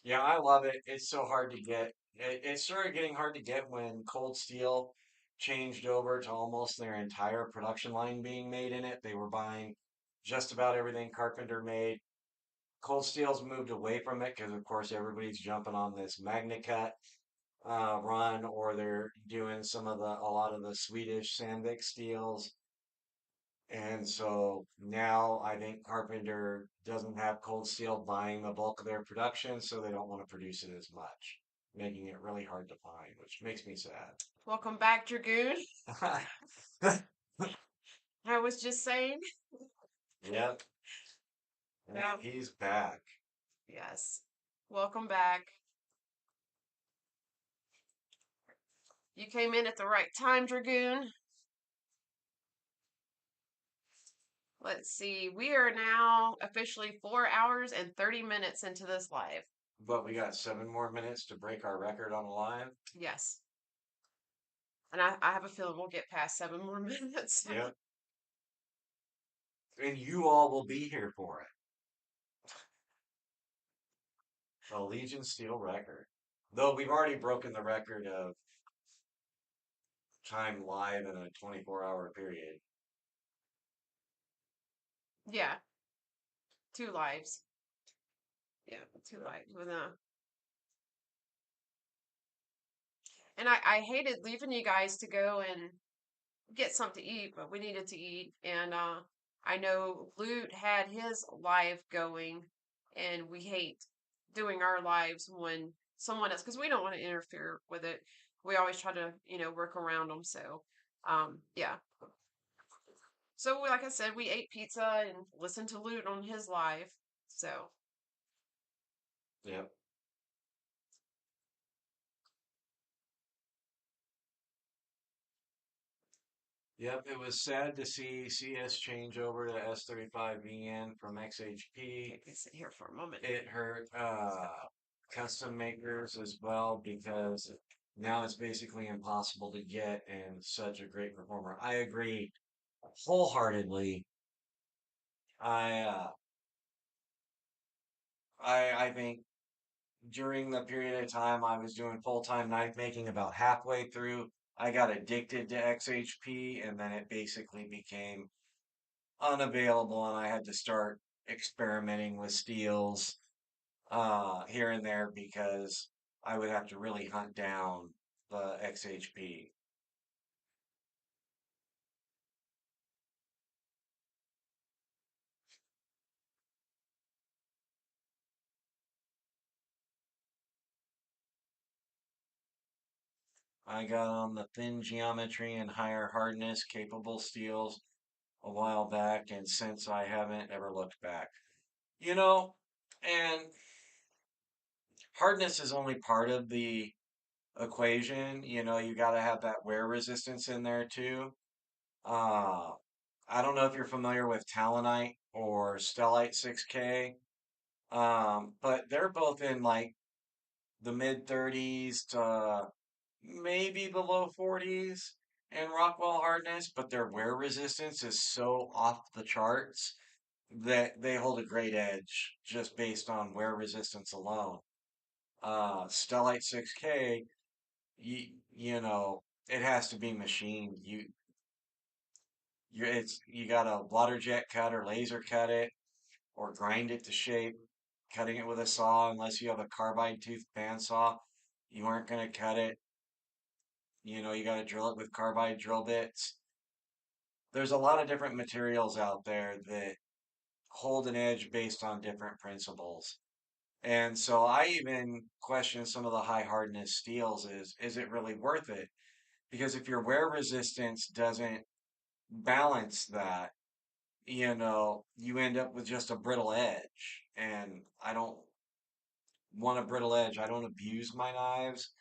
Yeah, I love it. It's so hard to get. It started getting hard to get when Cold Steel changed over to almost their entire production line being made in it. They were buying just about everything Carpenter made. Cold Steel's moved away from it because, of course, everybody's jumping on this MagnaCut run, or they're doing a lot of the Swedish Sandvik steels. And so now I think Carpenter doesn't have Cold Steel buying the bulk of their production, so they don't want to produce it as much, making it really hard to find, which makes me sad. Welcome back, Dragoon. I was just saying. Yep. Yeah. He's back. Yes. Welcome back. You came in at the right time, Dragoon. Let's see. We are now officially 4 hours and 30 minutes into this live. But we got 7 more minutes to break our record on a live. Yes. And I have a feeling we'll get past 7 more minutes. Yep. And you all will be here for it. A Legion Steel record. Though we've already broken the record of time live in a 24-hour period. Yeah. 2 lives. Yeah, 2 lives with and I hated leaving you guys to go and get something to eat, but we needed to eat. And I know Loot had his live going, and we hate doing our lives when someone else, because we don't want to interfere with it. We always try to, work around them. So, yeah. So, like I said, we ate pizza and listened to Loot on his live. So, Yep. Yep, it was sad to see CS change over to S35VN from XHP. I can sit here for a moment. It hurt custom makers as well, because now it's basically impossible to get, and such a great performer. I agree wholeheartedly. I uh, I think during the period of time I was doing full-time knife making, about halfway through, I got addicted to XHP, and then it basically became unavailable, and I had to start experimenting with steels here and there, because I would have to really hunt down the XHP. I got on the thin geometry and higher hardness capable steels a while back, and since I haven't ever looked back. You know, and hardness is only part of the equation. You got to have that wear resistance in there too. Uh, I don't know if you're familiar with Talonite or Stellite 6K, but they're both in like the mid 30s to maybe the low 40s in Rockwell hardness, but their wear resistance is so off the charts that they hold a great edge just based on wear resistance alone. Stellite 6K, it has to be machined. You gotta water jet cut or laser cut it or grind it to shape. Cutting it with a saw, unless you have a carbide tooth bandsaw, you aren't gonna cut it. You gotta drill it with carbide drill bits. There's a lot of different materials out there that hold an edge based on different principles. And so I even question some of the high hardness steels is it really worth it? Because if your wear resistance doesn't balance that, you end up with just a brittle edge. And I don't want a brittle edge. I don't abuse my knives,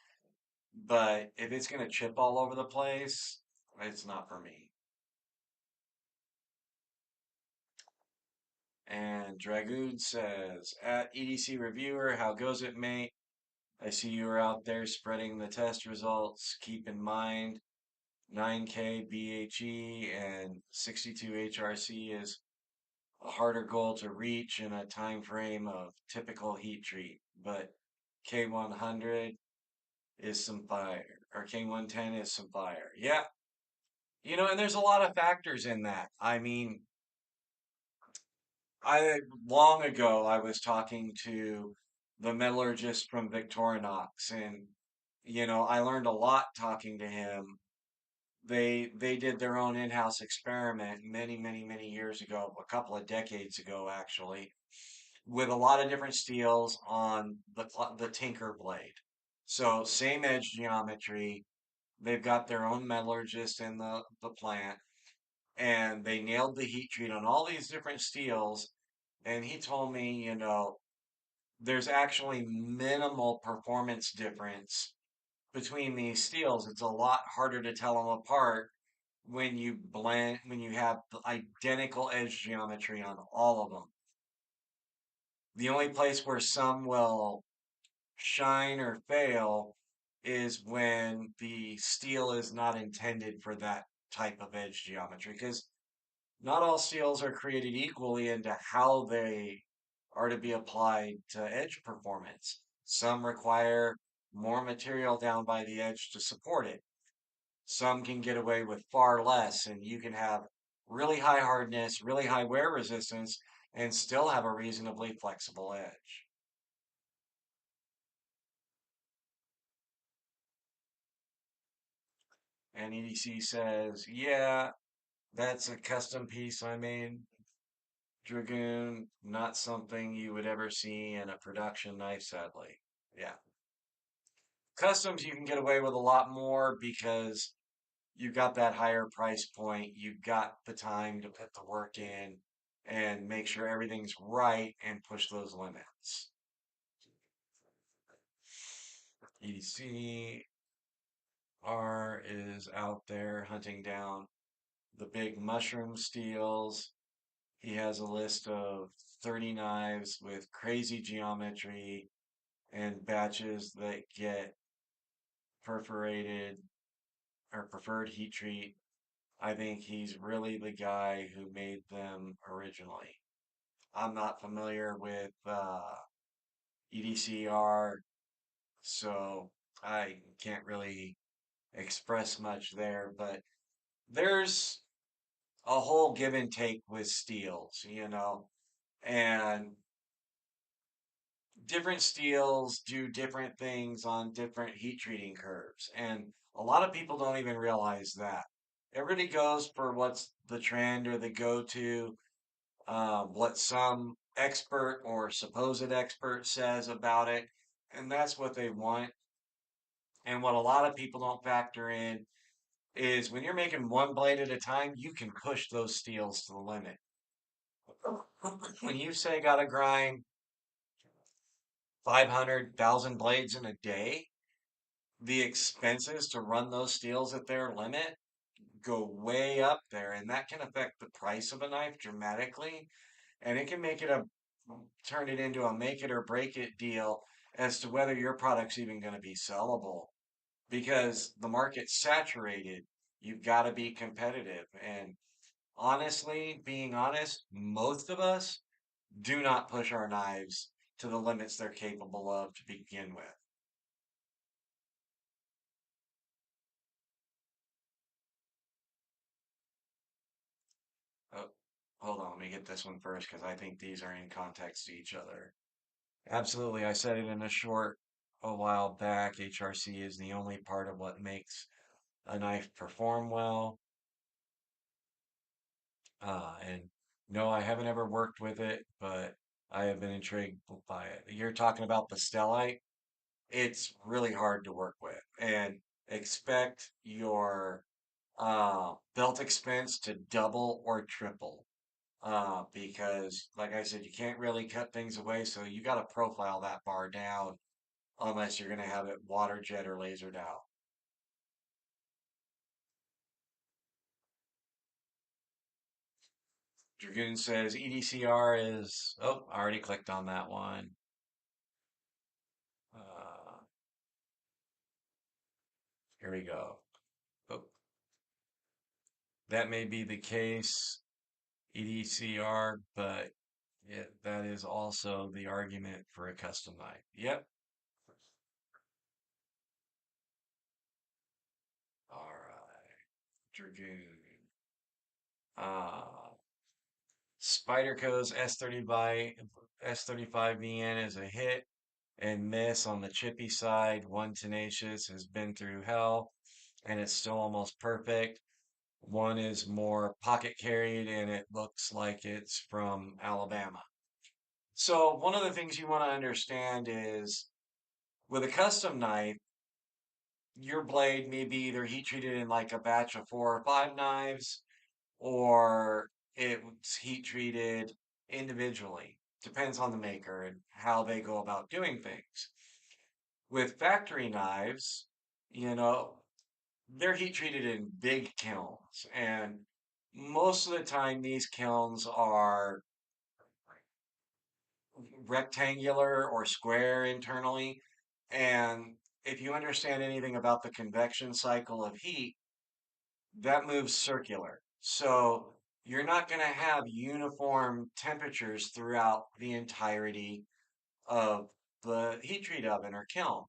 but if it's going to chip all over the place, it's not for me. And Dragoon says, at EDC Reviewer, how goes it, mate? I see you are out there spreading the test results. Keep in mind, 9K BHE and 62 HRC is a harder goal to reach in a time frame of typical heat treat, but K100 is some fire, or K110 is some fire. Yeah, and there's a lot of factors in that. I mean, I long ago I was talking to the metallurgist from Victorinox, and I learned a lot talking to him. They did their own in-house experiment many, many, many years ago, a couple of decades ago actually, with a lot of different steels on the Tinker blade. So same edge geometry. They've got their own metallurgist in the plant, and they nailed the heat treat on all these different steels. And he told me, there's actually minimal performance difference between these steels. It's a lot harder to tell them apart when you have the identical edge geometry on all of them. The only place where some will shine or fail is when the steel is not intended for that type of edge geometry, because not all steels are created equally into how they are to be applied to edge performance. Some require more material down by the edge to support it. Some can get away with far less, and you can have really high hardness, really high wear resistance, and still have a reasonably flexible edge. And EDC says, yeah, that's a custom piece I made, Dragoon, not something you would ever see in a production knife, sadly. Yeah. Customs, you can get away with a lot more because you got that higher price point. You got the time to put the work in and make sure everything's right and push those limits. EDC R is out there hunting down the big mushroom steels. He has a list of 30 knives with crazy geometry and batches that get perforated or preferred heat treat. I think he's really the guy who made them originally. I'm not familiar with EDCR, so I can't really express much there, but there's a whole give and take with steels, and different steels do different things on different heat treating curves. And a lot of people don't even realize that. Everybody goes for what's the trend or the go-to, what some expert or supposed expert says about it, and that's what they want. And what a lot of people don't factor in is when you're making one blade at a time, you can push those steels to the limit. When you say gotta grind 500,000 blades in a day, the expenses to run those steels at their limit go way up there, and that can affect the price of a knife dramatically, and it can make it a turn it into a make it or break it deal as to whether your product's even going to be sellable because the market's saturated. You've got to be competitive. And honestly, being honest, most of us do not push our knives to the limits they're capable of to begin with. Oh, hold on, let me get this one first because I think these are in context to each other. Absolutely. I said it in a short a while back. HRC is the only part of what makes a knife perform well. And no, I haven't ever worked with it, but I have been intrigued by it. You're talking about the stellite. It's really hard to work with, and expect your belt expense to double or triple. Because, like I said, you can't really cut things away, so you got to profile that bar down unless you're going to have it water jet or lasered out. Dragoon says EDCR is, oh, I already clicked on that one. Uh, Here we go. Oh, that may be the case, EDCR, but that is also the argument for a custom knife. Yep. All right. Dragoon. Uh, Spyderco's S35VN is a hit and miss on the chippy side. One Tenacious has been through hell and it's still almost perfect. One is more pocket carried and it looks like it's from Alabama. So one of the things you want to understand is with a custom knife, your blade may be either heat treated in like a batch of 4 or 5 knives, or it's heat treated individually. Depends on the maker and how they go about doing things. With factory knives, you know, they're heat treated in big kilns, and most of the time these kilns are rectangular or square internally. And if you understand anything about the convection cycle of heat, that moves circular. So you're not going to have uniform temperatures throughout the entirety of the heat treat oven or kiln.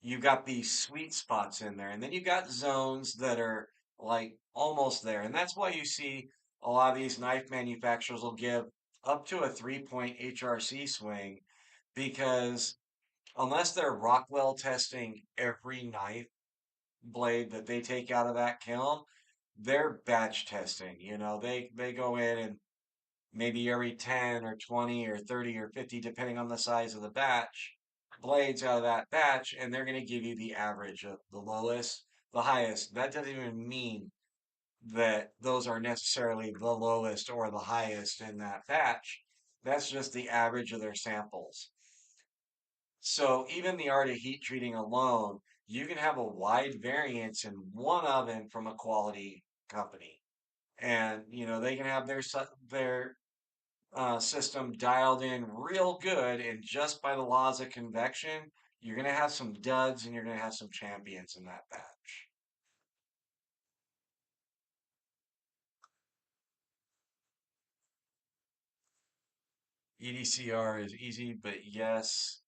You've got these sweet spots in there, and then you've got zones that are like almost there. And that's why you see a lot of these knife manufacturers will give up to a 3 point HRC swing because unless they're Rockwell testing every knife blade that they take out of that kiln, they're batch testing. They go in and maybe every 10 or 20 or 30 or 50, depending on the size of the batch, blades out of that batch, and they're going to give you the average of the lowest, the highest. That doesn't even mean that those are necessarily the lowest or the highest in that batch. That's just the average of their samples. So even the art of heat treating alone, you can have a wide variance in one oven from a quality company. And they can have their system dialed in real good, and just by the laws of convection, you're going to have some duds and you're going to have some champions in that batch. EDCR is easy, but yes,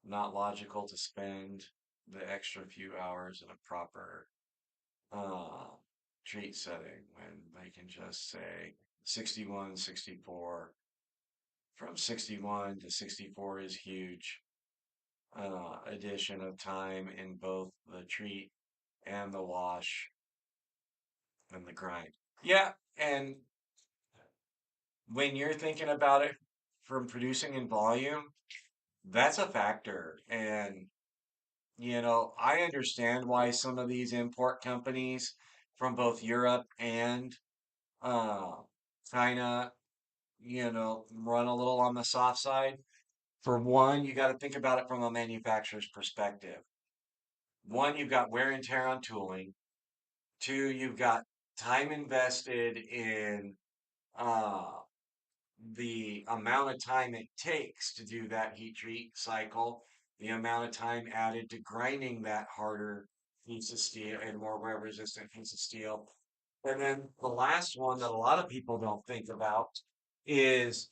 not logical to spend the extra few hours in a proper uh, treat setting when they can just say 61, 64. From 61 to 64 is huge. Addition of time in both the treat and the wash and the grind. Yeah, and when you're thinking about it from producing in volume, that's a factor. And I understand why some of these import companies from both Europe and uh, China, run a little on the soft side. For one, you got to think about it from a manufacturer's perspective. One, you've got wear and tear on tooling. Two, you've got time invested in uh, the amount of time it takes to do that heat treat cycle, the amount of time added to grinding that harder piece of steel and more wear resistant piece of steel. And then the last one that a lot of people don't think about is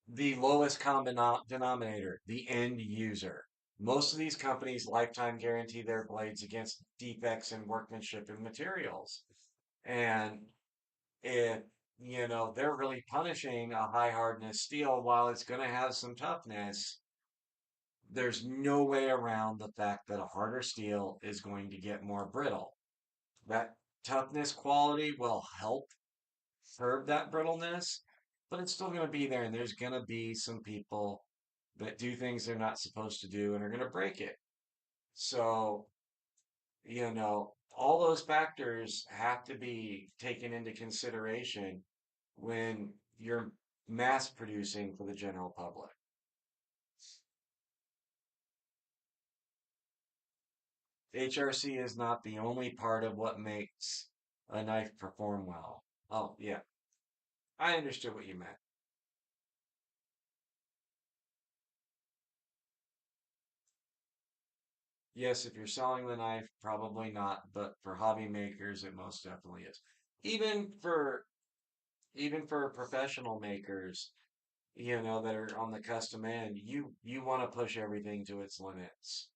the lowest common denominator, the end user. Most of these companies lifetime guarantee their blades against defects in workmanship and materials. And if, they're really punishing a high hardness steel while it's going to have some toughness, there's no way around the fact that a harder steel is going to get more brittle. That toughness quality will help curb that brittleness, but it's still going to be there, and there's going to be some people that do things they're not supposed to do and are going to break it. So, all those factors have to be taken into consideration when you're mass producing for the general public. HRC is not the only part of what makes a knife perform well. Oh, yeah, I understood what you meant. Yes, if you're selling the knife, probably not, but for hobby makers, it most definitely is. Even for even for professional makers, that are on the custom end, you want to push everything to its limits.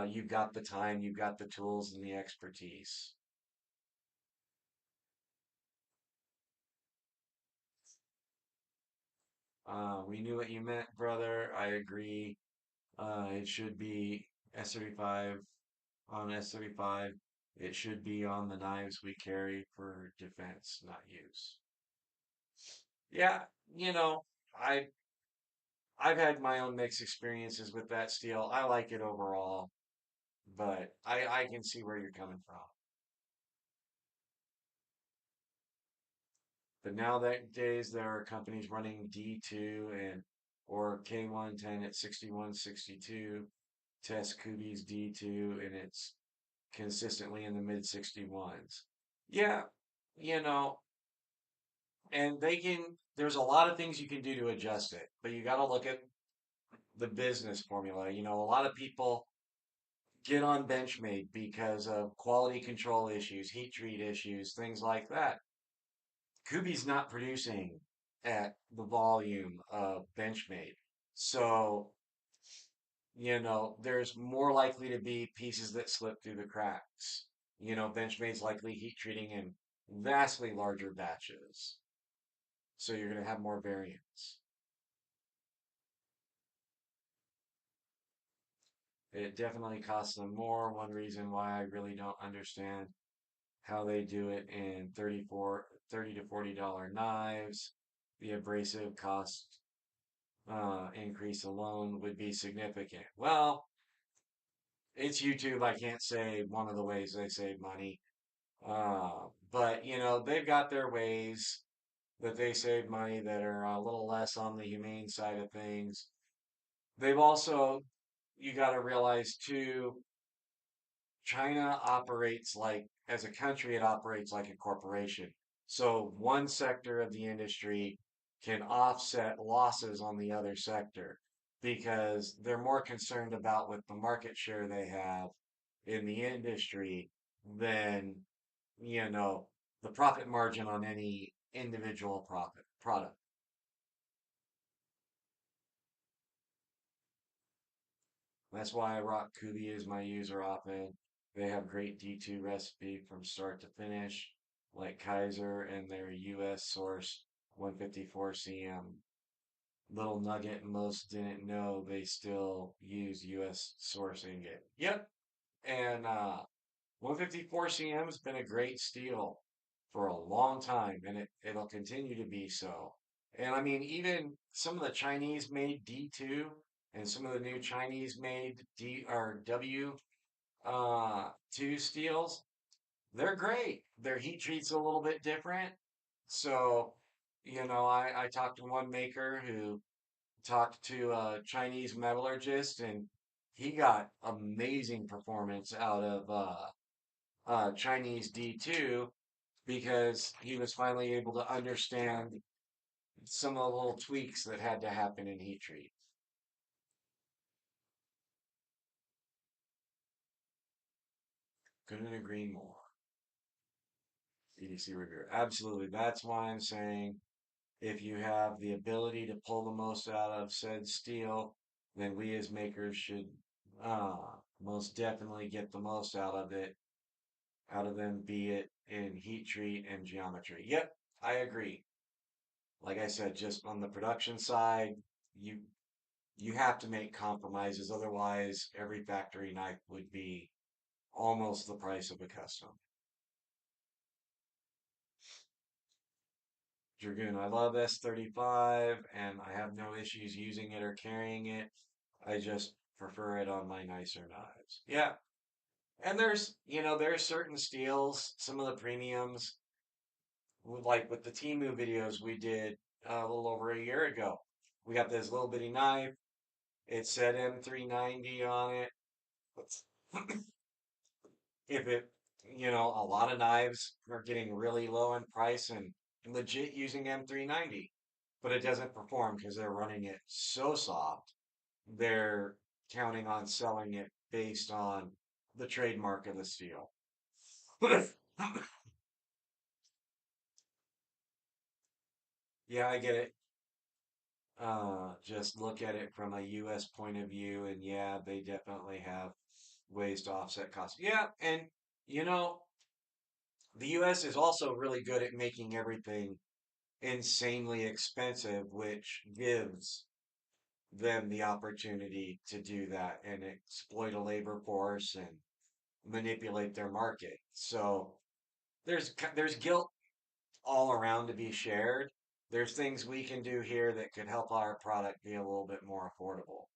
You've got the time, you've got the tools and the expertise. We knew what you meant, brother. I agree. It should be S35 on S35. It should be on the knives we carry for defense, not use. Yeah, you know, I I've had my own mixed experiences with that steel. I like it overall, but I can see where you're coming from. But nowadays there are companies running D2 and or K110 at 6162, test Kubi's D2, and it's consistently in the mid 61s. Yeah, you know, and there's a lot of things you can do to adjust it, but you got to look at the business formula. A lot of people get on Benchmade because of quality control issues, heat treat issues, things like that. Kubi's not producing at the volume of Benchmade. So, there's more likely to be pieces that slip through the cracks. Benchmade's likely heat treating in vastly larger batches. So you're going to have more variance. It definitely costs them more. One reason why I really don't understand how they do it in 30 to $40 knives. The abrasive cost increase alone would be significant. Well, it's YouTube. I can't say one of the ways they save money. But they've got their ways that they save money that are a little less on the humane side of things. They've also, you got to realize too, China operates like, as a country, it operates like a corporation. So one sector of the industry can offset losses on the other sector because they're more concerned about with the market share they have in the industry than, you know, the profit margin on any individual profit product. That's why I rock Kubi as my user op-ed. They have great D2 recipe from start to finish, like Kaiser and their US source 154 CM. Little nugget most didn't know they still use US source ingot. Yep. And 154 CM has been a great steel for a long time, and it'll continue to be so. And I mean, even some of the Chinese made D2 and some of the new Chinese made D or W 2 steels, they're great. Their heat treat's a little bit different. So, I talked to one maker who talked to a Chinese metallurgist, and he got amazing performance out of Chinese D2 because he was finally able to understand some of the little tweaks that had to happen in heat treat. Couldn't agree more. EDC reviewer. Absolutely. That's why I'm saying if you have the ability to pull the most out of said steel, then we as makers should most definitely get the most out of it, out of them, be it in heat treat and geometry. Yep, I agree. Like I said, just on the production side, you you have to make compromises. Otherwise, every factory knife would be almost the price of a custom. Dragoon, I love S35 and I have no issues using it or carrying it. I just prefer it on my nicer knives. Yeah. And there's certain steels, some of the premiums, like with the Timu videos we did a little over a year ago. We got this little bitty knife. It said M390 on it. If a lot of knives are getting really low in price and legit using M390, but it doesn't perform because they're running it so soft. They're counting on selling it based on the trademark of the steel. Yeah, I get it. Just look at it from a US point of view, and yeah, they definitely have ways to offset costs. Yeah, and you know, the US is also really good at making everything insanely expensive, which gives them the opportunity to do that and exploit a labor force and manipulate their market. So there's guilt all around to be shared. There's things we can do here that could help our product be a little bit more affordable.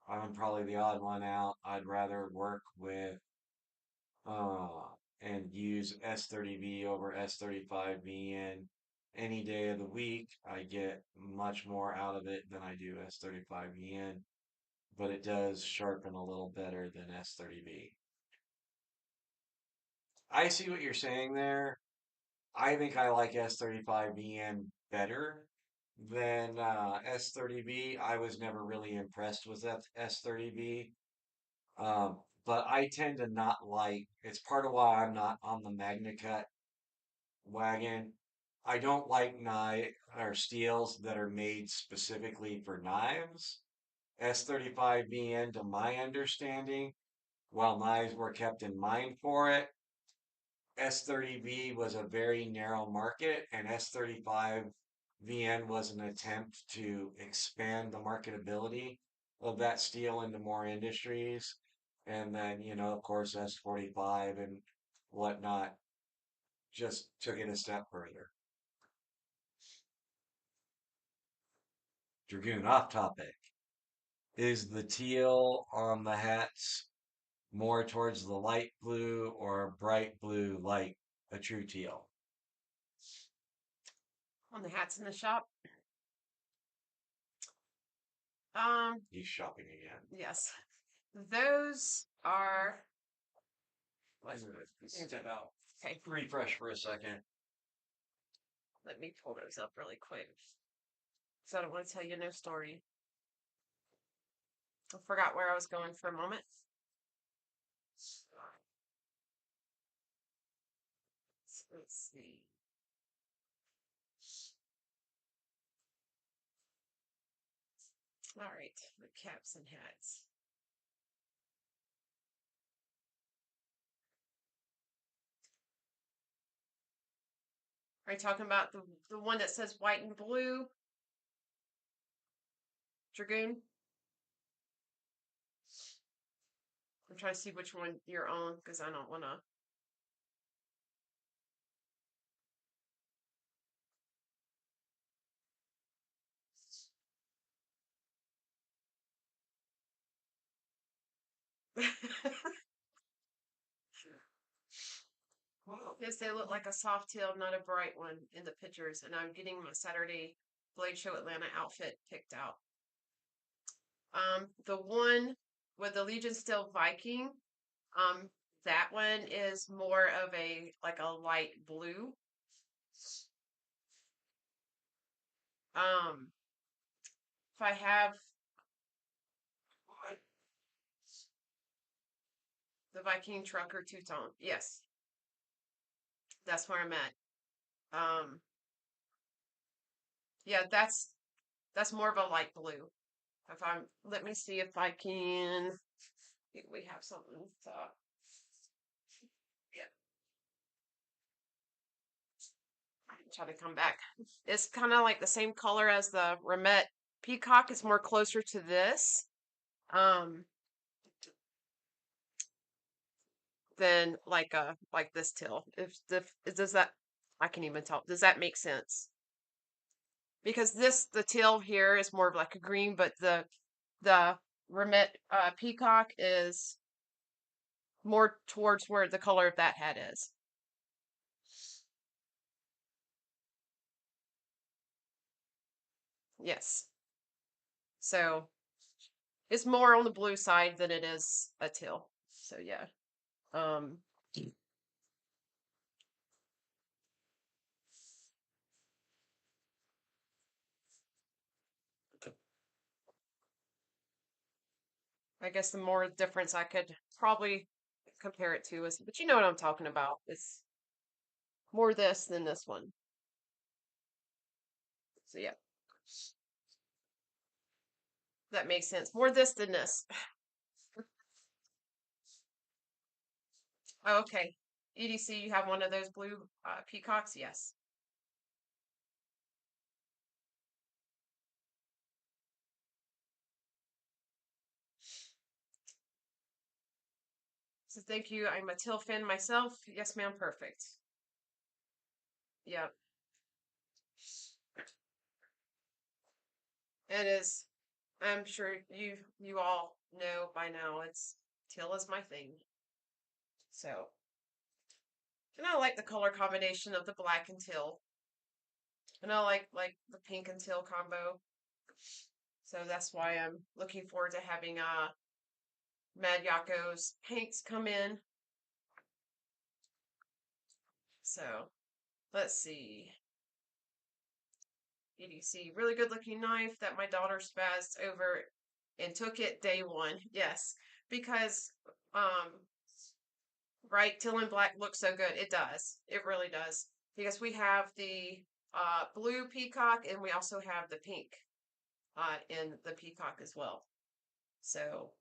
I'm probably the odd one out. I'd rather work with uh and use S30V over S35V in any day of the week. I get much more out of it than I do S35V in, but it does sharpen a little better than S30V. I see what you're saying there. I think I like S35VN better than S30V. I was never really impressed with that S30V. But I tend to not like, it's part of why I'm not on the MagnaCut wagon. I don't like knife or steels that are made specifically for knives. S35VN, to my understanding, while knives were kept in mind for it, S30V was a very narrow market, and S35VN was an attempt to expand the marketability of that steel into more industries. And then, of course, S45 and whatnot just took it a step further. Dragoon, off topic. Is the teal on the hats more towards the light blue or bright blue like a true teal? On the hats in the shop. Um, He's shopping again. yes. Those are Step out. okay. Refresh for a second. Let me pull those up really quick. So I don't want to tell you no story. I forgot where I was going for a moment. So let's see. All right, the caps and hats. Are you talking about the one that says white and blue? Dragoon? I'm trying to see which one you're on because I don't want to. Yes, they look like a soft tail, not a bright one in the pictures. And I'm getting my Saturday Blade Show Atlanta outfit picked out. The one with the Legion Steel Viking, that one is more of a like a light blue. If I have the Viking Trucker two-tone, yes, that's where I'm at. Yeah, that's more of a light blue. If I'm, let me see if I can. We have something to. Yeah, try to come back. It's kind of like the same color as the Remet Peacock. It's more closer to this. Than like this teal. If does that, I can even tell. Does that make sense? Because the teal here is more of like a green, but the Remet Peacock is more towards where the color of that hat is. Yes. So it's more on the blue side than it is a teal. So yeah. Um I guess the more difference I could probably compare it to is, but you know what I'm talking about. It's more this than this one. So yeah. That makes sense. More this than this. Oh, okay. EDC, you have one of those blue peacocks? Yes. So thank you. I'm a teal fan myself. Yes, ma'am. Perfect. Yep. It is. I'm sure you all know by now. It's teal is my thing. So, and I like the color combination of the black and teal, and I like the pink and teal combo. So that's why I'm looking forward to having Mad Yakko's paints come in. So let's see. EDC, really good looking knife that my daughter spazzed over and took it day one. Yes, because right, teal and black looks so good. It does. It really does. Because we have the blue peacock and we also have the pink in the peacock as well. So,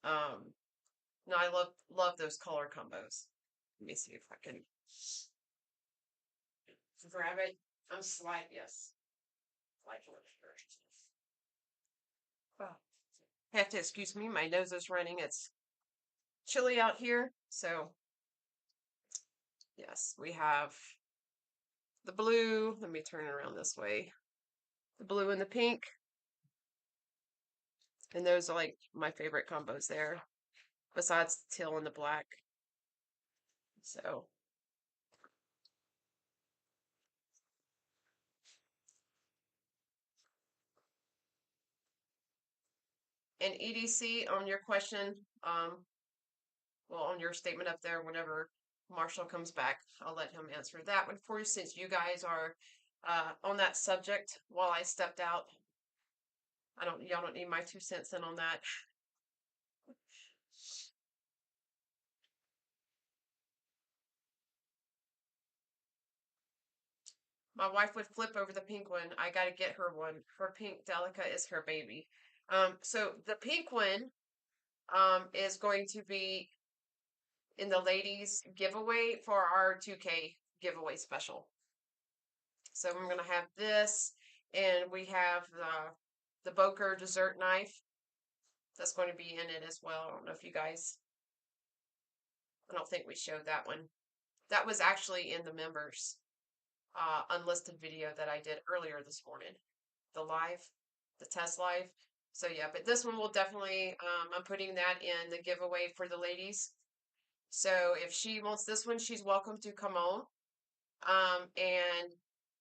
no, I love those color combos. Let me see if I can grab it. I'm slight, yes. Like oh. Have to excuse me, my nose is running. It's chilly out here. So, yes, we have the blue. Let me turn it around this way. The blue and the pink. And those are like my favorite combos there, besides the teal and the black. So, and EDC on your question, well, on your statement up there, whenever Marshall comes back, I'll let him answer that one for you since you guys are on that subject while I stepped out. Y'all don't need my 2 cents in on that. My wife would flip over the pink one. I got to get her one. Her pink Delica is her baby. So the pink one is going to be in the ladies giveaway for our 2K giveaway special. So I'm going to have this, and we have the Boker dessert knife that's going to be in it as well. I don't know if you guys, I don't think we showed that one. That was actually in the members unlisted video that I did earlier this morning. The test live. So yeah, but this one will definitely, I'm putting that in the giveaway for the ladies. So if she wants this one, she's welcome to come on, and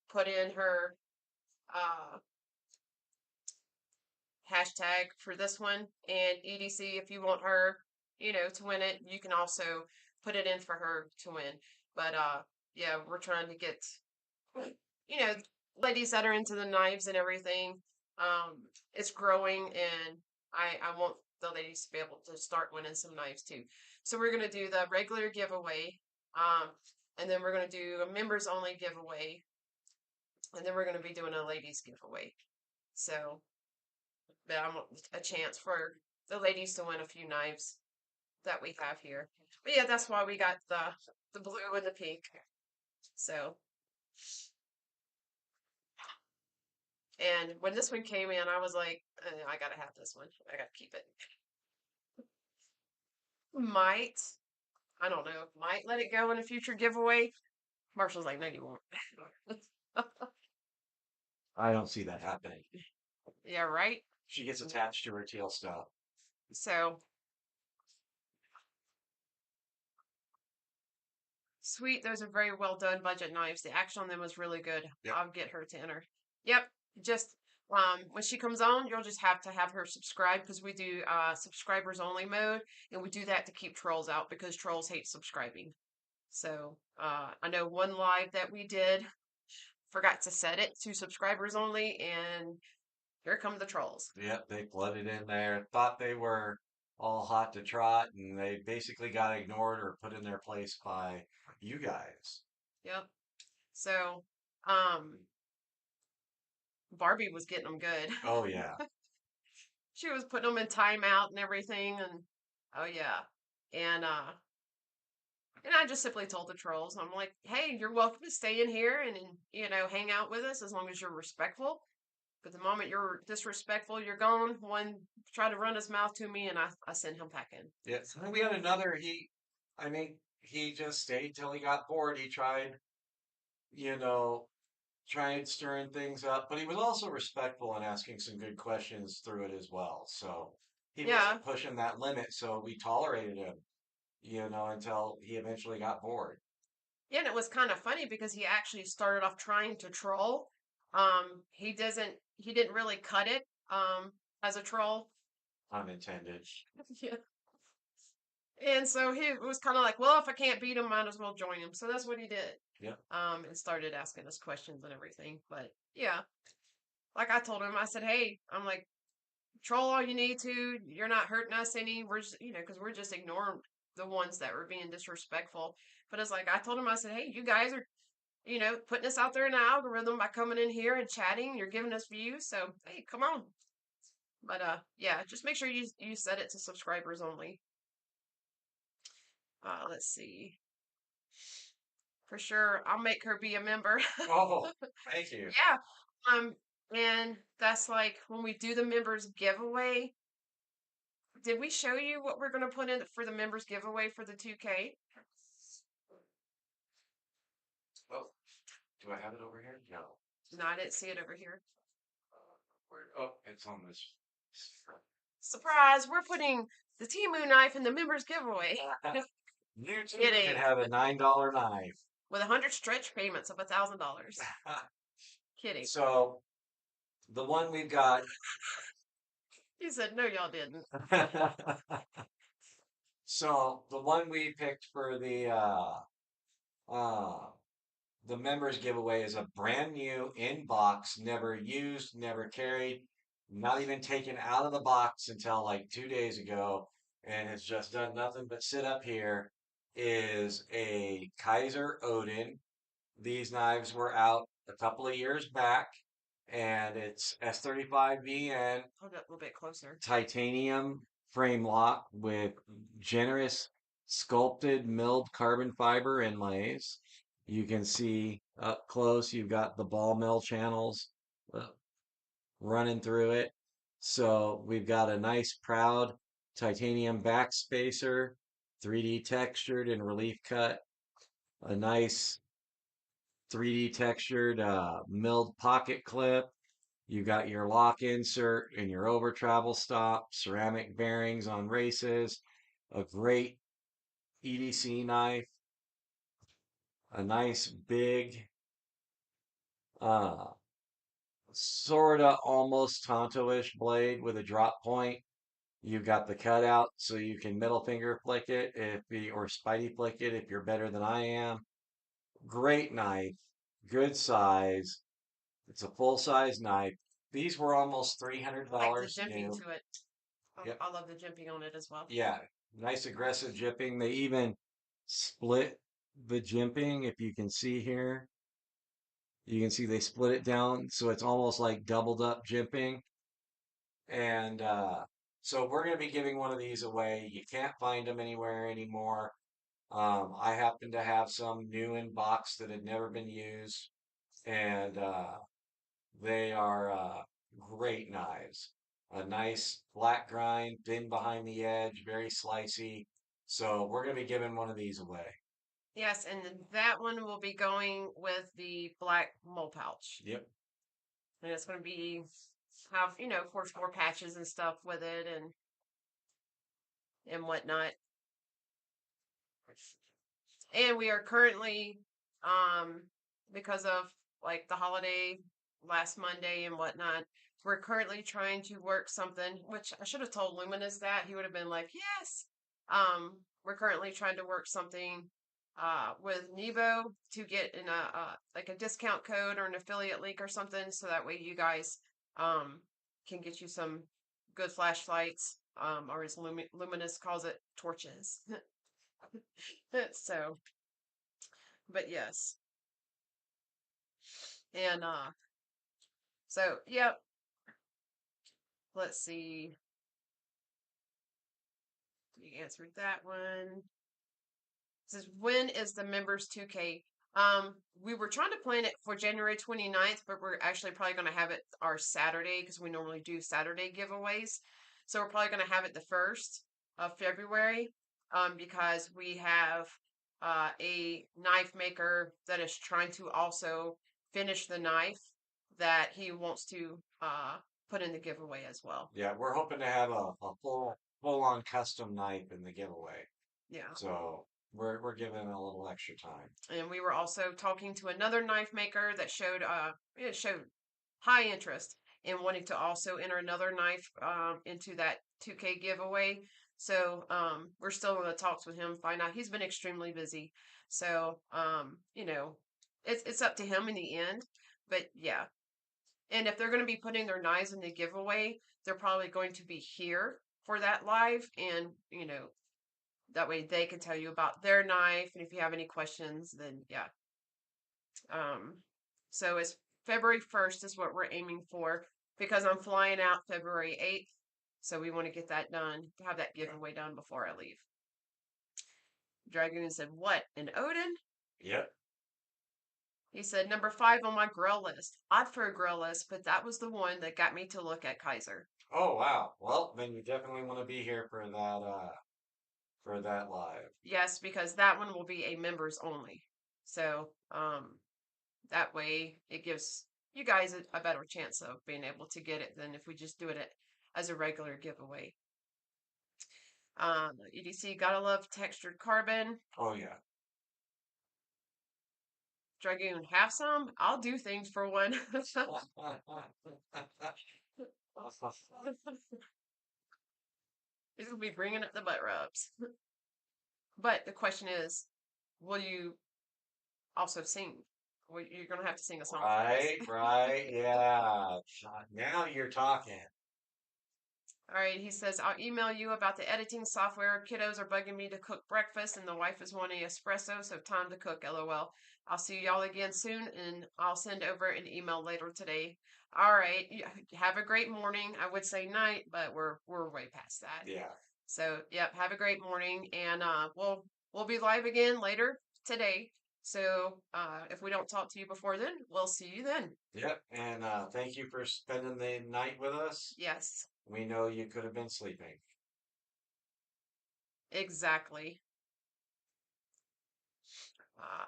put in her, uh, hashtag for this one. And EDC, if you want her, to win it, you can also put it in for her to win. But yeah, we're trying to get, you know, ladies that are into the knives and everything. Um, it's growing, and I want the ladies to be able to start winning some knives too. So we're gonna do the regular giveaway, um, and then we're gonna do a members only giveaway, and then we're gonna be doing a ladies giveaway. So that I want a chance for the ladies to win a few knives that we have here. But yeah, that's why we got the blue and the pink. So, and when this one came in, I was like, I gotta have this one. I gotta keep it. Might, I don't know, might let it go in a future giveaway. Marshall's like, no, you won't. I don't see that happening. Yeah, right. She gets attached to her teal stuff. So sweet. Those are very well done budget knives. The action on them was really good. Yep. I'll get her to enter. Yep. Just when she comes on, you'll just have to have her subscribe, because we do subscribers only mode, and we do that to keep trolls out, because trolls hate subscribing. So I know one live that we did forgot to set it to subscribers only, and here come the trolls. Yep, they flooded in there, thought they were all hot to trot, and they basically got ignored or put in their place by you guys. Yep. So um Barbie was getting them good. Oh, yeah. She was putting them in timeout and everything, and oh yeah. And I just simply told the trolls, I'm like, hey, you're welcome to stay in here and hang out with us as long as you're respectful. But the moment you're disrespectful, you're gone. One tried to run his mouth to me, and I sent him back in. Yeah, so then we had another, I mean, he just stayed till he got bored. He tried, you know, tried stirring things up, but he was also respectful and asking some good questions through it as well. So he Yeah. wasn't pushing that limit, so we tolerated him, until he eventually got bored. Yeah, and it was kind of funny because he actually started off trying to troll. He didn't really cut it as a troll. Unintended. Yeah. And so he was kind of like, well, if I can't beat him, might as well join him. So that's what he did. Yep. And started asking us questions and everything. But yeah, like I told him, I said, hey, I'm like, troll all you need to. You're not hurting us any. We're just, because we're just ignoring the ones that were being disrespectful. But it's like, I told him, I said, hey, you guys are, putting us out there in the algorithm by coming in here and chatting. You're giving us views. So, hey, come on. But yeah, just make sure you set it to subscribers only. Let's see. For sure, I'll make her be a member. Oh, thank you. Yeah. And that's like when we do the members giveaway. Did we show you what we're gonna put in for the members giveaway for the 2K? Oh, do I have it over here? No. No, I didn't see it over here. Oh, it's on this. Surprise! We're putting the Timu knife in the members giveaway. You too Kidding. can have a $9 knife. With 100 stretch payments of $1,000. Kidding. So, the one we've got. He said, no, y'all didn't. So, the one we picked for the members giveaway is a brand new in box, never used, never carried, not even taken out of the box until like 2 days ago, and it's just done nothing but sit up here. Is a Kaiser Odin. These knives were out a couple of years back, and it's S35VN Hold it a little bit closer. titanium frame lock with generous sculpted milled carbon fiber inlays. You can see up close, you've got the ball mill channels uh, running through it. So we've got a nice proud titanium back spacer, 3D textured and relief cut, a nice 3D textured milled pocket clip, You got your lock insert and your over travel stop, ceramic bearings on races, a great EDC knife, a nice big, uh, sorta almost Tonto-ish blade with a drop point. You've got the cutout so you can middle finger flick it or spidey flick it if you're better than I am. Great knife, good size. It's a full size knife. These were almost I like the $300 jimping new. to it. Yep. I love the jimping on it as well. Yeah, nice aggressive jimping. They even split the jimping, if you can see here. You can see they split it down so it's almost like doubled up jimping. And so we're going to be giving one of these away. You can't find them anywhere anymore. I happen to have some new in box that had never been used, and they are great knives. A nice flat grind, thin behind the edge, very slicey. So we're going to be giving one of these away. Yes, and that one will be going with the black mole pouch. Yep. And it's going to be have, of course, more patches and stuff with it and whatnot. And we are currently, um, because of like the holiday last Monday and whatnot, we're currently trying to work something, which I should have told Luminous that. He would have been like, yes. We're currently trying to work something with Nebo to get in like a discount code or an affiliate link or something, so that way you guys can get you some good flashlights, or as Luminous calls it, torches. So, but yes. And so yep, let's see. You answered that one. It says, when is the members 2K? We were trying to plan it for January 29th, but we're actually probably going to have it our Saturday because we normally do Saturday giveaways. So we're probably going to have it the 1st of February, because we have a knife maker that is trying to also finish the knife that he wants to put in the giveaway as well. Yeah, we're hoping to have a full on custom knife in the giveaway. Yeah. So we're giving it a little extra time. And we were also talking to another knife maker that showed high interest in wanting to also enter another knife into that 2K giveaway. So we're still in the talks with him. Find out he's been extremely busy. So it's up to him in the end. But yeah, and if they're going to be putting their knives in the giveaway, they're probably going to be here for that live, and that way they can tell you about their knife, and if you have any questions, then yeah. So it's February 1st is what we're aiming for, because I'm flying out February 8th. So we want to get that done, to have that giveaway done before I leave. Dragoon said, what, an Odin? Yep. He said, number 5 on my grill list. Odd for a grill list, but that was the one that got me to look at Kaiser. Oh wow. Well, then you definitely want to be here for that live. Yes, because that one will be a members only. So that way it gives you guys a better chance of being able to get it than if we just do it as a regular giveaway. EDC, gotta love textured carbon. Oh yeah. Dragoon, have some? I'll do things for one. He's gonna be bringing up the butt rubs. But the question is, will you also sing? Well, you're gonna have to sing a song. Right, yeah. Now you're talking. All right, he says, I'll email you about the editing software. Kiddos are bugging me to cook breakfast, and the wife is wanting espresso, so time to cook, LOL. I'll see y'all again soon, and I'll send over an email later today. All right, have a great morning. I would say night, but we're way past that. Yeah. So, yep, have a great morning, and we'll be live again later today. So, if we don't talk to you before then, we'll see you then. Yep. And thank you for spending the night with us. Yes. We know you could have been sleeping. Exactly.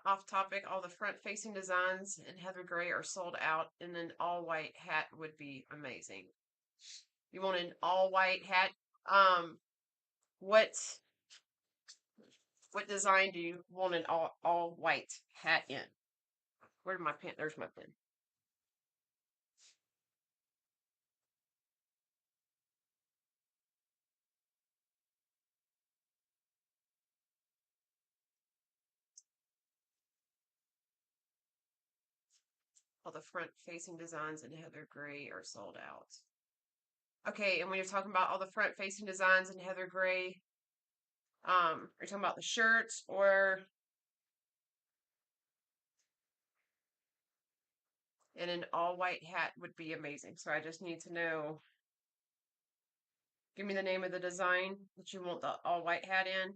Off topic, all the front facing designs in heather gray are sold out, and an all white hat would be amazing. You want an all white hat? Um, what design do you want an all white hat in? Where's my pen? There's my pen. All the front facing designs in heather gray are sold out. Okay, and when you're talking about all the front facing designs in heather gray, are you talking about the shirts or and an all white hat would be amazing. So I just need to know. Give me the name of the design that you want the all white hat in.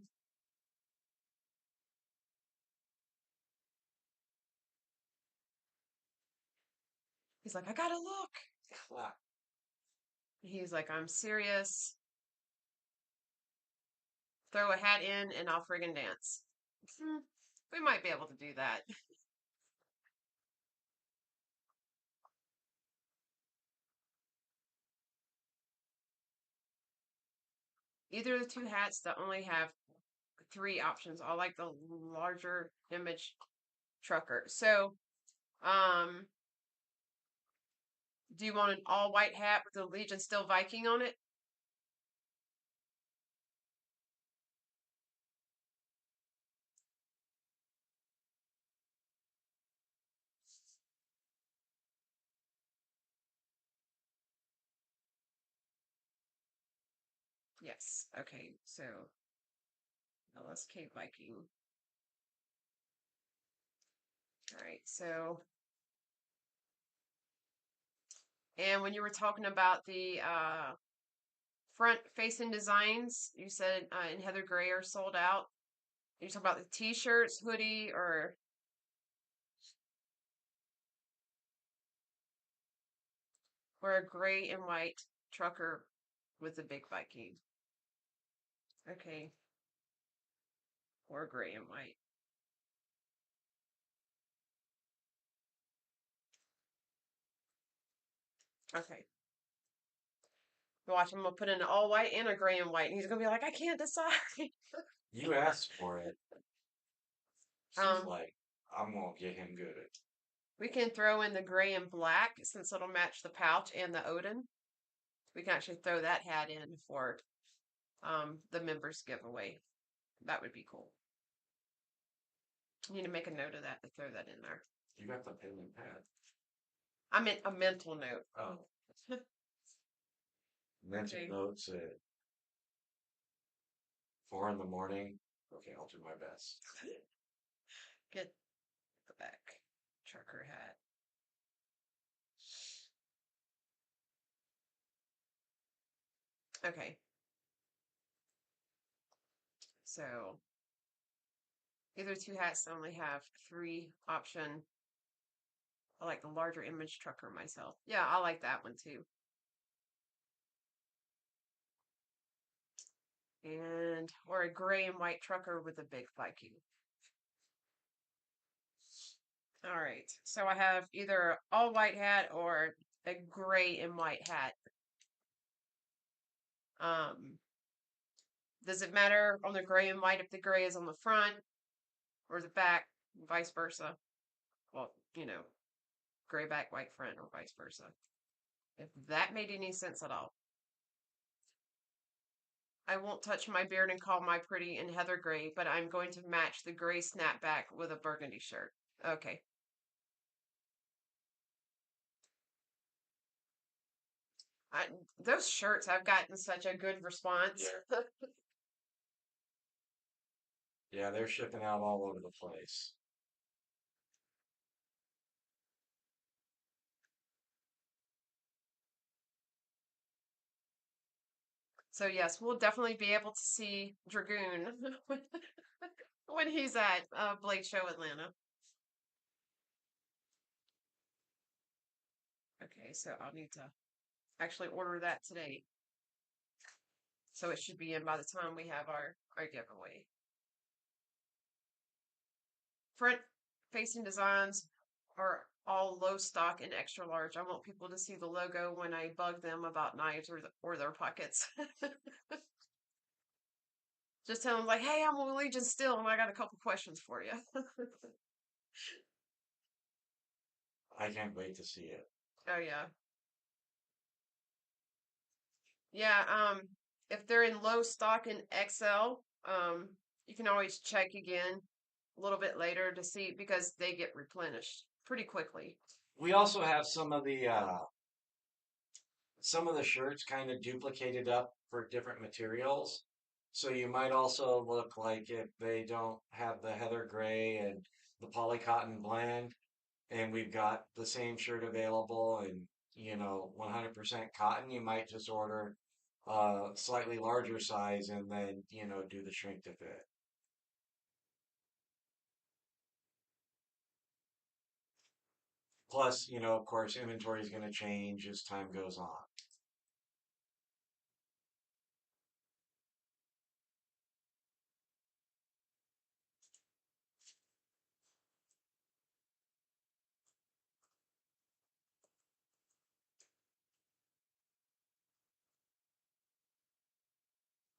He's like, I gotta look. He's like, I'm serious. Throw a hat in and I'll friggin' dance. We might be able to do that. Either of the two hats that only have 3 options. I like the larger image trucker. So, do you want an all white hat with the Legion Still Viking on it? Yes. Okay. So, LSK Viking. All right. So, and when you were talking about the front facing designs, you said in heather gray are sold out. You talking about the t-shirts, hoodie, or a gray and white trucker with a big Viking? Okay. Or gray and white. Okay. Watch, I'm gonna put in an all white and a gray and white, and he's gonna be like, I can't decide. You asked for it. She's Um, like, I'm gonna get him good. We can throw in the gray and black since it'll match the pouch and the Odin. We can actually throw that hat in for the members giveaway. That would be cool. You need to make a note of that to throw that in there. You got the pen and pad. I meant a mental note. Oh. Mental Okay. notes at 4 in the morning. Okay, I'll do my best. Get the back trucker hat. Okay. So either two hats only have 3 option. I like the larger image trucker myself. Yeah, I like that one too. And or a gray and white trucker with a big Viking. All right. So I have either all white hat or a gray and white hat. Does it matter on the gray and white if the gray is on the front or the back, vice versa? Well, gray back, white front, or vice versa. If that made any sense at all. I won't touch my beard and call my pretty in heather gray, but I'm going to match the gray snapback with a burgundy shirt. Okay. Those shirts, I've gotten such a good response. Yeah. Yeah, they're shipping out all over the place. So yes, we'll definitely be able to see Dragoon when he's at Blade Show Atlanta. Okay, so I'll need to actually order that today. So it should be in by the time we have our giveaway. front facing designs are all low stock and extra large. I want people to see the logo when I bug them about knives or their pockets. Just tell them like, hey, I'm Allegiance still, and I got a couple questions for you. I can't wait to see it. Oh yeah. Yeah, if they're in low stock in XL, you can always check again a little bit later to see because they get replenished pretty quickly. We also have some of the shirts kind of duplicated up for different materials. So you might also look like if they don't have the heather gray and the poly cotton blend, and we've got the same shirt available and 100% cotton, you might just order a slightly larger size and then do the shrink to fit. Plus, of course, inventory is going to change as time goes on.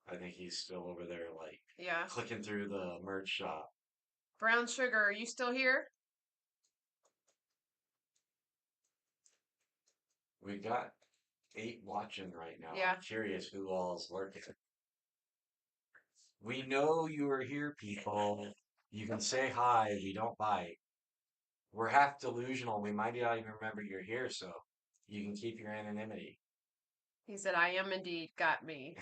I think he's still over there, like Yeah. clicking through the merch shop. Brown Sugar, are you still here? We got 8 watching right now. Yeah. I'm curious who all is lurking. We know you are here, people. You can say hi. We don't bite. We're half delusional. We might not even remember you're here, so you can keep your anonymity. He said, I am indeed got me.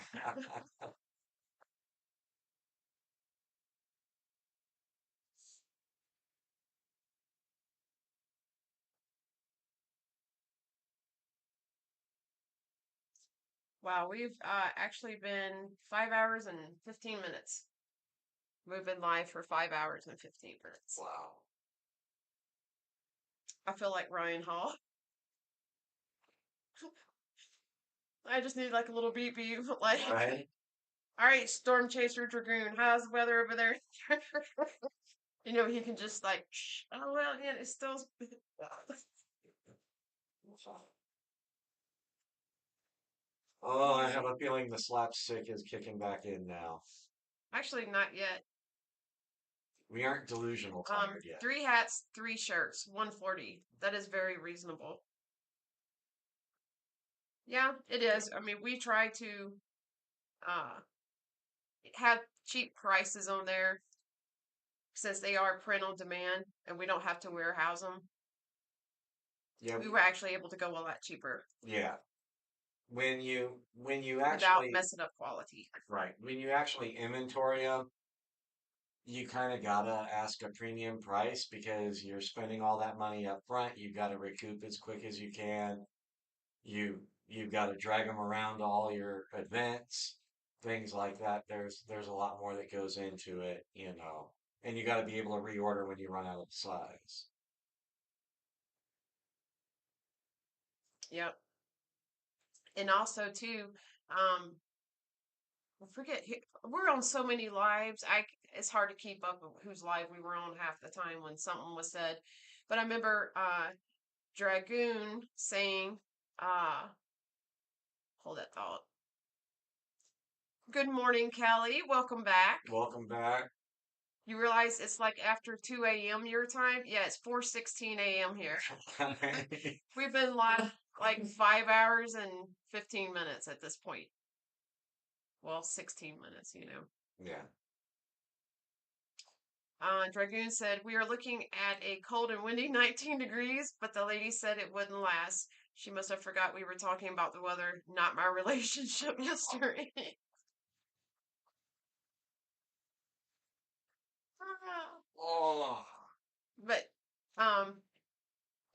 Wow, we've actually been 5 hours and 15 minutes. We've been live for 5 hours and 15 minutes. Wow. I feel like Ryan Hall. I just need like a little beep beep, like, Right? all right, Storm Chaser Dragoon, how's the weather over there? He can just like, oh well, yeah, it's still. Oh, I have a feeling the slapstick is kicking back in now. Actually, not yet. We aren't delusional tired yet. 3 hats, 3 shirts, 140. That is very reasonable. Yeah, it is. I mean, we try to uh have cheap prices on there since they are print on demand and we don't have to warehouse them. Yeah, We were actually able to go a lot cheaper yeah. When you without actually messing up quality. right, when you actually inventory them, you kind of gotta ask a premium price because you're spending all that money up front. You've got to recoup as quick as you can. You've got to drag them around to all your events, things like that. There's a lot more that goes into it, and you got to be able to reorder when you run out of size. Yep. And also too, um, I forget we're on so many lives. It's hard to keep up with whose live we were on half the time when something was said. But I remember Dragoon saying, uh, hold that thought. Good morning, Kelly. Welcome back. Welcome back. You realize it's like after 2 a.m. your time? Yeah, it's 4:16 a.m. here. We've been live like 5 hours and 15 minutes at this point. Well, 16 minutes, Yeah. Dragoon said, we are looking at a cold and windy 19 degrees, but the lady said it wouldn't last. She must have forgot we were talking about the weather, not my relationship yesterday. Oh. But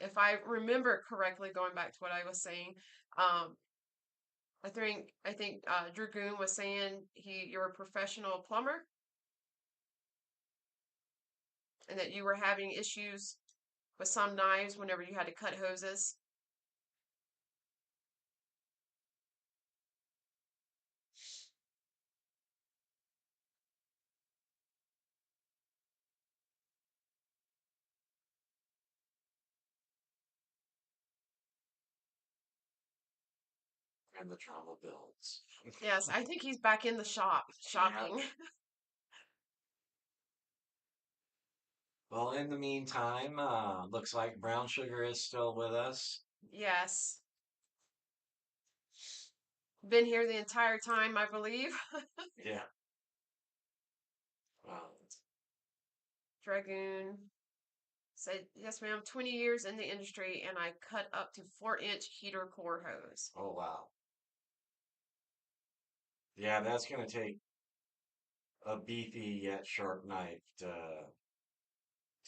if I remember correctly, going back to what I was saying, I think Dragoon was saying you're a professional plumber and that you were having issues with some knives whenever you had to cut hoses. And the trauma builds. Yes, I think he's back in the shop shopping. Well, in the meantime, looks like brown sugar is still with us. Yes. Been here the entire time, I believe. Yeah. Well, Dragoon said, yes, ma'am, 20 years in the industry, and I cut up to 4-inch heater core hose. oh wow. Yeah, that's gonna take a beefy yet sharp knife to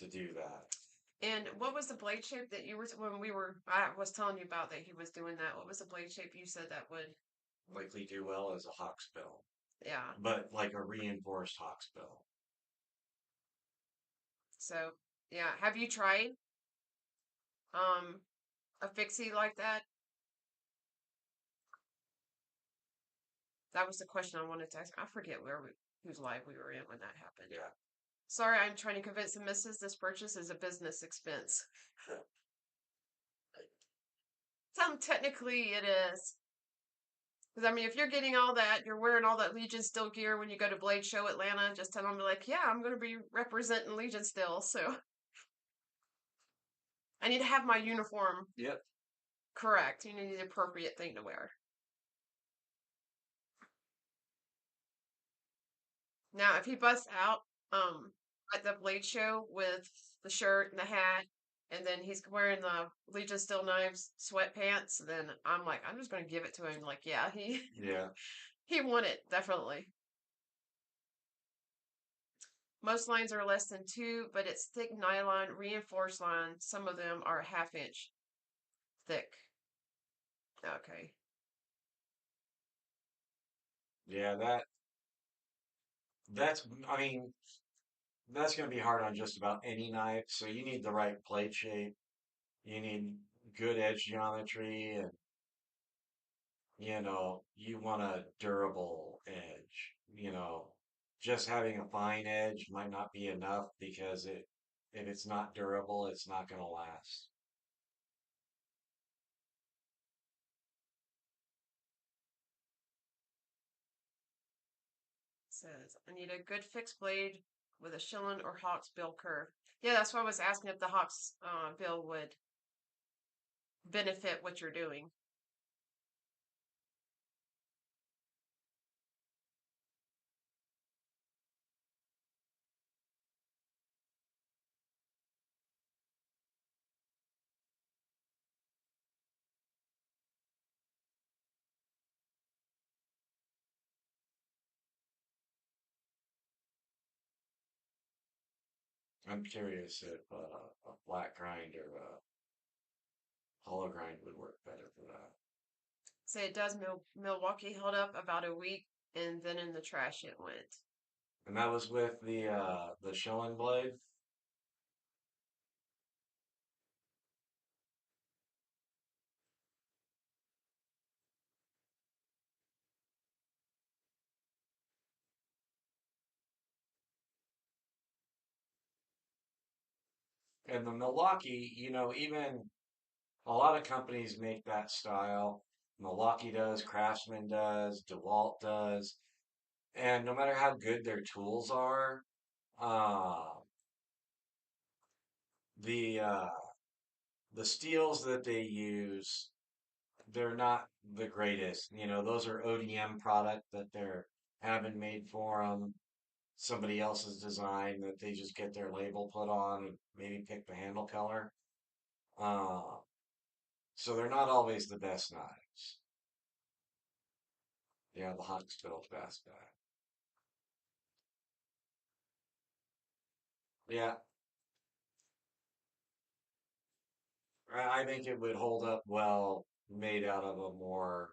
do that. And what was the blade shape that you were, I was telling you about that he was doing that. What was the blade shape you said that would, Likely do well as a hawksbill, yeah. but like a reinforced hawksbill. So, yeah. Have you tried, um, a fixie like that? That was the question I wanted to ask. I forget whose live we were in when that happened. Yeah. Sorry, I'm trying to convince the missus this purchase is a business expense. Technically it is. Because I mean, if you're getting all that, you're wearing all that Legion Steel gear when you go to Blade Show Atlanta, just tell them like, yeah, I'm going to be representing Legion Steel, so I need to have my uniform Yep. correct. You need the appropriate thing to wear. Now, if he busts out at the Blade Show with the shirt and the hat, and then he's wearing the Legion Steel Knives sweatpants, then I'm like, I'm just going to give it to him. Like, yeah, Yeah. he won it definitely. Most lines are less than 2, but it's thick nylon, reinforced line. Some of them are a ½ inch thick. Okay. Yeah, that's I mean, that's gonna be hard on just about any knife. So you need the right blade shape. You need good edge geometry and you want a durable edge. Just having a fine edge might not be enough because if it's not durable, it's not going to last. Says, I need a good fixed blade with a Schillen or Hawks bill curve. Yeah, that's why I was asking if the Hawks bill would benefit what you're doing. I'm curious if a flat grind or a hollow grind would work better for that. Say it does. Milwaukee held up about a week, and then in the trash it went. And that was with the Schillen blade. And the Milwaukee, even a lot of companies make that style. Milwaukee does, Craftsman does, DeWalt does. And no matter how good their tools are, uh, the uh, the steels that they use, they're not the greatest. Those are ODM product that they're having made for them. Somebody else's design that they just get their label put on and maybe pick the handle color. Uh, so they're not always the best knives. Yeah, the Hunt's built best guy. Yeah, I think it would hold up well made out of a more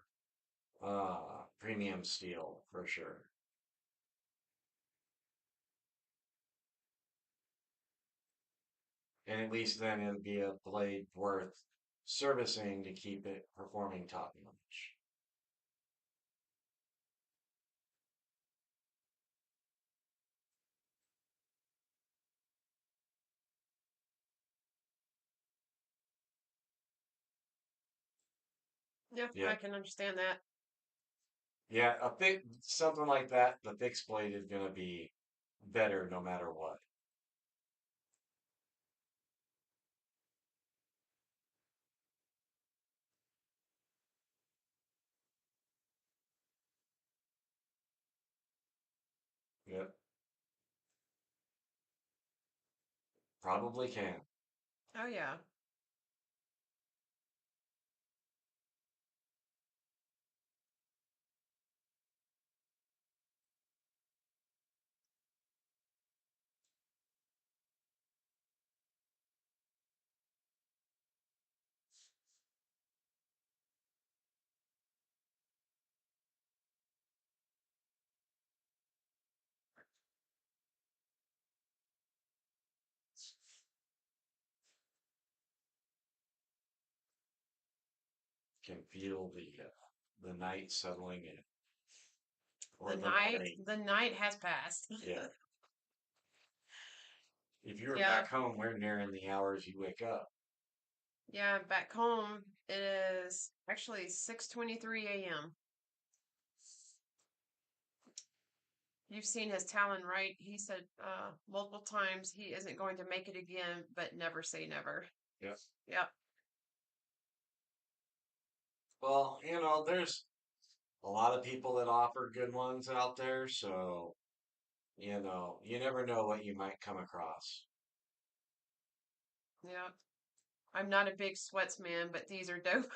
premium steel for sure. And at least then it'd be a blade worth servicing to keep it performing top notch. Yeah, Yeah. I can understand that. Yeah, a thick something like that, the fixed blade is gonna be better no matter what. Yep, probably can. Oh yeah. Can feel the night settling in, or The the night morning. the night has passed. Yeah. If you're Yeah. back home, we're nearing the hours you wake up. Yeah, back home it is actually 6:23 a.m. You've seen his talon, right? He said multiple times he isn't going to make it again, but never say never. Yep. Yep. Well, there's a lot of people that offer good ones out there, so you never know what you might come across. Yep. I'm not a big sweats man, but these are dope.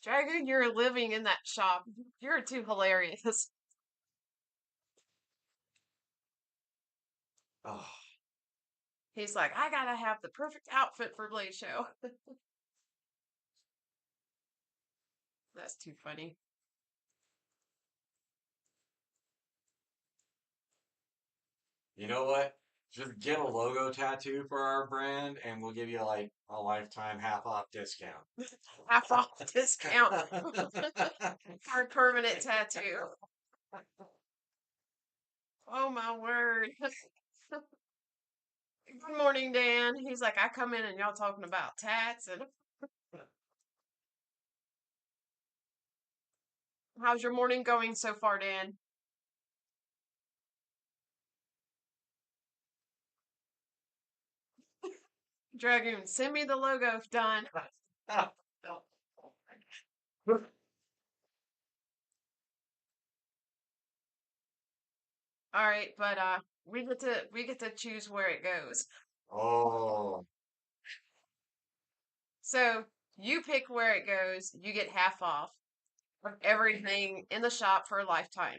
Dragon, you're living in that shop. You're too hilarious. Oh, He's like, I gotta have the perfect outfit for Blade Show. That's too funny. you know what? Just get a logo tattoo for our brand, and we'll give you like a lifetime half off discount. Half off discount for a permanent tattoo. Oh my word. Good morning, Dan. He's like, I come in and y'all talking about tats and how's your morning going so far, Dan? Dragoon, send me the logo if done. All right, but we get to choose where it goes. Oh, So you pick where it goes, you get half off of everything in the shop for a lifetime.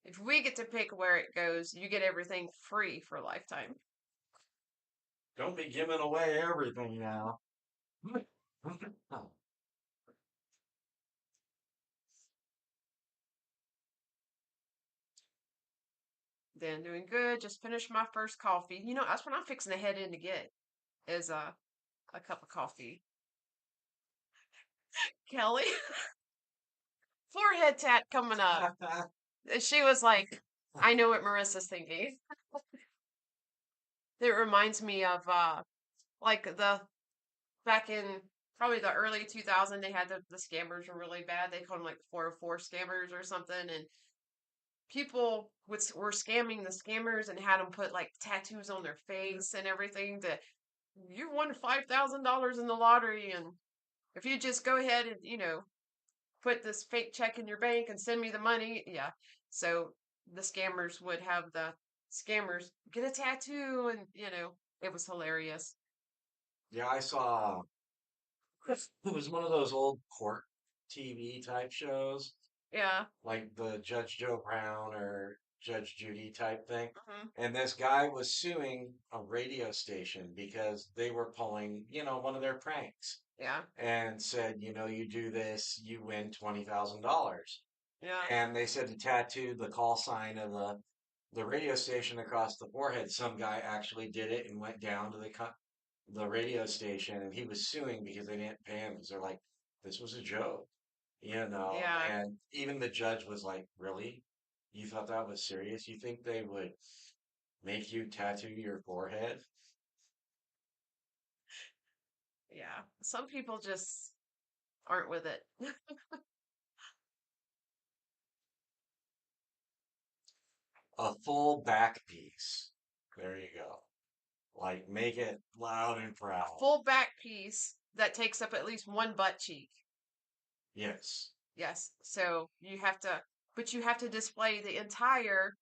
If we get to pick where it goes, you get everything free for a lifetime. don't be giving away everything now. Then doing good. Just finished my first coffee. You know, that's what I'm fixing to head in to get is a cup of coffee. Kelly, forehead tat coming up. She was like, I know what Marissa's thinking. It reminds me of like the back in probably the early 2000s, they had the scammers were really bad. They called them like the 404 scammers or something, and people were scamming the scammers and had them put like tattoos on their face and everything. That you won $5,000 in the lottery, and if you just go ahead and put this fake check in your bank and send me the money, yeah. So the scammers would have the scammers get a tattoo, and it was hilarious. Yeah, I saw it was one of those old court TV type shows, Yeah. like the Judge Joe Brown or Judge Judy type thing. Hmm. And this guy was suing a radio station because they were pulling, one of their pranks Yeah. and said, you do this, you win $20,000. Yeah. And they said to tattoo the call sign of the radio station across the forehead. Some guy actually did it and went down to the radio station, and he was suing because they didn't pay him because they're like, this was a joke, Yeah. and even the judge was like, really? You thought that was serious? You think they would make you tattoo your forehead? Yeah. Some people just aren't with it. A full back piece. There you go. Like make it loud and proud. Full back piece that takes up at least one butt cheek. Yes. Yes. So but you have to display the entire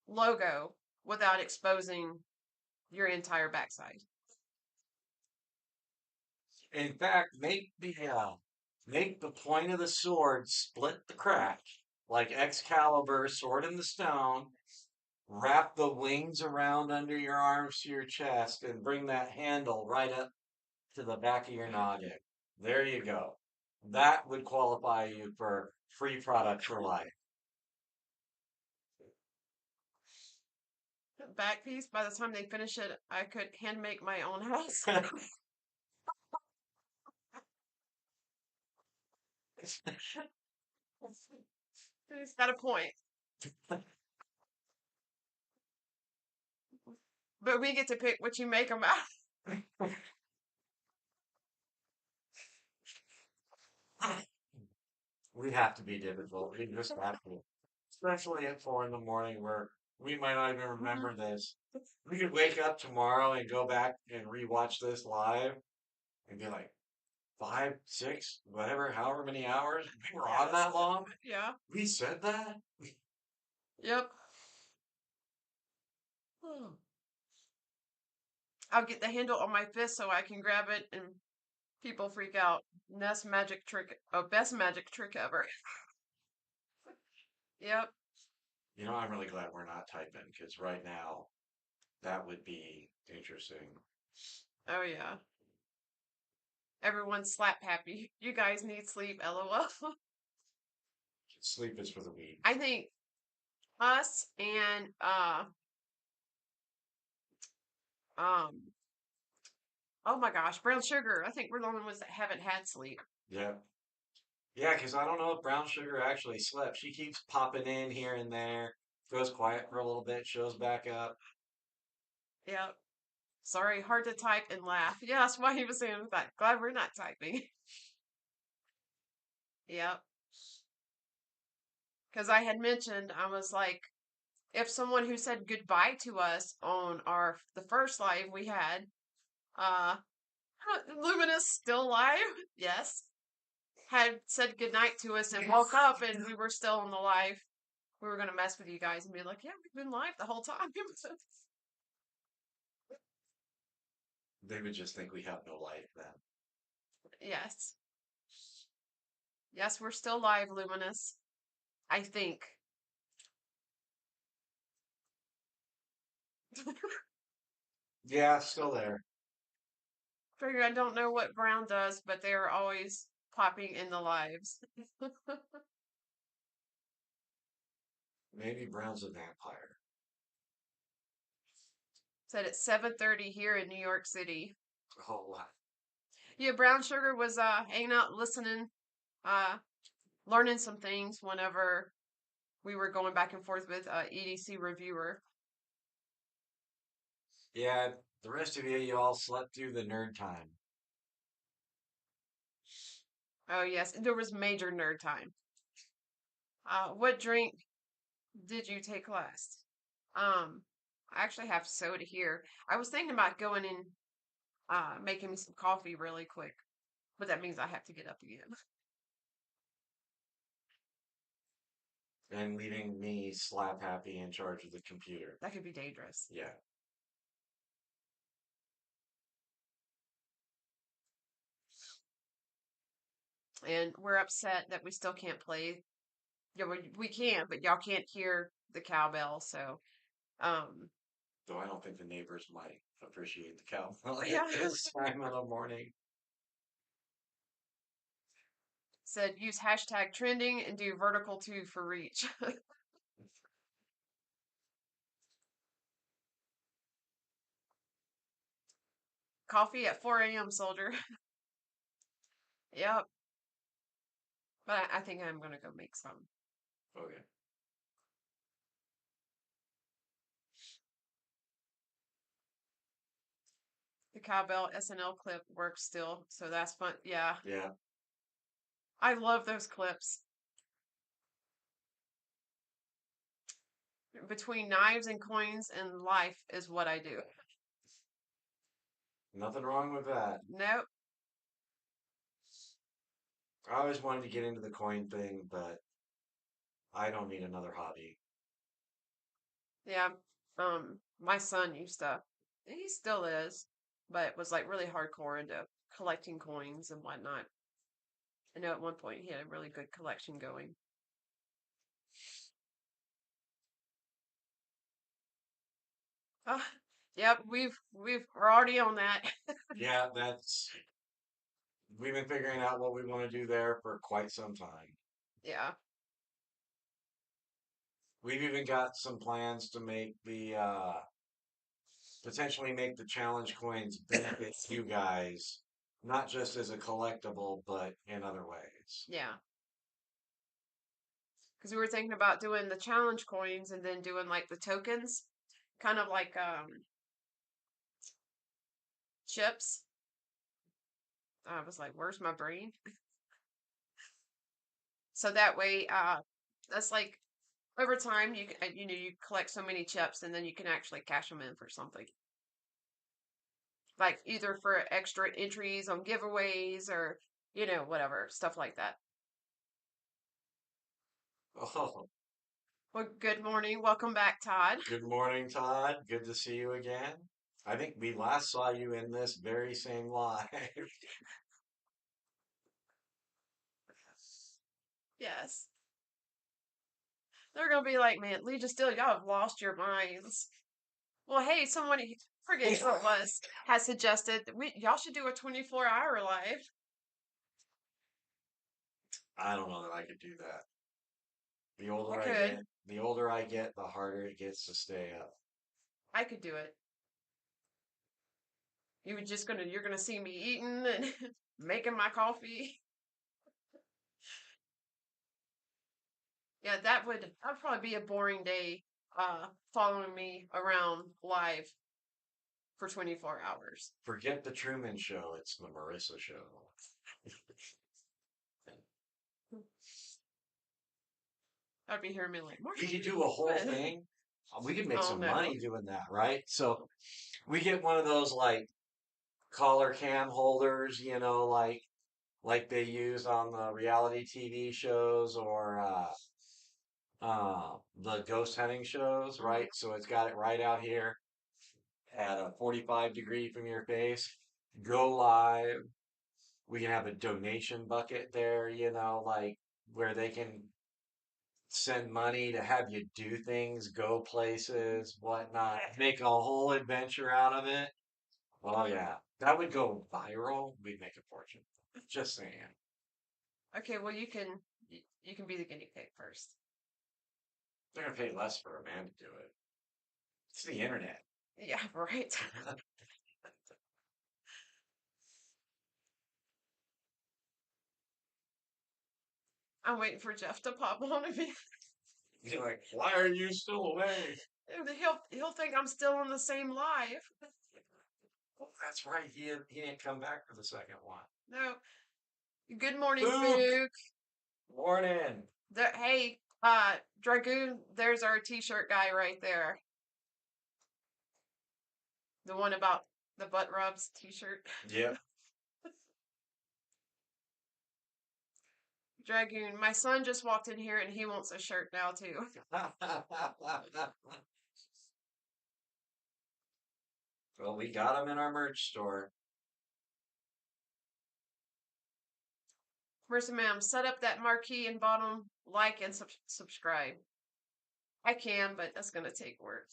logo without exposing your entire backside. In fact, make the point of the sword split the crack, like Excalibur, sword in the stone. Wrap the wings around under your arms to your chest, and bring that handle right up to the back of your noggin. There you go. That would qualify you for free product for life. Back piece, by the time they finish it, I could hand make my own house. He's got a point. But we get to pick what you make them out. We have to be difficult. We just have to. Especially at 4 in the morning where we might not even remember this. We could wake up tomorrow and go back and rewatch this live and be like, 5, 6, whatever, however many hours. We were on that long? Yeah. We said that? Yep. I'll get the handle on my fist so I can grab it and people freak out. Best magic trick ever. Yep. You know, I'm really glad we're not typing because right now that would be interesting. Oh yeah. Everyone's slap happy. You guys need sleep, lol. Sleep is for the weak. I think us and um oh my gosh, brown sugar. I think we're the only ones that haven't had sleep. Yeah. Yeah, because I don't know if Brown Sugar actually slept. She keeps popping in here and there, goes quiet for a little bit, shows back up. Yep. Sorry, hard to type and laugh. Yeah, that's why he was saying that. Glad we're not typing. Yep. Because I had mentioned, I was like, if someone who said goodbye to us on the first live we had, uh, Luminous still alive, yes, had said goodnight to us and woke up and we were still on the live, we were gonna mess with you guys and be like, yeah, we've been live the whole time. They would just think we have no life then. Yes. Yes, we're still live, Luminous. I think. Yeah, still there. Figure I don't know what Brown does, but they are always popping in the lives. Maybe Brown's a vampire. Said it's 7:30 here in New York City. Oh, wow. Yeah, Brown Sugar was hanging out, listening, uh, learning some things whenever we were going back and forth with EDC Reviewer. Yeah, the rest of you all slept through the nerd time. Oh yes, there was major nerd time. What drink did you take last? I actually have soda here. I was thinking about going in, making me some coffee really quick, but that means I have to get up again. And leaving me slap happy in charge of the computer. That could be dangerous. Yeah. And we're upset that we still can't play. Yeah, we can, but y'all can't hear the cowbell. So, Though I don't think the neighbors might appreciate the cowbell yeah. at this time of the morning. Said use hashtag trending and do vertical 2 for reach. Coffee at 4 a.m., soldier. Yep. But I think I'm going to go make some. Okay. The cowbell SNL clip works still, so that's fun. Yeah. Yeah. I love those clips. Between knives and coins and life is what I do. Nothing wrong with that. Nope. I always wanted to get into the coin thing, but I don't need another hobby. Yeah. My son used to, he still is, but was like really hardcore into collecting coins and whatnot. I know at one point he had a really good collection going. Uh, yep, we're already on that. Yeah, we've been figuring out what we want to do there for quite some time. Yeah. We've even got some plans to potentially make the challenge coins benefit you guys, not just as a collectible, but in other ways. Yeah. Because we were thinking about doing the challenge coins and then doing like the tokens, kind of like chips. I was like, where's my brain? So that way, that's like over time you collect so many chips and then you can actually cash them in for something. Like either for extra entries on giveaways or whatever, stuff like that. Oh, Well, good morning. Welcome back, Todd. good morning, Todd. Good to see you again. I think we last saw you in this very same live. Yes. They're gonna be like, man, Legion Steel, y'all have lost your minds. Well, hey, someone forget who it was has suggested that y'all should do a 24-hour live. I don't know that I could do that. The I older I could. get, the older I get, the harder it gets to stay up. I could do it. You're gonna see me eating and making my coffee. Yeah, that'd probably be a boring day, following me around live for 24 hours. Forget the Truman Show. It's the Marissa Show. I'd be hearing me like, We could do a whole thing. We could make oh some no. money doing that, right? So we get one of those like collar cam holders, like they use on the reality TV shows or the ghost hunting shows, Mhm. right? So it's got it right out here at a 45 degree from your face. Go live. We can have a donation bucket there, like where they can send money to have you do things, go places, whatnot, make a whole adventure out of it. Oh yeah, that would go viral. We'd make a fortune. Just saying. Okay, well you can be the guinea pig first. They're gonna pay less for a man to do it. It's the internet. Yeah, right. I'm waiting for Jeff to pop on and be You're like, why are you still away? he'll think I'm still on the same live. Oh, that's right. He didn't come back for the second one. No. Good morning, Book. Fook. Morning. Hey, Dragoon, there's our t-shirt guy right there. The one about the butt rubs t-shirt. Yep. Dragoon, my son just walked in here and he wants a shirt now too. Well, we got them in our merch store. Marissa ma'am, set up that marquee and bottom, like and subscribe. I can, but that's gonna take work.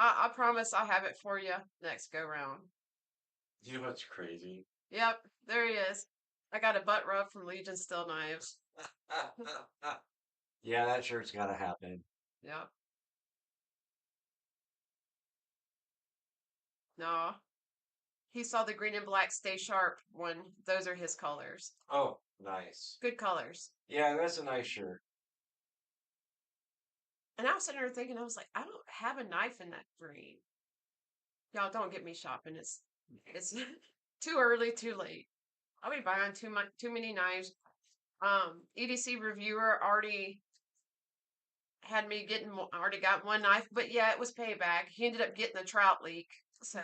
I promise I'll have it for you next go round. You know what's crazy? Yep, there he is. I got a butt rub from Legion Steel Knives. Yeah, that shirt's gotta happen. Yep. No. He saw the green and black Stay Sharp one. Those are his colors. Oh, nice. Good colors. Yeah, that's a nice shirt. And I was sitting there thinking, I was like, I don't have a knife in that green. Y'all don't get me shopping. It's too early, too late. I'll be buying too many knives. EDC reviewer already had me already got one knife, but yeah, it was payback. He ended up getting a trout leak, so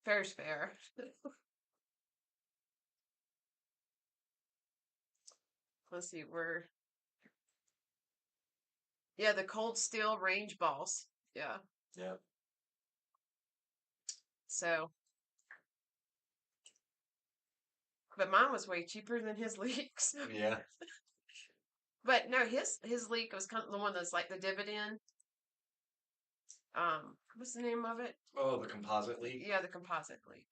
fair's fair. Let's see where. Yeah, the cold steel range balls. Yeah. Yep. So, but mine was way cheaper than his leaks. Yeah. But no, his leak was kind of the one that's like the dividend. What's the name of it? Oh, the composite leak. Yeah, the composite leak.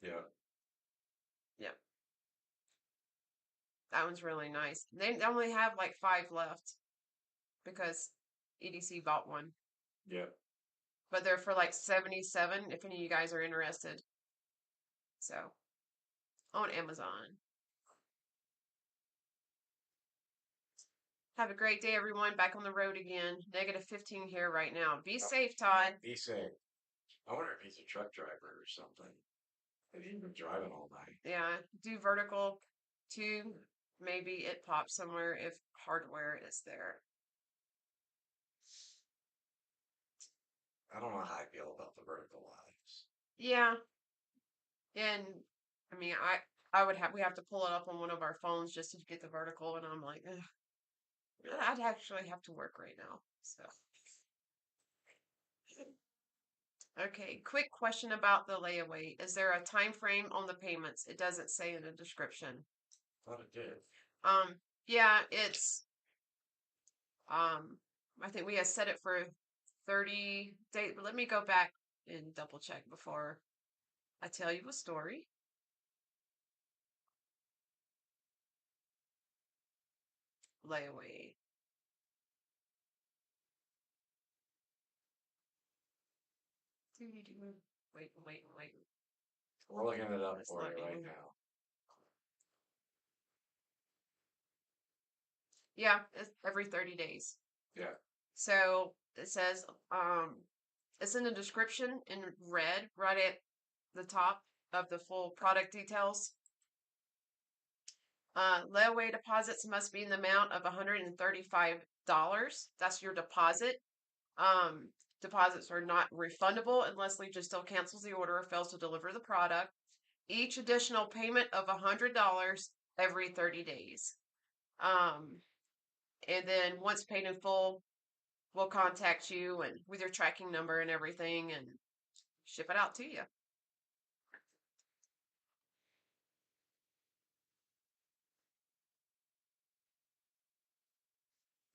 Yeah. Yep. That one's really nice. They only have like 5 left because EDC bought one. Yeah. But they're for like 77 if any of you guys are interested. So, on Amazon. Have a great day, everyone. Back on the road again. -15 here right now. Be safe, Todd. Be safe. I wonder if he's a truck driver or something. He's been driving all night. Yeah, do vertical 2. Maybe it pops somewhere if hardware is there. I don't know how I feel about the vertical lives. Yeah, and I mean, we have to pull it up on one of our phones just to get the vertical, and I'm like, ugh. I'd actually have to work right now. So, okay, quick question about the layaway. Is there a time frame on the payments? It doesn't say in the description. Thought it did. Yeah, it's I think we had set it for 30 days, but let me go back and double check before I tell you a story. Layaway. Wait. We're looking it up It's for not you right even- now. Yeah, it's every 30 days. Yeah. So it says, it's in the description in red, right at the top of the full product details. Layaway deposits must be in the amount of $135. That's your deposit. Deposits are not refundable unless Legion still cancels the order or fails to deliver the product. Each additional payment of $100 every 30 days. And then once paid in full, we'll contact you and with your tracking number and everything and ship it out to you.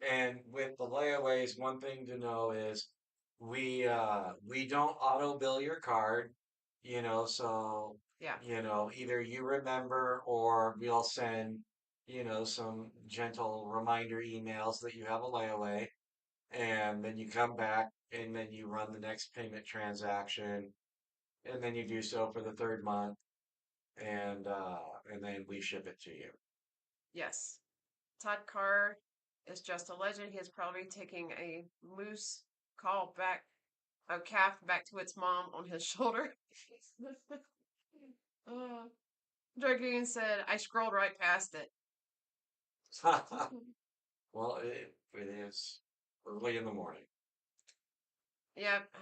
And with the layaways, one thing to know is we don't auto bill your card, so Yeah. either you remember or we'll send, some gentle reminder emails that you have a layaway, and then you come back and then you run the next payment transaction, and then you do so for the third month, and then we ship it to you. Yes. Todd Carr is just a legend. He is probably taking a moose calf back to its mom on his shoulder. Dragoon said, I scrolled right past it. Well, it is early in the morning. Yep.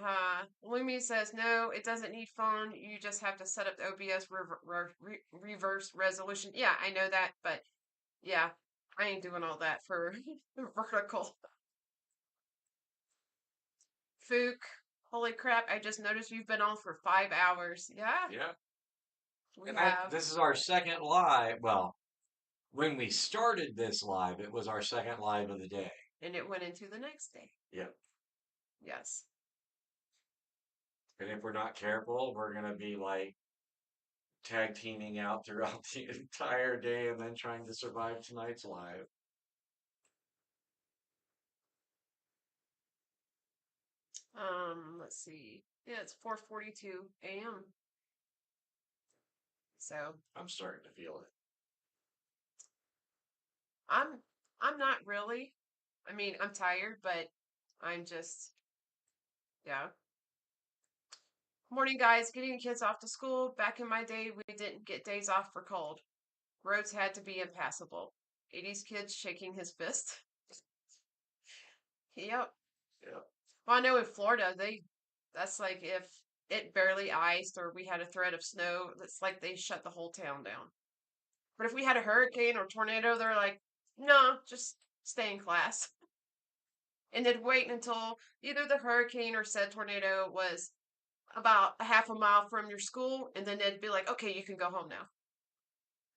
Lumi says, no, it doesn't need phone. You just have to set up the OBS reverse resolution. Yeah, I know that, but yeah, I ain't doing all that for vertical. Fook, holy crap, I just noticed you've been on for 5 hours. Yeah, Yeah. we And have. this is our second live. Well, when we started this live, it was our second live of the day. And it went into the next day. Yep. Yes. And if we're not careful, we're going to be like tag teaming out throughout the entire day and then trying to survive tonight's live. Let's see. Yeah, it's 4:42 a.m. So I'm starting to feel it. I'm not really. I mean, I'm tired, but I'm just yeah. Morning, guys. Getting kids off to school. Back in my day, we didn't get days off for cold. Roads had to be impassable. 80s kids shaking his fist. Yep. Yeah. Well, I know in Florida, that's like if it barely iced or we had a threat of snow, it's like they shut the whole town down. But if we had a hurricane or tornado, they're like, no, just stay in class. And they'd wait until either the hurricane or said tornado was about a half a mile from your school, and then they'd be like, okay, you can go home now.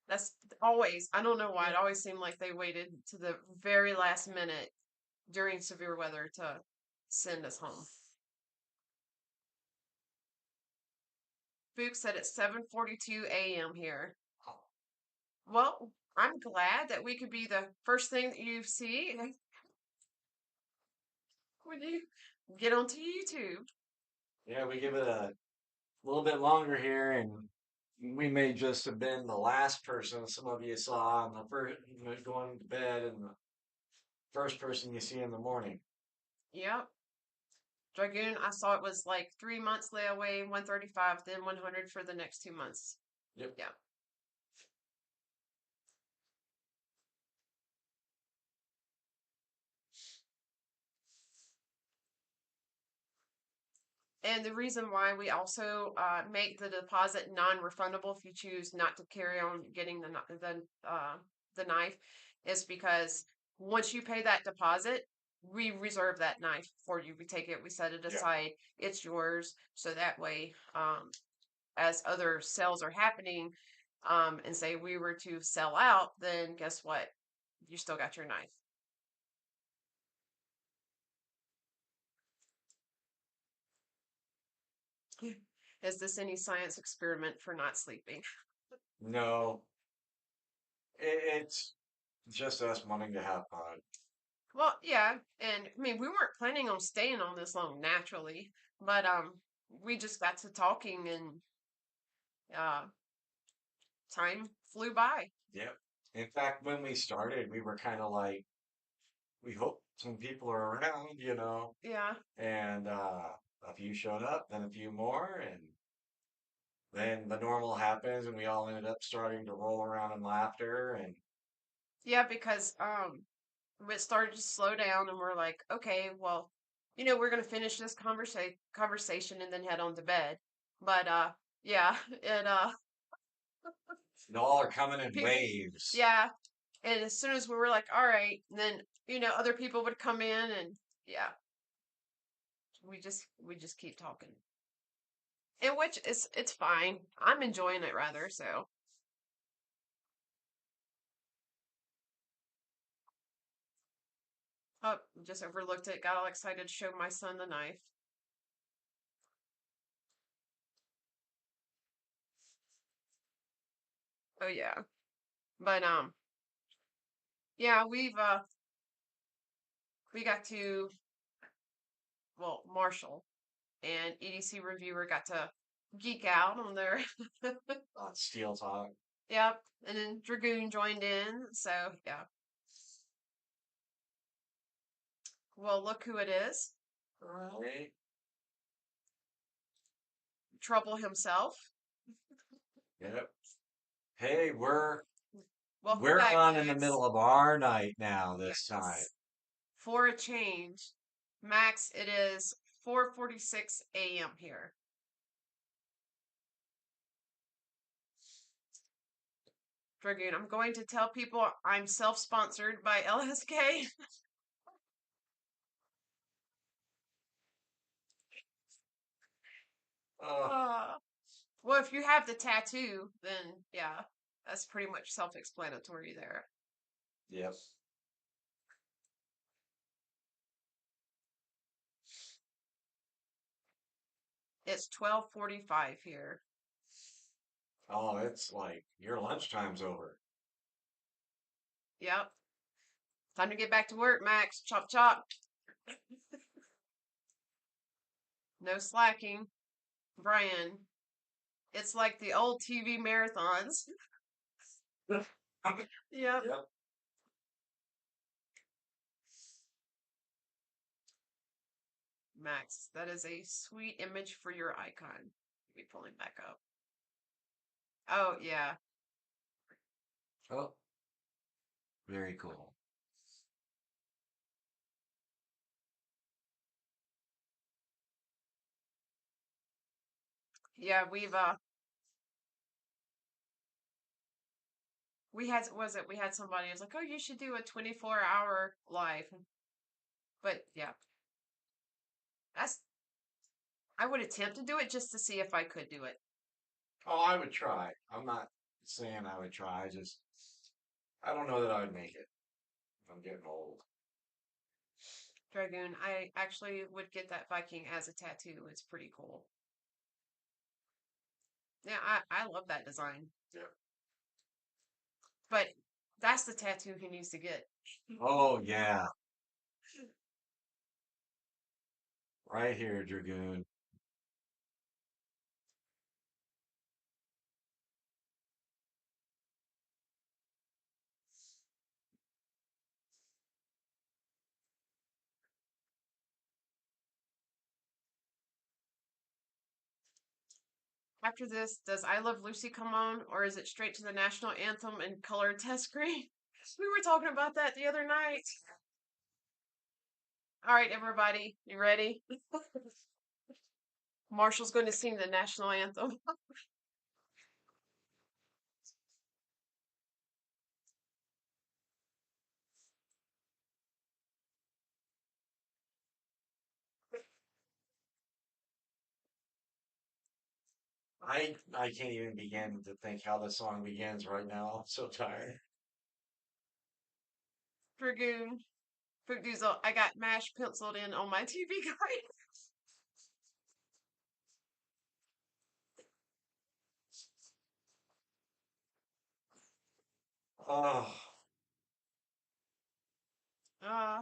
That's always, I don't know why, it always seemed like they waited to the very last minute during severe weather to send us home. Fuchs said it's 7:42 a.m. here. Well, I'm glad that we could be the first thing that you see when you get onto YouTube. Yeah, we give it a little bit longer here, and we may just have been the last person some of you saw on the first going to bed, and the first person you see in the morning. Yep. Dragoon, I saw it was like 3 months layaway, 135, then 100 for the next 2 months. Yep. Yeah. And the reason why we also make the deposit non-refundable if you choose not to carry on getting the knife is because once you pay that deposit, we reserve that knife for you. We take it, we set it Yeah. aside, it's yours. So that way, as other sales are happening, and say we were to sell out, then guess what? You still got your knife. Is this any science experiment for not sleeping? No, it's just us wanting to have fun. Well, yeah, and I mean we weren't planning on staying on this long naturally, but we just got to talking and uh time flew by. Yep. In fact, when we started, we were kind of like, we hope some people are around, Yeah. and a few showed up, then a few more, and then the normal happens, and we all ended up starting to roll around in laughter, and Yeah, because it started to slow down and we're like, okay, well, we're gonna finish this conversation and then head on to bed. But yeah, it they all are coming in people waves. yeah. And as soon as we were like, all right, and then other people would come in and yeah, we just keep talking. And which is it's fine. I'm enjoying it rather, so oh, just overlooked it, got all excited to show my son the knife. Oh yeah. But yeah, we got to well, Marshall and EDC reviewer got to geek out on their On Steel Talk. yep, and then Dragoon joined in, so yeah. Well, look who it is. Right. Trouble himself. Yep. Hey, we're Welcome we're back, on in the Max. middle of our night now this time. Yes. For a change. Max, it is 4:46 a.m. here. Dragoon, I'm going to tell people I'm self-sponsored by LSK. Uh, well, if you have the tattoo, then yeah, that's pretty much self-explanatory there. Yep. It's 12:45 here. Oh, it's like your lunchtime's over. Yep. Time to get back to work, Max. Chop chop. No slacking. Brian, it's like the old TV marathons. Yep. Yep. Max, that is a sweet image for your icon. Let me pull him back up. Oh, yeah. Oh, very cool. Yeah, we had somebody who was like, oh, you should do a 24-hour live. But yeah, that's, I would attempt to do it just to see if I could do it. Oh, I would try. I'm not saying I would try. I don't know that I would make it. I'm getting old. Dragoon, I actually would get that Viking as a tattoo. It's pretty cool. Yeah, I love that design. Yeah. But that's the tattoo he needs to get. Oh, yeah. Right here, Dragoon. After this, does I Love Lucy come on, or is it straight to the national anthem and colored test screen? We were talking about that the other night. All right, everybody, you ready? Marshall's going to sing the national anthem. I can't even begin to think how the song begins right now. I'm so tired. Dragoon, Fruit Diesel, I got MASH penciled in on my TV guide. Oh, Uh,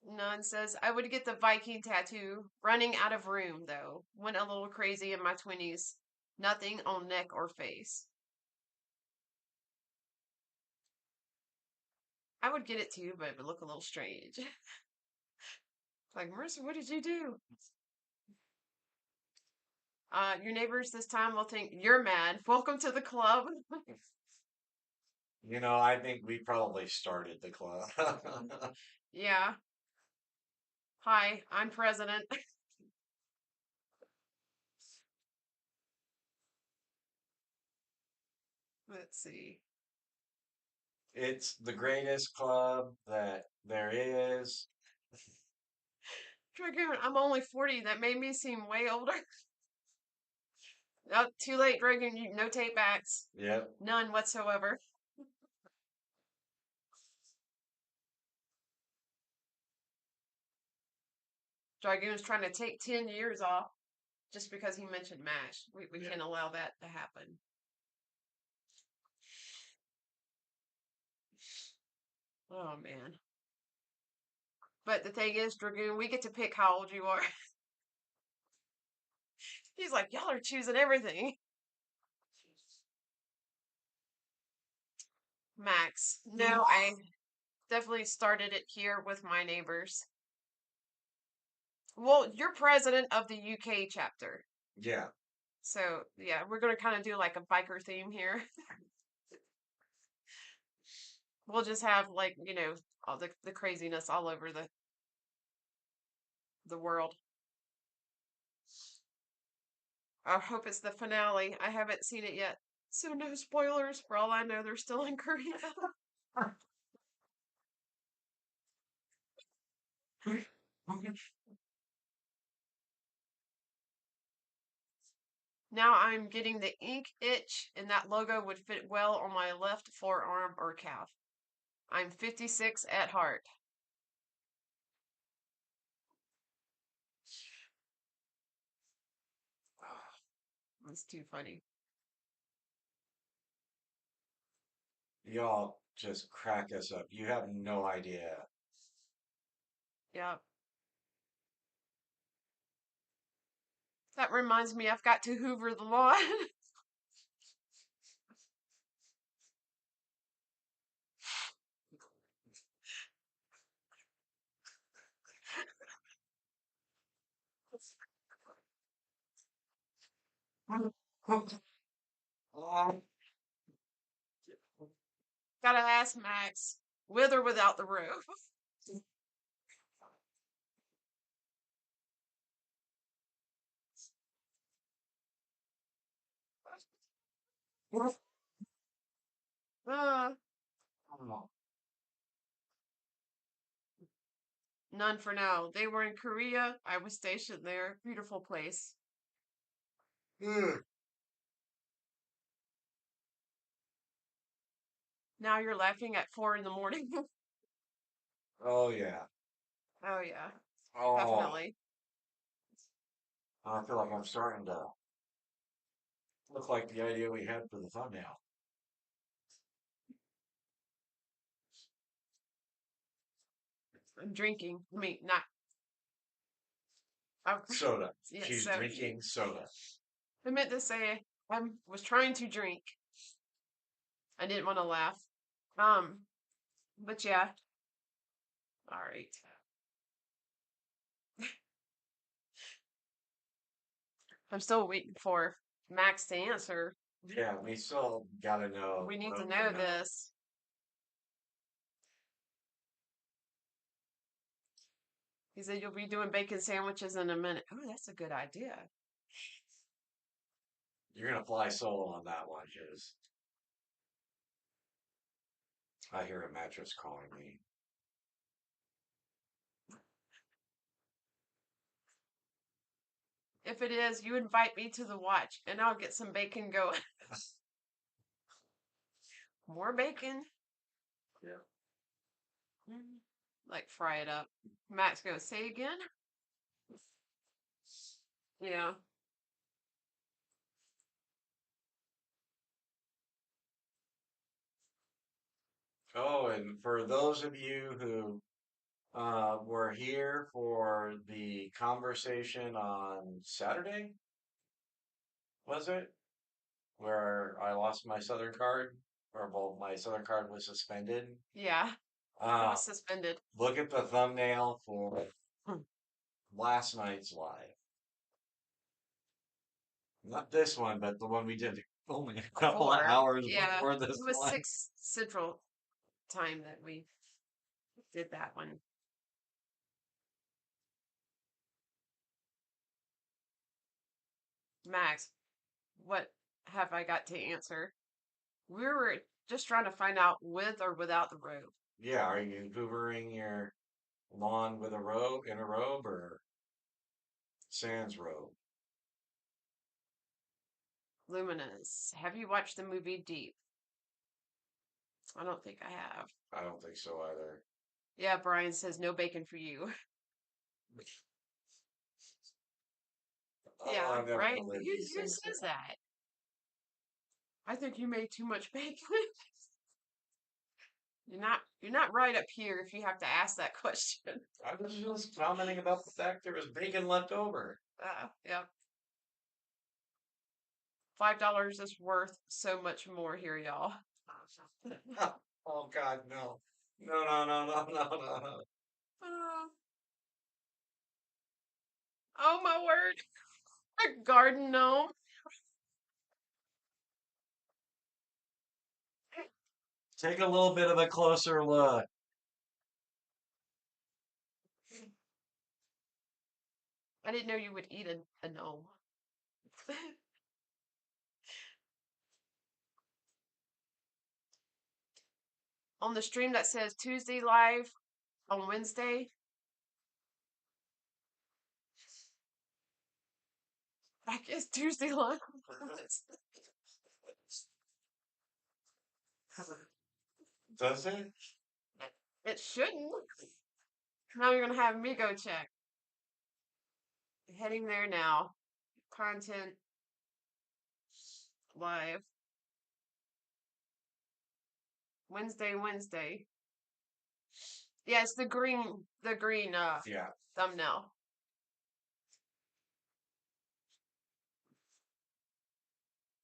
None says, I would get the Viking tattoo. Running out of room, though. Went a little crazy in my 20s. Nothing on neck or face. I would get it too, but it would look a little strange. Like, Marissa, what did you do? Your neighbors this time will think you're mad. Welcome to the club. I think we probably started the club. Yeah. Hi, I'm president. Let's see. It's the greatest club that there is. Dragoon, I'm only 40. That made me seem way older. Oh, too late, Dragoon. No tape backs. Yep. None whatsoever. Dragoon's trying to take 10 years off just because he mentioned MASH. We Yeah. can't allow that to happen. Oh, man. But the thing is, Dragoon, we get to pick how old you are. He's like, y'all are choosing everything. Max. No, I definitely started it here with my neighbors. Well, you're president of the UK chapter. Yeah. So, yeah, we're going to kind of do like a biker theme here. We'll just have like, all the craziness all over the world. I hope it's the finale. I haven't seen it yet. So no spoilers. For all I know, they're still in Korea. Now I'm getting the ink itch, and that logo would fit well on my left forearm or calf. I'm 56 at heart. That's too funny. Y'all just crack us up. You have no idea. Yeah. That reminds me, I've got to hoover the lawn. Gotta ask Max, with or without the roof. Uh, none for now. They were in Korea. I was stationed there. Beautiful place. Now you're laughing at 4 in the morning. Oh yeah. Oh yeah, Oh, definitely. I feel like I'm starting to look like the idea we had for the thumbnail. I'm drinking. I mean, not. I, Soda. yeah, She's so drinking soda. I meant to say I was trying to drink. I didn't want to laugh. Um, but yeah. All right. I'm still waiting for Max to answer. Yeah, we still gotta know. We need to what know this. He said you'll be doing bacon sandwiches in a minute. Oh, that's a good idea. You're gonna fly solo on that one, because I hear a mattress calling me. If it is, you invite me to the watch and I'll get some bacon going. More bacon. Yeah. Like fry it up. Max goes, say again? Yeah. Oh, and for those of you who were here for the conversation on Saturday, was it? Where I lost my Southern card, or well, my Southern card was suspended. Yeah. It Uh, was suspended. look at the thumbnail for last night's live. Not this one, but the one we did only a couple of 4. hours Yeah. before It this was one. 6 Central time that we did that one. Max, what have I got to answer? We were just trying to find out with or without the robe. Yeah, are you hoovering your lawn with a robe, in a robe, or sans robe? Luminous. Have you watched the movie Deep? I don't think I have. I don't think so either. Yeah, Brian says no bacon for you. Oh, Yeah, I'm never right? gonna live Who, these who things says down. that? I think you made too much bacon. You're not right up here if you have to ask that question. I was just commenting about the fact there was bacon left over. Yeah. $5 is worth so much more here, y'all. Oh God, no. No, no, no, no, no, no, no. Uh, oh my word. A garden gnome. Take a little bit of a closer look. I didn't know you would eat a gnome. On the stream that says Tuesday live on Wednesday. I guess Tuesday live. Does it? It shouldn't. Now you're gonna have me go check. Heading there now. Content live. Wednesday. Yeah, it's the green Yeah. thumbnail.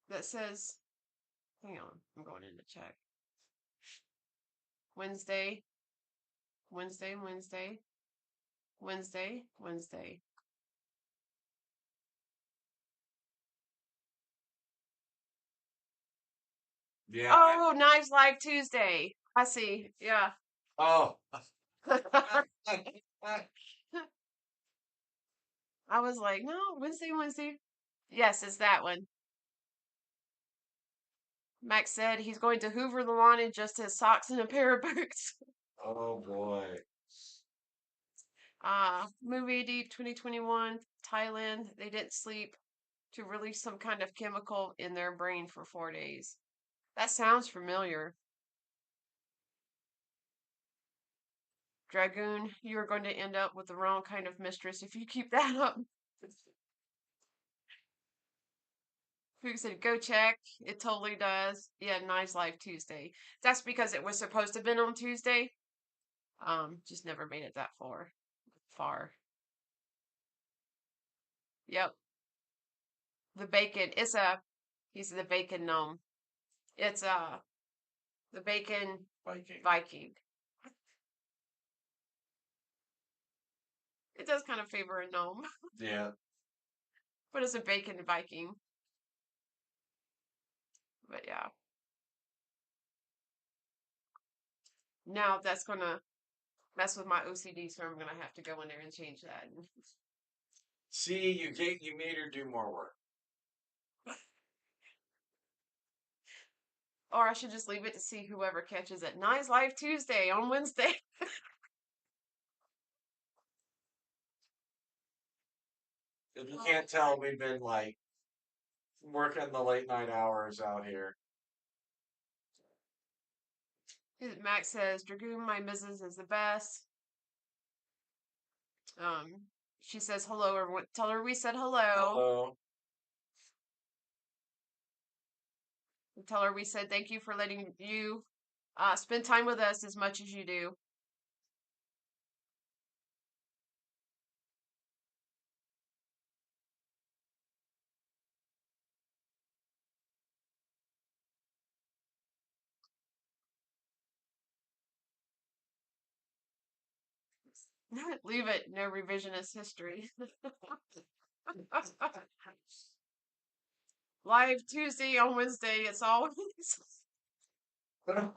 That says, hang on, I'm going in to check. Wednesday. Yeah. Oh, Knives Live Tuesday. I see. Yeah. Oh. I was like, no, Wednesday. Yes, it's that one. Max said he's going to hoover the lawn in just his socks and a pair of boots. Oh boy. Movie Deep 2021, Thailand. They didn't sleep to release some kind of chemical in their brain for 4 days. That sounds familiar. Dragoon, you are going to end up with the wrong kind of mistress if you keep that up. Who said, go check. It totally does. Yeah, Knives Live Tuesday. That's because it was supposed to have been on Tuesday. Just never made it that far. Yep. The bacon. He's the bacon gnome. It's the bacon Viking. It does kind of favor a gnome, Yeah. but it's a bacon Viking. But yeah. Now that's gonna mess with my OCD, so I'm gonna have to go in there and change that. See, you made her do more work. Or I should just leave it to see whoever catches it. Nice Live Tuesday on Wednesday. If you can't tell, we've been like working the late night hours out here. Max says, Dragoon, my missus is the best. She says hello, everyone. Tell her we said hello. Hello. Tell her we said thank you for letting you spend time with us as much as you do. Leave it. No revisionist history. Live Tuesday on Wednesday. It's always. That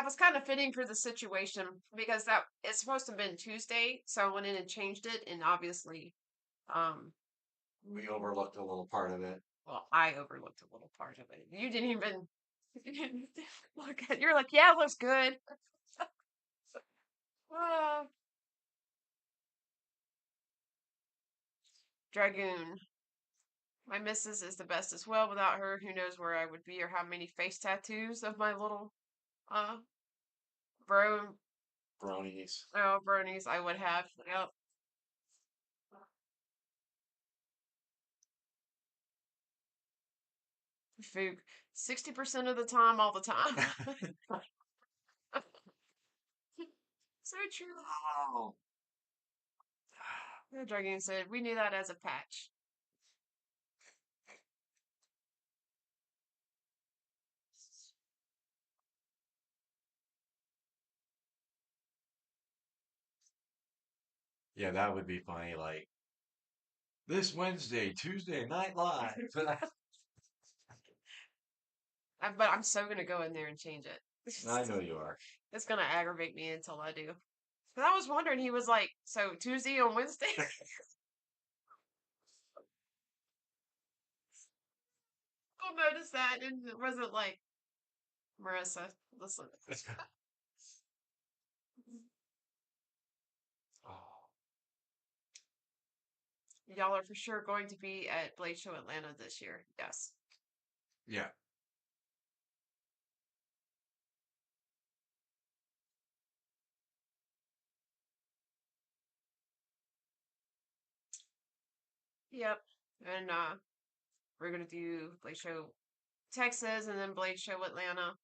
was kind of fitting for the situation because that it's supposed to have been Tuesday, so I went in and changed it, and obviously, We overlooked a little part of it. well, I overlooked a little part of it. You didn't even look at. You're like, yeah, it looks good. Ah. Dragoon. My missus is the best as well. Without her, who knows where I would be or how many face tattoos of my little uh bro Bronies. bronies I would have. Yep. Food 60% of the time, all the time. So true. Oh. The Dragoon said, we knew that as a patch. Yeah, that would be funny. Like this Wednesday, Tuesday Night Live. But I'm so gonna go in there and change it. I know you are. It's gonna aggravate me until I do. Because I was wondering, he was like, so Tuesday on Wednesday? I'll notice that. And it wasn't like, Marissa, listen. Oh. Y'all are for sure going to be at Blade Show Atlanta this year. Yes. Yeah. Yep. And we're gonna do Blade Show Texas and then Blade Show Atlanta.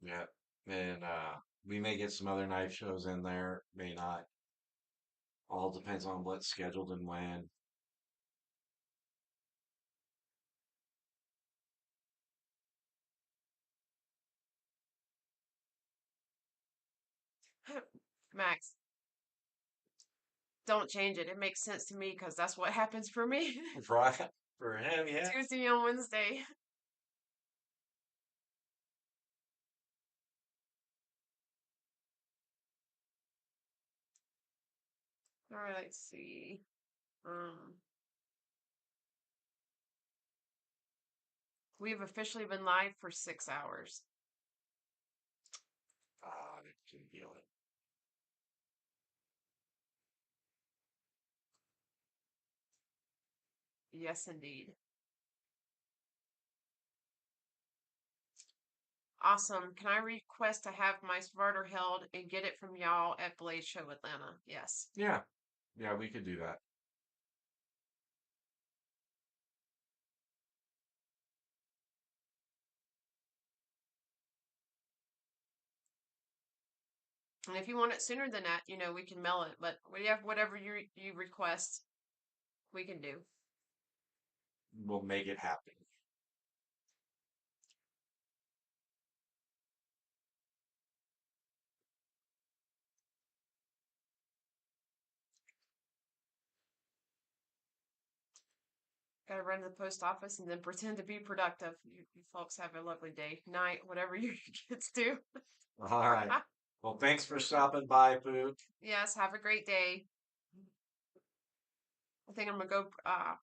Yeah. And we may get some other knife shows in there, may not. All depends on what's scheduled and when. Max. don't change it. It makes sense to me because that's what happens for me. Right. For him, yeah. Tuesday and Wednesday. All right, let's see. We've officially been live for 6 hours. I can feel it. Yes, indeed. Awesome. Can I request to have my starter held and get it from y'all at Blaze Show Atlanta? Yes. Yeah. Yeah, we could do that. And if you want it sooner than that, we can mail it. But we have whatever you request, we can do. We'll make it happen. Gotta run to the post office and then pretend to be productive. You folks have a lovely day, night, whatever your kids do. All right. Well, thanks for stopping by, Poop. Yes, have a great day. I think I'm gonna go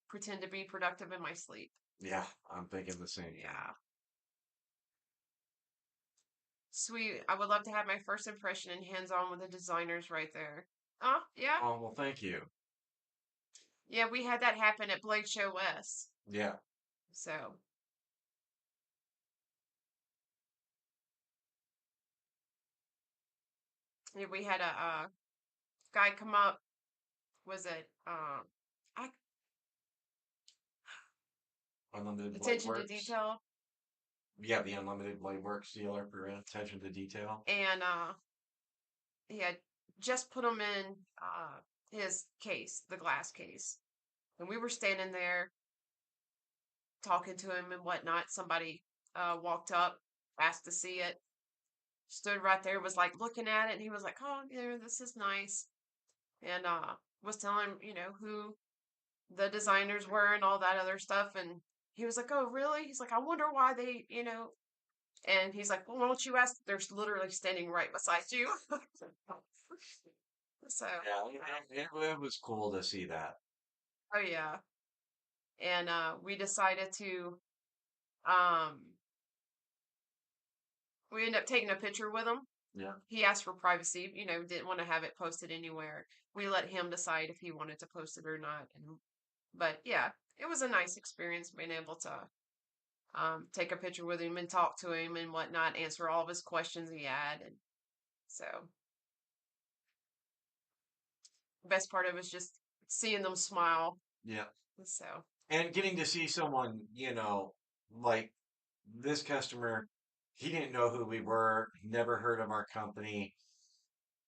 pretend to be productive in my sleep. Yeah, I'm thinking the same thing. Yeah. Sweet. I would love to have my first impression and hands-on with the designers right there. Oh, yeah. Oh, well, thank you. Yeah, we had that happen at Blake Show West. Yeah. So, yeah, we had a guy come up. Was it I Unlimited Blade attention to Works. detail? Yeah, the Unlimited Blade Works dealer for attention to detail. And he had just put him in his case, the glass case. And we were standing there talking to him and whatnot. Somebody walked up, asked to see it, stood right there, was like looking at it, and he was like, "Oh, this is nice," and was telling him, who the designers were and all that other stuff, and he was like, "Oh, really?" He's like, "I wonder why they." And he's like, "Well, why don't you ask?" They're literally standing right beside you. So, Yeah, it was cool to see that. oh yeah, and we decided to um we ended up taking a picture with him. Yeah. He asked for privacy, didn't want to have it posted anywhere. We let him decide if he wanted to post it or not. But yeah, it was a nice experience being able to take a picture with him and talk to him and whatnot, answer all of his questions he had. And so, the best part of it was just seeing them smile. Yeah. So, And getting to see someone, like this customer, he didn't know who we were, never heard of our company.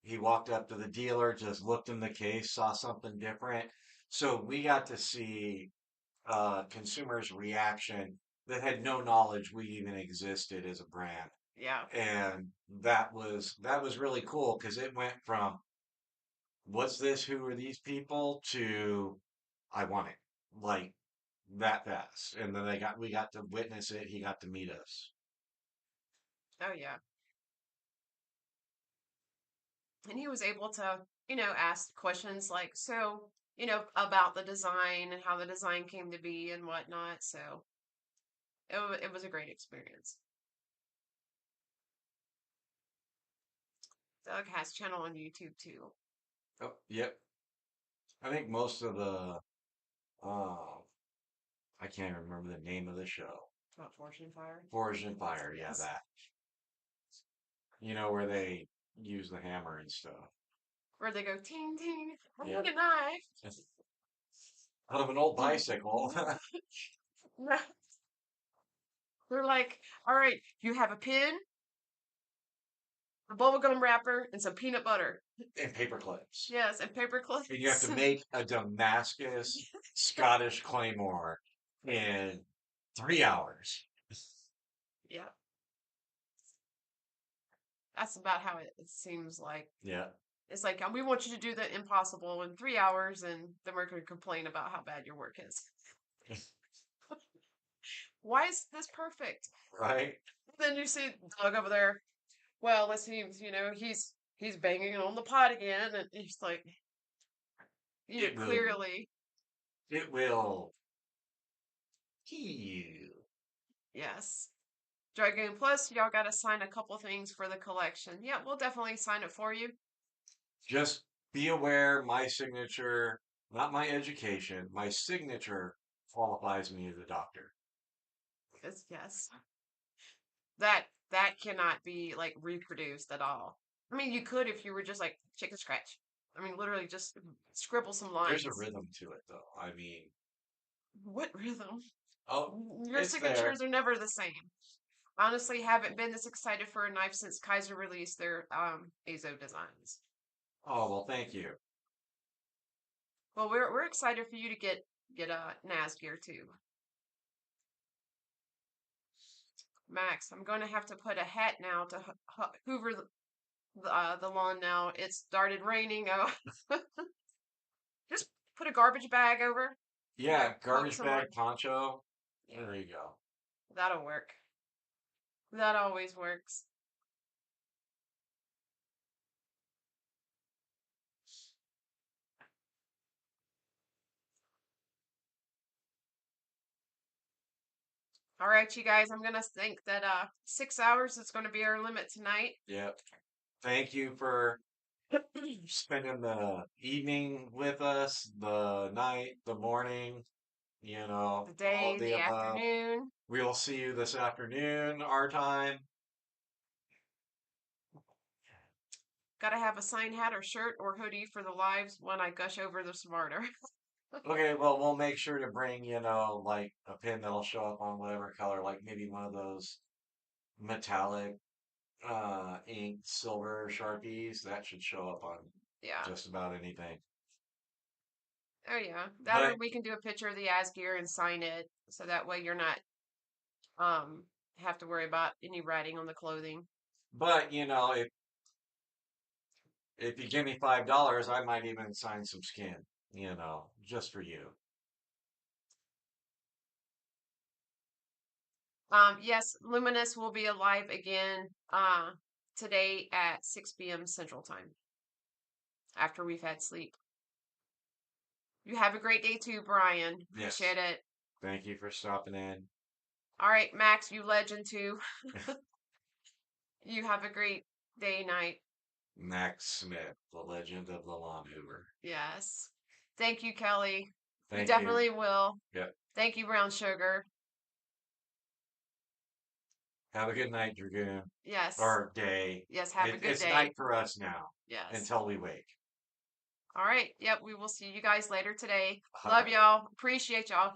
He walked up to the dealer, just looked in the case, saw something different. So we got to see consumers' reaction that had no knowledge we even existed as a brand. yeah. And that was really cool because it went from what's this? Who are these people? To I want it. Like that fast. And then we got to witness it. He got to meet us. Oh, yeah. And he was able to, ask questions like, so, about the design and how the design came to be and whatnot. So it was a great experience. Doug has channel on YouTube too. Oh, yep. I think most of the I can't remember the name of the show. About Fortune and Fire. Forged and Fire, yeah, Yes. that. Where they use the hammer and stuff. Where they go ting ting, I Yeah. need a knife. Out of an old bicycle. They're like, all right, you have a pin, a bubblegum wrapper, and some peanut butter. And paper clips. Yes, and paper clips. And you have to make a Damascus Scottish claymore in 3 hours. Yeah. That's about how it seems like. Yeah. It's like, we want you to do the impossible in 3 hours, and then we're going to complain about how bad your work is. Why is this perfect? Right? Then you see Doug over there. Well, it seems, he's banging on the pot again, and he's like, It will. clearly, It will heal. yes. Dragoon Plus, y'all got to sign a couple things for the collection. Yeah, we'll definitely sign it for you. Just be aware my signature, not my education, my signature qualifies me as a doctor. Yes. That cannot be like reproduced at all. I mean, you could if you were just like chicken scratch. I mean, literally just scribble some lines. There's a rhythm to it, though. I mean, What rhythm? oh, Your it's there. signatures are never the same. Honestly, haven't been this excited for a knife since Kaiser released their Azo designs. Oh, well, thank you. Well, we're excited for you to get an ASGEIR too. Max, I'm going to have to put a hat now to hoover the lawn now. It started raining. Oh, just put a garbage bag over. Yeah, Poke garbage some bag on. poncho. Yeah, There you go. that'll work. That always works. All right, you guys, I'm gonna think that 6 hours is going to be our limit tonight. Yep. Thank you for spending the evening with us, the night, the morning, The all day, of the the above. afternoon. We'll see you this afternoon, our time. Gotta have a sign hat or shirt or hoodie for the lives when I gush over the smarter. Okay, well, we'll make sure to bring, like a pin that'll show up on whatever color, like maybe one of those metallic ink silver Sharpies. That should show up on Yeah. just about anything. Oh yeah. That, or But we can do a picture of the ASGEIR and sign it, so that way you're not um have to worry about any writing on the clothing. but if you give me $5, I might even sign some skin, just for you. Yes, Luminous will be alive again today at 6 p.m. Central Time after we've had sleep. You have a great day too, Brian. Yes. Appreciate it. Thank you for stopping in. All right, Max, you legend too. You have a great day, night. Max Smith, the legend of the lawn hoover. Yes. Thank you, Kelly. We Thank you. definitely will. Yep. Thank you, Brown Sugar. Have a good night, Dragoon. Yes. Or day. Yes, have a good It's day. night for us now. Yes. Until we wake. All right. Yep, we will see you guys later today. Bye. Love y'all. Appreciate y'all.